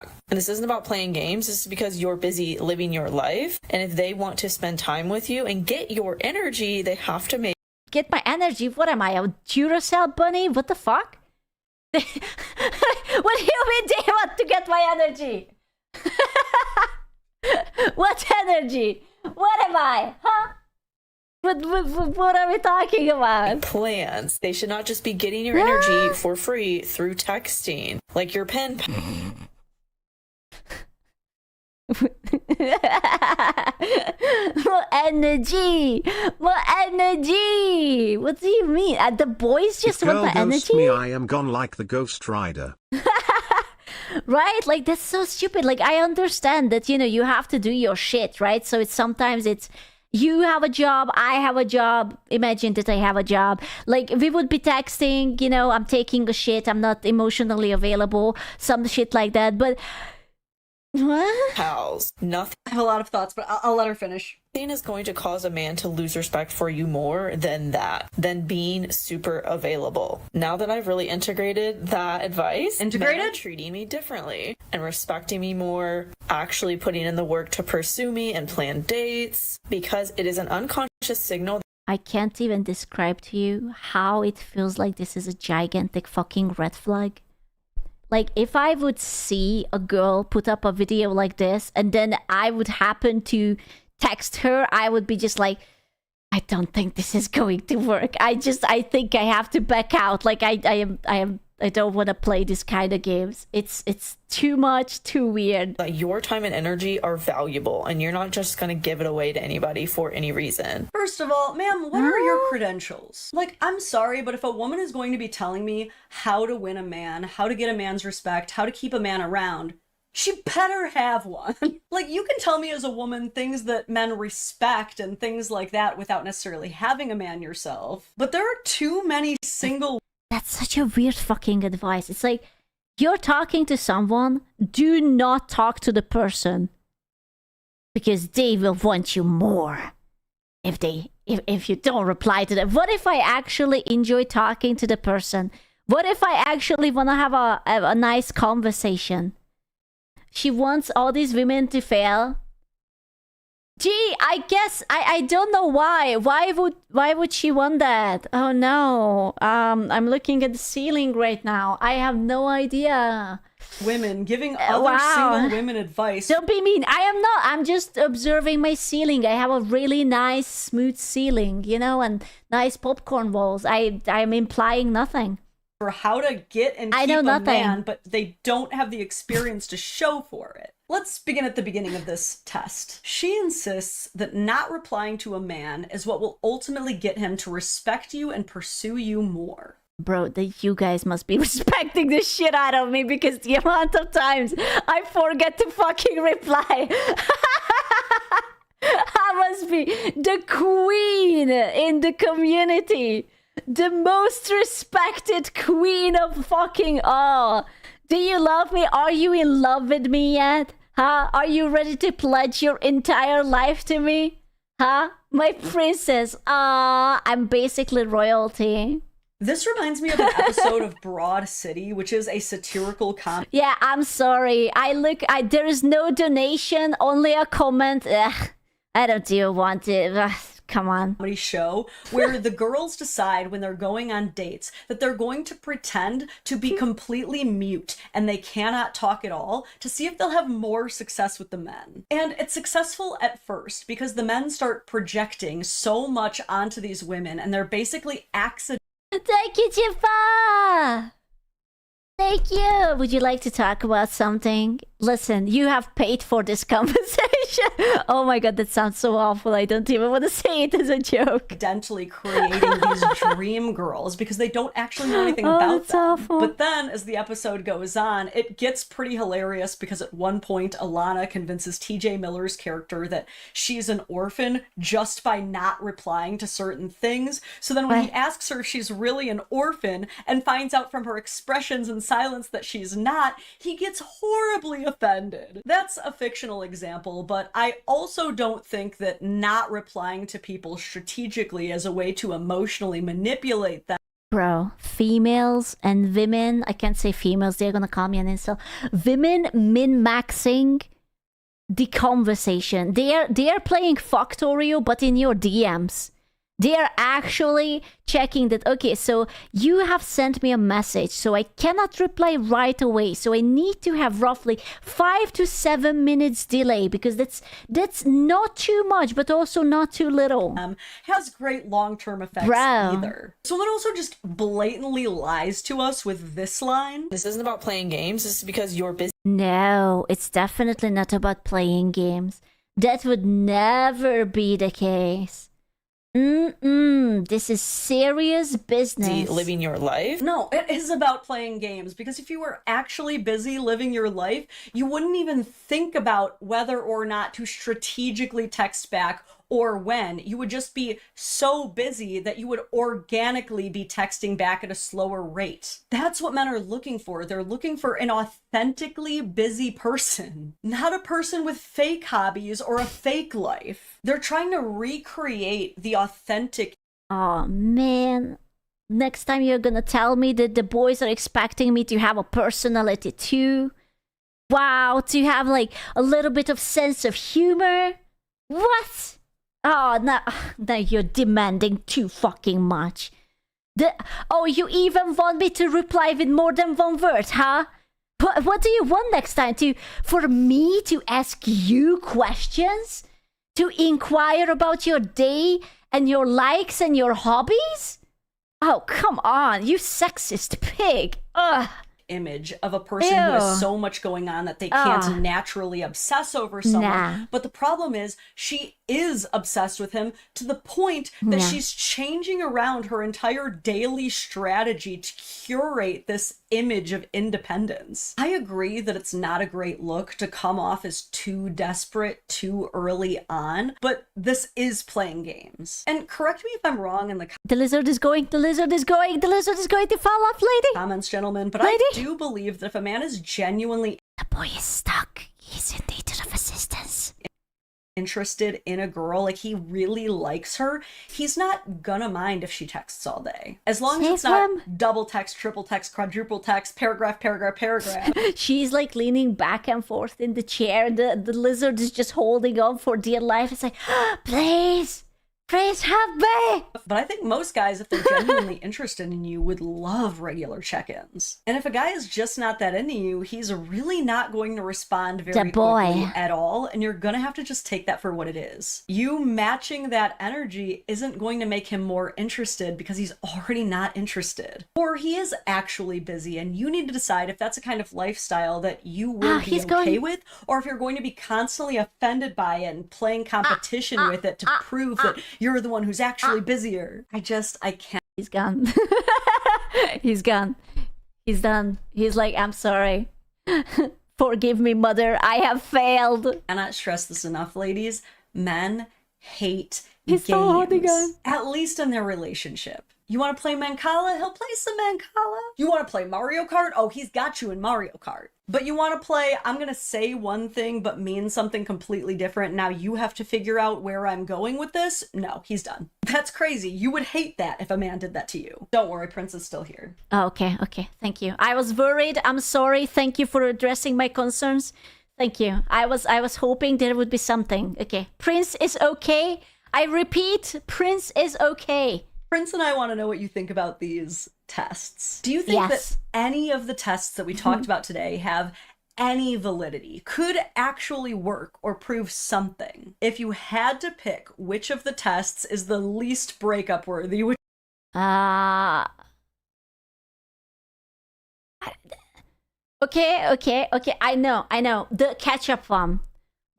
And this isn't about playing games. This is because you're busy living your life. And if they want to spend time with you and get your energy, they have to make... Get my energy? What am I, a Duracell bunny? What the fuck? What do you mean they want to get my energy? What energy? What am I? Huh? What are we talking about? Plans. They should not just be getting your energy for free through texting. Like your pen More energy! More energy! What do you mean? The boys just If want girl my ghosts energy? me, I am gone like the Ghost Rider. Right? Like, that's so stupid. Like, I understand that, you know, you have to do your shit, right? So sometimes it's you have a job, I have a job. Imagine that I have a job. Like, we would be texting, you know, I'm taking a shit, I'm not emotionally available, some shit like that. But what? pals. Nothing I have a lot of thoughts, but I'll let her finish. is going to cause a man to lose respect for you more than than being super available. Now that I've really integrated that advice, men are treating me differently and respecting me more, actually putting in the work to pursue me and plan dates, because it is an unconscious signal. I can't even describe to you how it feels like this is a gigantic fucking red flag. Like, if I would see a girl put up a video like this and then I would happen to text her, I would be just like, I don't think this is going to work. I think I have to back out. Like, I don't want to play this kind of games. It's too much, too weird. Like, your time and energy are valuable, and you're not just gonna give it away to anybody for any reason. First of all, ma'am, what are your credentials? Like, I'm sorry, but if a woman is going to be telling me how to win a man, how to get a man's respect, how to keep a man around, she better have one. Like, you can tell me as a woman things that men respect and things like that without necessarily having a man yourself. But there are too many single... That's such a weird fucking advice. It's like, you're talking to someone, do not talk to the person, because they will want you more if you don't reply to them. What if I actually enjoy talking to the person? What if I actually want to have a nice conversation? She wants all these women to fail. Gee, I guess I don't know why. Why would she want that? Oh no. I'm looking at the ceiling right now. I have no idea. Women giving other single women advice. Don't be mean. I am not. I'm just observing my ceiling. I have a really nice smooth ceiling, you know, and nice popcorn walls. I'm implying nothing. For how to get and keep a man, but they don't have the experience to show for it. Let's begin at the beginning of this test. She insists that not replying to a man is what will ultimately get him to respect you and pursue you more. Bro, you guys must be respecting the shit out of me, because the amount of times I forget to fucking reply. I must be the queen in the community. The most respected queen of fucking all. Do you love me? Are you in love with me yet? Huh? Are you ready to pledge your entire life to me? Huh? My princess. I'm basically royalty. This reminds me of an episode of Broad City, which is a satirical comedy. Yeah, I'm sorry. There is no donation, only a comment. Ugh, I don't even want it. Ugh, come on. Comedy show where the girls decide when they're going on dates that they're going to pretend to be completely mute and they cannot talk at all to see if they'll have more success with the men. And it's successful at first because the men start projecting so much onto these women and they're basically accidentally... Thank you, Jaffa! Thank you. Would you like to talk about something? Listen, you have paid for this conversation. Oh my god, that sounds so awful. I don't even want to say it as a joke. Accidentally creating these dream girls because they don't actually know anything about them. Awful. But then, as the episode goes on, it gets pretty hilarious because at one point, Alana convinces TJ Miller's character that she's an orphan just by not replying to certain things. So then when he asks her if she's really an orphan and finds out from her expressions and silence that she's not, he gets horribly offended. That's a fictional example, but I also don't think that not replying to people strategically as a way to emotionally manipulate them. Bro, females and women, I can't say females, they're gonna call me an insult. Women min-maxing the conversation. They are playing Factorio, but in your DMs. They are actually checking that, okay, so you have sent me a message, so I cannot reply right away. So I need to have roughly 5 to 7 minutes delay because that's not too much, but also not too little. Has great long-term effects either. Someone also just blatantly lies to us with this line. This isn't about playing games. This is because you're busy. No, it's definitely not about playing games. That would never be the case. This is serious business. Living your life? No, it is about playing games because if you were actually busy living your life, you wouldn't even think about whether or not to strategically text back or when. You would just be so busy that you would organically be texting back at a slower rate. That's what men are looking for. They're looking for an authentically busy person, not a person with fake hobbies or a fake life. They're trying to recreate the authentic. Oh man. Next time you're gonna tell me that the boys are expecting me to have a personality too. Wow, to have like a little bit of sense of humor. What? Oh, now you're demanding too fucking much. You even want me to reply with more than one word, huh? What do you want next time? For me to ask you questions? To inquire about your day and your likes and your hobbies? Oh, come on, you sexist pig. Ugh. Image of a person who has so much going on that they can't naturally obsess over someone. But the problem is she is obsessed with him to the point that she's changing around her entire daily strategy to curate this image of independence. I agree that it's not a great look to come off as too desperate too early on, but this is playing games. And correct me if I'm wrong in the lizard is going to fall off, lady. Comments, gentlemen, but lady? I do believe that if a man is genuinely the boy is stuck, he's in need of assistance. Interested in a girl, like he really likes her, he's not gonna mind if she texts all day. As long as it's not double text, triple text, quadruple text, paragraph. She's like leaning back and forth in the chair. The lizard is just holding on for dear life. It's like, please help me. But I think most guys, if they're genuinely interested in you, would love regular check-ins. And if a guy is just not that into you, he's really not going to respond very quickly at all. And you're gonna have to just take that for what it is. You matching that energy isn't going to make him more interested because he's already not interested. Or he is actually busy and you need to decide if that's a kind of lifestyle that you will be okay with, or if you're going to be constantly offended by it and playing competition with it to prove that you're the one who's actually busier. I can't. He's gone. He's gone. He's done. He's like, I'm sorry. Forgive me, mother. I have failed. I cannot stress this enough, ladies. Men hate games. So holding on. At least in their relationship. You want to play Mancala? He'll play some Mancala. You want to play Mario Kart? Oh, he's got you in Mario Kart. But you want to play, I'm going to say one thing but mean something completely different. Now you have to figure out where I'm going with this. No, he's done. That's crazy. You would hate that if a man did that to you. Don't worry, Prince is still here. Oh, okay. Thank you. I was worried. I'm sorry. Thank you for addressing my concerns. Thank you. I was hoping there would be something. Okay. Prince is okay. I repeat, Prince is okay. Prince and I want to know what you think about these tests. Do you think that any of the tests that we talked about today have any validity, could actually work or prove something? If you had to pick which of the tests is the least breakup worthy, Okay. I know. The ketchup one.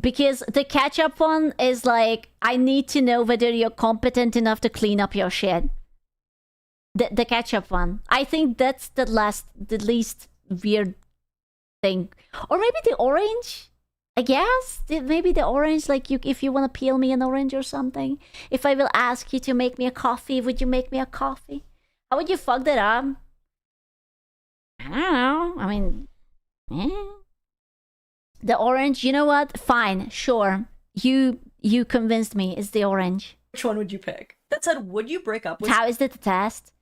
Because the ketchup one is like, I need to know whether you're competent enough to clean up your shit. The ketchup one. I think that's the least weird thing. Or maybe the orange? I guess? Maybe the orange, like if you want to peel me an orange or something. If I will ask you to make me a coffee, would you make me a coffee? How would you fuck that up? I don't know. I mean... The orange, you know what? Fine, sure. You convinced me. It's the orange. Which one would you pick? That said, would you break up with... How is it the test?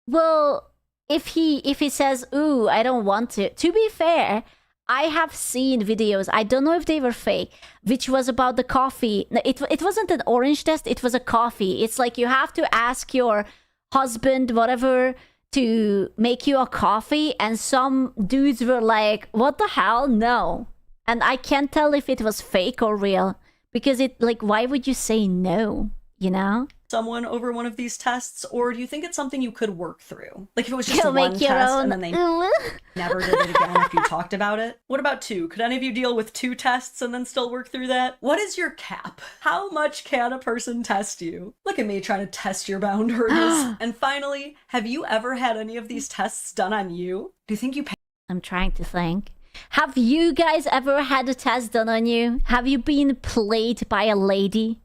Well, if he says, ooh, I don't want to be fair, I have seen videos, I don't know if they were fake, which was about the coffee. No, it wasn't an orange test, it was a coffee. It's like you have to ask your husband, whatever, to make you a coffee, and some dudes were like, what the hell? No. And I can't tell if it was fake or real, because why would you say no, you know? Someone over one of these tests, or do you think it's something you could work through? Like if it was just one test and then they never did it again after you talked about it? What about 2? Could any of you deal with 2 tests and then still work through that? What is your cap? How much can a person test you? Look at me trying to test your boundaries. And finally, have you ever had any of these tests done on you? Do you think you pay? I'm trying to think. Have you guys ever had a test done on you? Have you been played by a lady?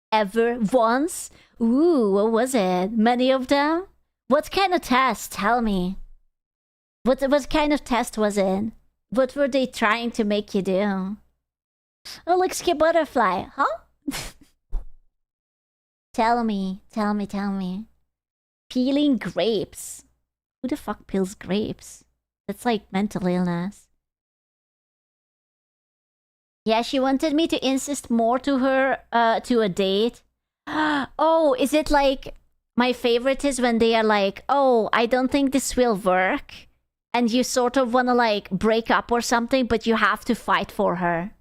Ever? Once? Ooh, what was it? Many of them? What kind of test? Tell me. What kind of test was it? What were they trying to make you do? Oh, look, skip butterfly. Huh? Tell me. Peeling grapes. Who the fuck peels grapes? That's like mental illness. Yeah, she wanted me to insist more to her, to a date. Oh, is it like... My favorite is when they are like, oh, I don't think this will work. And you sort of want to like break up or something, but you have to fight for her.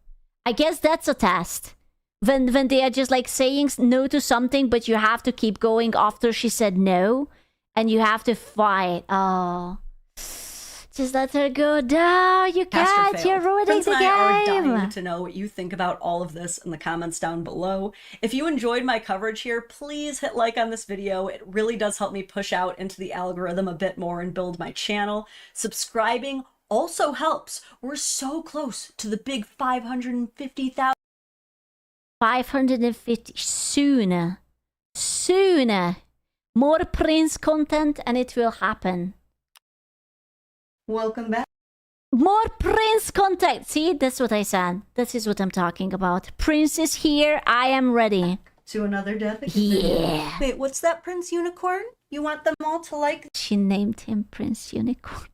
I guess that's a test. When they are just like saying no to something, but you have to keep going after she said no. And you have to fight. Oh... Just let her go. No, you can't. You're ruining Prince the and game. I are dying to know what you think about all of this in the comments down below. If you enjoyed my coverage here, please hit like on this video. It really does help me push out into the algorithm a bit more and build my channel. Subscribing also helps. We're so close to the big 550,000. 550 sooner. More Prince content and it will happen. Welcome back. More Prince content. See, that's what I said. This is what I'm talking about. Prince is here. I am ready. To another death. Yeah. Wait, what's that, Prince Unicorn? You want them all to like... She named him Prince Unicorn.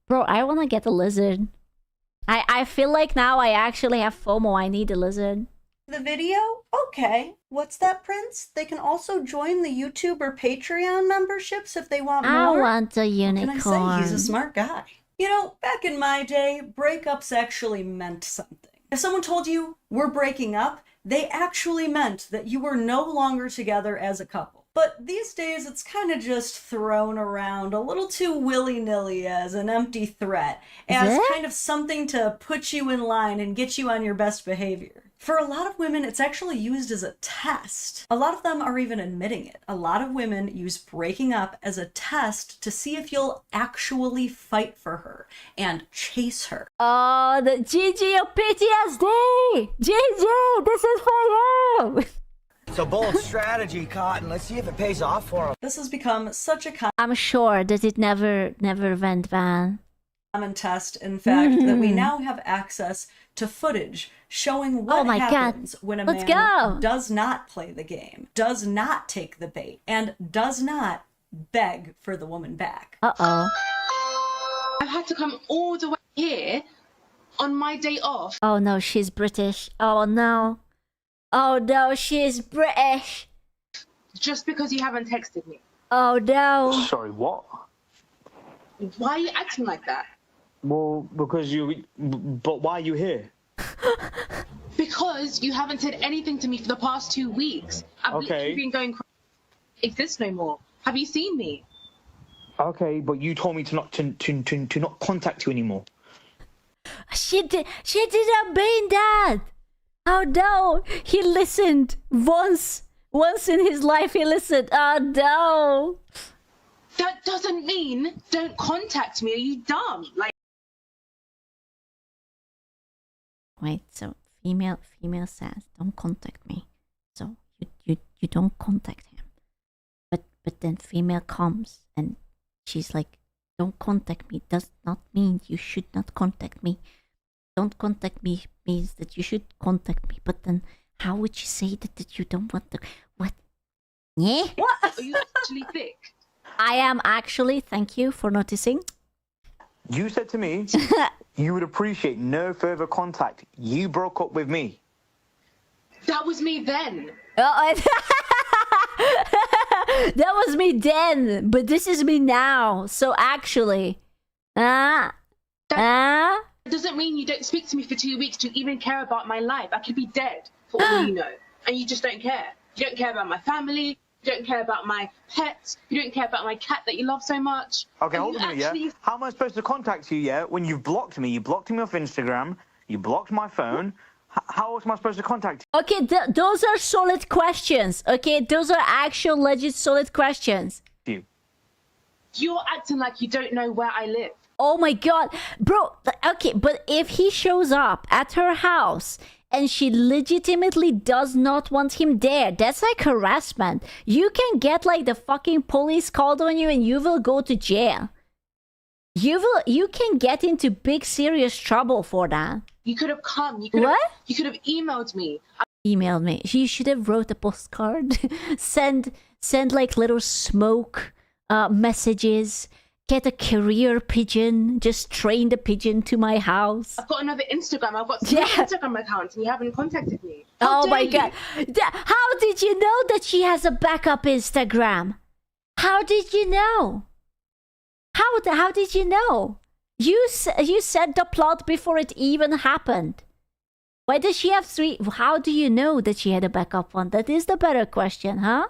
Bro, I want to get a lizard. I feel like now I actually have FOMO. I need a lizard. The video? Okay. What's that, Prince? They can also join the YouTube or Patreon memberships if they want more. I want a unicorn. What can I say? He's a smart guy. You know, back in my day, breakups actually meant something. If someone told you, we're breaking up, they actually meant that you were no longer together as a couple. But these days, it's kind of just thrown around a little too willy-nilly as an empty threat, as kind of something to put you in line and get you on your best behavior. For a lot of women, it's actually used as a test. A lot of them are even admitting it. A lot of women use breaking up as a test to see if you'll actually fight for her and chase her. Oh, the GG of PTSD! GG, this is for you! It's a bold strategy, Cotton. Let's see if it pays off for him. This has become such a I'm sure that it never went bad. Common test, in fact, that we now have access to footage showing what happens when a man does not play the game, does not take the bait, and does not beg for the woman back. Uh-oh. I've had to come all the way here on my day off. Oh no, she's British. Oh no. Oh no, she's British. Just because you haven't texted me. Oh no. Sorry, what? Why are you acting like that? Well, because but why are you here? Because you haven't said anything to me for the past 2 weeks. I've literally been going crazy. Exist no more. Have you seen me? Okay, but you told me to not contact you anymore. She didn't mean that. Oh no, he listened once in his life. He listened. Oh no. That doesn't mean don't contact me. Are you dumb? Like. Wait. So female says don't contact me. So you don't contact him. But then female comes and she's like, don't contact me. Does not mean you should not contact me. Don't contact me means that you should contact me. But then how would you say that you don't want to? What? Yeah? What? Are you actually thick? I am actually. Thank you for noticing. You said to me you would appreciate no further contact. You broke up with me. That was me then. That was me then, but this is me now. So actually, That doesn't mean you don't speak to me for 2 weeks to even care about my life. I could be dead for all you know, and you just don't care. You don't care about my family. You don't care about my pets. You don't care about my cat that you love so much. Okay, hold on a minute, yeah? How am I supposed to contact you, yeah, when you've blocked me? You blocked me off Instagram. You blocked my phone. How else am I supposed to contact you? Okay, those are solid questions. Okay, those are actual legit solid questions. You're acting like you don't know where I live. Oh my god, bro. Okay, but if he shows up at her house and she legitimately does not want him there, that's like harassment. You can get like the fucking police called on you and you will go to jail. You can get into big serious trouble for that. You could have come. You could have emailed me. Emailed me. You should have wrote a postcard. send like little smoke messages. Get a carrier pigeon. Just train the pigeon to my house. I've got another Instagram. I've got 3 Instagram accounts and you haven't contacted me. Oh my god. How did you know that she has a backup Instagram? How did you know? How did you know? You said the plot before it even happened. Why does she have 3? How do you know that she had a backup one? That is the better question, huh?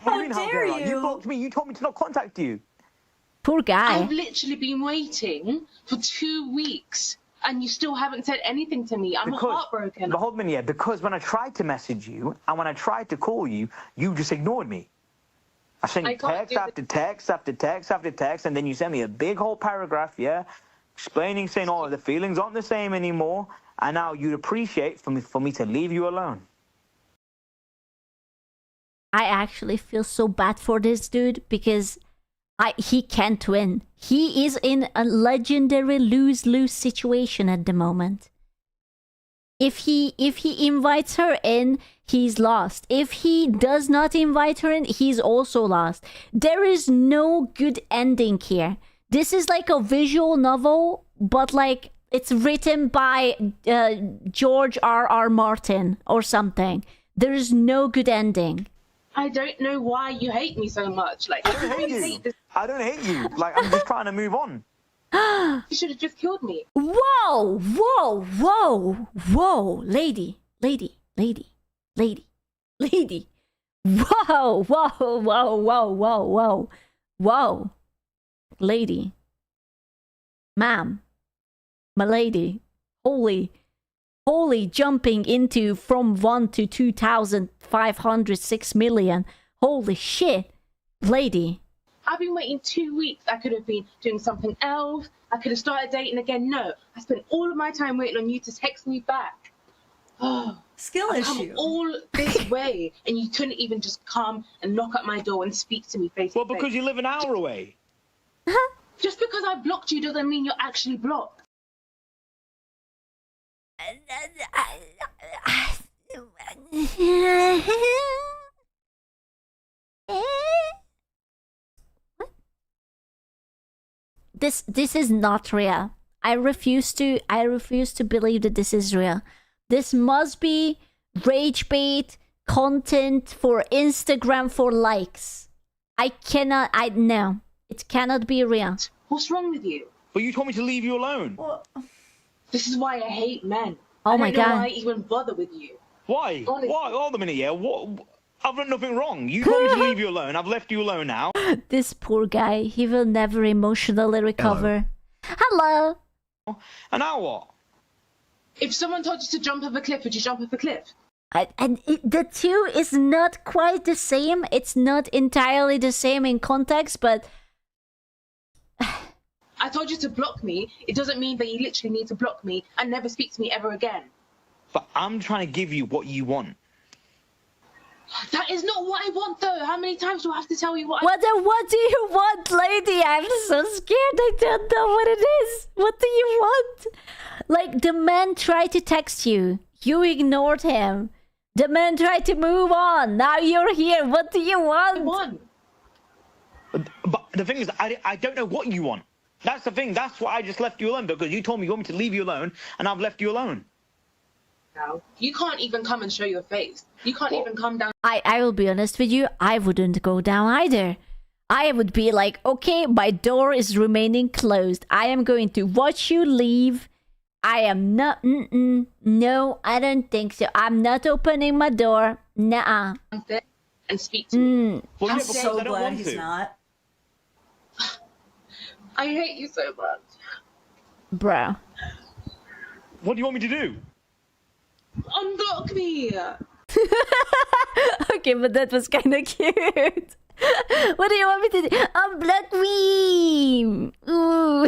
How dare you? You blocked me. You told me to not contact you. Poor guy. I've literally been waiting for 2 weeks and you still haven't said anything to me. I'm heartbroken. But hold on, yeah, because when I tried to message you and when I tried to call you, you just ignored me. I sent you text after text after text after text, and then you sent me a big whole paragraph, yeah, explaining, saying, oh, the feelings aren't the same anymore, and now you'd appreciate for me to leave you alone. I actually feel so bad for this dude because he can't win. He is in a legendary lose-lose situation at the moment. If he invites her in, he's lost. If he does not invite her in, he's also lost. There is no good ending here. This is like a visual novel, but like it's written by George R.R. Martin or something. There is no good ending. I don't know why you hate me so much. Like, I don't hate you. I don't hate you. Like, I'm just trying to move on. You should have just killed me. Whoa, whoa, whoa, whoa, lady. Whoa, whoa, lady. Ma'am, my lady, holy jumping into from 1 to 2,506 million. Holy shit, lady. I've been waiting 2 weeks. I could have been doing something else. I could have started dating again. No, I spent all of my time waiting on you to text me back. Oh, skill issue. Come all this way, and you couldn't even just come and knock at my door and speak to me face to face. Well, because you live an hour away. Just because I blocked you doesn't mean you're actually blocked. This is not real. I refuse to believe that this is real. This must be rage bait content for Instagram for likes. No. It cannot be real. What's wrong with you? But you told me to leave you alone. Well, this is why I hate men. Oh my god. I don't know why I even bother with you. Why? Honestly. Why? Hold a minute, yeah. What? I've done nothing wrong. You told me to leave you alone. I've left you alone now. This poor guy, he will never emotionally recover. Hello. And now what? If someone told you to jump off a cliff, would you jump off a cliff? The two is not quite the same. It's not entirely the same in context, but... I told you to block me. It doesn't mean that you literally need to block me and never speak to me ever again. But I'm trying to give you what you want. That is not what I want, though. How many times do I have to tell you what What do you want, lady? I'm so scared. I don't know what it is. What do you want? Like, the man tried to text you. You ignored him. The man tried to move on. Now you're here. What do you want? But the thing is, I don't know what you want. That's the thing. That's why I just left you alone, because you told me you want me to leave you alone, and I've left you alone. Now, you can't even come and show your face. You can't even come down. I will be honest with you. I wouldn't go down either. I would be like, okay, my door is remaining closed. I am going to watch you leave. I am not... No, I don't think so. I'm not opening my door. Nuh-uh. And speak to me. Well, I'm yeah, so I don't glad want he's to. not. I hate you so much. Bro. What do you want me to do? Unblock me! Okay, but that was kind of cute. What do you want me to do? Unblock me! Ooh.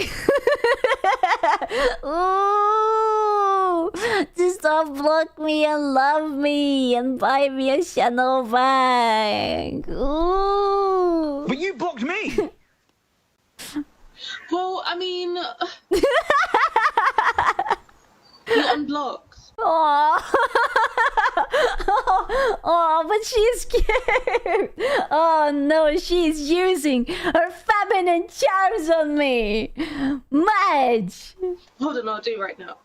Ooh. Just unblock me and love me and buy me a Chanel bag. Ooh. But you blocked me! Well, I mean... you unblocked. Oh, oh, but she's cute. Oh no, she's using her feminine charms on me. Madge. Hold on, I'll do it right now.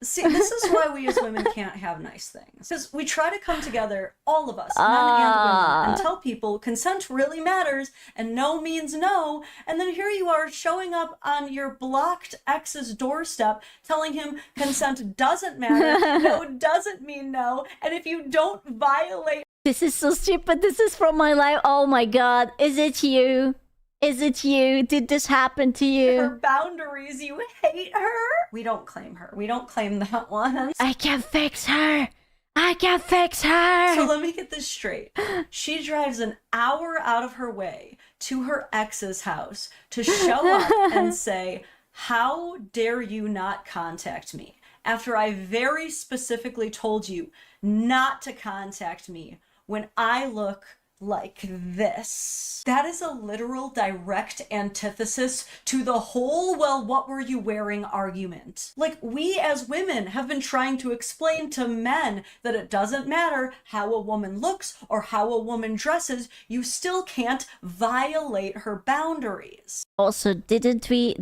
See, this is why we as women can't have nice things. Because we try to come together, all of us, men and women, and tell people consent really matters and no means no. And then here you are showing up on your blocked ex's doorstep telling him consent doesn't matter, no doesn't mean no, and if you don't violate... This is so stupid. This is from my life. Oh my god. Is it you? Is it you? Did this happen to you? Her boundaries, you hate her? We don't claim her. We don't claim that one. I can fix her. I can fix her. So let me get this straight. She drives an hour out of her way to her ex's house to show up and say, how dare you not contact me? After I very specifically told you not to contact me when I look like this. That is a literal direct antithesis to the whole, well, what were you wearing argument. Like, we as women have been trying to explain to men that it doesn't matter how a woman looks or how a woman dresses, you still can't violate her boundaries. Also, didn't we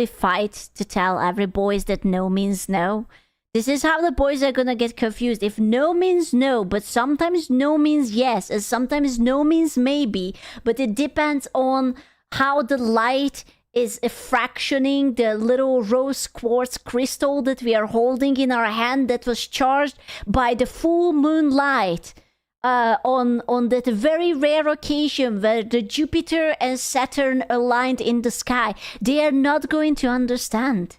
fight to tell every boys that no means no? This is how the boys are gonna get confused. If no means no, but sometimes no means yes, and sometimes no means maybe, but it depends on how the light is fractioning the little rose quartz crystal that we are holding in our hand that was charged by the full moon light. On that very rare occasion where the Jupiter and Saturn aligned in the sky, they are not going to understand.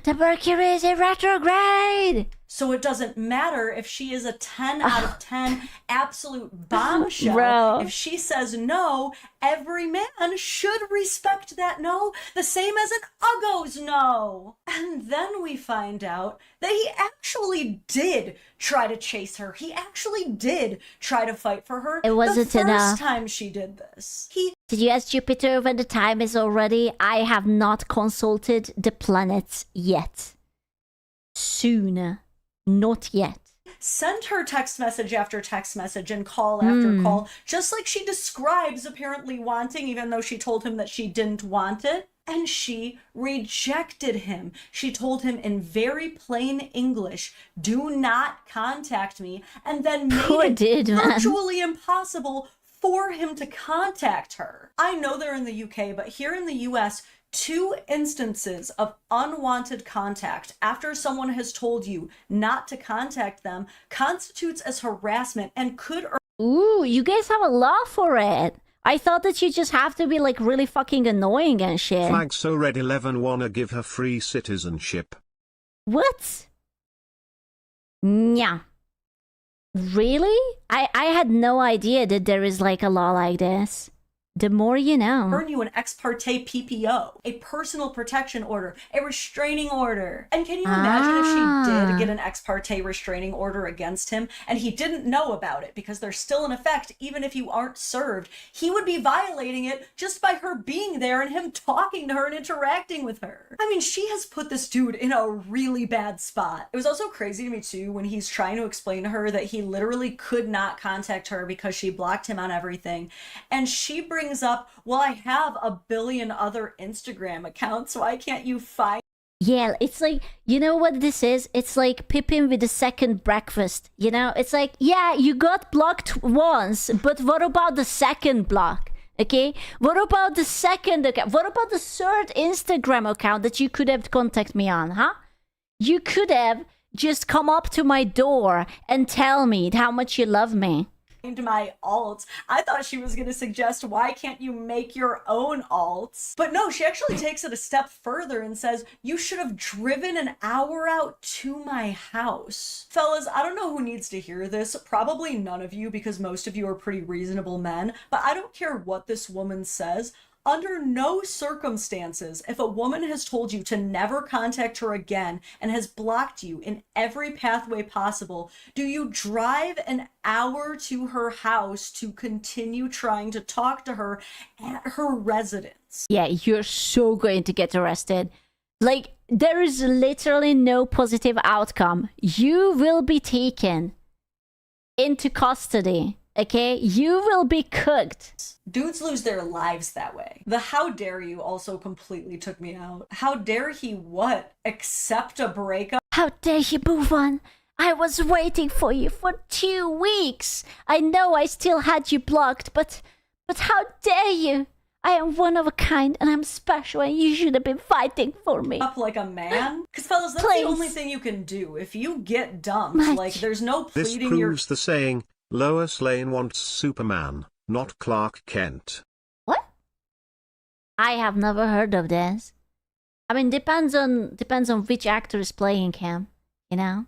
The Mercury is in retrograde! So it doesn't matter if she is a 10 out of 10 absolute bombshell. Bro. If she says no, every man should respect that no, the same as an Uggo's no. And then we find out that he actually did try to chase her. He actually did try to fight for her. It wasn't the enough. first time she did this. Did you ask Jupiter when the time is already? I have not consulted the planets yet. Soon. Not yet. Send her text message after text message and call after call, just like she describes apparently wanting, even though she told him that she didn't want it. And she rejected him. She told him in very plain English, do not contact me, and then made it virtually impossible for him to contact her. I know they're in the UK, but here in the US, 2 instances of unwanted contact after someone has told you not to contact them constitutes as harassment and could Ooh, you guys have a law for it. I thought that you just have to be like really fucking annoying and shit. Flag so red 11 wanna give her free citizenship. What? Yeah. Really? I had no idea that there is like a law like this. The more you know. Earn you an ex parte PPO, a personal protection order, a restraining order. And can you imagine if she did get an ex parte restraining order against him and he didn't know about it because they're still in effect even if you aren't served? He would be violating it just by her being there and him talking to her and interacting with her. I mean, she has put this dude in a really bad spot. It was also crazy to me too when he's trying to explain to her that he literally could not contact her because she blocked him on everything. And she brings up, well, I have a billion other Instagram accounts, why can't you find? Yeah, it's like, you know what this is? It's like Pippin with the second breakfast, you know? It's like, yeah, you got blocked once, but what about the second block? Okay? What about the second account? What about the third Instagram account that you could have contacted me on, huh? You could have just come up to my door and tell me how much you love me. My alts. I thought she was going to suggest, why can't you make your own alts? But no, she actually takes it a step further and says, you should have driven an hour out to my house. Fellas, I don't know who needs to hear this. Probably none of you, because most of you are pretty reasonable men. But I don't care what this woman says. Under no circumstances, if a woman has told you to never contact her again and has blocked you in every pathway possible, do you drive an hour to her house to continue trying to talk to her at her residence? Yeah, you're so going to get arrested. Like, there is literally no positive outcome. You will be taken into custody. Okay, you will be cooked. Dudes lose their lives that way. The how dare you also completely took me out. How dare he what? Accept a breakup? How dare you move on? I was waiting for you for 2 weeks. I know I still had you blocked, but how dare you? I am one of a kind and I'm special and you should have been fighting for me. Up like a man? Because fellas, that's the only thing you can do. If you get dumped, like there's no pleading. This proves the saying, Lois Lane wants Superman, not Clark Kent. What? I have never heard of this. I mean, depends on which actor is playing him, you know?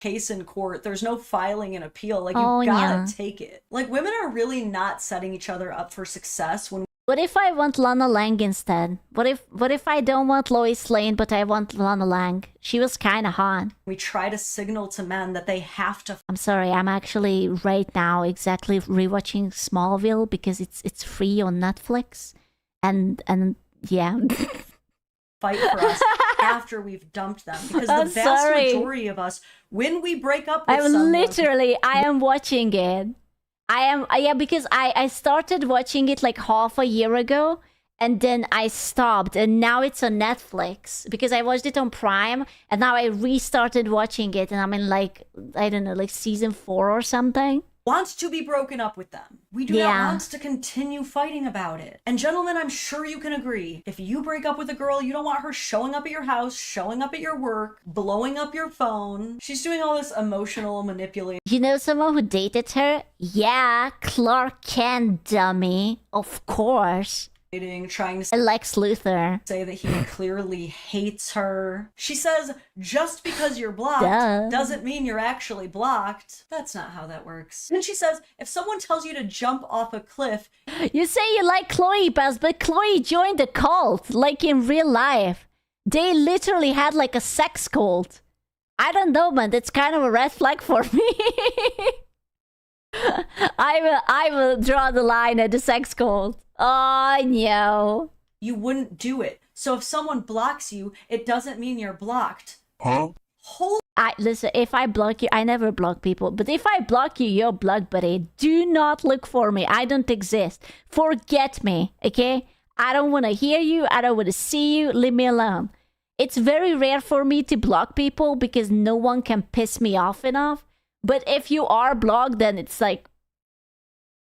Case in court, there's no filing an appeal. Like, you gotta take it. Like, women are really not setting each other up for success when. What if I want Lana Lang instead? What if I don't want Lois Lane, but I want Lana Lang? She was kind of hot. We try to signal to men that they have to. I'm sorry, I'm actually right now exactly rewatching Smallville because it's free on Netflix, and yeah. Fight for us after we've dumped them, because the vast majority of us, when we break up with someone, I am watching it. Because I started watching it like half a year ago and then I stopped and now it's on Netflix because I watched it on Prime and now I restarted watching it and I'm in like, I don't know, like season 4 or something. Wants to be broken up with them. We do not want to continue fighting about it. And gentlemen, I'm sure you can agree. If you break up with a girl, you don't want her showing up at your house, showing up at your work, blowing up your phone. She's doing all this emotional manipulation. You know someone who dated her? Yeah, Clark Kent, dummy. Of course. Trying to Lex Luthor say that he clearly hates her. She says, just because you're blocked doesn't mean you're actually blocked. That's not how that works. Then she says, if someone tells you to jump off a cliff. You say you like Chloe, Buzz, but Chloe joined the cult, like in real life. They literally had like a sex cult. I don't know, man. That's kind of a red flag for me. I will draw the line at the sex cult. Oh, no. You wouldn't do it. So if someone blocks you, it doesn't mean you're blocked. Huh? Listen, if I block you, I never block people. But if I block you, you're blocked, buddy. Do not look for me. I don't exist. Forget me, okay? I don't want to hear you. I don't want to see you. Leave me alone. It's very rare for me to block people because no one can piss me off enough. But if you are blocked, then it's like,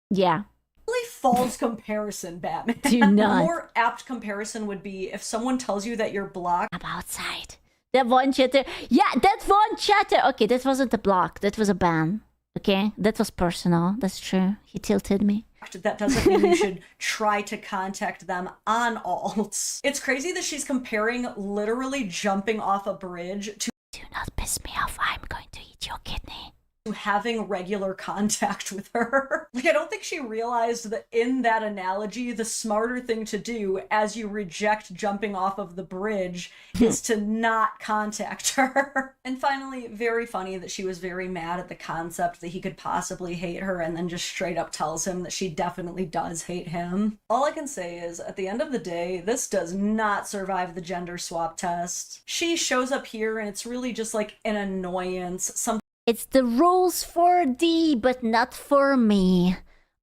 yeah. Really false comparison, Batman. Do not. A more apt comparison would be if someone tells you that you're blocked. I'm outside. That one chatter. Yeah, that one chatter. Okay, that wasn't a block. That was a ban. Okay, that was personal. That's true. He tilted me. That doesn't mean you should try to contact them on alts. It's crazy that she's comparing literally jumping off a bridge to do not piss me off. I'm going to eat your kidney. Having regular contact with her. Like, I don't think she realized that in that analogy, the smarter thing to do as you reject jumping off of the bridge is to not contact her. And finally, very funny that she was very mad at the concept that he could possibly hate her and then just straight up tells him that she definitely does hate him. All I can say is, at the end of the day, this does not survive the gender swap test. She shows up here and it's really just like an annoyance, It's the rules for D, but not for me.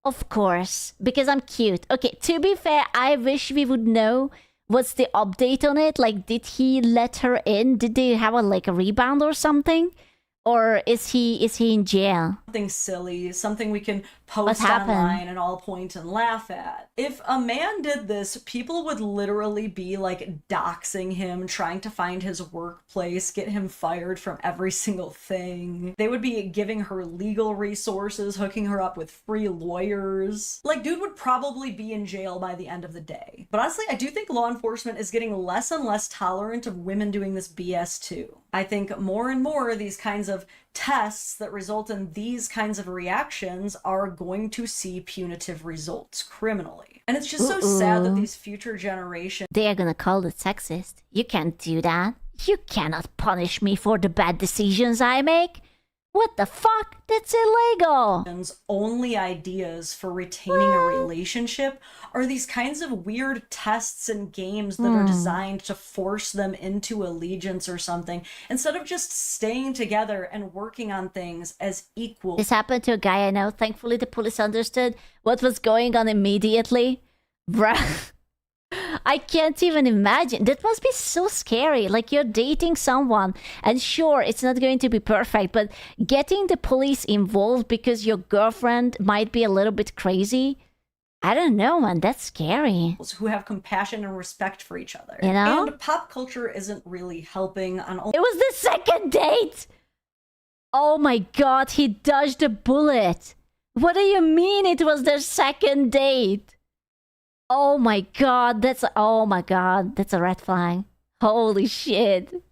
Of course, because I'm cute. Okay, to be fair, I wish we would know what's the update on it. Like, did he let her in? Did they have a rebound or something? Or is he in jail? Something silly, something we can post online and all point and laugh at. If a man did this, people would literally be like doxing him, trying to find his workplace, get him fired from every single thing. They would be giving her legal resources, hooking her up with free lawyers. Like, dude would probably be in jail by the end of the day. But honestly, I do think law enforcement is getting less and less tolerant of women doing this BS too. I think more and more these kinds of tests that result in these kinds of reactions are going to see punitive results criminally. And it's just so sad that these future generations... They are gonna call it sexist. You can't do that. You cannot punish me for the bad decisions I make. What the fuck? That's illegal! Only ideas for retaining a relationship are these kinds of weird tests and games that are designed to force them into allegiance or something, instead of just staying together and working on things as equals. This happened to a guy I know. Thankfully, the police understood what was going on immediately. Bruh. I can't even imagine. That must be so scary. Like, you're dating someone, and sure, it's not going to be perfect, but getting the police involved because your girlfriend might be a little bit crazy, I don't know, man. That's scary. Who have compassion and respect for each other. You know? And pop culture isn't really helping on... It was the second date! Oh my god, he dodged a bullet. What do you mean it was their second date? Oh my god, that's a red flag. Holy shit.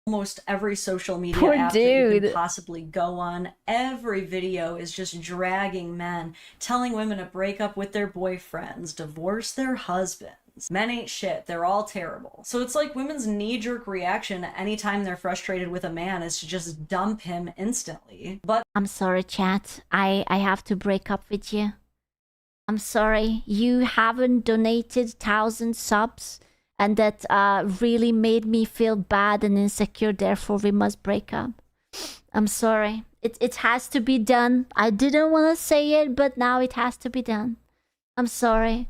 Almost every social media Poor app dude. that you can possibly go on, every video is just dragging men, telling women to break up with their boyfriends, divorce their husbands. Men ain't shit, they're all terrible. So it's like women's knee-jerk reaction anytime they're frustrated with a man is to just dump him instantly. But I'm sorry, chat. I have to break up with you. I'm sorry, you haven't donated 1,000 subs, and that really made me feel bad and insecure, therefore we must break up. I'm sorry. It has to be done. I didn't want to say it, but now it has to be done. I'm sorry.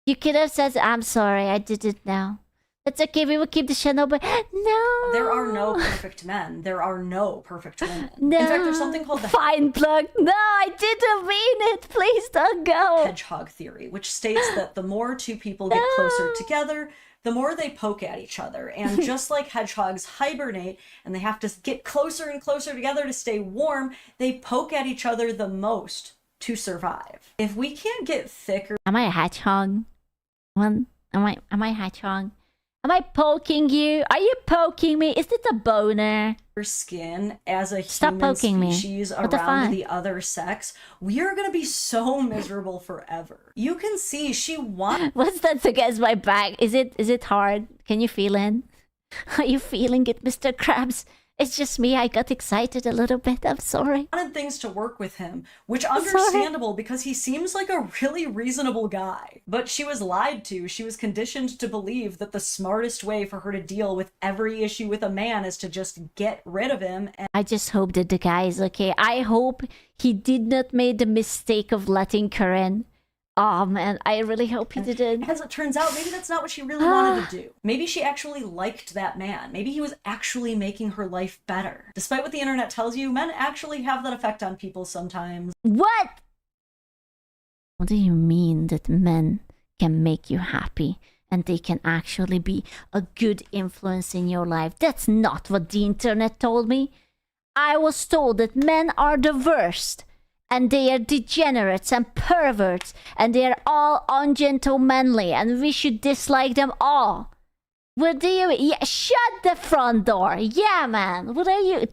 You could have said, I'm sorry, I did it now. It's okay, we will keep the channel, but no! There are no perfect men. There are no perfect women. No. In fact, there's something called the Fine plug. No, I didn't mean it. Please don't go. hedgehog theory, which states that the more two people get closer together, the more they poke at each other. And just like hedgehogs hibernate and they have to get closer and closer together to stay warm, they poke at each other the most to survive. If we can't get thicker... Am I a hedgehog? Am I a hedgehog? Am I poking you? Are you poking me? Is it a boner? Skin as a Stop human poking me. species What the around fuck? the other sex, we are gonna be so miserable forever. You can see she wants... What's that against my back? Is it hard? Can you feel it? Are you feeling it, Mr. Krabs? It's just me. I got excited a little bit. I'm sorry. wanted things to work with him, which understandable because he seems like a really reasonable guy. But she was lied to. She was conditioned to believe that the smartest way for her to deal with every issue with a man is to just get rid of him. And I just hope that the guy is okay. I hope he did not make the mistake of letting her in. Oh man, I really hope he didn't. as it turns out, maybe that's not what she really wanted to do. Maybe she actually liked that man. Maybe he was actually making her life better. Despite what the internet tells you, men actually have that effect on people sometimes. What? What do you mean that men can make you happy and they can actually be a good influence in your life? That's not what the internet told me. I was told that men are the worst, and they are degenerates and perverts, and they are all ungentlemanly, and we should dislike them all. What do you... Yeah, shut the front door. Yeah, man. What are you...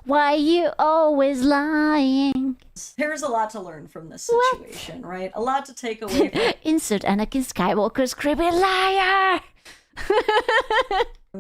Why are you always lying? There's a lot to learn from this situation, right? A lot to take away from... Insert Anakin Skywalker's creepy liar!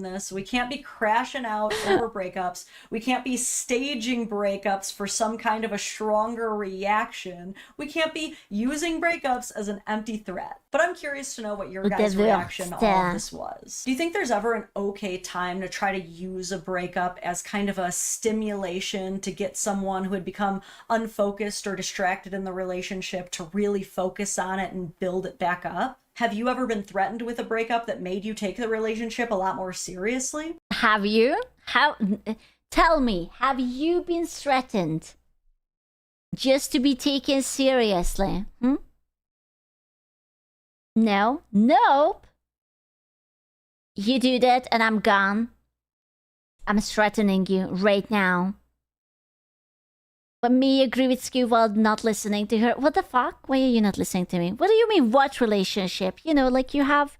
this. We can't be crashing out over breakups. We can't be staging breakups for some kind of a stronger reaction. We can't be using breakups as an empty threat. But I'm curious to know what your guys' reaction to all of this was. Do you think there's ever an okay time to try to use a breakup as kind of a stimulation to get someone who had become unfocused or distracted in the relationship to really focus on it and build it back up? Have you ever been threatened with a breakup that made you take the relationship a lot more seriously? Have you? Tell me, have you been threatened just to be taken seriously? No? Nope. You do that and I'm gone. I'm threatening you right now. But me agree with Ski while not listening to her. What the fuck? Why are you not listening to me? What do you mean, what relationship? You know, like you have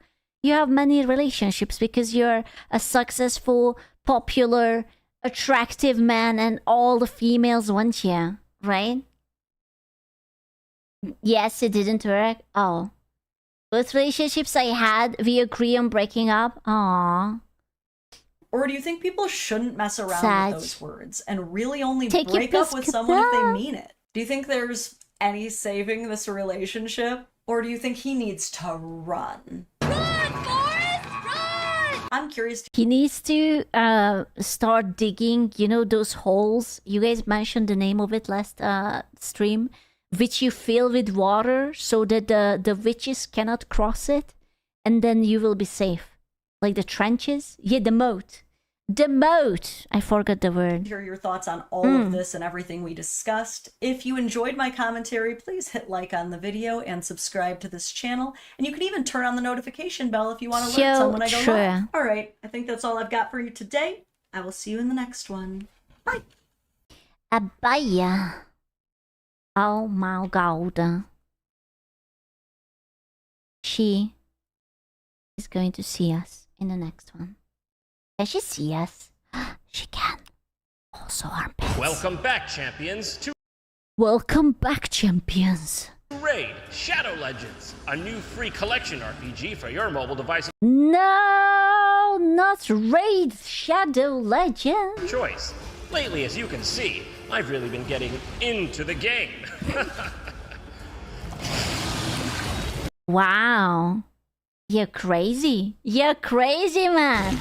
many relationships because you're a successful, popular, attractive man and all the females want you, right? Yes, it didn't work. Oh. Both relationships I had, we agree on breaking up. Aww. Or do you think people shouldn't mess around with those words and really only break up with someone if they mean it? Do you think there's any saving this relationship? Or do you think he needs to run? Run, Forrest, run! I'm curious. He needs to start digging, you know, those holes. You guys mentioned the name of it last stream, which you fill with water so that the witches cannot cross it. And then you will be safe. Like the trenches? Yeah, the moat. The moat! I forgot the word. Hear your thoughts on all of this and everything we discussed. If you enjoyed my commentary, please hit like on the video and subscribe to this channel. And you can even turn on the notification bell if you want to alert someone I go live. Alright, I think that's all I've got for you today. I will see you in the next one. Bye! Bye! Oh my god. She is going to see us in the next one. Can she see us? She can. Also armpits. Welcome back, champions, to Welcome back, champions. Raid Shadow Legends, a new free collection RPG for your mobile device. No, not Raid Shadow Legends. Choice. Lately, as you can see, I've really been getting into the game. Wow. You're crazy. You're crazy, man.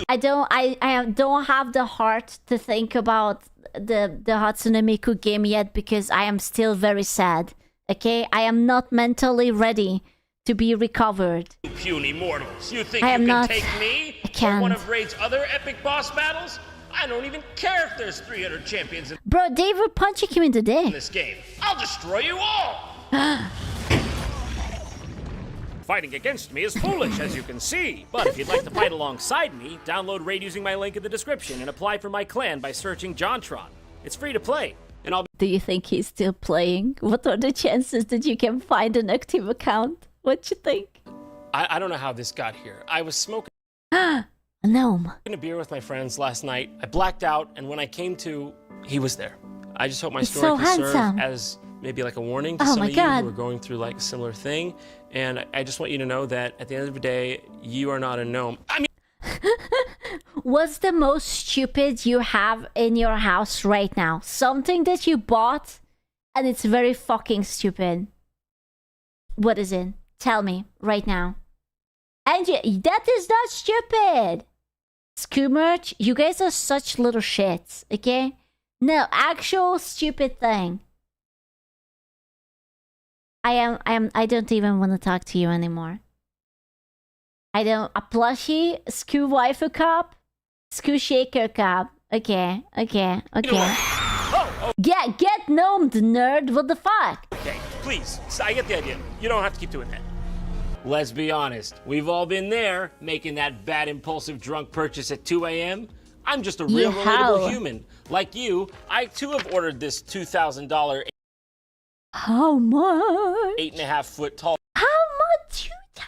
I don't have the heart to think about the Hatsune Miku game yet because I am still very sad. Okay? I am not mentally ready to be recovered. You puny mortals, you think you can take me? I can't. Or one of Raid's other epic boss battles? I don't even care if there's 300 champions in Bro, they were punching him in the day. this game. I'll destroy you all! Fighting against me is foolish, as you can see. But if you'd like to fight alongside me, download Raid using my link in the description and apply for my clan by searching JonTron. It's free to play, and I'll be... Do you think he's still playing? What are the chances that you can find an active account? What you think? I don't know how this got here. I was smoking A gnome. a beer with my friends last night. I blacked out, and when I came to, he was there. I just hope my He's story so can serve handsome. as maybe like a warning to Oh some my of you God. who are going through like a similar thing. And I just want you to know that at the end of the day, you are not a gnome. I mean, What's the most stupid you have in your house right now? Something that you bought and it's very fucking stupid. What is it? Tell me right now. And that is not stupid. Scoomerch, you guys are such little shits, okay? No, actual stupid thing. I don't even want to talk to you anymore. A plushie, Scoo waifu cup, Scoo shaker cup. Okay. Get gnomed, nerd. What the fuck? okay, please, I get the idea. You don't have to keep doing that. Let's be honest. We've all been there, making that bad impulsive drunk purchase at 2 a.m., I'm just a real relatable human. Like you, I too have ordered this $2,000 How much? 8.5 foot tall. How much? 2,000?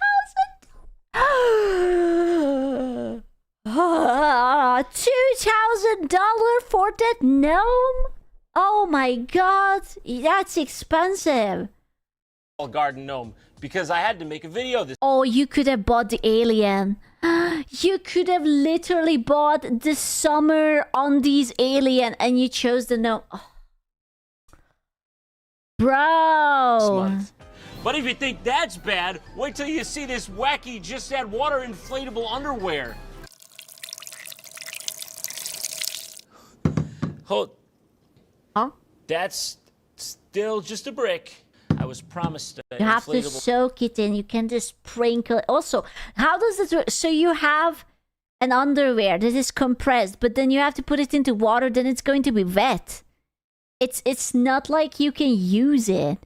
$2,000 for that gnome? Oh my god, that's expensive. Garden gnome because I had to make a video this. Oh, you could have bought the alien. You could have literally bought the summer undies alien and you chose the gnome. Oh. Bro. But if you think that's bad, wait till you see this wacky just add water inflatable underwear. Hold. Huh? That's still just a brick. I was promised an You have to inflatable. soak it in. You can just sprinkle it. Also, how does this work? So you have an underwear that is compressed, but then you have to put it into water, then it's going to be wet. It's not like you can use it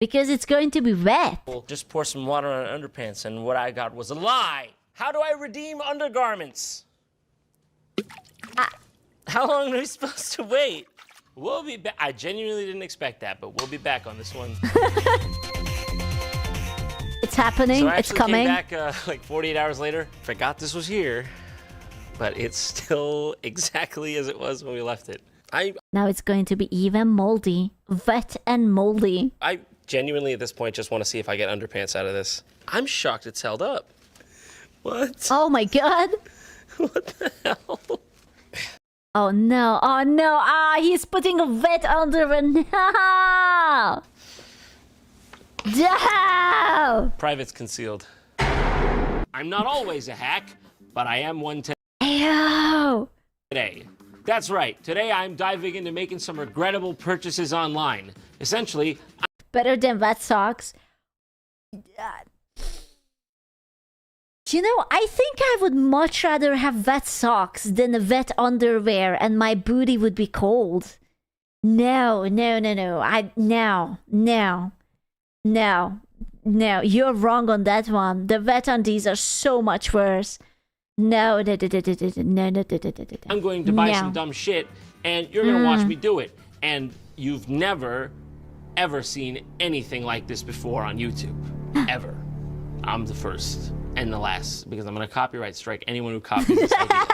because it's going to be wet. Just pour some water on underpants, and what I got was a lie. How do I redeem undergarments? How long are we supposed to wait? We'll be back. I genuinely didn't expect that, but we'll be back on this one. It's happening. So I It's actually coming. came back like 48 hours later. Forgot this was here, but it's still exactly as it was when we left it. Now it's going to be even moldy. Wet and moldy. I genuinely at this point just want to see if I get underpants out of this. I'm shocked it's held up. What? Oh my god. What the hell? Oh no. Oh no. He's putting a wet underwear. No. No. Private's concealed. I'm not always a hack, but I am one Ew. today. That's right. Today I'm diving into making some regrettable purchases online. Essentially, Better than wet socks. You know, I think I would much rather have wet socks than a wet underwear and my booty would be cold. No. No, you're wrong on that one. The wet undies are so much worse. No. I'm going to buy some dumb shit, and you're going to watch me do it. And you've never, ever seen anything like this before on YouTube. Ever. I'm the first and the last, because I'm going to copyright strike anyone who copies this idea.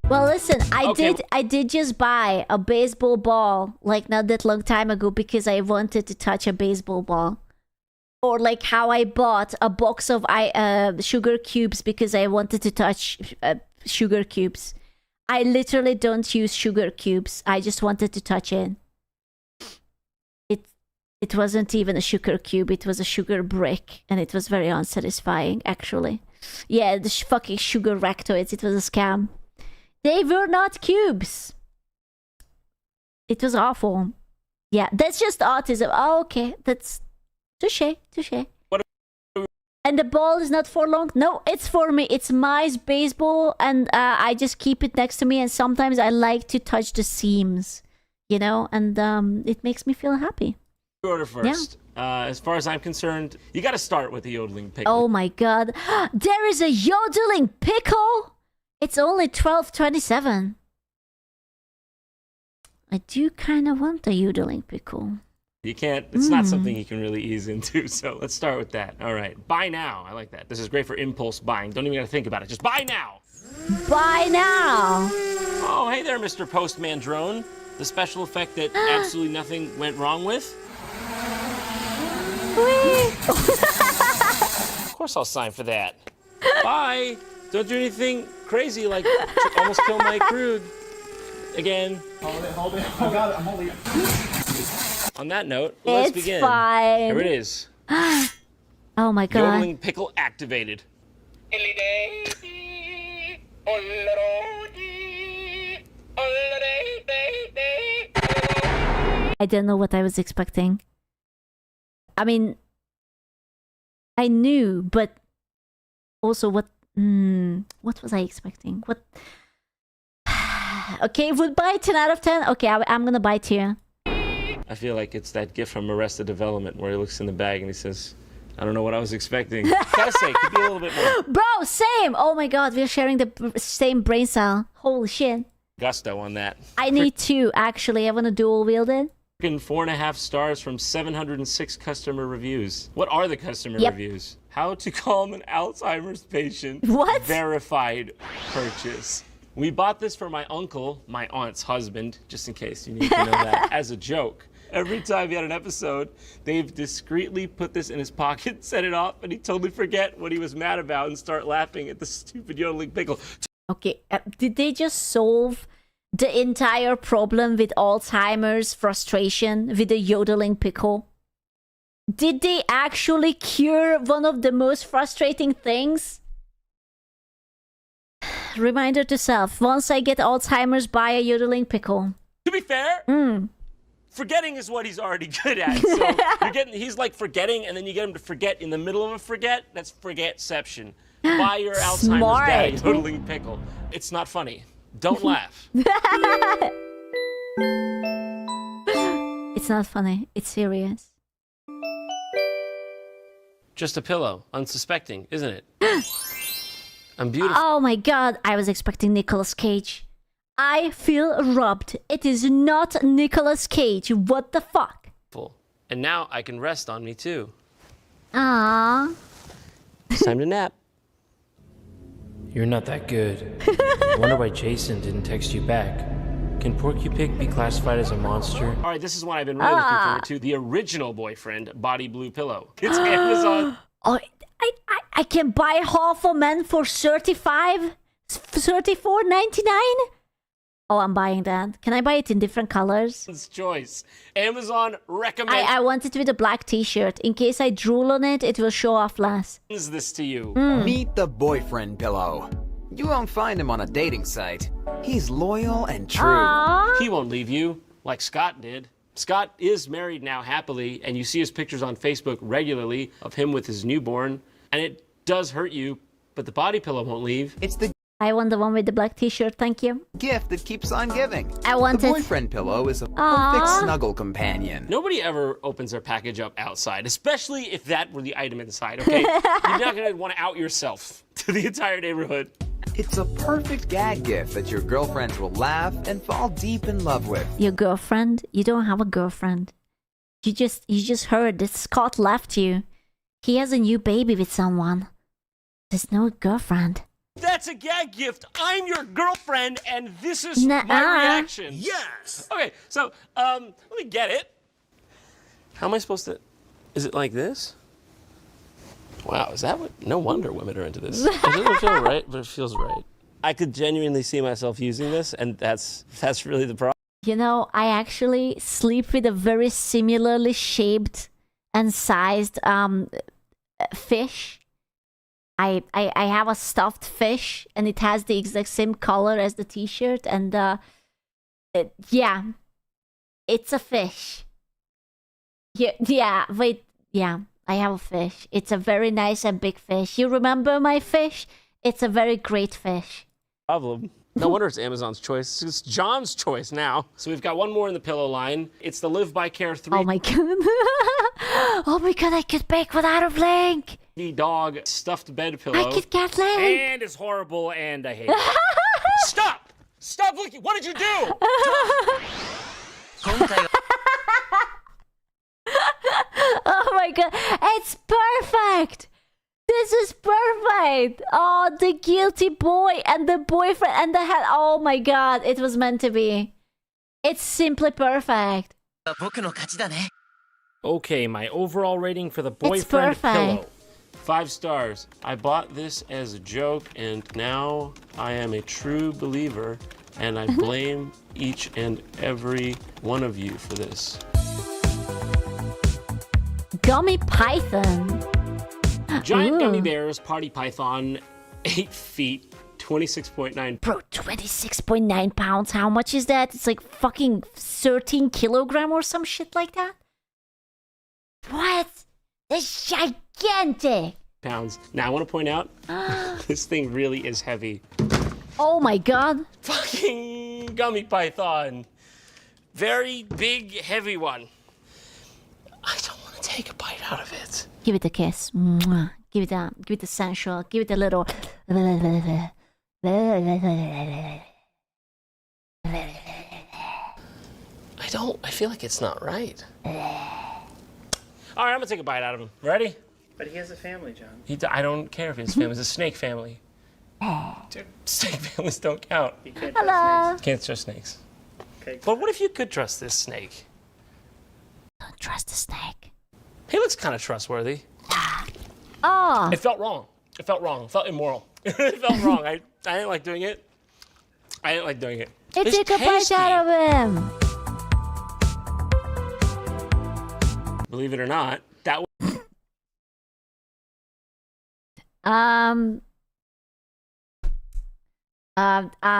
Well, listen, I did just buy a baseball ball like not that long time ago because I wanted to touch a baseball ball. Or like how I bought a box of sugar cubes because I wanted to touch sugar cubes. I literally don't use sugar cubes. I just wanted to touch it. It wasn't even a sugar cube. It was a sugar brick, and it was very unsatisfying, actually. Yeah, the fucking sugar rectoids. It was a scam. They were not cubes. It was awful. Yeah, that's just autism. Oh, okay, that's touche. And the ball is not for long. No, it's for me. It's my baseball, and I just keep it next to me. And sometimes I like to touch the seams, you know, and it makes me feel happy. Order first. Yeah. As far as I'm concerned, you got to start with the yodeling pickle. Oh my god, there is a yodeling pickle. It's only $12.27. I do kind of want a yodeling pickle. You can't, it's not something you can really ease into, so let's start with that. All right, buy now. I like that. This is great for impulse buying. Don't even gotta think about it. Just buy now. Buy now. Oh, hey there, Mr. Postman Drone. The special effect that absolutely nothing went wrong with. Of course I'll sign for that. Bye. Don't do anything crazy like almost kill my crude again. Hold it. I got it. I'm holding it. On that note, let's begin. Fine. Here it is. Oh my god. Yodeling pickle activated. I don't know what I was expecting. I mean, I knew, but also what was I expecting? What? Okay, would buy 10 out of 10. Okay, I'm gonna buy 2. I feel like it's that gift from Arrested Development where he looks in the bag and he says, I don't know what I was expecting. Gotta say, could be a little bit more Bro, same! Oh my god, we're sharing the same brain cell. Holy shit. gusto on that. I need two, actually. I want to dual wield it. 4.5 stars from 706 customer reviews. What are the customer reviews? How to calm an Alzheimer's patient. What? Verified purchase. We bought this for my uncle, my aunt's husband, just in case you need to know that, as a joke. Every time he had an episode, they've discreetly put this in his pocket, set it off, and he'd totally forget what he was mad about and start laughing at the stupid yodeling pickle. Okay, did they just solve the entire problem with Alzheimer's frustration with the yodeling pickle? Did they actually cure one of the most frustrating things? Reminder to self, once I get Alzheimer's, buy a yodeling pickle. To be fair, forgetting is what he's already good at. So he's like forgetting, and then you get him to forget in the middle of a forget. That's forgetception. Buy your Alzheimer's dad a yodeling pickle. It's not funny. Don't laugh. It's not funny. It's serious. Just a pillow, unsuspecting, isn't it? I'm beautiful. Oh my god, I was expecting Nicolas Cage. I feel robbed. It is not Nicolas Cage. What the fuck? And now I can rest on me too. Aww. It's time to nap. You're not that good. I wonder why Jason didn't text you back. Can Porcupig be classified as a monster? All right, this is one I've been really looking forward to. The original boyfriend, Body Blue Pillow. It's Amazon. Oh, I can buy half a man for $34.99? Oh, I'm buying that. Can I buy it in different colors? It's choice. Amazon recommends I want it with a black t-shirt. In case I drool on it, it will show off less. this to you. Meet the boyfriend pillow. You won't find him on a dating site. He's loyal and true. Aww. He won't leave you like Scott did. Scott is married now happily, and you see his pictures on Facebook regularly of him with his newborn, and it does hurt you, but the body pillow won't leave. It's the I want the one with the black t-shirt, thank you. gift that keeps on giving. I want the it. boyfriend pillow is a Aww. perfect snuggle companion. Nobody ever opens their package up outside, especially if that were the item inside, okay? You're not gonna want to out yourself to the entire neighborhood. It's a perfect gag gift that your girlfriends will laugh and fall deep in love with. Your girlfriend? You don't have a girlfriend. You just heard that Scott left you. He has a new baby with someone. There's no girlfriend. That's a gag gift. I'm your girlfriend, and this is my reaction. Yes. Okay, so let me get it. How am I supposed to? Is it like this? Wow, is that what? No wonder women are into this. It doesn't feel right, but it feels right. I could genuinely see myself using this, and that's really the problem. You know, I actually sleep with a very similarly shaped and sized fish. I have a stuffed fish, and it has the exact same color as the t-shirt, and yeah, it's a fish. Yeah, I have a fish. It's a very nice and big fish. You remember my fish? It's a very great fish. Problem. No wonder it's Amazon's choice. It's John's choice now. So we've got one more in the pillow line. It's the Live by Care 3. Oh my god. Oh my god, I could bake without a blink. Dog stuffed bed pillow. I could get laid. And it's horrible, and I hate it. Stop! Stop looking! What did you do? Oh my god, it's perfect! This is perfect! Oh, the guilty boy and the boyfriend and the head. Oh my god, it was meant to be. It's simply perfect. Okay, my overall rating for the boyfriend pillow. 5 stars. I bought this as a joke, and now I am a true believer, and I blame each and every one of you for this. Gummy python. Giant gummy bears, party python, 8 feet, 26.9. Bro, 26.9 pounds. How much is that? It's like fucking 13 kilogram or some shit like that. What? It's gigantic. Pounds. Now I want to point out, this thing really is heavy. Oh my god. Fucking gummy python. Very big, heavy one. I don't want to take a bite out of it. Give it a kiss. Mwah. Give it a sensual. Give it a little. I feel like it's not right. All right, I'm gonna take a bite out of him. Ready? But he has a family, John. I don't care if his family. It's a snake family. Dude, snake families don't count. You can't Hello. Can't trust snakes. Okay. But what if you could trust this snake? Don't trust the snake. He looks kind of trustworthy. Oh. It felt wrong. It felt wrong. It felt immoral. It felt wrong. I didn't like doing it. It took a bite out of him. Believe it or not, that I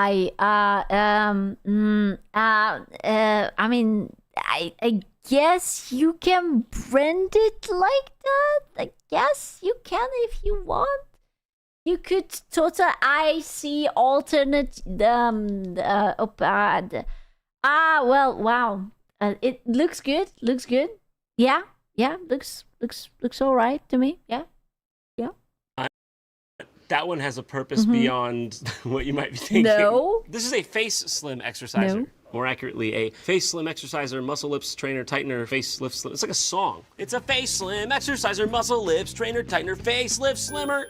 guess you can brand it like that. I guess you can if you want. You could I see alternate well, wow. It looks good. Looks good. Yeah. Looks all right to me. Yeah. that one has a purpose beyond what you might be thinking. No. This is a face slim exerciser. No. More accurately, a face slim exerciser, muscle lips trainer, tightener, face lift slim. It's like a song. It's a face slim exerciser, muscle lips trainer, tightener, face lift slimmer.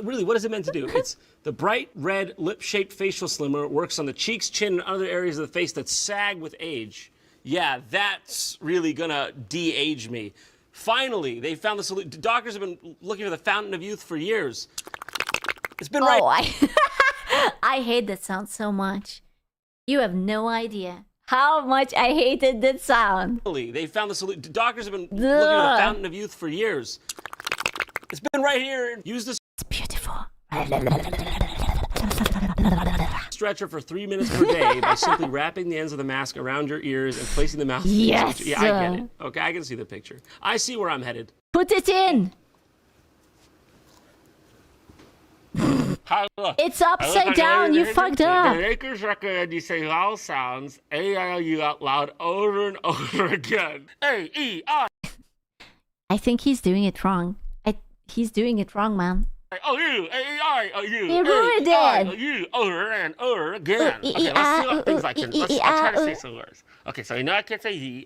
Really, what is it meant to do? It's the bright red lip-shaped facial slimmer. Works on the cheeks, chin, and other areas of the face that sag with age. Yeah, that's really gonna de-age me. Finally, they found the solution. Doctors have been looking for the fountain of youth for years. It's been right. I hate that sound so much. You have no idea how much I hated that sound. They found the solution. Doctors have been looking for the fountain of youth for years. It's been right here. Use this. It's beautiful. Stretcher for 3 minutes per day by simply wrapping the ends of the mask around your ears and placing the mouth. Yes. Yeah, I get it. Okay, I can see the picture. I see where I'm headed. Put it in. It's upside down. You fucked up. The makers recommend you say vowel sounds A-I-O-U out loud over and over again. A-E-I. I think he's doing it wrong. He's doing it wrong, man. O-U, A-E-I-O-U. He ruined it. A-E-I-O-U, over and over again. Okay, let's see what things I can. I'll try to say some words. Okay, so you know I can't say E.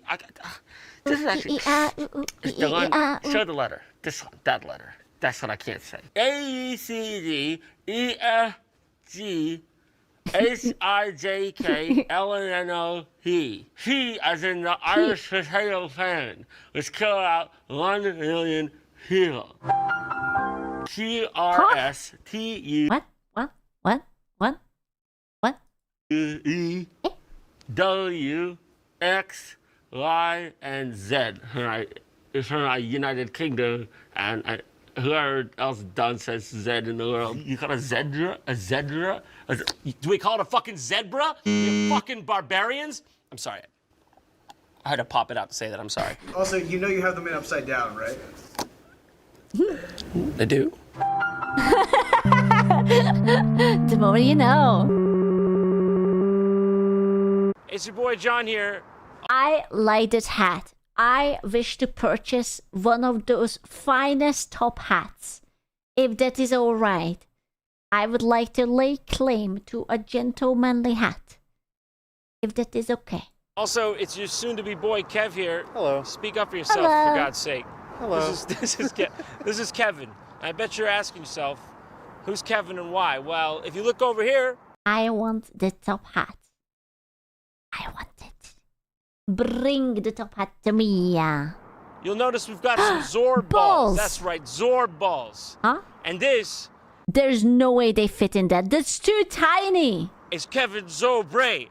This is actually. It's the one. Show the letter. This one. That letter. That's what I can't say. A-E-C-D-E-F-G-H-I-J-K-L-N-O-P. He, as in the Irish potato famine, was killed out 1 million people. T-R-S-T-U. What? E-W-X, Y, and Z. It's from the United Kingdom, and whoever else done says Z in the world. You call it a zebra? Do we call it a fucking zebra? You fucking barbarians? I'm sorry. I had to pop it out to say that. I'm sorry. Also, you know you have the man upside down, right? I do. The more you know. It's your boy John here. I like this hat. I wish to purchase one of those finest top hats. If that is all right, I would like to lay claim to a gentlemanly hat. If that is okay. Also, it's your soon-to-be boy Kev here. Hello. Speak up for yourself, Hello. for God's sake. Hello. This is Kevin. I bet you're asking yourself, who's Kevin and why? Well, if you look over here, I want the top hat. I want it. Bring the top hat to me. you'll notice we've got some Zorb balls. That's right, Zorb balls. Huh? And this There's no way they fit in that. That's too tiny. is Kevin Zobre.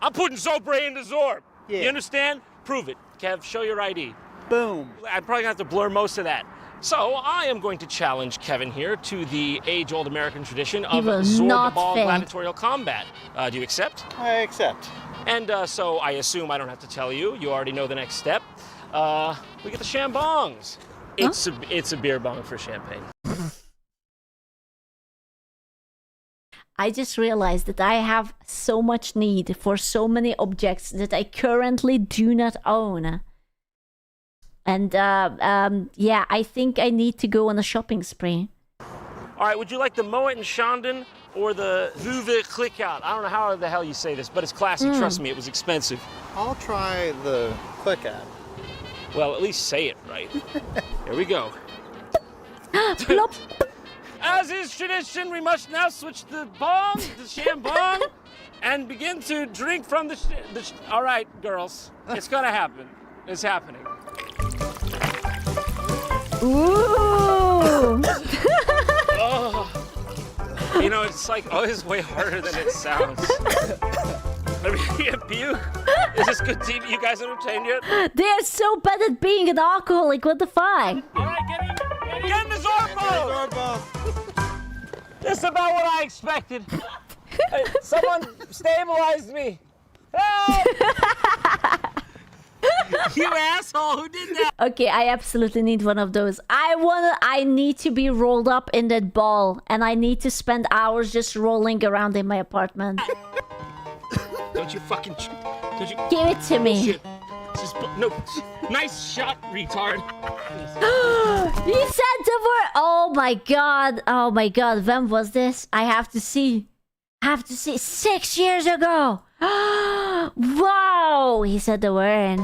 I'm putting Zobre into Zorb. Yeah. You understand? Prove it. Kev, show your ID. Boom. I'm probably gonna have to blur most of that. So I am going to challenge Kevin here to the age-old American tradition of will not Zorbal fit. gladiatorial combat. Do you accept? I accept. And so I assume I don't have to tell you. You already know the next step. We get the shambongs. It's a beer bong for champagne. I just realized that I have so much need for so many objects that I currently do not own. And yeah, I think I need to go on a shopping spree. All right, would you like the Moet and Chandon or the Vuve Click Out? I don't know how the hell you say this, but it's classy. Trust me, it was expensive. I'll try the Click Out. Well, at least say it right. Here we go. Plop. As is tradition, we must now switch the bong, the shambong, and begin to drink from the all right, girls, it's gonna happen. It's happening. Ooh. Oh. You know, it's like always way harder than it sounds. Let me puke. Is this good TV? You guys entertained yet? They're so bad at being an alcoholic. What the fuck? All right, get in the Zorbo! This is about what I expected. Hey, someone stabilized me. Help! You asshole, who did that? Okay, I absolutely need one of those. I need to be rolled up in that ball, and I need to spend hours just rolling around in my apartment. Don't you fucking... Don't you... Give it to me. Shit. Just, no. Nice shot, retard. He said the word. Oh my god. Oh my god. When was this? I have to see. 6 years ago. Wow. He said the word.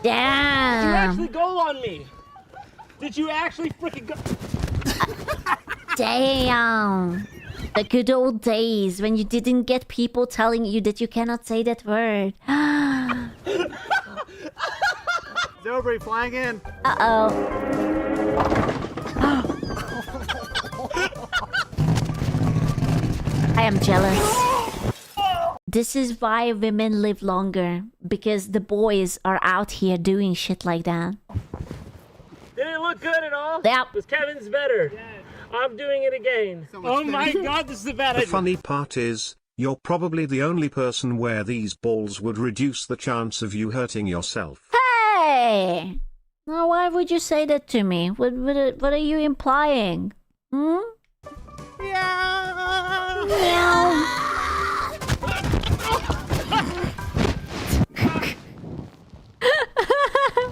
Damn. Did you actually go on me? Did you actually freaking go? Damn. The good old days when you didn't get people telling you that you cannot say that word. Zobri flying in. Uh-oh. I am jealous. This is why women live longer. Because the boys are out here doing shit like that. Did it look good at all? Yep. Because Kevin's better. I'm doing it again. Oh my god, this is a bad idea. The funny part is, you're probably the only person where these balls would reduce the chance of you hurting yourself. Hey! Now why would you say that to me? What are you implying? Hmm? Yeah.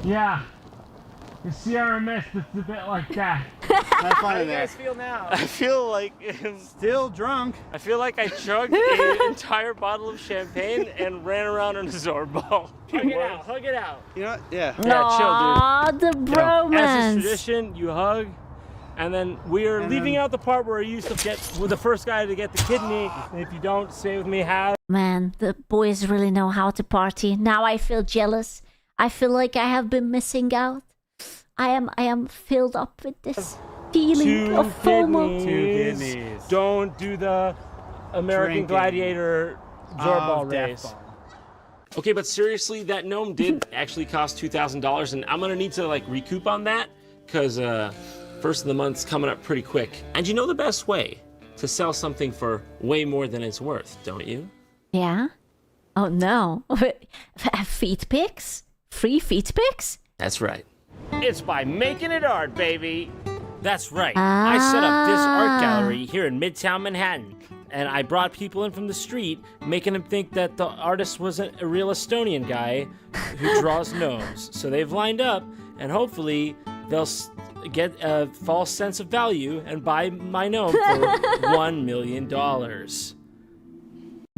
Yeah. The CRMS that's a bit like that. How do you guys feel now? I feel like... Still drunk. I feel like I chugged an entire bottle of champagne and ran around on a Zorbo. Hug it out, hug it out. You know what? Yeah. Yeah, chill, dude. The bromance. As is tradition, you hug, and then we're leaving out the part where you used to get with the first guy to get the kidney. And if you don't, stay with me, how? Man, the boys really know how to party. Now I feel jealous. I feel like I have been missing out. I am filled up with this feeling of FOMO. 2 kidneys. Don't do the American Drinking. Gladiator Zorball Of race. Death Ball. Okay, but seriously, that gnome did actually cost $2,000, and I'm gonna need to like recoup on that because first of the month's coming up pretty quick. And you know the best way to sell something for way more than it's worth, don't you? Yeah? Oh no. Feet pics? Free feet pics? That's right. It's by making it art, baby. That's right. I set up this art gallery here in Midtown Manhattan, and I brought people in from the street, making them think that the artist was a real Estonian guy who draws gnomes. So they've lined up, and hopefully they'll get a false sense of value and buy my gnome for $1 million.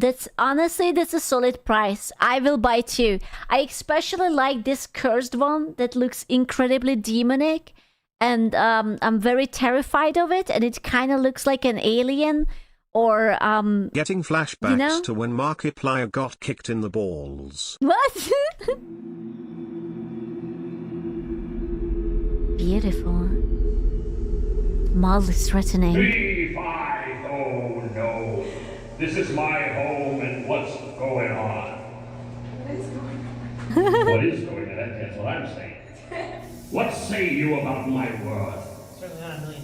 That's a solid price. I will buy two. I especially like this cursed one that looks incredibly demonic, and I'm very terrified of it, and it kind of looks like an alien or Getting flashbacks know? to when Markiplier got kicked in the balls. What? Beautiful. Mildly threatening. 3-5, oh no. This is my home, and what's going on? What is going on? What is going on? That's what I'm saying. What say you about my worth? Certainly not $1 million.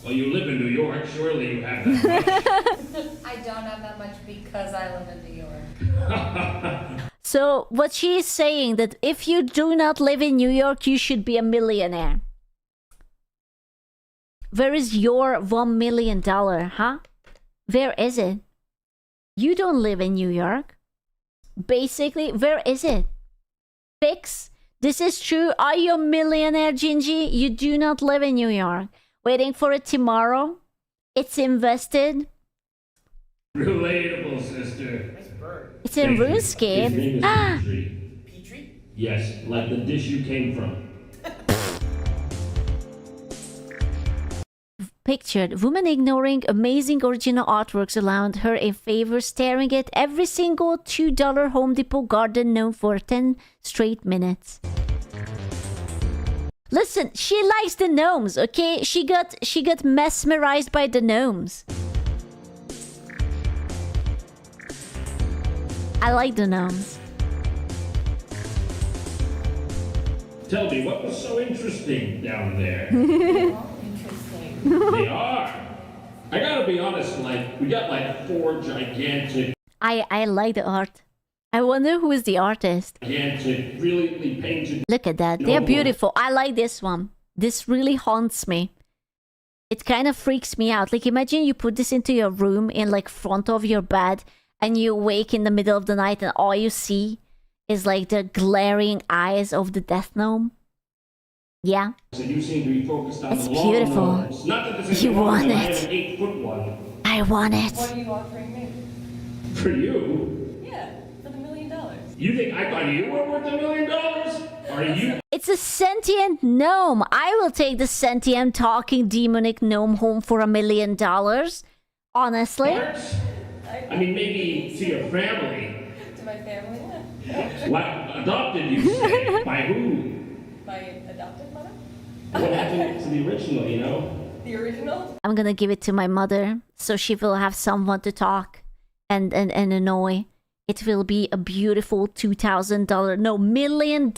Well, you live in New York. Surely you have that much. I don't have that much because I live in New York. So what she is saying that if you do not live in New York, you should be a millionaire. Where is your $1 million, huh? Where is it? You don't live in New York. Basically, where is it? Fix This is true. Are you a millionaire, Gingy? You do not live in New York. Waiting for it tomorrow. It's invested. Relatable, sister. It's in His name RuneScape. is Petrie. Petrie? Yes, like the dish you came from. Pictured, woman ignoring amazing original artworks around her in favor staring at every single $2 Home Depot garden gnome for 10 straight minutes. Listen, she likes the gnomes, okay? She got mesmerized by the gnomes. I like the gnomes. Tell me, what was so interesting down there? They are. I gotta be honest, like, we got like 4 gigantic, I like the art. I wonder who is the artist. really painted. Look at that. They're beautiful. I like this one. This really haunts me. It kind of freaks me out. Like, imagine you put this into your room in like front of your bed and you wake in the middle of the night and all you see is like the glaring eyes of the death gnome. Yeah. So you seem to be focused on It's the long beautiful. ones. Not that there's You anything wrong want with I it. have an 8-foot one. I want it. What are you offering me? For you? Yeah, for the $1 million. You think I thought you were worth $1 million? Are you? It's a sentient gnome. I will take the sentient talking demonic gnome home for $1 million. Honestly. I mean, maybe to your family. To my family, yeah. What adopted you say? By who? My adopted mother? What happened to the original, you know? The original? I'm gonna give it to my mother so she will have someone to talk and annoy. It will be a beautiful $2,000, no, $1 million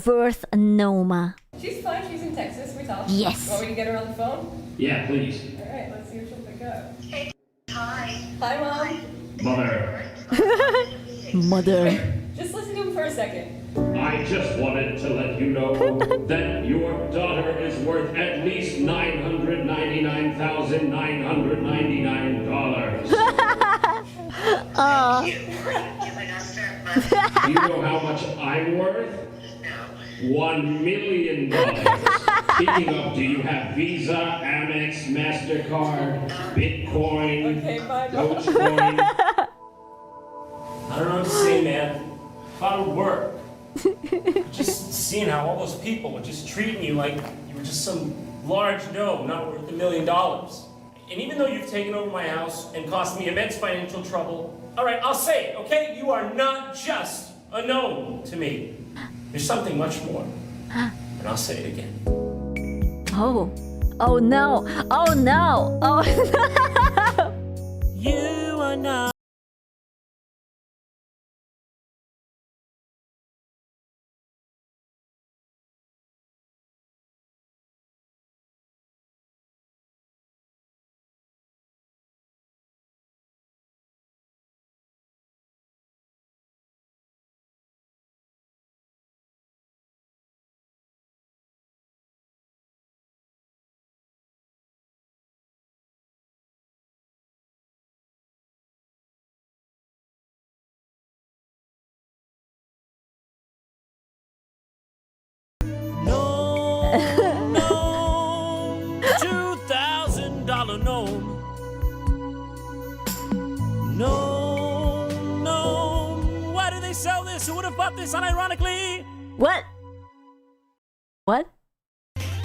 worth gnome. She's fine, she's in Texas, we talk. Yes. Want me to get her on the phone? Yeah, please. Alright, let's see if she'll pick up. Hey. Hi. Hi, Mom. Mother, Mother. Just listen to him for a second. I just wanted to let you know that your daughter is worth at least $999,999. Oh. Do you know how much I'm worth? $1 million. Speaking of, do you have Visa, Amex, MasterCard, Bitcoin, Dogecoin? I don't know what to say, man. Thought it would work. Just seeing how all those people were just treating you like you were just some large gnome not worth $1 million. And even though you've taken over my house and caused me immense financial trouble, all right, I'll say it, okay? You are not just a gnome to me. There's something much more. And I'll say it again. Oh. Oh no. Oh no. Oh no. You are not. $2,000 gnome. No. Why do they sell this? Who would have bought this unironically? What? What?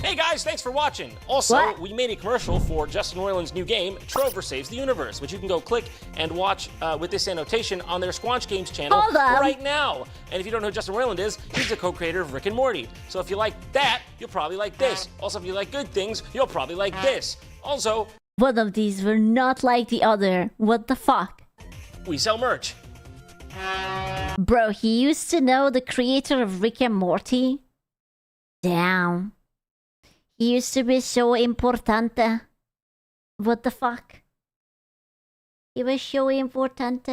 Hey guys, thanks for watching. Also, What? we made a commercial for Justin Roiland's new game, Trover Saves the Universe, which you can go click and watch with this annotation on their Squanch Games channel Hold on. right now. And if you don't know who Justin Roiland is, he's the co-creator of Rick and Morty. So if you like that, you'll probably like this. Also, if you like good things, you'll probably like this. Also, One of these were not like the other. What the fuck? we sell merch. Bro, he used to know the creator of Rick and Morty? Damn. He used to be so important. What the fuck? He was so important.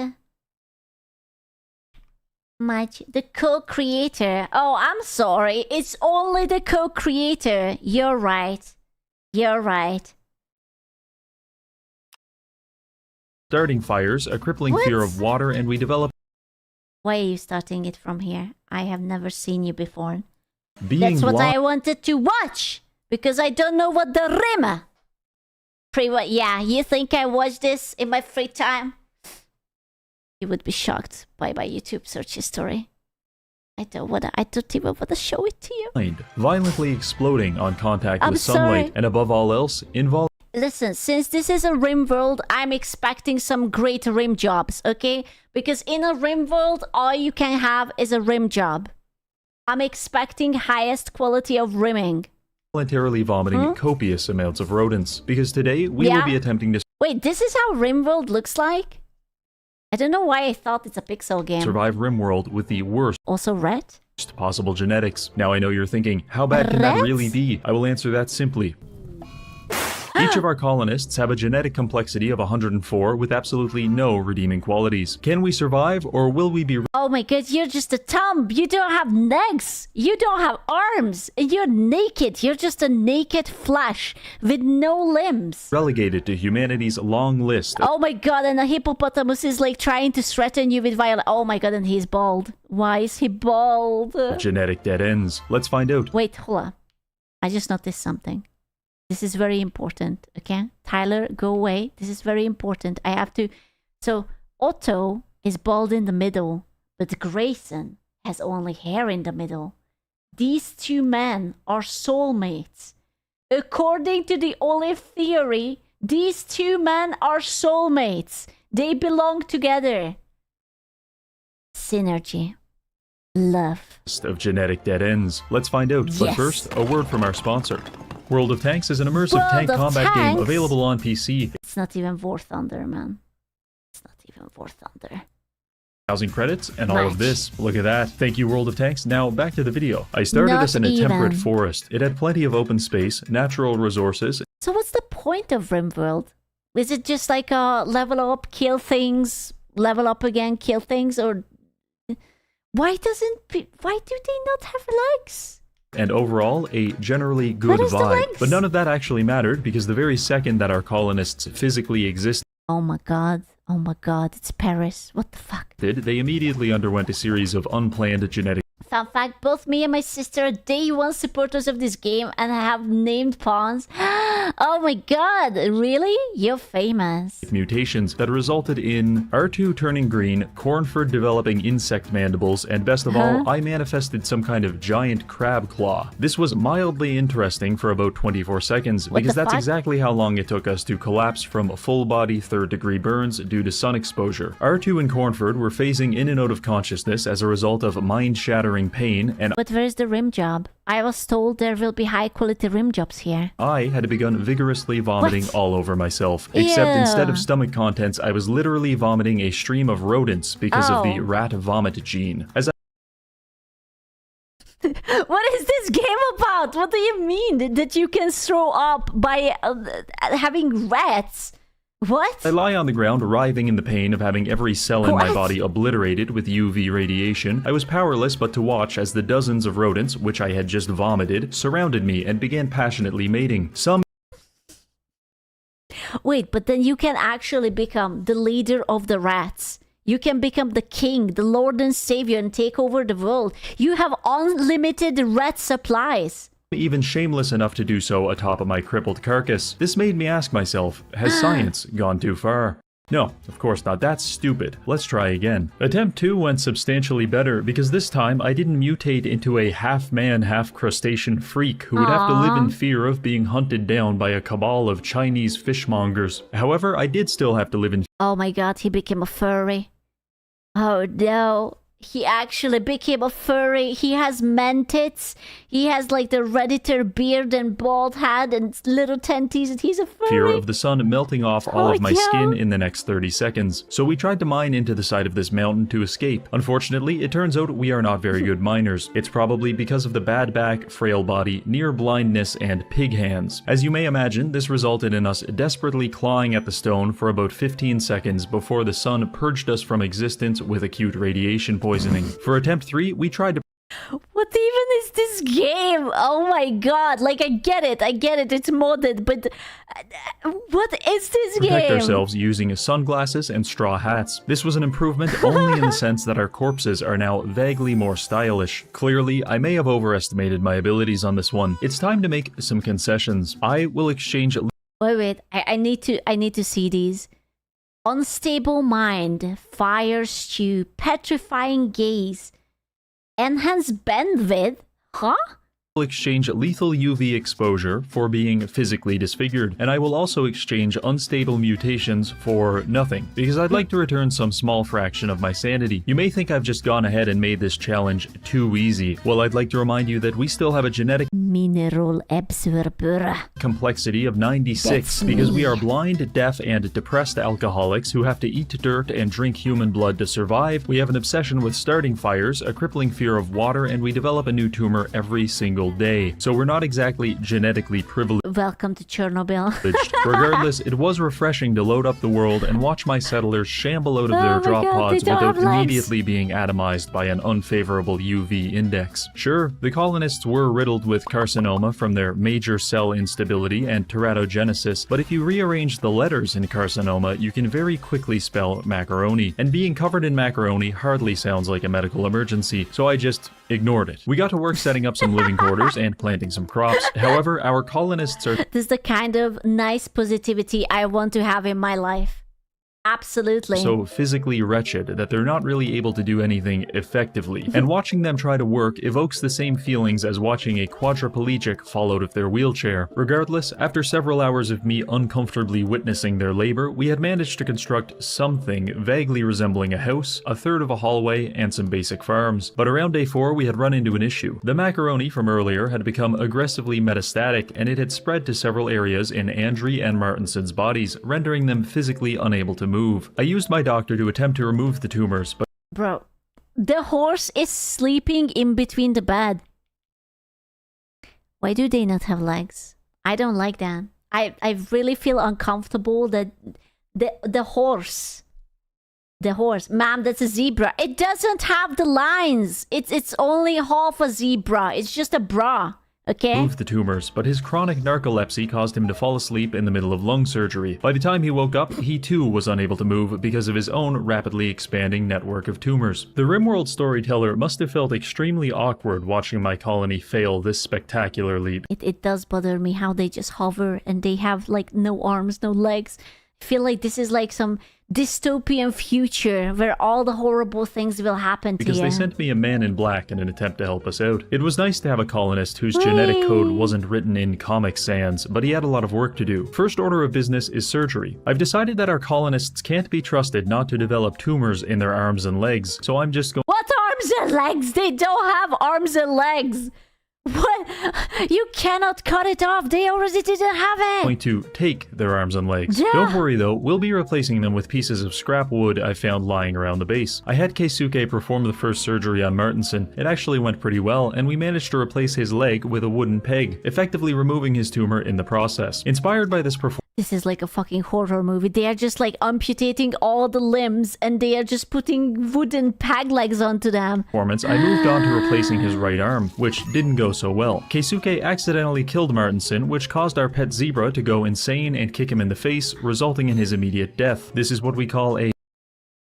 Much. The co-creator. Oh, I'm sorry. It's only the co-creator. You're right. You're right. Starting fires, a crippling fear of water, and we develop Why are you starting it from here? I have never seen you before. Being That's what blind. I wanted to watch because I don't know what the rim. Yeah, you think I watch this in my free time? You would be shocked by my YouTube search history. I don't even want to show it to you. Violently exploding on contact I'm with sunlight, sorry. and above all else, Listen, since this is a rim world, I'm expecting some great rim jobs, okay? Because in a rim world, all you can have is a rim job. I'm expecting highest quality of rimming. voluntarily vomiting copious amounts of rodents. Because today, we will be attempting to Wait, this is how RimWorld looks like? I don't know why I thought it's a pixel game. survive RimWorld with the worst Also red? possible genetics. Now I know you're thinking, how bad can that really be? I will answer that simply. Each of our colonists have a genetic complexity of 104 with absolutely no redeeming qualities. Can we survive, or will we be Oh my god, you're just a thumb. You don't have legs. You don't have arms. And you're naked. You're just a naked flesh with no limbs. relegated to humanity's long list of Oh my god, and a hippopotamus is like trying to threaten you with violence. Oh my god, and he's bald. Why is he bald? genetic dead ends? Let's find out. Wait, hold on. I just noticed something. This is very important, okay? Tyler, go away. This is very important. I have to... So, Otto is bald in the middle, but Grayson has only hair in the middle. These two men are soulmates. According to the Olive theory, these two men are soulmates. They belong together. Synergy. Love. Of genetic dead ends. Let's find out. But Yes. first, a word from our sponsor. World of Tanks is an immersive World tank of combat game Tanks? available on PC. It's not even War Thunder, man. It's not even War Thunder. 1,000 credits and all Right. of this. Look at that. Thank you, World of Tanks. Now, back to the video. I started Not this in a temperate even. forest. It had plenty of open space, natural resources, So what's the point of RimWorld? Is it just like a level up, kill things, level up again, kill things, or why do they not have legs? and overall, a generally good is the vibe. length? But none of that actually mattered because the very second that our colonists physically existed, Oh my god, it's Paris. What the fuck? they immediately underwent a series of unplanned genetic Fun fact, both me and my sister are day one supporters of this game and have named pawns. Oh my god, really? You're famous. mutations that resulted in R2 turning green, Cornford developing insect mandibles, and best of all, I manifested some kind of giant crab claw. This was mildly interesting for about 24 seconds, What because the that's fuck? exactly how long it took us to collapse from full-body third-degree burns due to sun exposure. R2 and Cornford were phasing in and out of consciousness as a result of mind-shattering pain, and But where's the rim job? I was told there will be high quality rim jobs here. I had begun vigorously vomiting What? all over myself. Except Ew. instead of stomach contents, I was literally vomiting a stream of rodents because of the Oh. rat vomit gene. As What is this game about? What do you mean that you can throw up by having rats? What? I lie on the ground, writhing in the pain of having every cell in my What? body obliterated with UV radiation, I was powerless but to watch as the dozens of rodents, which I had just vomited, surrounded me and began passionately mating. Some Wait, but then you can actually become the leader of the rats. You can become the king, the lord and savior, and take over the world. You have unlimited rat supplies. even shameless enough to do so atop of my crippled carcass. This made me ask myself, has science gone too far? No, of course not. That's stupid. Let's try again. Attempt 2 went substantially better because this time I didn't mutate into a half-man, half-crustacean freak who would have to live in fear of being hunted down by a cabal of Chinese fishmongers. However, I did still have to live in Oh my god, he became a furry. Oh no. He actually became a furry. He has man tits. He has like the redditor beard and bald head and little tenties, and he's a furry. fear of the sun melting off all of my yeah. skin in the next 30 seconds. So we tried to mine into the side of this mountain to escape. Unfortunately, it turns out we are not very good miners. It's probably because of the bad back, frail body, near blindness, and pig hands. As you may imagine, this resulted in us desperately clawing at the stone for about 15 seconds before the sun purged us from existence with acute radiation poisoning. For attempt 3, we tried to What even is this game? Oh my god. Like, I get it. It's modded, but what is this game? Protect ourselves using sunglasses and straw hats. This was an improvement only in the sense that our corpses are now vaguely more stylish. Clearly, I may have overestimated my abilities on this one. It's time to make some concessions. I will exchange... Wait. I need to see these. Unstable mind, fire stew, petrifying gaze, enhanced bandwidth, huh? Exchange lethal UV exposure for being physically disfigured, and I will also exchange unstable mutations for nothing, because I'd like to return some small fraction of my sanity. You may think I've just gone ahead and made this challenge too easy. Well, I'd like to remind you that we still have a genetic mineral absorber complexity of 96, because we are blind, deaf, and depressed alcoholics who have to eat dirt and drink human blood to survive. We have an obsession with starting fires, a crippling fear of water, and we develop a new tumor every single day. So we're not exactly genetically privileged. Welcome to Chernobyl. Regardless, it was refreshing to load up the world and watch my settlers shamble out of their drop pods without immediately being atomized by an unfavorable UV index. Sure, the colonists were riddled with carcinoma from their major cell instability and teratogenesis, but if you rearrange the letters in carcinoma, you can very quickly spell macaroni, and being covered in macaroni hardly sounds like a medical emergency, so I just ignored it. We got to work setting up some living quarters and planting some crops. However, our colonists are... This is the kind of nice positivity I want to have in my life. Absolutely. So physically wretched that they're not really able to do anything effectively. And watching them try to work evokes the same feelings as watching a quadriplegic fall out of their wheelchair. Regardless, after several hours of me uncomfortably witnessing their labor, we had managed to construct something vaguely resembling a house, a third of a hallway, and some basic farms. But around day 4, we had run into an issue. The macaroni from earlier had become aggressively metastatic, and it had spread to several areas in Andri and Martinson's bodies, rendering them physically unable to move. I used my doctor to attempt to remove the tumors, but... Bro, the horse is sleeping in between the bed. Why do they not have legs? I don't like that. I really feel uncomfortable that the horse... The horse. Ma'am, that's a zebra. It doesn't have the lines. It's only half a zebra. It's just a bra. Okay. Moved the tumors, but his chronic narcolepsy caused him to fall asleep in the middle of lung surgery. By the time he woke up, he too was unable to move because of his own rapidly expanding network of tumors. The Rimworld storyteller must have felt extremely awkward watching my colony fail this spectacularly. It does bother me how they just hover and they have like no arms, no legs. I feel like this is like some dystopian future where all the horrible things will happen to you. Because they sent me a man in black in an attempt to help us out. It was nice to have a colonist whose genetic code wasn't written in Comic Sans, but he had a lot of work to do. First order of business is surgery. I've decided that our colonists can't be trusted not to develop tumors in their arms and legs, so I'm just going— What arms and legs? They don't have arms and legs! What? You cannot cut it off. They already didn't have it. Going to take their arms and legs. Yeah. Don't worry though, we'll be replacing them with pieces of scrap wood I found lying around the base. I had Keisuke perform the first surgery on Martinson. It actually went pretty well, and we managed to replace his leg with a wooden peg, effectively removing his tumor in the process. Inspired by this performance— This is like a fucking horror movie. They are just like amputating all the limbs and they are just putting wooden peg legs onto them. I moved on to replacing his right arm, which didn't go so well. Keisuke accidentally killed Martinson, which caused our pet zebra to go insane and kick him in the face, resulting in his immediate death. This is what we call a—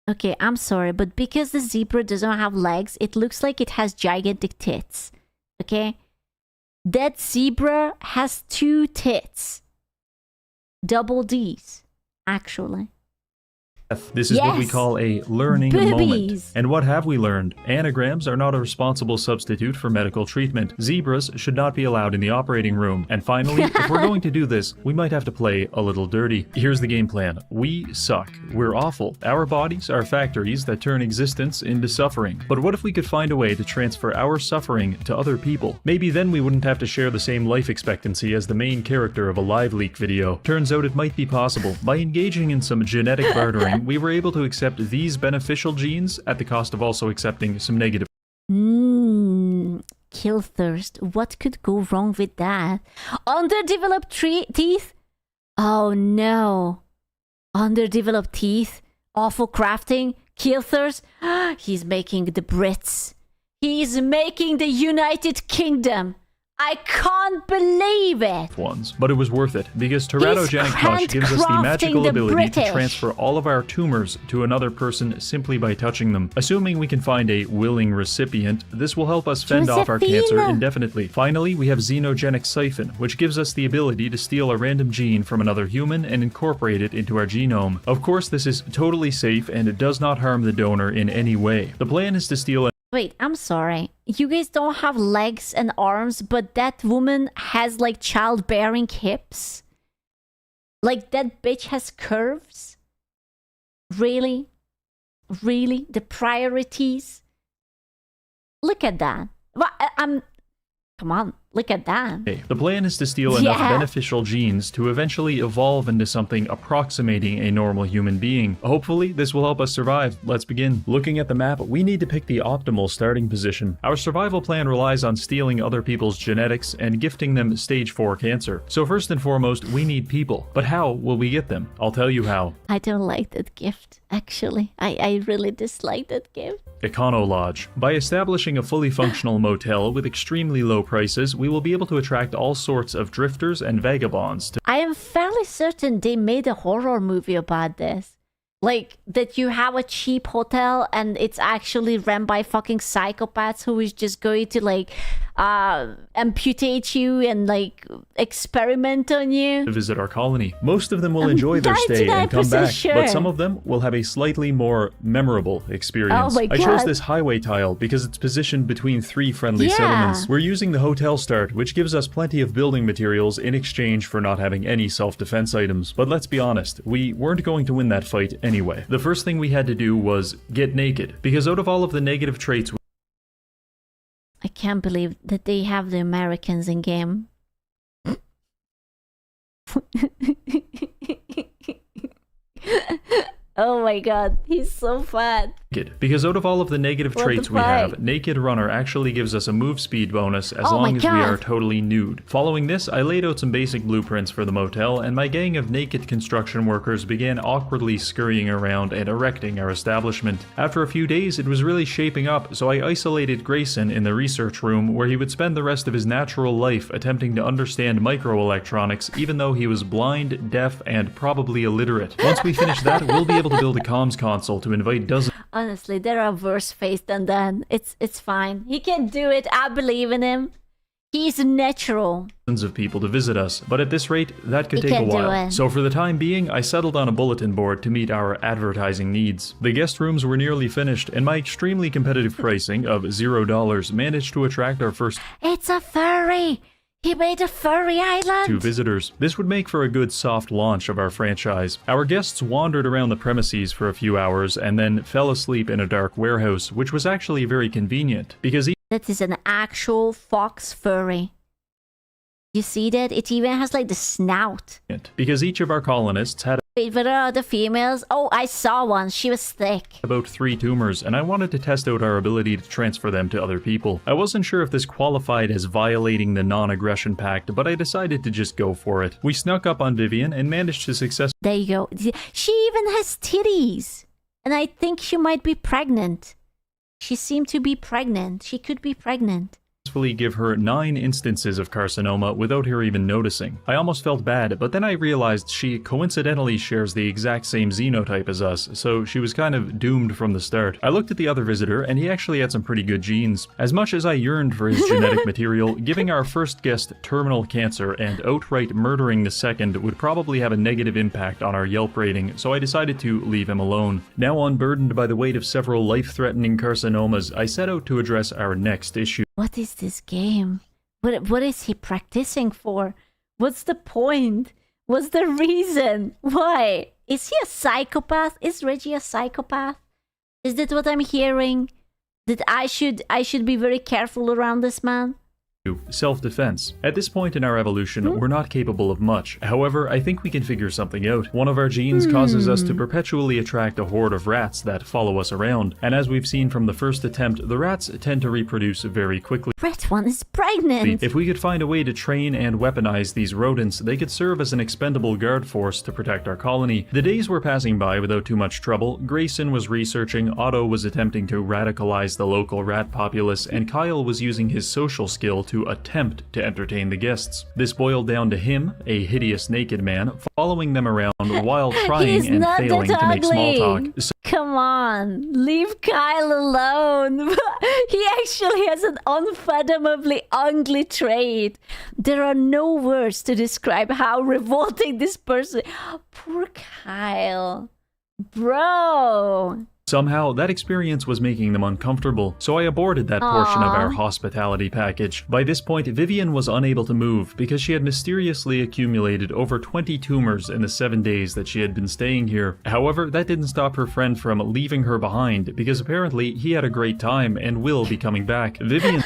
Okay, I'm sorry, but because the zebra doesn't have legs, it looks like it has gigantic tits. Okay? That zebra has 2 tits. Double D's, actually. This is what we call a learning moment. And what have we learned? Anagrams are not a responsible substitute for medical treatment. Zebras should not be allowed in the operating room. And finally, if we're going to do this, we might have to play a little dirty. Here's the game plan. We suck. We're awful. Our bodies are factories that turn existence into suffering. But what if we could find a way to transfer our suffering to other people? Maybe then we wouldn't have to share the same life expectancy as the main character of a live leak video. Turns out it might be possible. By engaging in some genetic bartering, we were able to accept these beneficial genes at the cost of also accepting some negative. Kill thirst. What could go wrong with that? Underdeveloped teeth? Oh no. Underdeveloped teeth? Awful crafting? Kill thirst? He's making the Brits. He's making the United Kingdom. I can't believe it. Ones, but it was worth it because teratogenic touch gives us the magical ability to transfer all of our tumors to another person simply by touching them. Assuming we can find a willing recipient, this will help us fend off our cancer indefinitely. Finally, we have xenogenic siphon, which gives us the ability to steal a random gene from another human and incorporate it into our genome. Of course, this is totally safe and it does not harm the donor in any way. The plan is to steal Wait, I'm sorry. You guys don't have legs and arms, but that woman has like childbearing hips? Like that bitch has curves? Really? Really? The priorities? Look at that. Come on, look at that. The plan is to steal enough beneficial genes to eventually evolve into something approximating a normal human being. Hopefully, this will help us survive. Let's begin. Looking at the map, we need to pick the optimal starting position. Our survival plan relies on stealing other people's genetics and gifting them stage 4 cancer. So first and foremost, we need people. But how will we get them? I'll tell you how. I don't like that gift, actually. I really dislike that gift. Econo Lodge. By establishing a fully functional motel with extremely low prices, we will be able to attract all sorts of drifters and vagabonds to I am fairly certain they made a horror movie about this. Like, that you have a cheap hotel and it's actually run by fucking psychopaths who is just going to, like, amputate you and, like, experiment on you. visit our colony. Most of them will enjoy their stay and come back, but some of them will have a slightly more memorable experience. Oh my God. I chose this highway tile because it's positioned between 3 friendly settlements. We're using the hotel start, which gives us plenty of building materials in exchange for not having any self-defense items. But let's be honest, we weren't going to win that fight anyway. The first thing we had to do was get naked, because out of all of the negative traits I can't believe that they have the Americans in game. Oh my god, he's so fat. Because out of all of the negative traits we have, Naked Runner actually gives us a move speed bonus as long as we are totally nude. Following this, I laid out some basic blueprints for the motel, and my gang of naked construction workers began awkwardly scurrying around and erecting our establishment. After a few days, it was really shaping up, so I isolated Grayson in the research room where he would spend the rest of his natural life attempting to understand microelectronics, even though he was blind, deaf, and probably illiterate. Once we finish that, we'll be able to build a comms console to invite dozens. Honestly, there are worse face than that. It's fine. He can do it. I believe in him. He's natural. Of people to visit us, but at this rate, that could take a while. So for the time being, I settled on a bulletin board to meet our advertising needs. The guest rooms were nearly finished, and my extremely competitive pricing of $0 managed to attract our first It's a furry! He made a furry island! 2 visitors. This would make for a good soft launch of our franchise. Our guests wandered around the premises for a few hours and then fell asleep in a dark warehouse, which was actually very convenient, because that is an actual fox furry. You see that? It even has like the snout. Because each of our colonists had Wait, what are the females? Oh, I saw one. She was thick. About 3 tumors, and I wanted to test out our ability to transfer them to other people. I wasn't sure if this qualified as violating the non-aggression pact, but I decided to just go for it. We snuck up on Vivian and managed to successfully. There you go. She even has titties. And I think she might be pregnant. She seemed to be pregnant. She could be pregnant. Give her 9 instances of carcinoma without her even noticing. I almost felt bad, but then I realized she coincidentally shares the exact same xenotype as us, so she was kind of doomed from the start. I looked at the other visitor, and he actually had some pretty good genes. As much as I yearned for his genetic material, giving our first guest terminal cancer and outright murdering the second would probably have a negative impact on our Yelp rating, so I decided to leave him alone. Now unburdened by the weight of several life-threatening carcinomas, I set out to address our next issue. What is this game? What is he practicing for? What's the point? What's the reason? Why? Is he a psychopath? Is Reggie a psychopath? Is that what I'm hearing? That I should be very careful around this man? self-defense. At this point in our evolution, we're not capable of much. However, I think we can figure something out. One of our genes causes us to perpetually attract a horde of rats that follow us around, and as we've seen from the first attempt, the rats tend to reproduce very quickly. Rat one is pregnant! If we could find a way to train and weaponize these rodents, they could serve as an expendable guard force to protect our colony. The days were passing by without too much trouble. Grayson was researching, Otto was attempting to radicalize the local rat populace, and Kyle was using his social skill to attempt to entertain the guests. This boiled down to him, a hideous naked man, following them around while trying and failing to make small talk. Come on, leave Kyle alone. He actually has an unfathomably ugly trait. There are no words to describe how revolting this person. Poor Kyle. Bro. Somehow, that experience was making them uncomfortable, so I aborted that portion of our hospitality package. By this point, Vivian was unable to move because she had mysteriously accumulated over 20 tumors in the 7 days that she had been staying here. However, that didn't stop her friend from leaving her behind because apparently he had a great time and will be coming back. Vivian...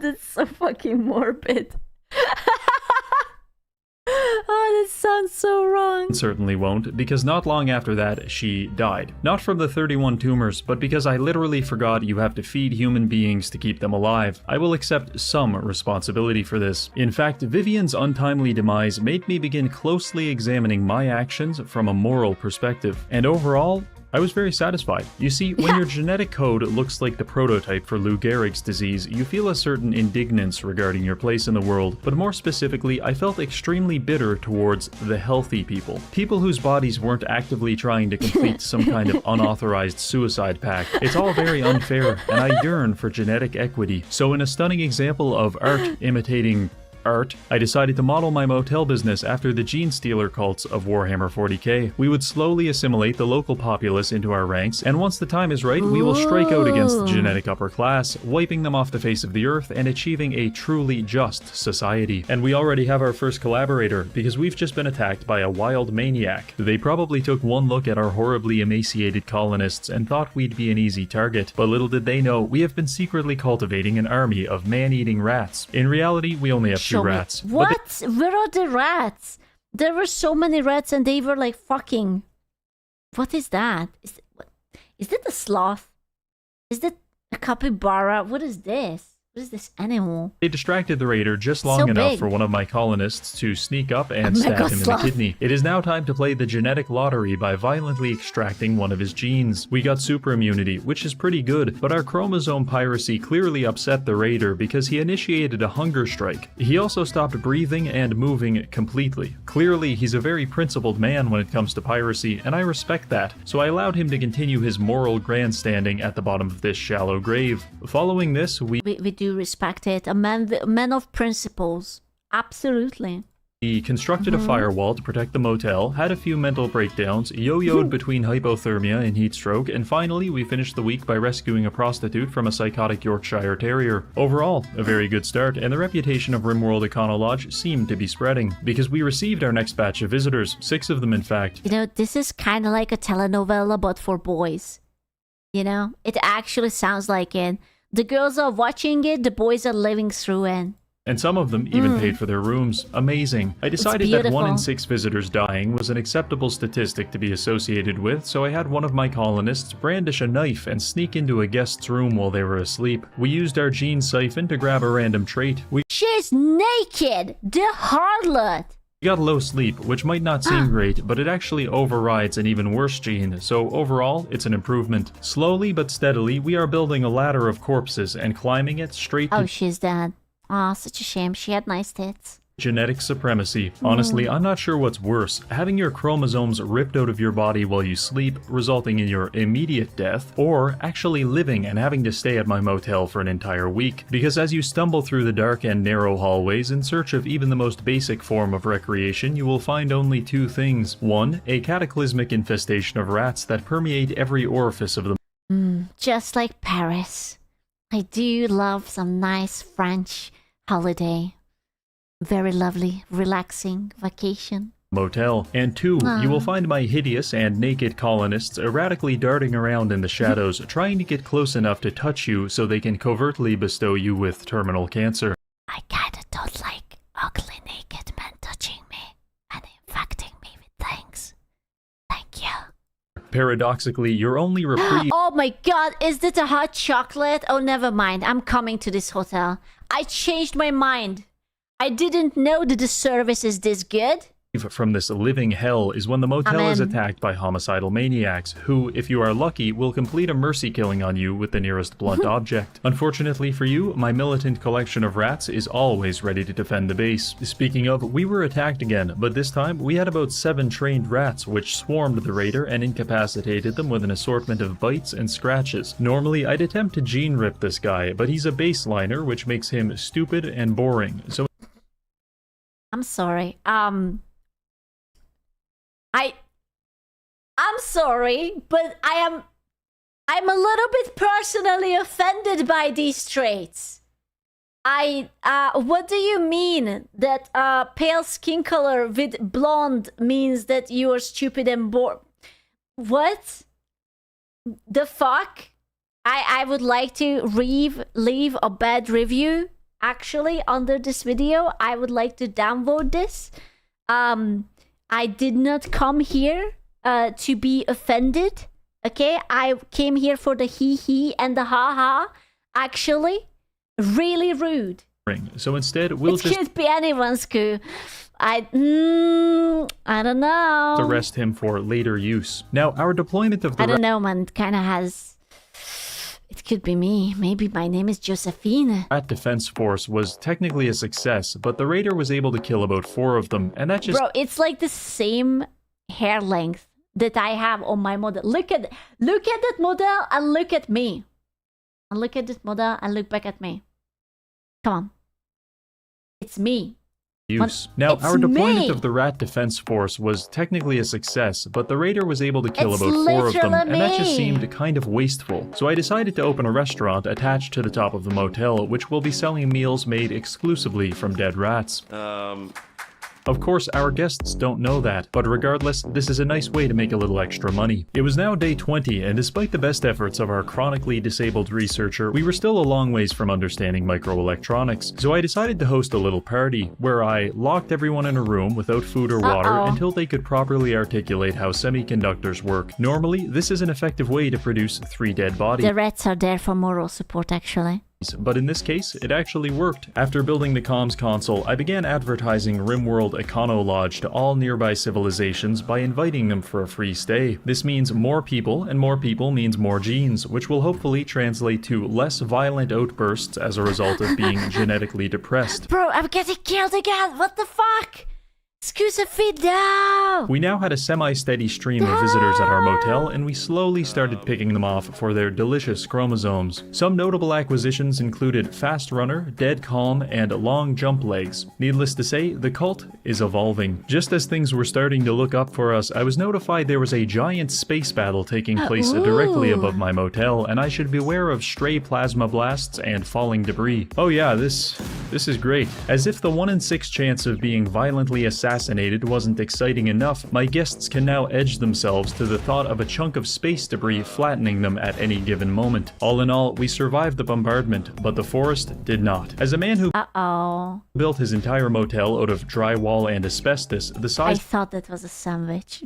That's so fucking morbid. Oh, this sounds so wrong. Certainly won't, because not long after that, she died. Not from the 31 tumors, but because I literally forgot you have to feed human beings to keep them alive. I will accept some responsibility for this. In fact, Vivian's untimely demise made me begin closely examining my actions from a moral perspective. And overall, I was very satisfied. You see, when your genetic code looks like the prototype for Lou Gehrig's disease, you feel a certain indignance regarding your place in the world, but more specifically, I felt extremely bitter towards the healthy people. People whose bodies weren't actively trying to complete some kind of unauthorized suicide pact. It's all very unfair, and I yearn for genetic equity. So in a stunning example of art imitating art, I decided to model my motel business after the gene stealer cults of Warhammer 40k. We would slowly assimilate the local populace into our ranks, and once the time is right, we will strike out against the genetic upper class, wiping them off the face of the earth and achieving a truly just society. And we already have our first collaborator, because we've just been attacked by a wild maniac. They probably took one look at our horribly emaciated colonists and thought we'd be an easy target, but little did they know we have been secretly cultivating an army of man-eating rats. In reality, we only have rats. What? Where are the rats? There were so many rats and they were like fucking... What is that? Is it a sloth? Is it a capybara? What is this? What is this animal? They distracted the raider just long enough for one of my colonists to sneak up and stab him in the kidney. It is now time to play the genetic lottery by violently extracting one of his genes. We got super immunity, which is pretty good, but our chromosome piracy clearly upset the raider because he initiated a hunger strike. He also stopped breathing and moving completely. Clearly, he's a very principled man when it comes to piracy, and I respect that, so I allowed him to continue his moral grandstanding at the bottom of this shallow grave. Following this, we do respect it. A man of principles. Absolutely. He constructed a firewall to protect the motel, had a few mental breakdowns, yo-yoed between hypothermia and heat stroke, and finally we finished the week by rescuing a prostitute from a psychotic Yorkshire Terrier. Overall, a very good start, and the reputation of Rimworld Econolodge seemed to be spreading, because we received our next batch of visitors, 6 of them in fact. You know, this is kind of like a telenovela but for boys. You know, it actually sounds like it. The girls are watching it, the boys are living through it. And some of them even paid for their rooms. Amazing. I decided that 1 in 6 visitors dying was an acceptable statistic to be associated with, so I had one of my colonists brandish a knife and sneak into a guest's room while they were asleep. We used our gene siphon to grab a random trait. She's naked! The harlot! We got low sleep, which might not seem great, but it actually overrides an even worse gene, so overall, it's an improvement. Slowly but steadily, we are building a ladder of corpses and climbing it straight to... Oh, she's dead. Aw, such a shame. She had nice tits. Genetic supremacy. Honestly, I'm not sure what's worse, having your chromosomes ripped out of your body while you sleep, resulting in your immediate death, or actually living and having to stay at my motel for an entire week. Because as you stumble through the dark and narrow hallways in search of even the most basic form of recreation, you will find only 2 things. 1, a cataclysmic infestation of rats that permeate every orifice of the... Just like Paris. I do love some nice French holiday. Very lovely, relaxing vacation. motel. And 2, you will find my hideous and naked colonists erratically darting around in the shadows, trying to get close enough to touch you so they can covertly bestow you with terminal cancer. I kinda don't like ugly naked men touching me and infecting me with things. Thank you. Paradoxically, your only reprieve... Oh my god, is this a hot chocolate? Oh, never mind. I'm coming to this hotel. I changed my mind. I didn't know that the service is this good. From this living hell is when the motel is attacked by homicidal maniacs, who, if you are lucky, will complete a mercy killing on you with the nearest blunt object. Unfortunately for you, my militant collection of rats is always ready to defend the base. Speaking of, we were attacked again, but this time we had about 7 trained rats which swarmed the raider and incapacitated them with an assortment of bites and scratches. Normally, I'd attempt to gene rip this guy, but he's a baseliner, which makes him stupid and boring, so... I'm sorry. I'm sorry, but I'm a little bit personally offended by these traits. What do you mean that pale skin color with blonde means that you are stupid and bored? What the fuck? I would like to leave a bad review actually under this video. I would like to downvote this. I did not come here to be offended, okay? I came here for the hee and the ha-ha. Actually, really rude. So instead, we'll it could be anyone's coup. I don't know. Arrest him for later use. Now, our deployment of the... I don't know, man. It kind of has... It could be me. Maybe my name is Josephine. Rat Defense Force was technically a success, but the raider was able to kill about 4 of them, and that just... Bro, it's like the same hair length that I have on my model. Look at that model and look at me. And look at this model and look back at me. Come on. It's me. Use. Now, our deployment of the Rat Defense Force was technically a success, but the raider was able to kill about 4 of them, and that just seemed kind of wasteful. So I decided to open a restaurant attached to the top of the motel, which will be selling meals made exclusively from dead rats. Of course, our guests don't know that, but regardless, this is a nice way to make a little extra money. It was now day 20, and despite the best efforts of our chronically disabled researcher, we were still a long ways from understanding microelectronics. So I decided to host a little party, where I locked everyone in a room without food or water until they could properly articulate how semiconductors work. Normally, this is an effective way to produce 3 dead bodies. The rats are there for moral support, actually. But in this case, it actually worked. After building the comms console, I began advertising RimWorld Econo Lodge to all nearby civilizations by inviting them for a free stay. This means more people, and more people means more genes, which will hopefully translate to less violent outbursts as a result of being genetically depressed. Bro, I'm getting killed again! What the fuck? Excuse me, no! We now had a semi-steady stream of visitors at our motel, and we slowly started picking them off for their delicious chromosomes. Some notable acquisitions included Fast Runner, Dead Calm, and Long Jump Legs. Needless to say, the cult is evolving. Just as things were starting to look up for us, I was notified there was a giant space battle taking place directly above my motel, and I should beware of stray plasma blasts and falling debris. Oh yeah, this is great. As if the 1 in 6 chance of being violently assassinated wasn't exciting enough, my guests can now edge themselves to the thought of a chunk of space debris flattening them at any given moment. All in all, we survived the bombardment, but the forest did not. As a man who built his entire motel out of drywall and asbestos, the size... I thought that was a sandwich.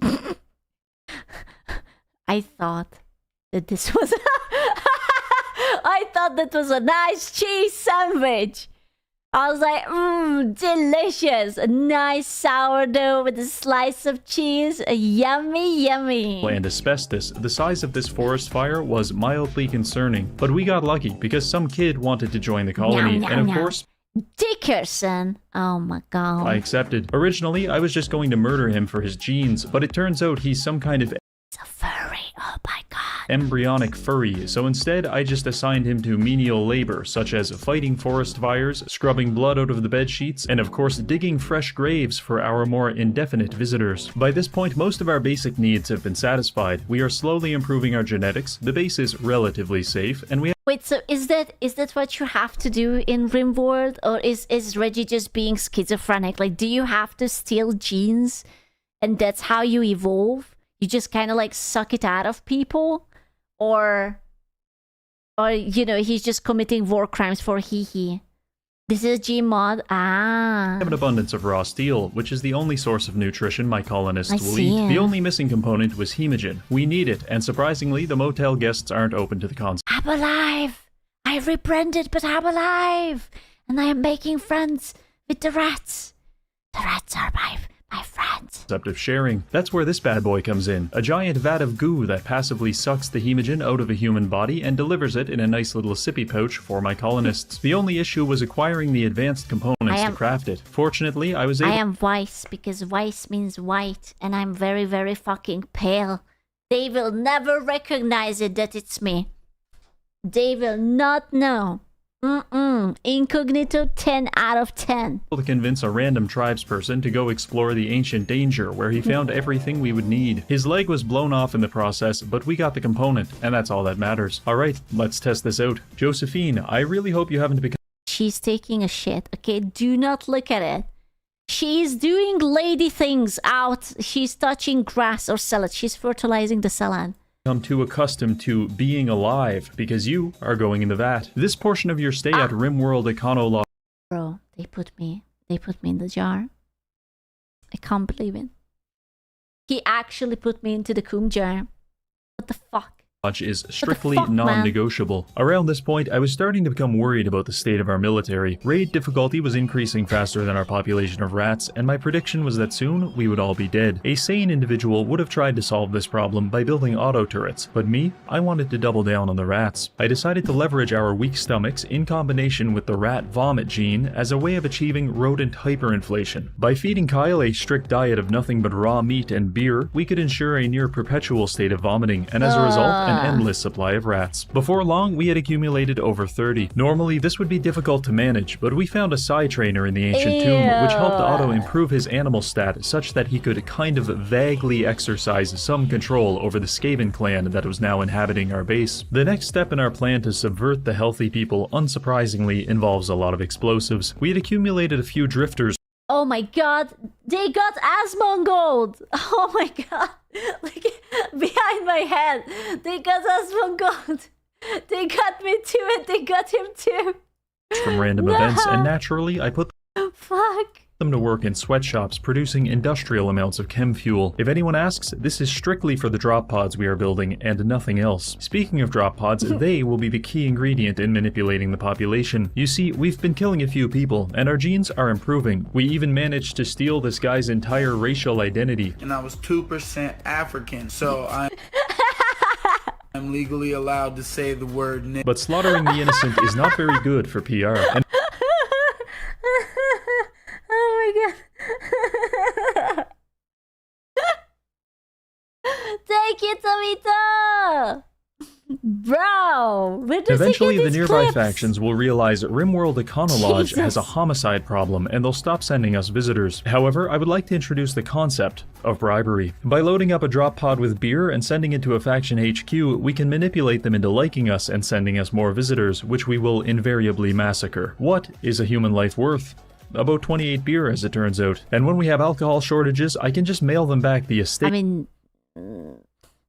I thought that this was... I thought that was a nice cheese sandwich. I was like, delicious. A nice sourdough with a slice of cheese. Yummy, yummy. And asbestos, the size of this forest fire was mildly concerning. But we got lucky because some kid wanted to join the colony. And of course... Dickerson. Oh my god. I accepted. Originally, I was just going to murder him for his genes, but it turns out he's some kind of... It's a furry. Oh my god. Embryonic furry, so instead I just assigned him to menial labor, such as fighting forest fires, scrubbing blood out of the bed sheets, and of course digging fresh graves for our more indefinite visitors. By this point, most of our basic needs have been satisfied. We are slowly improving our genetics, the base is relatively safe, and we Wait, so is that what you have to do in RimWorld, or is Reggie just being schizophrenic? Like, do you have to steal genes and that's how you evolve. You just kind of like suck it out of people, or you know, he's just committing war crimes for hee. This is Gmod. Ah. We have an abundance of raw steel, which is the only source of nutrition my colonists will see eat. it. The only missing component was hemogen. We need it, and surprisingly, the motel guests aren't open to the concept. I'm alive. I rebranded, but I'm alive, and I am making friends with the rats. The rats are my friends. Of sharing. That's where this bad boy comes in. A giant vat of goo that passively sucks the hemogen out of a human body and delivers it in a nice little sippy pouch for my colonists. The only issue was acquiring the advanced components to craft it. Fortunately, I was able— I am Weiss, because Weiss means white, and I'm very, very fucking pale. They will never recognize it that it's me. They will not know. Incognito 10 out of 10. to convince a random tribesperson to go explore the ancient danger, where he found everything we would need. His leg was blown off in the process, but we got the component, and that's all that matters. Alright, let's test this out. Josephine, I really hope you haven't become— She's taking a shit, okay? Do not look at it. She's doing lady things out. She's touching grass or salad. She's fertilizing the salad. too accustomed to being alive, because you are going in the vat. This portion of your stay at Rimworld Econology— Bro, they put me in the jar. I can't believe it. He actually put me into the coom jar. What the fuck? is strictly non-negotiable. Around this point, I was starting to become worried about the state of our military. Raid difficulty was increasing faster than our population of rats, and my prediction was that soon we would all be dead. A sane individual would have tried to solve this problem by building auto turrets, but me, I wanted to double down on the rats. I decided to leverage our weak stomachs in combination with the rat vomit gene as a way of achieving rodent hyperinflation. By feeding Kyle a strict diet of nothing but raw meat and beer, we could ensure a near perpetual state of vomiting, and as a result, an endless supply of rats. Before long, we had accumulated over 30. Normally, this would be difficult to manage, but we found a psi trainer in the ancient tomb, which helped Otto improve his animal stat such that he could kind of vaguely exercise some control over the Skaven clan that was now inhabiting our base. The next step in our plan to subvert the healthy people, unsurprisingly, involves a lot of explosives. We had accumulated a few drifters. Oh my god, they got Asmongold! Oh my god, like behind my head, they got Asmongold! They got me too, and they got him too! From random events, and naturally, I put them to work in sweatshops producing industrial amounts of chem fuel. If anyone asks, this is strictly for the drop pods we are building and nothing else. Speaking of drop pods, they will be the key ingredient in manipulating the population. You see, we've been killing a few people, and our genes are improving. We even managed to steal this guy's entire racial identity. And I was 2% African, so I'm legally allowed to say the word nigga. But slaughtering the innocent is not very good for PR. And oh my god. Thank you, Tomito! Bro, where does eventually he get the these nearby clips? factions will realize Rimworld Econology Jesus. has a homicide problem, and they'll stop sending us visitors. However, I would like to introduce the concept of bribery. By loading up a drop pod with beer and sending it to a faction HQ, we can manipulate them into liking us and sending us more visitors, which we will invariably massacre. What is a human life worth? About 28 beer, as it turns out. And when we have alcohol shortages, I can just mail them back via stick. I mean,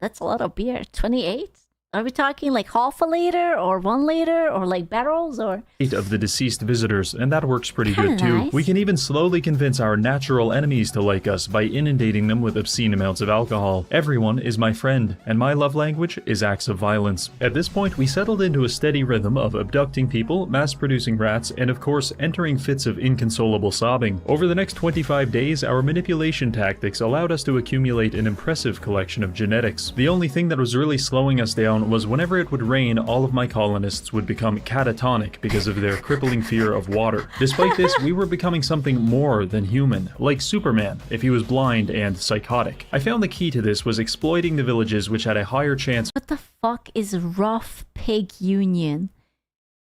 that's a lot of beer. 28? Are we talking like half a liter or 1 liter or like barrels or? Of the deceased visitors, and that works pretty Kinda good too. nice. We can even slowly convince our natural enemies to like us by inundating them with obscene amounts of alcohol. Everyone is my friend, and my love language is acts of violence. At this point, we settled into a steady rhythm of abducting people, mass-producing rats, and of course, entering fits of inconsolable sobbing. Over the next 25 days, our manipulation tactics allowed us to accumulate an impressive collection of genetics. The only thing that was really slowing us down was whenever it would rain, all of my colonists would become catatonic because of their crippling fear of water. Despite this, we were becoming something more than human, like Superman, if he was blind and psychotic. I found the key to this was exploiting the villages which had a higher chance— What the fuck is Rough Pig Union?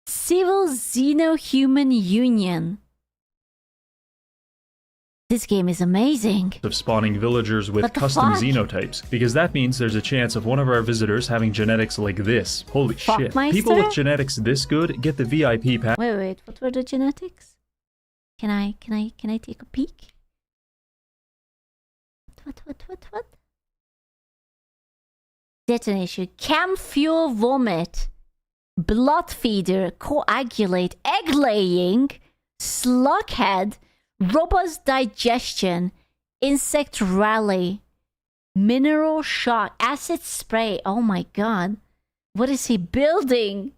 Civil Xeno-Human Union. This game is amazing. of spawning villagers with What the custom fuck? xenotypes, because that means there's a chance of one of our visitors having genetics like this. Holy shit. Fuckmeister? People with genetics this good get the VIP pack. Wait, what were the genetics? Can I take a peek? detonation, chem fuel vomit, blood feeder, coagulate, egg laying, slughead, robust digestion, insect rally, mineral shock, acid spray. Oh my god. What is he building?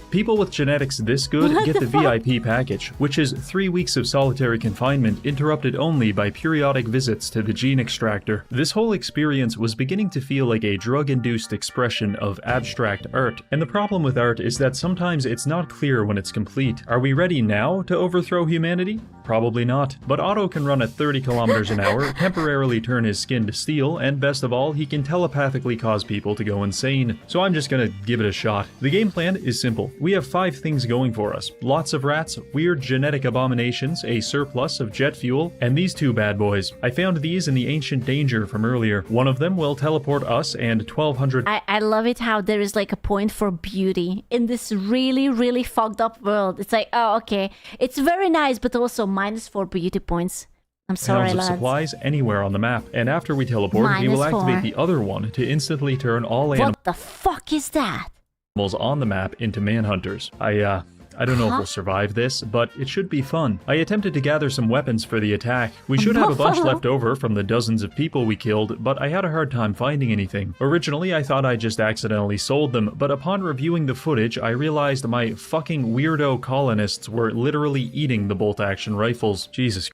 People with genetics this good What get the the VIP package, which is 3 weeks of solitary confinement interrupted only by periodic visits to the gene extractor. This whole experience was beginning to feel like a drug-induced expression of abstract art, and the problem with art is that sometimes it's not clear when it's complete. Are we ready now to overthrow humanity? Probably not, but Otto can run at 30 kilometers an hour, temporarily turn his skin to steel, and best of all, he can telepathically cause people to go insane. So I'm just gonna give it a shot. The game plan is simple. We have 5 things going for us. Lots of rats, weird genetic abominations, a surplus of jet fuel, and these 2 bad boys. I found these in the Ancient Danger from earlier. One of them will teleport us and 1,200... I love it how there is like a point for beauty in this really, really fucked up world. It's like, oh, okay. It's very nice, but also -4 beauty points. I'm sorry, pounds of lads. supplies anywhere on the map, and after we teleport, we will activate -4. the other one to instantly turn all What the fuck is that? animals on the map into manhunters. I don't know if we'll survive this, but it should be fun. I attempted to gather some weapons for the attack. We should have a bunch left over from the dozens of people we killed, but I had a hard time finding anything. Originally, I thought I just accidentally sold them, but upon reviewing the footage, I realized my fucking weirdo colonists were literally eating the bolt-action rifles. Jesus.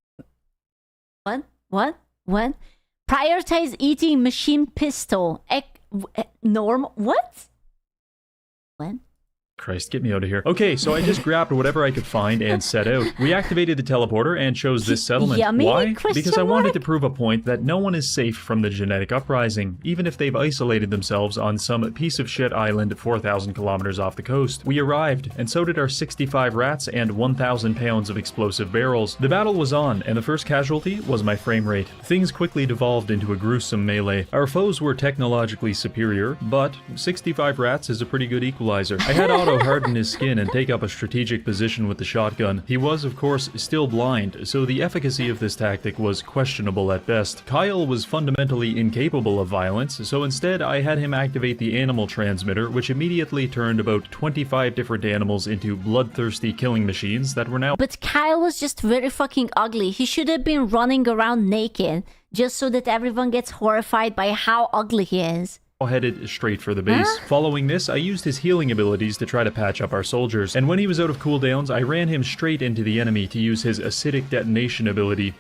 What? Prioritize eating machine pistol. Norm. What? When? Christ, get me out of here. Okay, so I just grabbed whatever I could find and set out. We activated the teleporter and chose this settlement. Yummy? Why? Question Because I wanted mark? to prove a point that no one is safe from the genetic uprising, even if they've isolated themselves on some piece of shit island 4,000 kilometers off the coast. We arrived, and so did our 65 rats and 1,000 pounds of explosive barrels. The battle was on, and the first casualty was my frame rate. Things quickly devolved into a gruesome melee. Our foes were technologically superior, but 65 rats is a pretty good equalizer. I had Otto harden his skin and take up a strategic position with the shotgun. He was, of course, still blind, so the efficacy of this tactic was questionable at best. Kyle was fundamentally incapable of violence, so instead I had him activate the animal transmitter, which immediately turned about 25 different animals into bloodthirsty killing machines that were now— But Kyle was just very fucking ugly. He should have been running around naked, just so that everyone gets horrified by how ugly he is. headed straight for the base. Following this, I used his healing abilities to try to patch up our soldiers, and when he was out of cooldowns, I ran him straight into the enemy to use his acidic detonation ability.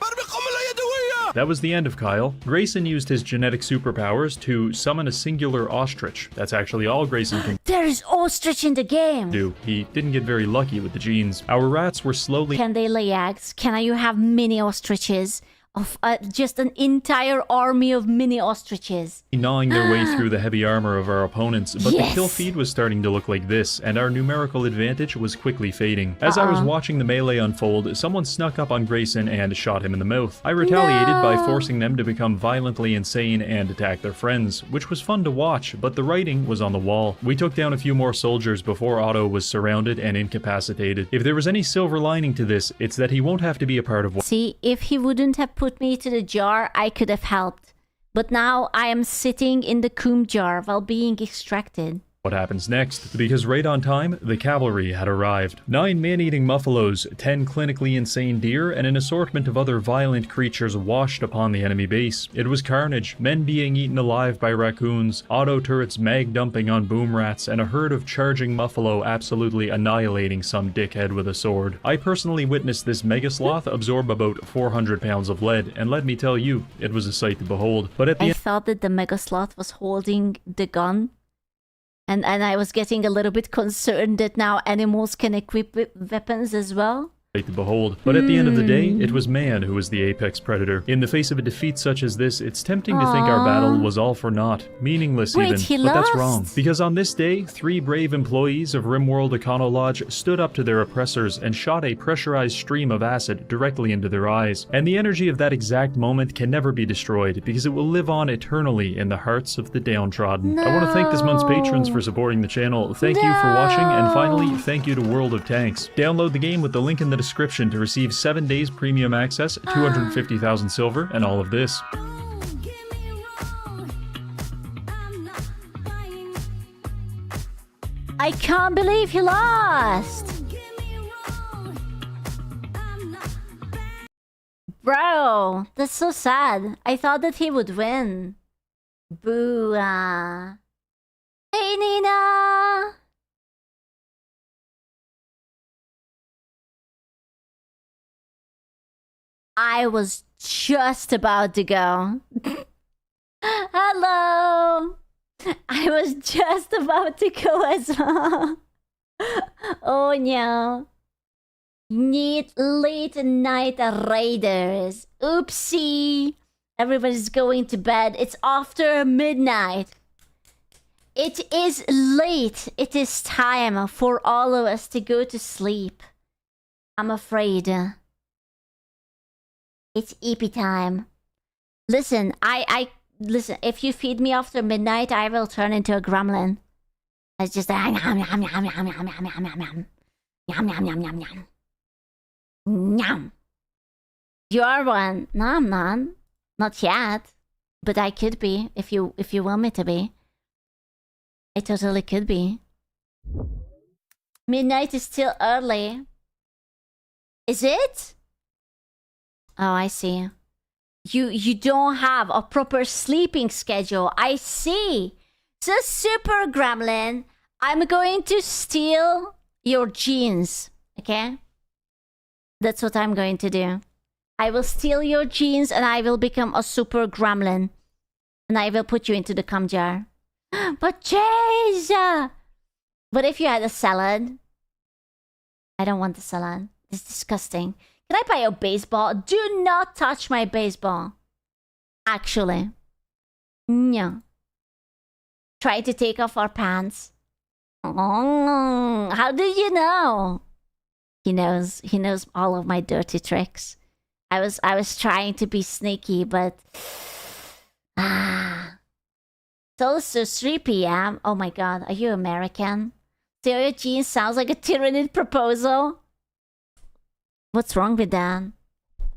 That was the end of Kyle. Grayson used his genetic superpowers to summon a singular ostrich. That's actually all Grayson can There is ostrich in the game! do. He didn't get very lucky with the genes. Our rats were slowly— Can they lay eggs? Can you have mini ostriches? Of just an entire army of mini ostriches. gnawing their way through the heavy armor of our opponents, but Yes! the kill feed was starting to look like this, and our numerical advantage was quickly fading. As I was watching the melee unfold, someone snuck up on Grayson and shot him in the mouth. I retaliated by forcing them to become violently insane and attack their friends, which was fun to watch, but the writing was on the wall. We took down a few more soldiers before Otto was surrounded and incapacitated. If there was any silver lining to this, it's that he won't have to be a part of what— See, if he wouldn't have put me to the jar, I could have helped. But now I am sitting in the coom jar while being extracted. what happens next, because right on time, the cavalry had arrived. 9 man-eating muffalos, 10 clinically insane deer, and an assortment of other violent creatures washed upon the enemy base. It was carnage, men being eaten alive by raccoons, auto turrets mag-dumping on boom rats, and a herd of charging muffalo absolutely annihilating some dickhead with a sword. I personally witnessed this mega sloth absorb about 400 pounds of lead, and let me tell you, it was a sight to behold. But at the I thought that the mega sloth was holding the gun. And I was getting a little bit concerned that now animals can equip weapons as well. to behold. But at the end of the day, it was man who was the apex predator. In the face of a defeat such as this, it's tempting to think our battle was all for naught, meaningless Wait, he even. But that's lost? wrong. Because on this day, 3 brave employees of Rimworld Econo Lodge stood up to their oppressors and shot a pressurized stream of acid directly into their eyes. And the energy of that exact moment can never be destroyed, because it will live on eternally in the hearts of the downtrodden. I want to thank this month's patrons for supporting the channel. Thank you for watching, and finally, thank you to World of Tanks. Download the game with the link in the description to receive 7 days premium access, 250,000 silver, and all of this. I can't believe he lost. Bro, that's so sad. I thought that he would win. Boo. Hey, Nina. I was just about to go. Hello. I was just about to go as well. Oh no. Need late night raiders. Oopsie. Everybody's going to bed. It's after midnight. It is late. It is time for all of us to go to sleep. I'm afraid. It's EP time. Listen, listen, if you feed me after midnight, I will turn into a gremlin. It's just yum yum yum yum yum yum yum yum yum yum yum yum yum yum. Yum. You're one. No, I'm not. Not yet. But I could be if you want me to be. I totally could be. Midnight is still early. Is it? Oh, I see. You don't have a proper sleeping schedule. I see. So Super Gremlin, I'm going to steal your genes. Okay? That's what I'm going to do. I will steal your genes and I will become a Super Gremlin. And I will put you into the cum jar. But jeez! What if you had a salad? I don't want the salad. It's disgusting. Can I buy a baseball? Do not touch my baseball. Actually. No. Try to take off our pants. Oh, how did you know? He knows all of my dirty tricks. I was trying to be sneaky, but it's also 3 p.m. Oh my god, are you American? Stereo jeans sounds like a tyrannid proposal. What's wrong with that?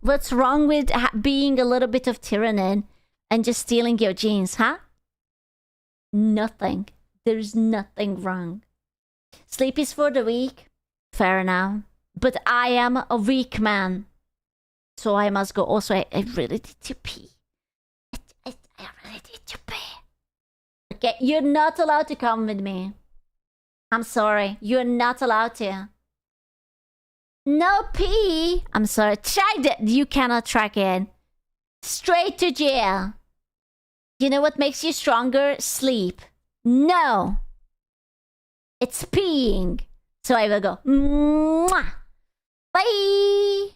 What's wrong with being a little bit of tyrannid and just stealing your jeans, huh? Nothing. There's nothing wrong. Sleep is for the weak. Fair enough. But I am a weak man. So I must go. Also, I really need to pee. I really need to pee. Okay, you're not allowed to come with me. I'm sorry. You're not allowed to. No pee. I'm sorry. Try that. You cannot track it. Straight to jail. You know what makes you stronger? Sleep. No. It's peeing. So I will go. Mwah. Bye.